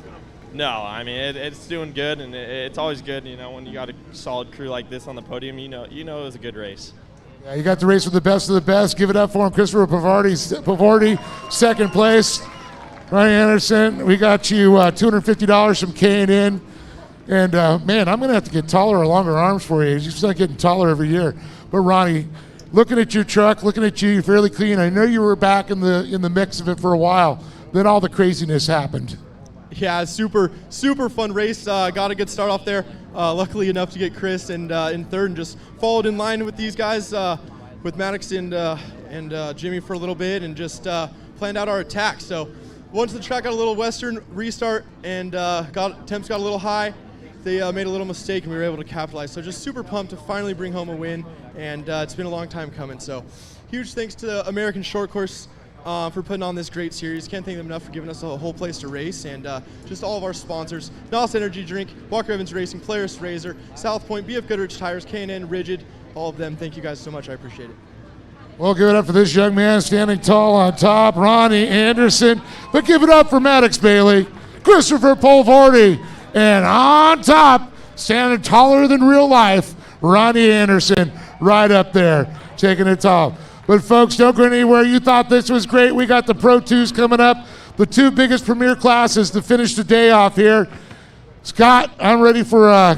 No, I mean, it's doing good, and it's always good, when you got a solid crew like this on the podium, it was a good race. Yeah, you got the race with the best of the best. Give it up for him, Christopher Pavardi, second place. Ronnie Anderson, we got you $250 from K&N. And, man, I'm going to have to get taller or longer arms for you. You're not getting taller every year. But, Ronnie, looking at your truck, looking at you, you're fairly clean. I know you were back in the mix of it for a while. Then all the craziness happened. Yeah, super fun race. Got a good start off there. Luckily enough to get Chris in third, and just followed in line with these guys, with Maddox and Jimmy for a little bit, and just planned out our attack. So once the track got a little western restart and temps got a little high, they made a little mistake and we were able to capitalize. So just super pumped to finally bring home a win, and it's been a long time coming. So huge thanks to the American Shortcourse for putting on this great series. Can't thank them enough for giving us a whole place to race, and just all of our sponsors: NOS Energy Drink, Walker Evans Racing, Polaris Razor, South Point, BF Goodrich Tires, K&N, Rigid, all of them. Thank you guys so much. I appreciate it. Well, give it up for this young man standing tall on top, Ronnie Anderson. But give it up for Maddox Bailey, Christopher Pavardi, and on top, standing taller than real life, Ronnie Anderson, right up there, taking it top. But folks, don't go anywhere. You thought this was great. We got the Pro 2s coming up, the two biggest premier classes to finish the day off here. Scott, I'm ready for a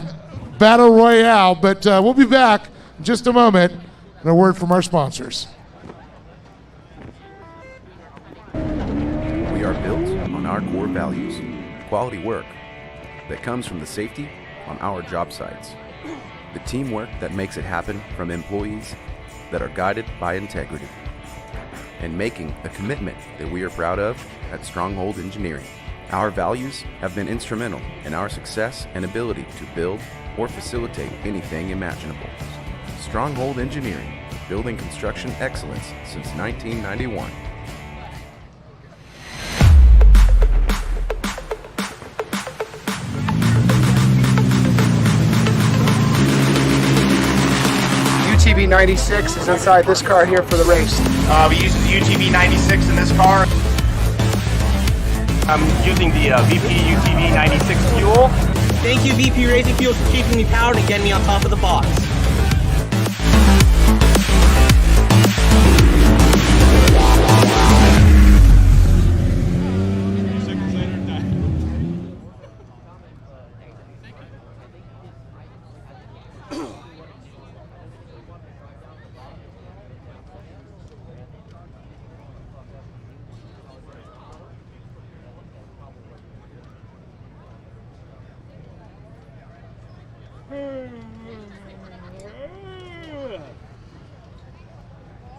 battle royale, but we'll be back in just a moment. And a word from our sponsors. We are built on our core values, quality work that comes from the safety on our job sites, the teamwork that makes it happen from employees that are guided by integrity, and making a commitment that we are proud of at Stronghold Engineering. Our values have been instrumental in our success and ability to build or facilitate anything imaginable. Stronghold Engineering, building construction excellence since 1991. UTV 96 is inside this car here for the race. We use the UTV 96 in this car. I'm using the VP UTV 96 fuel. Thank you, VP Racing Fuels, for keeping me powered and getting me on top of the box.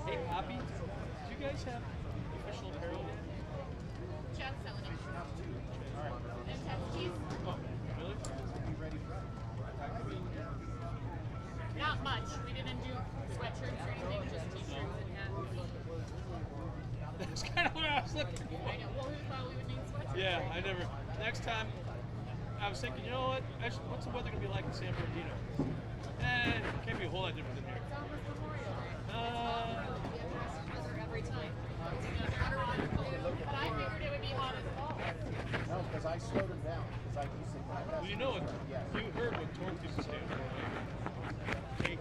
Hey, Poppy, do you guys have official apparel? Chad's selling it. Alright. And Chad's cheese. Oh, really? Not much. We didn't do sweatshirts or anything, just t-shirts and hats. That's kind of what I was looking for. I know. Well, who thought we would need sweatshirts? Yeah, I never. Next time, I was thinking, you know what? Actually, what's the weather going to be like in San Bernardino? It can't be a whole lot different than here. Every time. But I figured it would be hot as fall. No, because I slowed him down. Because I used to. Well, you know what? You heard what Torque used to stand for, right? Take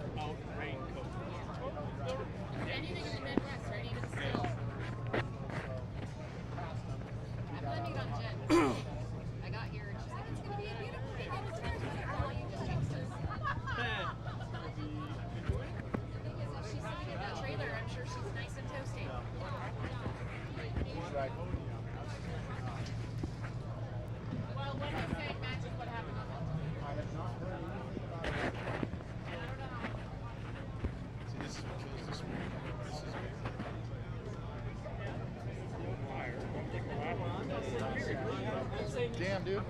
Damn, dude.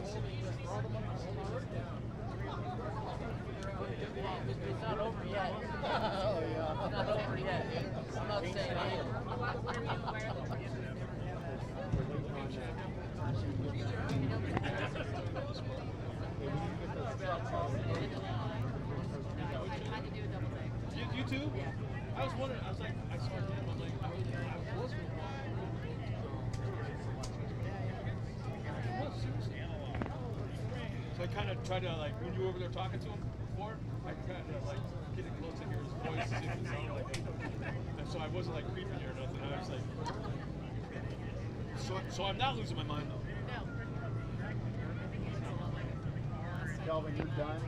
It's not over yet. Oh, yeah. It's not over yet. I'm not saying You too? Yeah. I was wondering, I was like, I saw him, I'm like, I was So I kind of tried to, like, when you were over there talking to him before, I tried to, like, get it close to hear his voice, see if it sounded like him. And so I wasn't, like, creeping you or nothing. I was like, so I'm not losing my mind, though. Kelvin, you're done.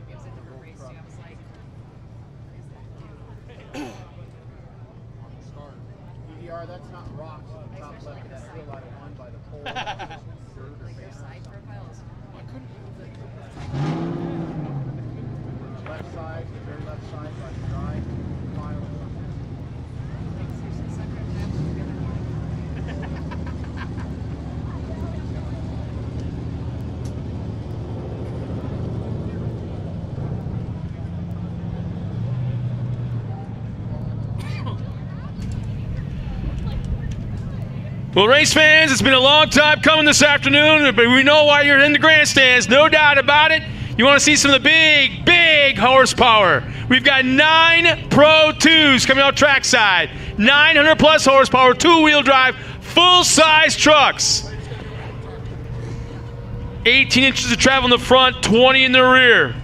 PDR, that's not rocks on the top left of that hill out of one by the pole. Dirt or sand. Left side, the very left side by the drive. File. Well, race fans, it's been a long time coming this afternoon, but we know why you're in the grandstands, no doubt about it. You want to see some of the big, big horsepower. We've got 9 Pro 2s coming out trackside. 900 plus horsepower, 2-wheel drive, full-size trucks. 18 inches of travel in the front, 20 in the rear.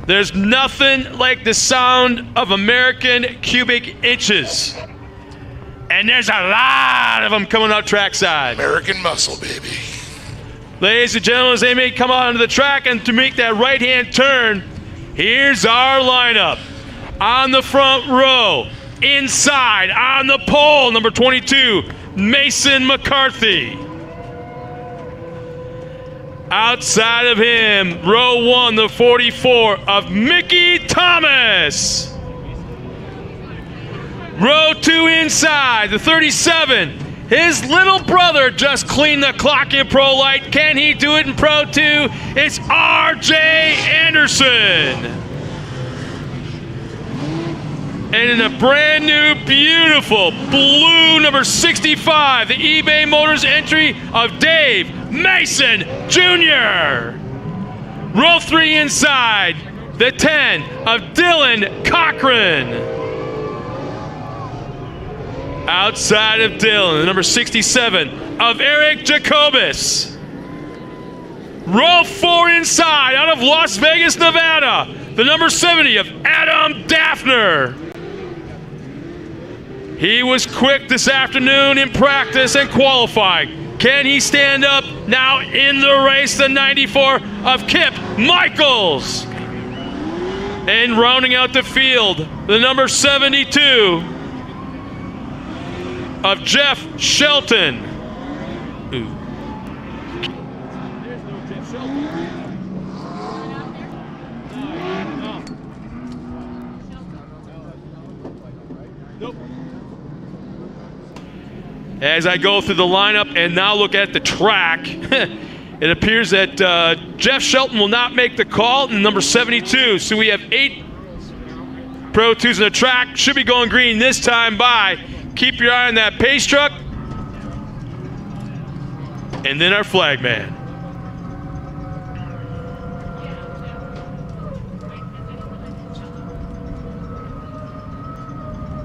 There's nothing like the sound of American cubic inches. And there's a lot of them coming out trackside. American muscle, baby. Ladies and gentlemen, as they may come out onto the track and to make that right-hand turn, here's our lineup. On the front row, inside, on the pole, number 22, Mason McCarthy. Outside of him, row 1, the 44 of Mickey Thomas. Row 2 inside, the 37. His little brother just cleaned the clock in Pro Light. Can he do it in Pro 2? It's R.J. Anderson. And in a brand new, beautiful blue number 65, the eBay Motors entry of Dave Mason Jr. Row 3 inside, the 10 of Dylan Cochran. Outside of Dylan, the number 67 of Eric Jacobus. Row 4 inside, out of Las Vegas, Nevada, the number 70 of Adam Daffner. He was quick this afternoon in practice and qualifying. Can he stand up now in the race? The 94 of Kip Michaels. And rounding out the field, the number 72 of Jeff Shelton. Ooh. There's no Jeff Shelton. Nope. As I go through the lineup and now look at the track, it appears that Jeff Shelton will not make the call in number 72. So we have 8 Pro 2s in the track. Should be going green this time by. Keep your eye on that pace truck. And then our flag man.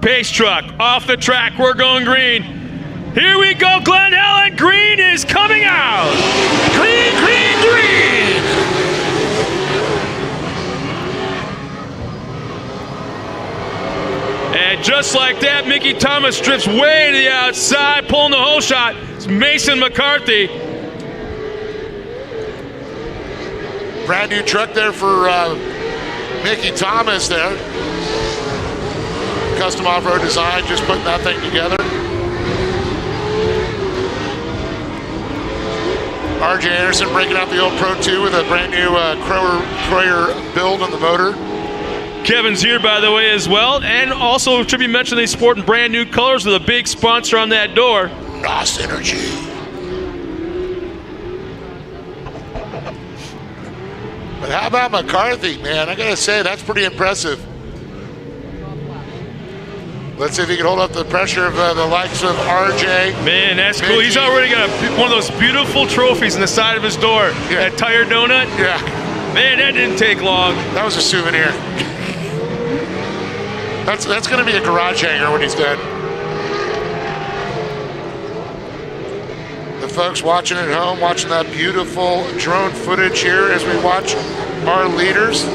Pace truck off the track. We're going green. Here we go, Glen Helen. Green is coming out. Green, green, green. And just like that, Mickey Thomas drifts way to the outside, pulling the whole shot. It's Mason McCarthy. Brand new truck there for Mickey Thomas there. Custom off-road design, just putting that thing together. R.J. Anderson breaking out the old Pro 2 with a brand new Croyer build on the motor. Kevin's here, by the way, as well. And also, should be mentioned, they sport in brand new colors with a big sponsor on that door. NOS energy. But how about McCarthy, man? I gotta say, that's pretty impressive. Let's see if he can hold up the pressure of the likes of RJ. Man, that's cool. He's already got one of those beautiful trophies in the side of his door. Yeah. That tire donut. Yeah. Man, that didn't take long. That was a souvenir. That's going to be a garage hanger when he's done. The folks watching at home, watching that beautiful drone footage here as we watch our leaders.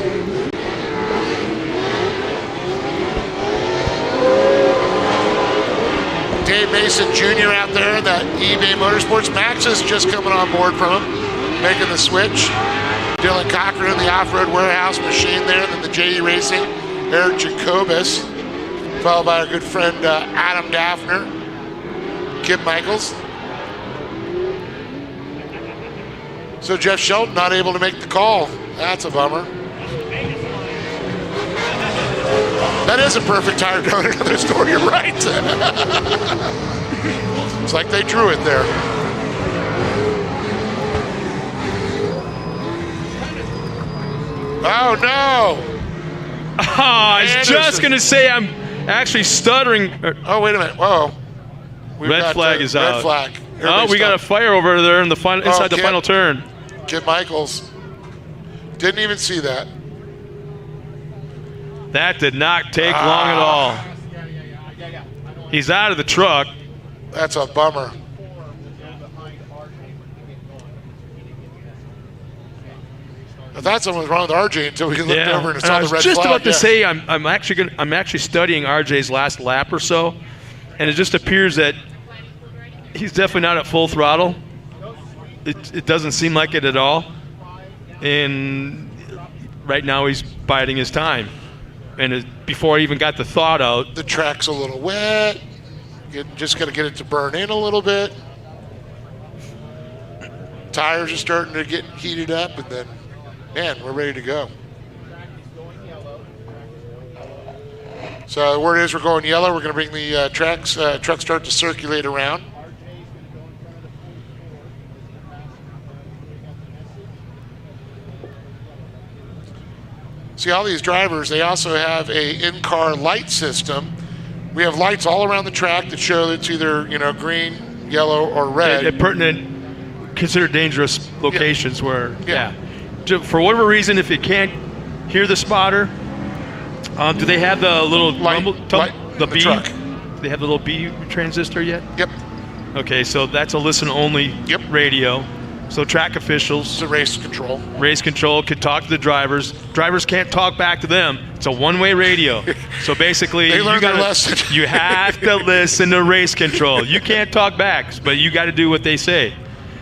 Dave Mason Jr. out there in that eBay Motorsports. Max is just coming on board from him, making the switch. Dylan Cochran in the off-road warehouse machine there, and then the JE Racing, Eric Jacobus, followed by our good friend Adam Daffner, Kip Michaels. So Jeff Shelton not able to make the call. That's a bummer. That is a perfect tire donut in the store, you're right. It's like they drew it there. Oh no! I was just going to say I'm actually stuttering. Oh, wait a minute. Whoa. Red flag is out. Red flag. Oh, we got a fire over there in the final, inside the final turn. Kip Michaels. Didn't even see that. That did not take long at all. He's out of the truck. That's a bummer. I thought something was wrong with RJ until we looked over and saw the red flag. I was just about to say I'm actually studying RJ's last lap or so, and it just appears that he's definitely not at full throttle. It doesn't seem like it at all, and right now he's biding his time. And before I even got the thought out, the track's a little wet. You just got to get it to burn in a little bit. Tires are starting to get heated up, and then, man, we're ready to go. So the word is we're going yellow. We're going to bring the truck start to circulate around. See, all these drivers, they also have a in-car light system. We have lights all around the track that show that it's either, green, yellow, or red. At pertinent, considered dangerous locations where, for whatever reason, if you can't hear the spotter, do they have the little the B? Truck. Do they have the little B transistor yet? Yep. Okay, so that's a listen-only radio. So track officials, it's a race control can talk to the drivers. Drivers can't talk back to them. It's a one-way radio. So basically, they learned their lesson. You have to listen to race control. You can't talk back, but you got to do what they say.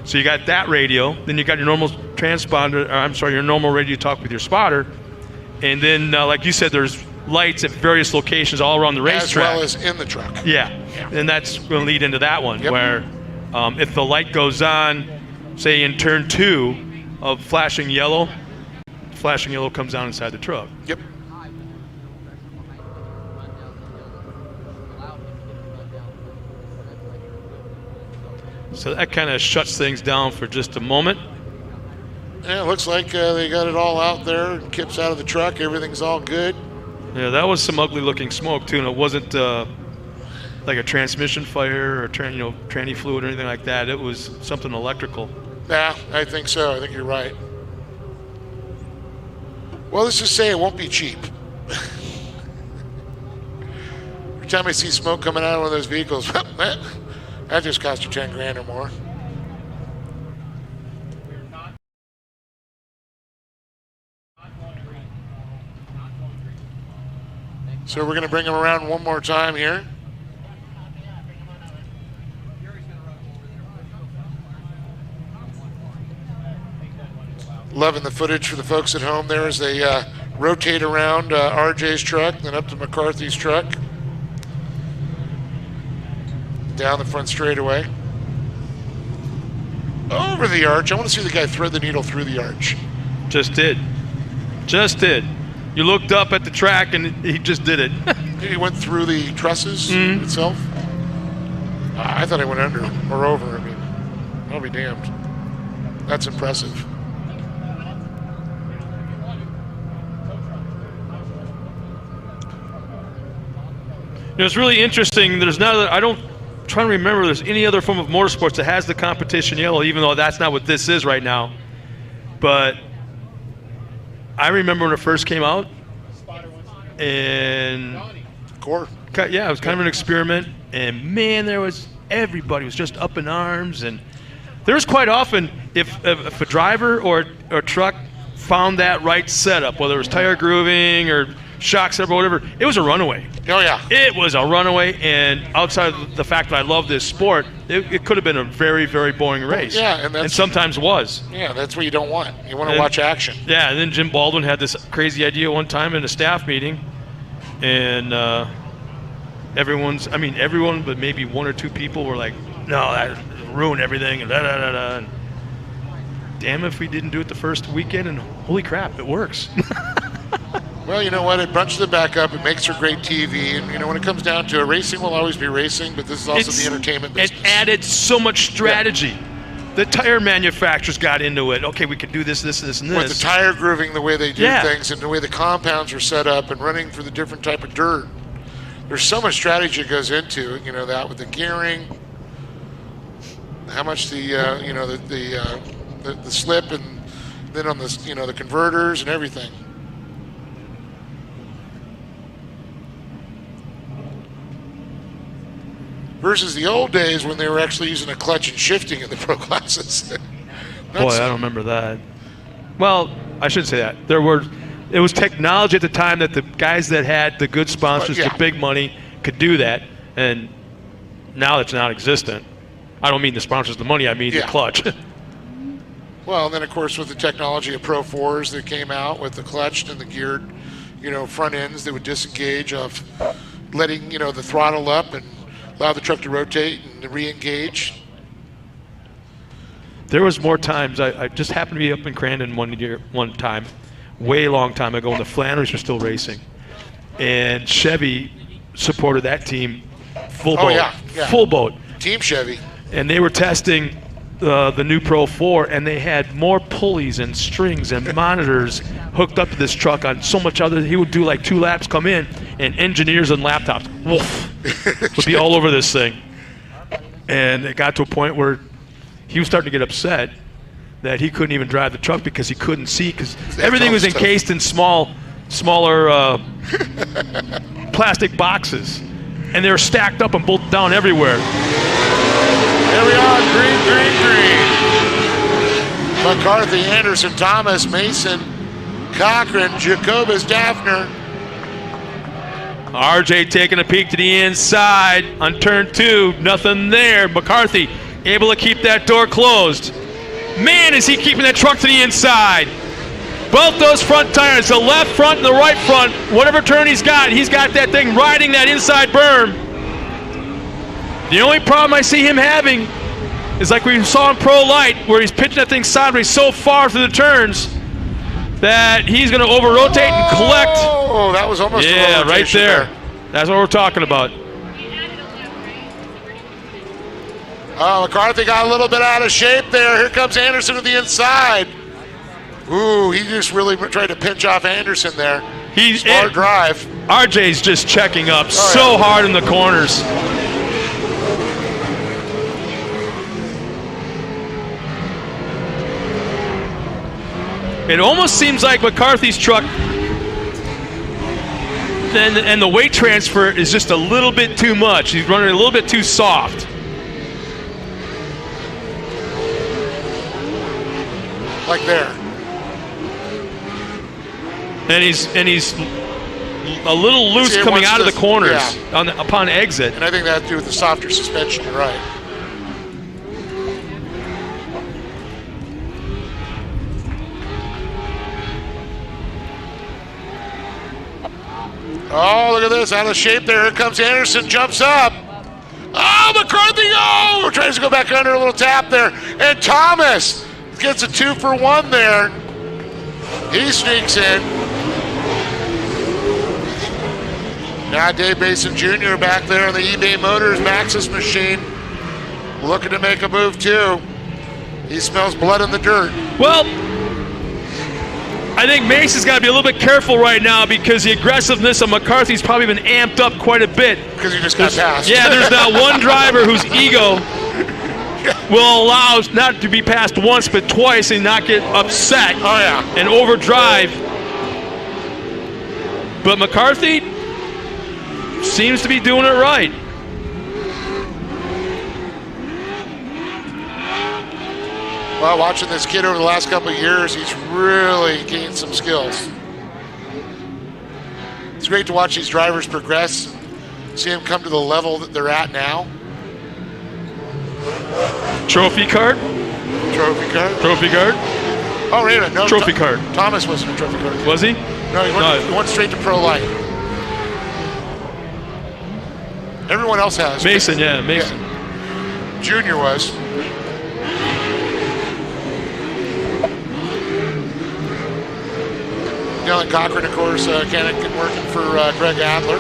So you got that radio. Then you got your normal your normal radio talk with your spotter, and then like you said, there's lights at various locations all around the racetrack, as well as in the truck. Yeah, and that's going to lead into that one where if the light goes on, say in turn 2 of flashing yellow comes down inside the truck. Yep. So that kind of shuts things down for just a moment. Yeah, it looks like they got it all out there. Kip's out of the truck. Everything's all good. Yeah, that was some ugly looking smoke too, and it wasn't like a transmission fire or tranny fluid or anything like that. It was something electrical. Yeah, I think so. I think you're right. Well, let's just say it won't be cheap. Every time I see smoke coming out of one of those vehicles, that just cost you 10 grand or more. So we're going to bring him around one more time here. Loving the footage for the folks at home there as they rotate around RJ's truck, then up to McCarthy's truck. Down the front straightaway. Over the arch. I want to see the guy thread the needle through the arch. Just did. You looked up at the track and he just did it. He went through the trusses itself. I thought he went under or over. I mean, I'll be damned. That's impressive. It's really interesting. There's not. I'm trying to remember. There's any other form of motorsports that has the competition yellow, even though that's not what this is right now. But I remember when it first came out, and Core. Yeah, it was kind of an experiment, and man, everybody was just up in arms, and there was quite often if a driver or a truck found that right setup, whether it was tire grooving or shock setup or whatever, it was a runaway. Oh, yeah. It was a runaway, and outside of the fact that I love this sport, it could have been a very, very boring race. Yeah, and sometimes was. Yeah, that's what you don't want. You want to watch action. Yeah, and then Jim Baldwin had this crazy idea one time in a staff meeting, and everyone but maybe one or two people were like, no, that ruined everything, and da-da-da-da. And damn if we didn't do it the first weekend, and holy crap, it works. Well, you know what? It bunches it back up. It makes for great TV. And, when it comes down to it, racing will always be racing, but this is also the entertainment business. It added so much strategy. Yeah. The tire manufacturers got into it. Okay, we could do this, this, this, and this. With the tire grooving, the way they do things, and the way the compounds are set up and running through the different type of dirt. There's so much strategy that goes into it, that with the gearing, how much the slip, and then on the, the converters and everything. Versus the old days when they were actually using a clutch and shifting in the pro classes. Boy, I don't remember that. Well, I shouldn't say that. It was technology at the time that the guys that had the good sponsors, the big money, could do that, and now it's non-existent. I don't mean the sponsors, the money. I mean the clutch. Well, and then of course with the technology of Pro 4s that came out with the clutched and the geared, front ends that would disengage of letting the throttle up and allow the truck to rotate and re-engage. There was more times. I just happened to be up in Crandon one time, way long time ago, when the Flannerys were still racing, and Chevy supported that team full boat. Full boat. Team Chevy. And they were testing the new Pro 4, and they had more pulleys and strings and monitors hooked up to this truck on so much other. He would do like 2 laps, come in, and engineers and laptops, would be all over this thing. And it got to a point where he was starting to get upset that he couldn't even drive the truck because he couldn't see, because everything was encased in smaller plastic boxes, and they were stacked up and bolted down everywhere. There we are, green. McCarthy, Anderson, Thomas, Mason, Cochran, Jacobus, Daffner. RJ taking a peek to the inside on turn 2. Nothing there. McCarthy able to keep that door closed. Man, is he keeping that truck to the inside. Both those front tires, the left front and the right front, whatever turn he's got that thing riding that inside berm. The only problem I see him having is like we saw in Pro Light, where he's pitching that thing sideways so far through the turns that he's going to over-rotate and collect. Oh, that was almost a right there. That's what we're talking about. Oh, McCarthy got a little bit out of shape there. Here comes Anderson to the inside. Ooh, he just really tried to pinch off Anderson there. Smart drive. RJ's just checking up so hard in the corners. It almost seems like McCarthy's truck and the weight transfer is just a little bit too much. He's running a little bit too soft. Like there. And he's a little loose coming out of the corners upon exit. And I think that has to do with the softer suspension, you're right. Oh, look at this, out of shape there. Here comes Anderson, jumps up. Oh, McCarthy, tries to go back under, a little tap there. And Thomas gets a 2-for-1 there. He sneaks in. Now Dave Mason Jr. back there on the eBay Motors Maxxis machine. looking to make a move too. He smells blood in the dirt. Well, I think Mason's got to be a little bit careful right now because the aggressiveness of McCarthy's probably been amped up quite a bit. Because he just got passed. Yeah, there's not one driver whose ego will allow not to be passed once but twice and not get upset and overdrive. But McCarthy seems to be doing it right. Well, watching this kid over the last couple of years, he's really gained some skills. It's great to watch these drivers progress, see them come to the level that they're at now. Trophy card? Trophy card? Trophy card? Oh, wait a minute. No, Trophy card. Thomas wasn't a trophy card. Was he? No, he went straight to Pro Light. Everyone else has. Mason, yeah, Mason. Yeah. Junior was. Dylan Cochran, of course, working for Greg Adler.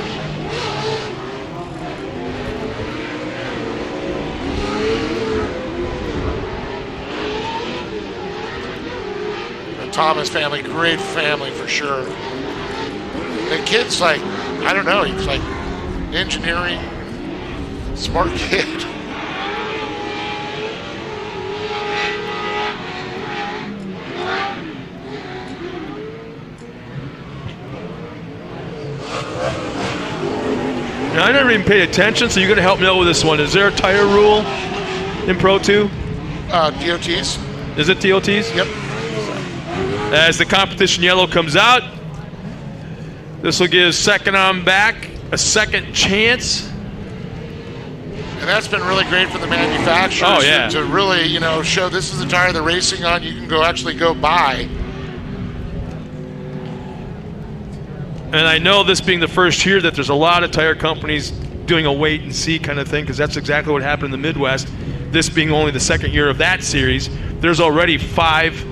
The Thomas family, great family for sure. The kid's like, I don't know, he's like engineering, smart kid. Now, I never even paid attention, so you're going to help me out with this one. Is there a tire rule in Pro 2? DOTs. Is it DOTs? Yep. As the competition yellow comes out, this will give second on back a second chance. And that's been really great for the manufacturers to really, show this is the tire they're racing on. You can actually go buy. And I know this being the first year that there's a lot of tire companies doing a wait and see kind of thing, because that's exactly what happened in the Midwest. This being only the second year of that series, there's already 5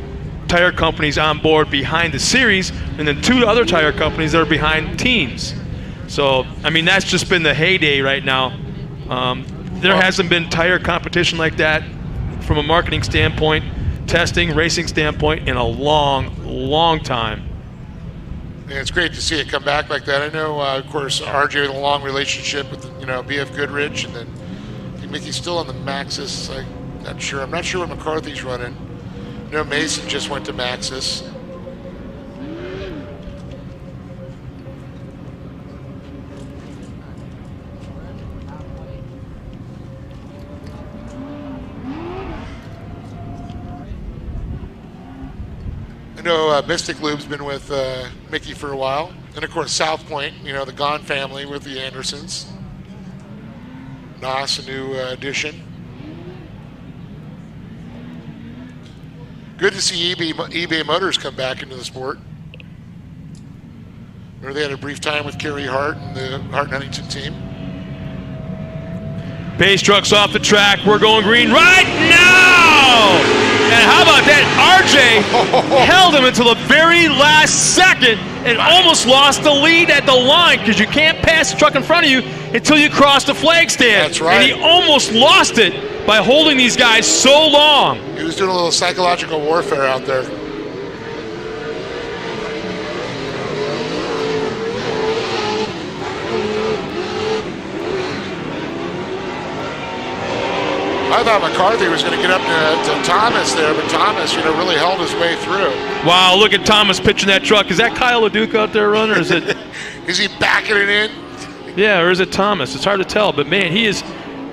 tire companies on board behind the series, and then 2 other tire companies that are behind teams. So, I mean, that's just been the heyday right now. There hasn't been tire competition like that from a marketing standpoint, testing, racing standpoint in a long, long time. And it's great to see it come back like that. I know, of course, RJ with a long relationship with, BF Goodrich, and then I think Mickey's still on the Maxxis. I'm not sure. I'm not sure what McCarthy's running. I know Mason just went to Maxxis. I know Mystic Lube's been with Mickey for a while. And of course, South Point, the Gone family with the Andersons. Nas, a new addition. Good to see eBay Motors come back into the sport. Remember they had a brief time with Kerry Hart and the Hart-Huntington team. Pace truck's off the track. We're going green right now! And how about that? RJ held him until the very last second and almost lost the lead at the line, because you can't pass the truck in front of you until you cross the flag stand. That's right. And he almost lost it by holding these guys so long. He was doing a little psychological warfare out there. I thought McCarthy was going to get up to Thomas there, but Thomas, really held his way through. Wow, look at Thomas pitching that truck. Is that Kyle LeDuc out there running, or is it? Is he backing it in? Yeah, or is it Thomas? It's hard to tell, but man, he is.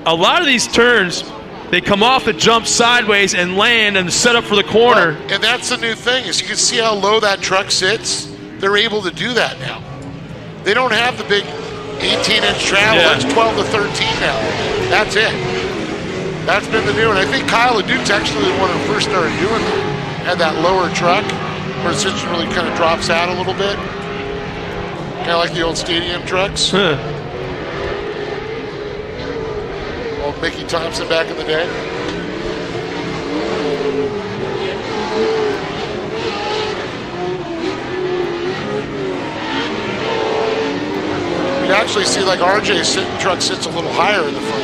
A lot of these turns, they come off the jump sideways and land and set up for the corner. Well, and that's the new thing, is you can see how low that truck sits. They're able to do that now. They don't have the big 18-inch travel. Yeah. It's 12 to 13 now. That's it. That's been the new one. I think Kyle LeDuc's actually the one who first started doing that. Had that lower truck where the suspension really kind of drops out a little bit. Kind of like the old stadium trucks. Huh. Old Mickey Thompson back in the day. You actually see like RJ's truck sits a little higher in the front.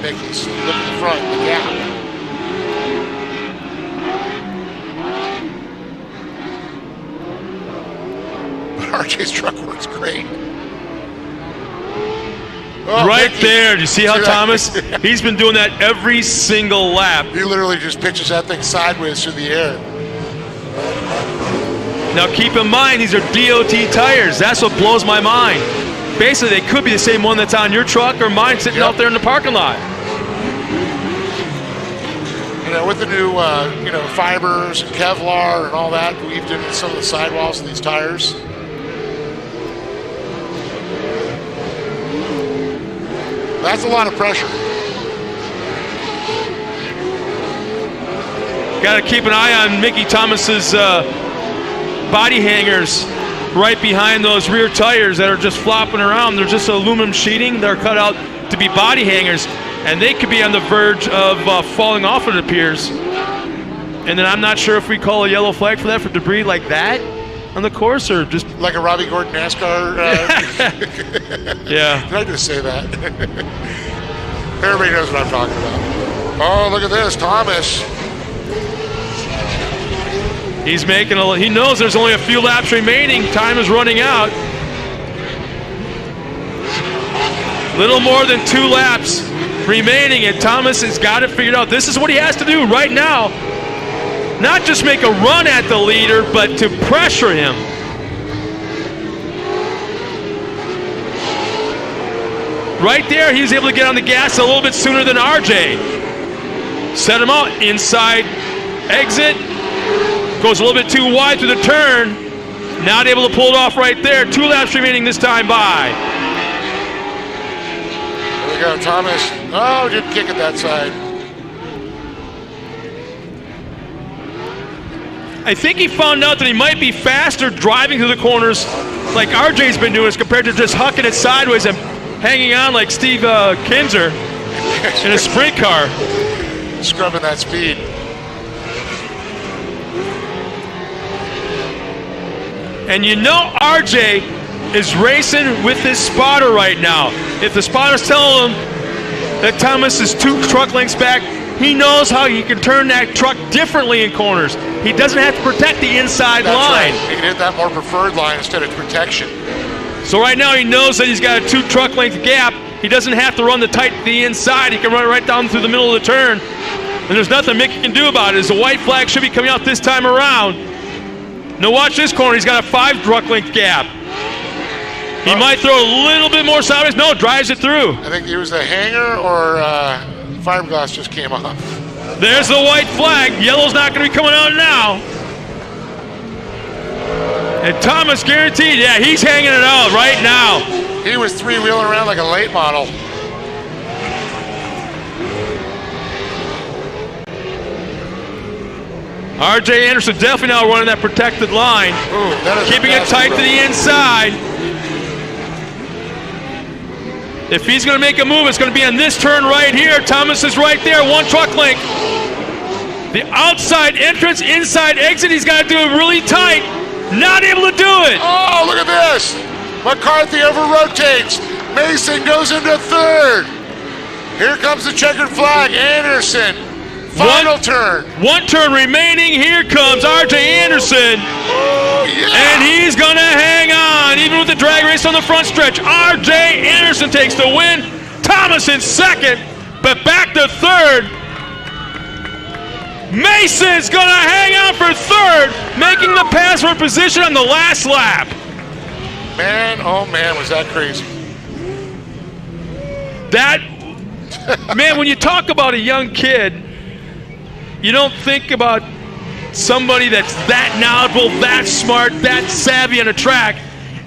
Mickey's. Look at the front, the gap. But RJ's truck works great. Oh, right Mickey. there. Do you see how that? Thomas? He's been doing that every single lap. He literally just pitches that thing sideways through the air. Now keep in mind, these are DOT tires. That's what blows my mind. Basically, they could be the same one that's on your truck or mine sitting out there in the parking lot. You know, with the new, fibers and Kevlar and all that weaved into some of the sidewalls of these tires. That's a lot of pressure. Got to keep an eye on Mickey Thomas's body hangers right behind those rear tires that are just flopping around. They're just aluminum sheeting. They're cut out to be body hangers, and they could be on the verge of falling off, it appears. And then I'm not sure if we call a yellow flag for that, for debris like that on the course, or just like a Robbie Gordon NASCAR. Yeah. Did I just say that? Everybody knows what I'm talking about. Oh, look at this, Thomas. He's making he knows there's only a few laps remaining. Time is running out. Little more than 2 laps remaining, and Thomas has got it figured out. This is what he has to do right now. Not just make a run at the leader, but to pressure him. Right there, he was able to get on the gas a little bit sooner than RJ. Set him out, inside exit. Goes a little bit too wide through the turn. Not able to pull it off right there. 2 laps remaining this time by. There we go, Thomas. Oh, didn't kick it that side. I think he found out that he might be faster driving through the corners like RJ's been doing as compared to just hucking it sideways and hanging on like Steve Kinzer in a sprint car. Scrubbing that speed. And you know RJ is racing with his spotter right now. If the spotter's telling him that Thomas is 2 truck lengths back, he knows how he can turn that truck differently in corners. He doesn't have to protect the inside line. Right. He can hit that more preferred line instead of protection. So right now he knows that he's got a 2 truck length gap. He doesn't have to run the tight to the inside. He can run right down through the middle of the turn. And there's nothing Mickey can do about it. The white flag should be coming out this time around. Now watch this corner. He's got a 5 truck length gap. He might throw a little bit more sideways. No, drives it through. I think it was a hanger or fiberglass just came off. There's the white flag. Yellow's not going to be coming out now. And Thomas guaranteed, yeah, he's hanging it out right now. He was 3-wheeling around like a late model. RJ Anderson definitely now running that protected line. Ooh, keeping it tight to the inside. If he's going to make a move, it's going to be on this turn right here. Thomas is right there, 1 truck length. The outside entrance, inside exit, he's got to do it really tight. Not able to do it. Oh, look at this. McCarthy over-rotates. Mason goes into 3rd. Here comes the checkered flag. Anderson. Final turn. 1 turn remaining. Here comes RJ Anderson. Oh, yeah. And he's going to hang on, even with the drag race on the front stretch. RJ Anderson takes the win. Thomas in 2nd, but back to 3rd. Mason's going to hang on for 3rd, making the pass for position on the last lap. Man, oh man, was that crazy. Man, when you talk about a young kid, you don't think about somebody that's that knowledgeable, that smart, that savvy on a track.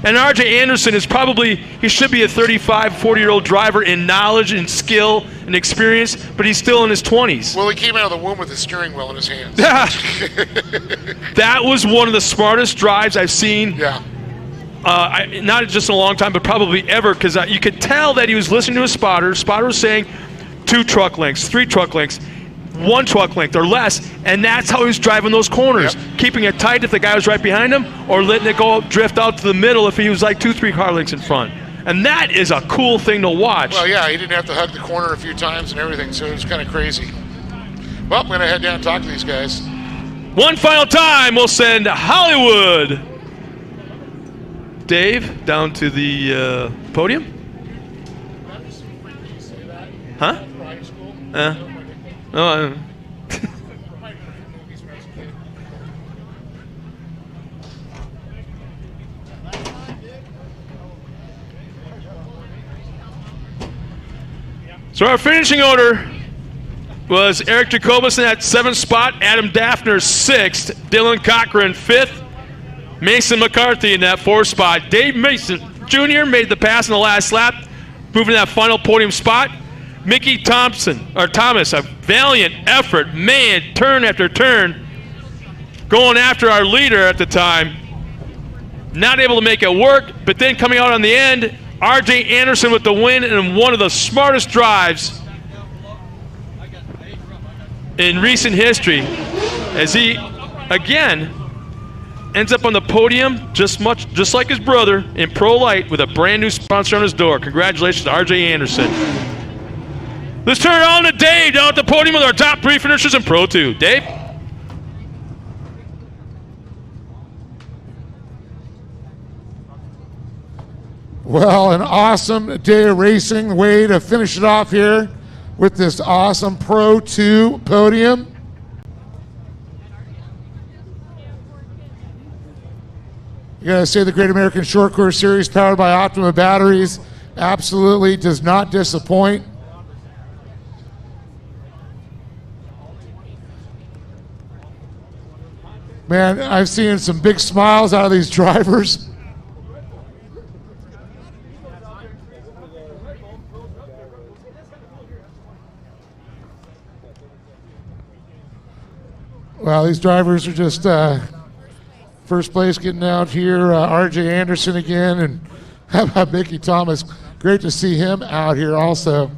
And RJ Anderson is probably, he should be a 35, 40-year-old driver in knowledge and skill and experience, but he's still in his 20s. Well, he came out of the womb with his steering wheel in his hands. That was one of the smartest drives I've seen. Yeah. Not just in a long time, but probably ever, because you could tell that he was listening to his spotter. Spotter was saying 2 truck lengths, 3 truck lengths, 1 truck length or less, and that's how he was driving those corners, keeping it tight if the guy was right behind him, or letting it go drift out to the middle if he was like 2-3 car lengths in front. And that is a cool thing to watch. Well, yeah, he didn't have to hug the corner a few times and everything, so it was kind of crazy. Well, I'm going to head down and talk to these guys. One final time, we'll send Hollywood. Dave, down to the podium. Huh? Oh, so our finishing order was Eric Jacobus at 7th spot, Adam Daffner 6th, Dylan Cochran 5th, Mason McCarthy in that 4th spot. Dave Mason Jr. made the pass in the last lap, moving to that final podium spot. Mickey Thomas, a valiant effort, man, turn after turn, going after our leader at the time. Not able to make it work, but then coming out on the end, R.J. Anderson with the win and one of the smartest drives in recent history, as he, again, ends up on the podium just like his brother in Pro Light with a brand new sponsor on his door. Congratulations to R.J. Anderson. Let's turn it on to Dave down at the podium with our top 3 finishers in Pro 2. Dave? Well, an awesome day of racing. Way to finish it off here with this awesome Pro 2 podium. You gotta say the Great American Short Course Series powered by Optima batteries absolutely does not disappoint. Man, I've seen some big smiles out of these drivers. Well, these drivers are just first place getting out here. R.J. Anderson again, and how about Mickey Thomas? Great to see him out here also.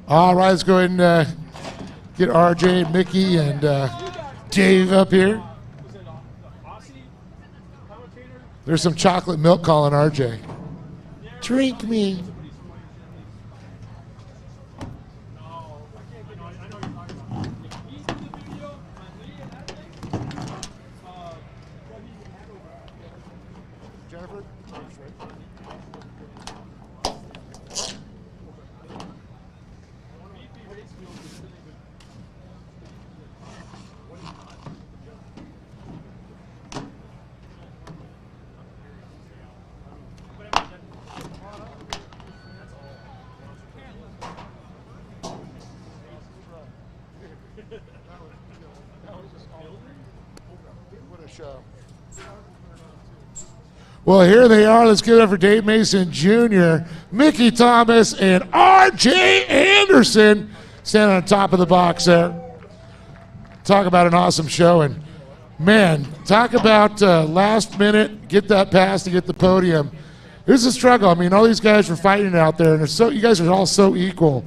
All right, let's go ahead and get RJ, Mickey, and Dave up here. There's some chocolate milk calling RJ. Drink me. Jennifer? What a show. Well, here they are. Let's give it up for Dave Mason Jr., Mickey Thomas, and R.J. Anderson standing on top of the box there. Talk about an awesome show. And, man, talk about last minute, get that pass to get the podium. It was a struggle. I mean, all these guys were fighting out there, and it's so, you guys are all so equal.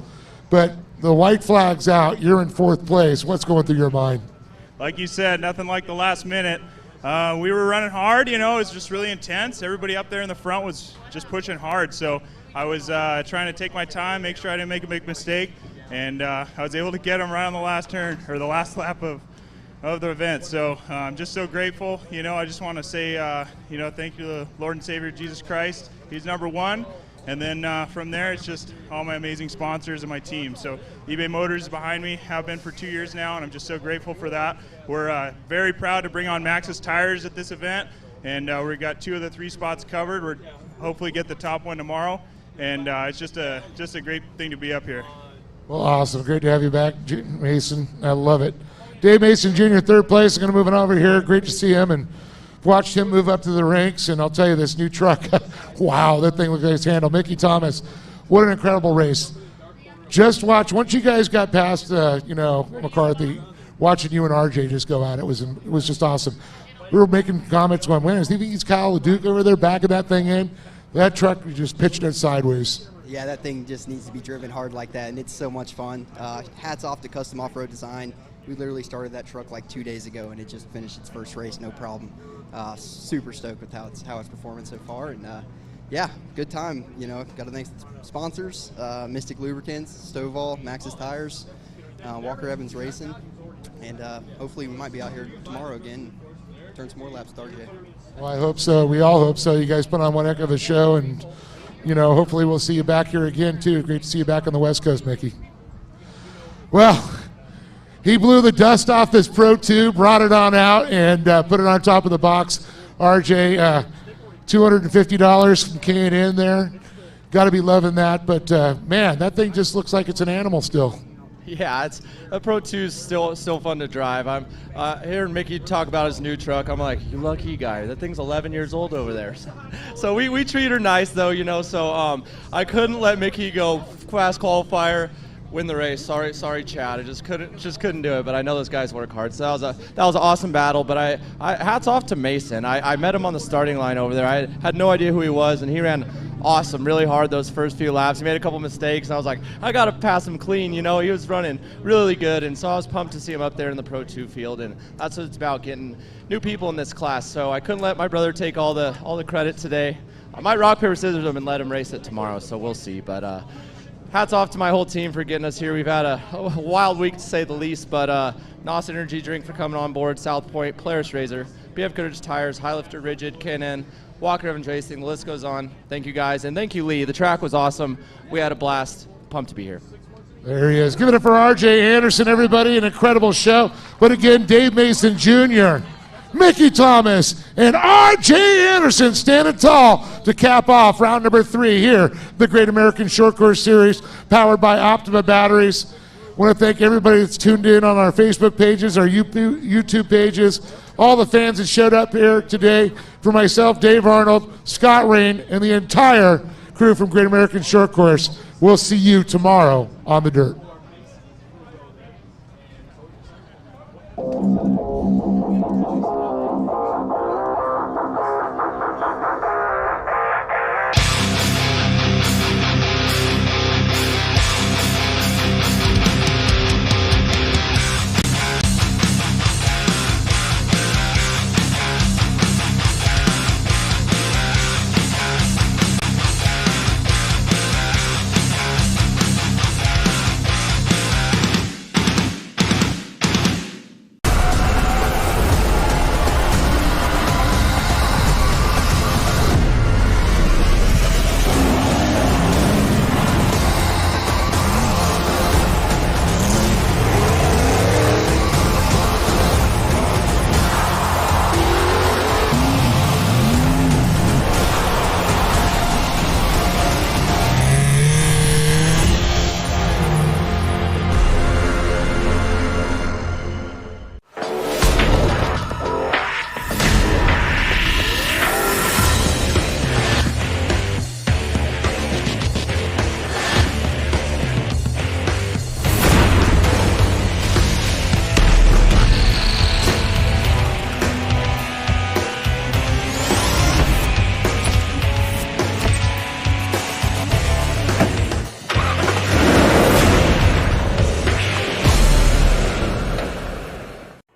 But the white flag's out. You're in 4th place. What's going through your mind? Like you said, nothing like the last minute. We were running hard, you know, it was just really intense. Everybody up there in the front was just pushing hard. So I was trying to take my time, make sure I didn't make a big mistake. And I was able to get them right on the last turn, or the last lap of the event. So I'm just so grateful. You know, I just want to say, you know, thank you to the Lord and Savior Jesus Christ. He's number one. And then from there, it's just all my amazing sponsors and my team. So eBay Motors is behind me, have been for 2 years now, and I'm just so grateful for that. We're very proud to bring on Maxxis tires at this event, and we've got 2 of the 3 spots covered. We're hopefully get the top one tomorrow, and it's just a great thing to be up here. Well, awesome. Great to have you back, Mason. I love it. Dave Mason Jr., 3rd place. I'm going to move on over here. Great to see him and watched him move up to the ranks. And I'll tell you, this new truck, wow, that thing looks like it's handled. Mickey Thomas, what an incredible race. Just watch. Once you guys got past, McCarthy, watching you and RJ just go at it was just awesome. We were making comments going, man, is he's Kyle LeDuc over there backing that thing in? That truck just pitched it sideways. Yeah, that thing just needs to be driven hard like that, and it's so much fun. Hats off to Custom Off-Road Design. We literally started that truck like 2 days ago, and it just finished its first race, no problem. Super stoked with how it's performing so far, and yeah, good time. Got to thank sponsors, Mystic Lubricants, Stovall, Maxxis Tires, Walker Evans Racing, and hopefully we might be out here tomorrow again. Turn some more laps with RJ. Well, I hope so. We all hope so. You guys put on one heck of a show, and hopefully we'll see you back here again too. Great to see you back on the West Coast, Mickey. Well, he blew the dust off this Pro 2, brought it on out, and put it on top of the box. RJ, $250 from K&N there. Got to be loving that, but man, that thing just looks like it's an animal still. Yeah, it's a Pro 2 is still fun to drive. I'm hearing Mickey talk about his new truck. I'm like, you lucky guy. That thing's 11 years old over there. So we treat her nice though, So I couldn't let Mickey go fast qualifier, win the race. Sorry, Chad. I just couldn't do it. But I know those guys work hard. So that was an awesome battle. But I hats off to Mason. I met him on the starting line over there. I had no idea who he was, and he ran awesome, really hard those first few laps. He made a couple mistakes, and I was like, I got to pass him clean. He was running really good, and so I was pumped to see him up there in the Pro 2 field, and that's what it's about, getting new people in this class. So I couldn't let my brother take all the credit today. I might rock, paper, scissors him and let him race it tomorrow, so we'll see. But hats off to my whole team for getting us here. We've had a wild week, to say the least, but NOS Energy Drink for coming on board, South Point, Polaris Razor, BF Goodrich Tires, Highlifter Rigid, K&N, Walker Evans Racing, the list goes on. Thank you guys, and thank you, Lee. The track was awesome. We had a blast. Pumped to be here. There he is. Give it up for RJ Anderson, everybody. An incredible show. But again, Dave Mason Jr., Mickey Thomas, and RJ Anderson standing tall to cap off round number 3 here, the Great American Short Course Series, powered by Optima Batteries. I want to thank everybody that's tuned in on our Facebook pages, our YouTube pages, all the fans that showed up here today. For myself, Dave Arnold, Scott Rain, and the entire crew from Great American Short Course, we'll see you tomorrow on the dirt.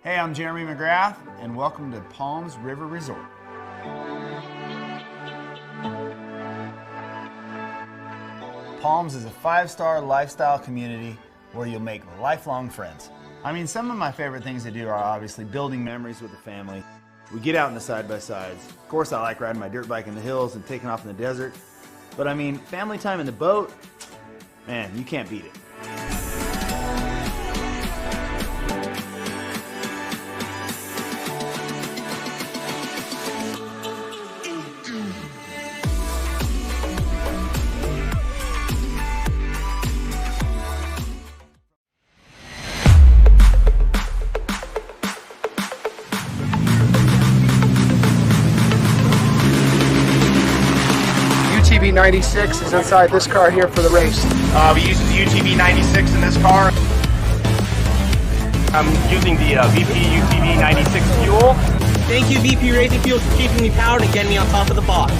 I'm Jeremy McGrath, and welcome to Palms River Resort. Palms is a 5-star lifestyle community where you'll make lifelong friends. I mean, some of my favorite things to do are obviously building memories with the family. We get out in the side-by-sides. Of course, I like riding my dirt bike in the hills and taking off in the desert. But I mean, family time in the boat, man, you can't beat it. UTV 96 is inside this car here for the race. We use the UTV 96 in this car. I'm using the VP UTV 96 fuel. Thank you, VP Racing Fuels, for keeping me powered and getting me on top of the box.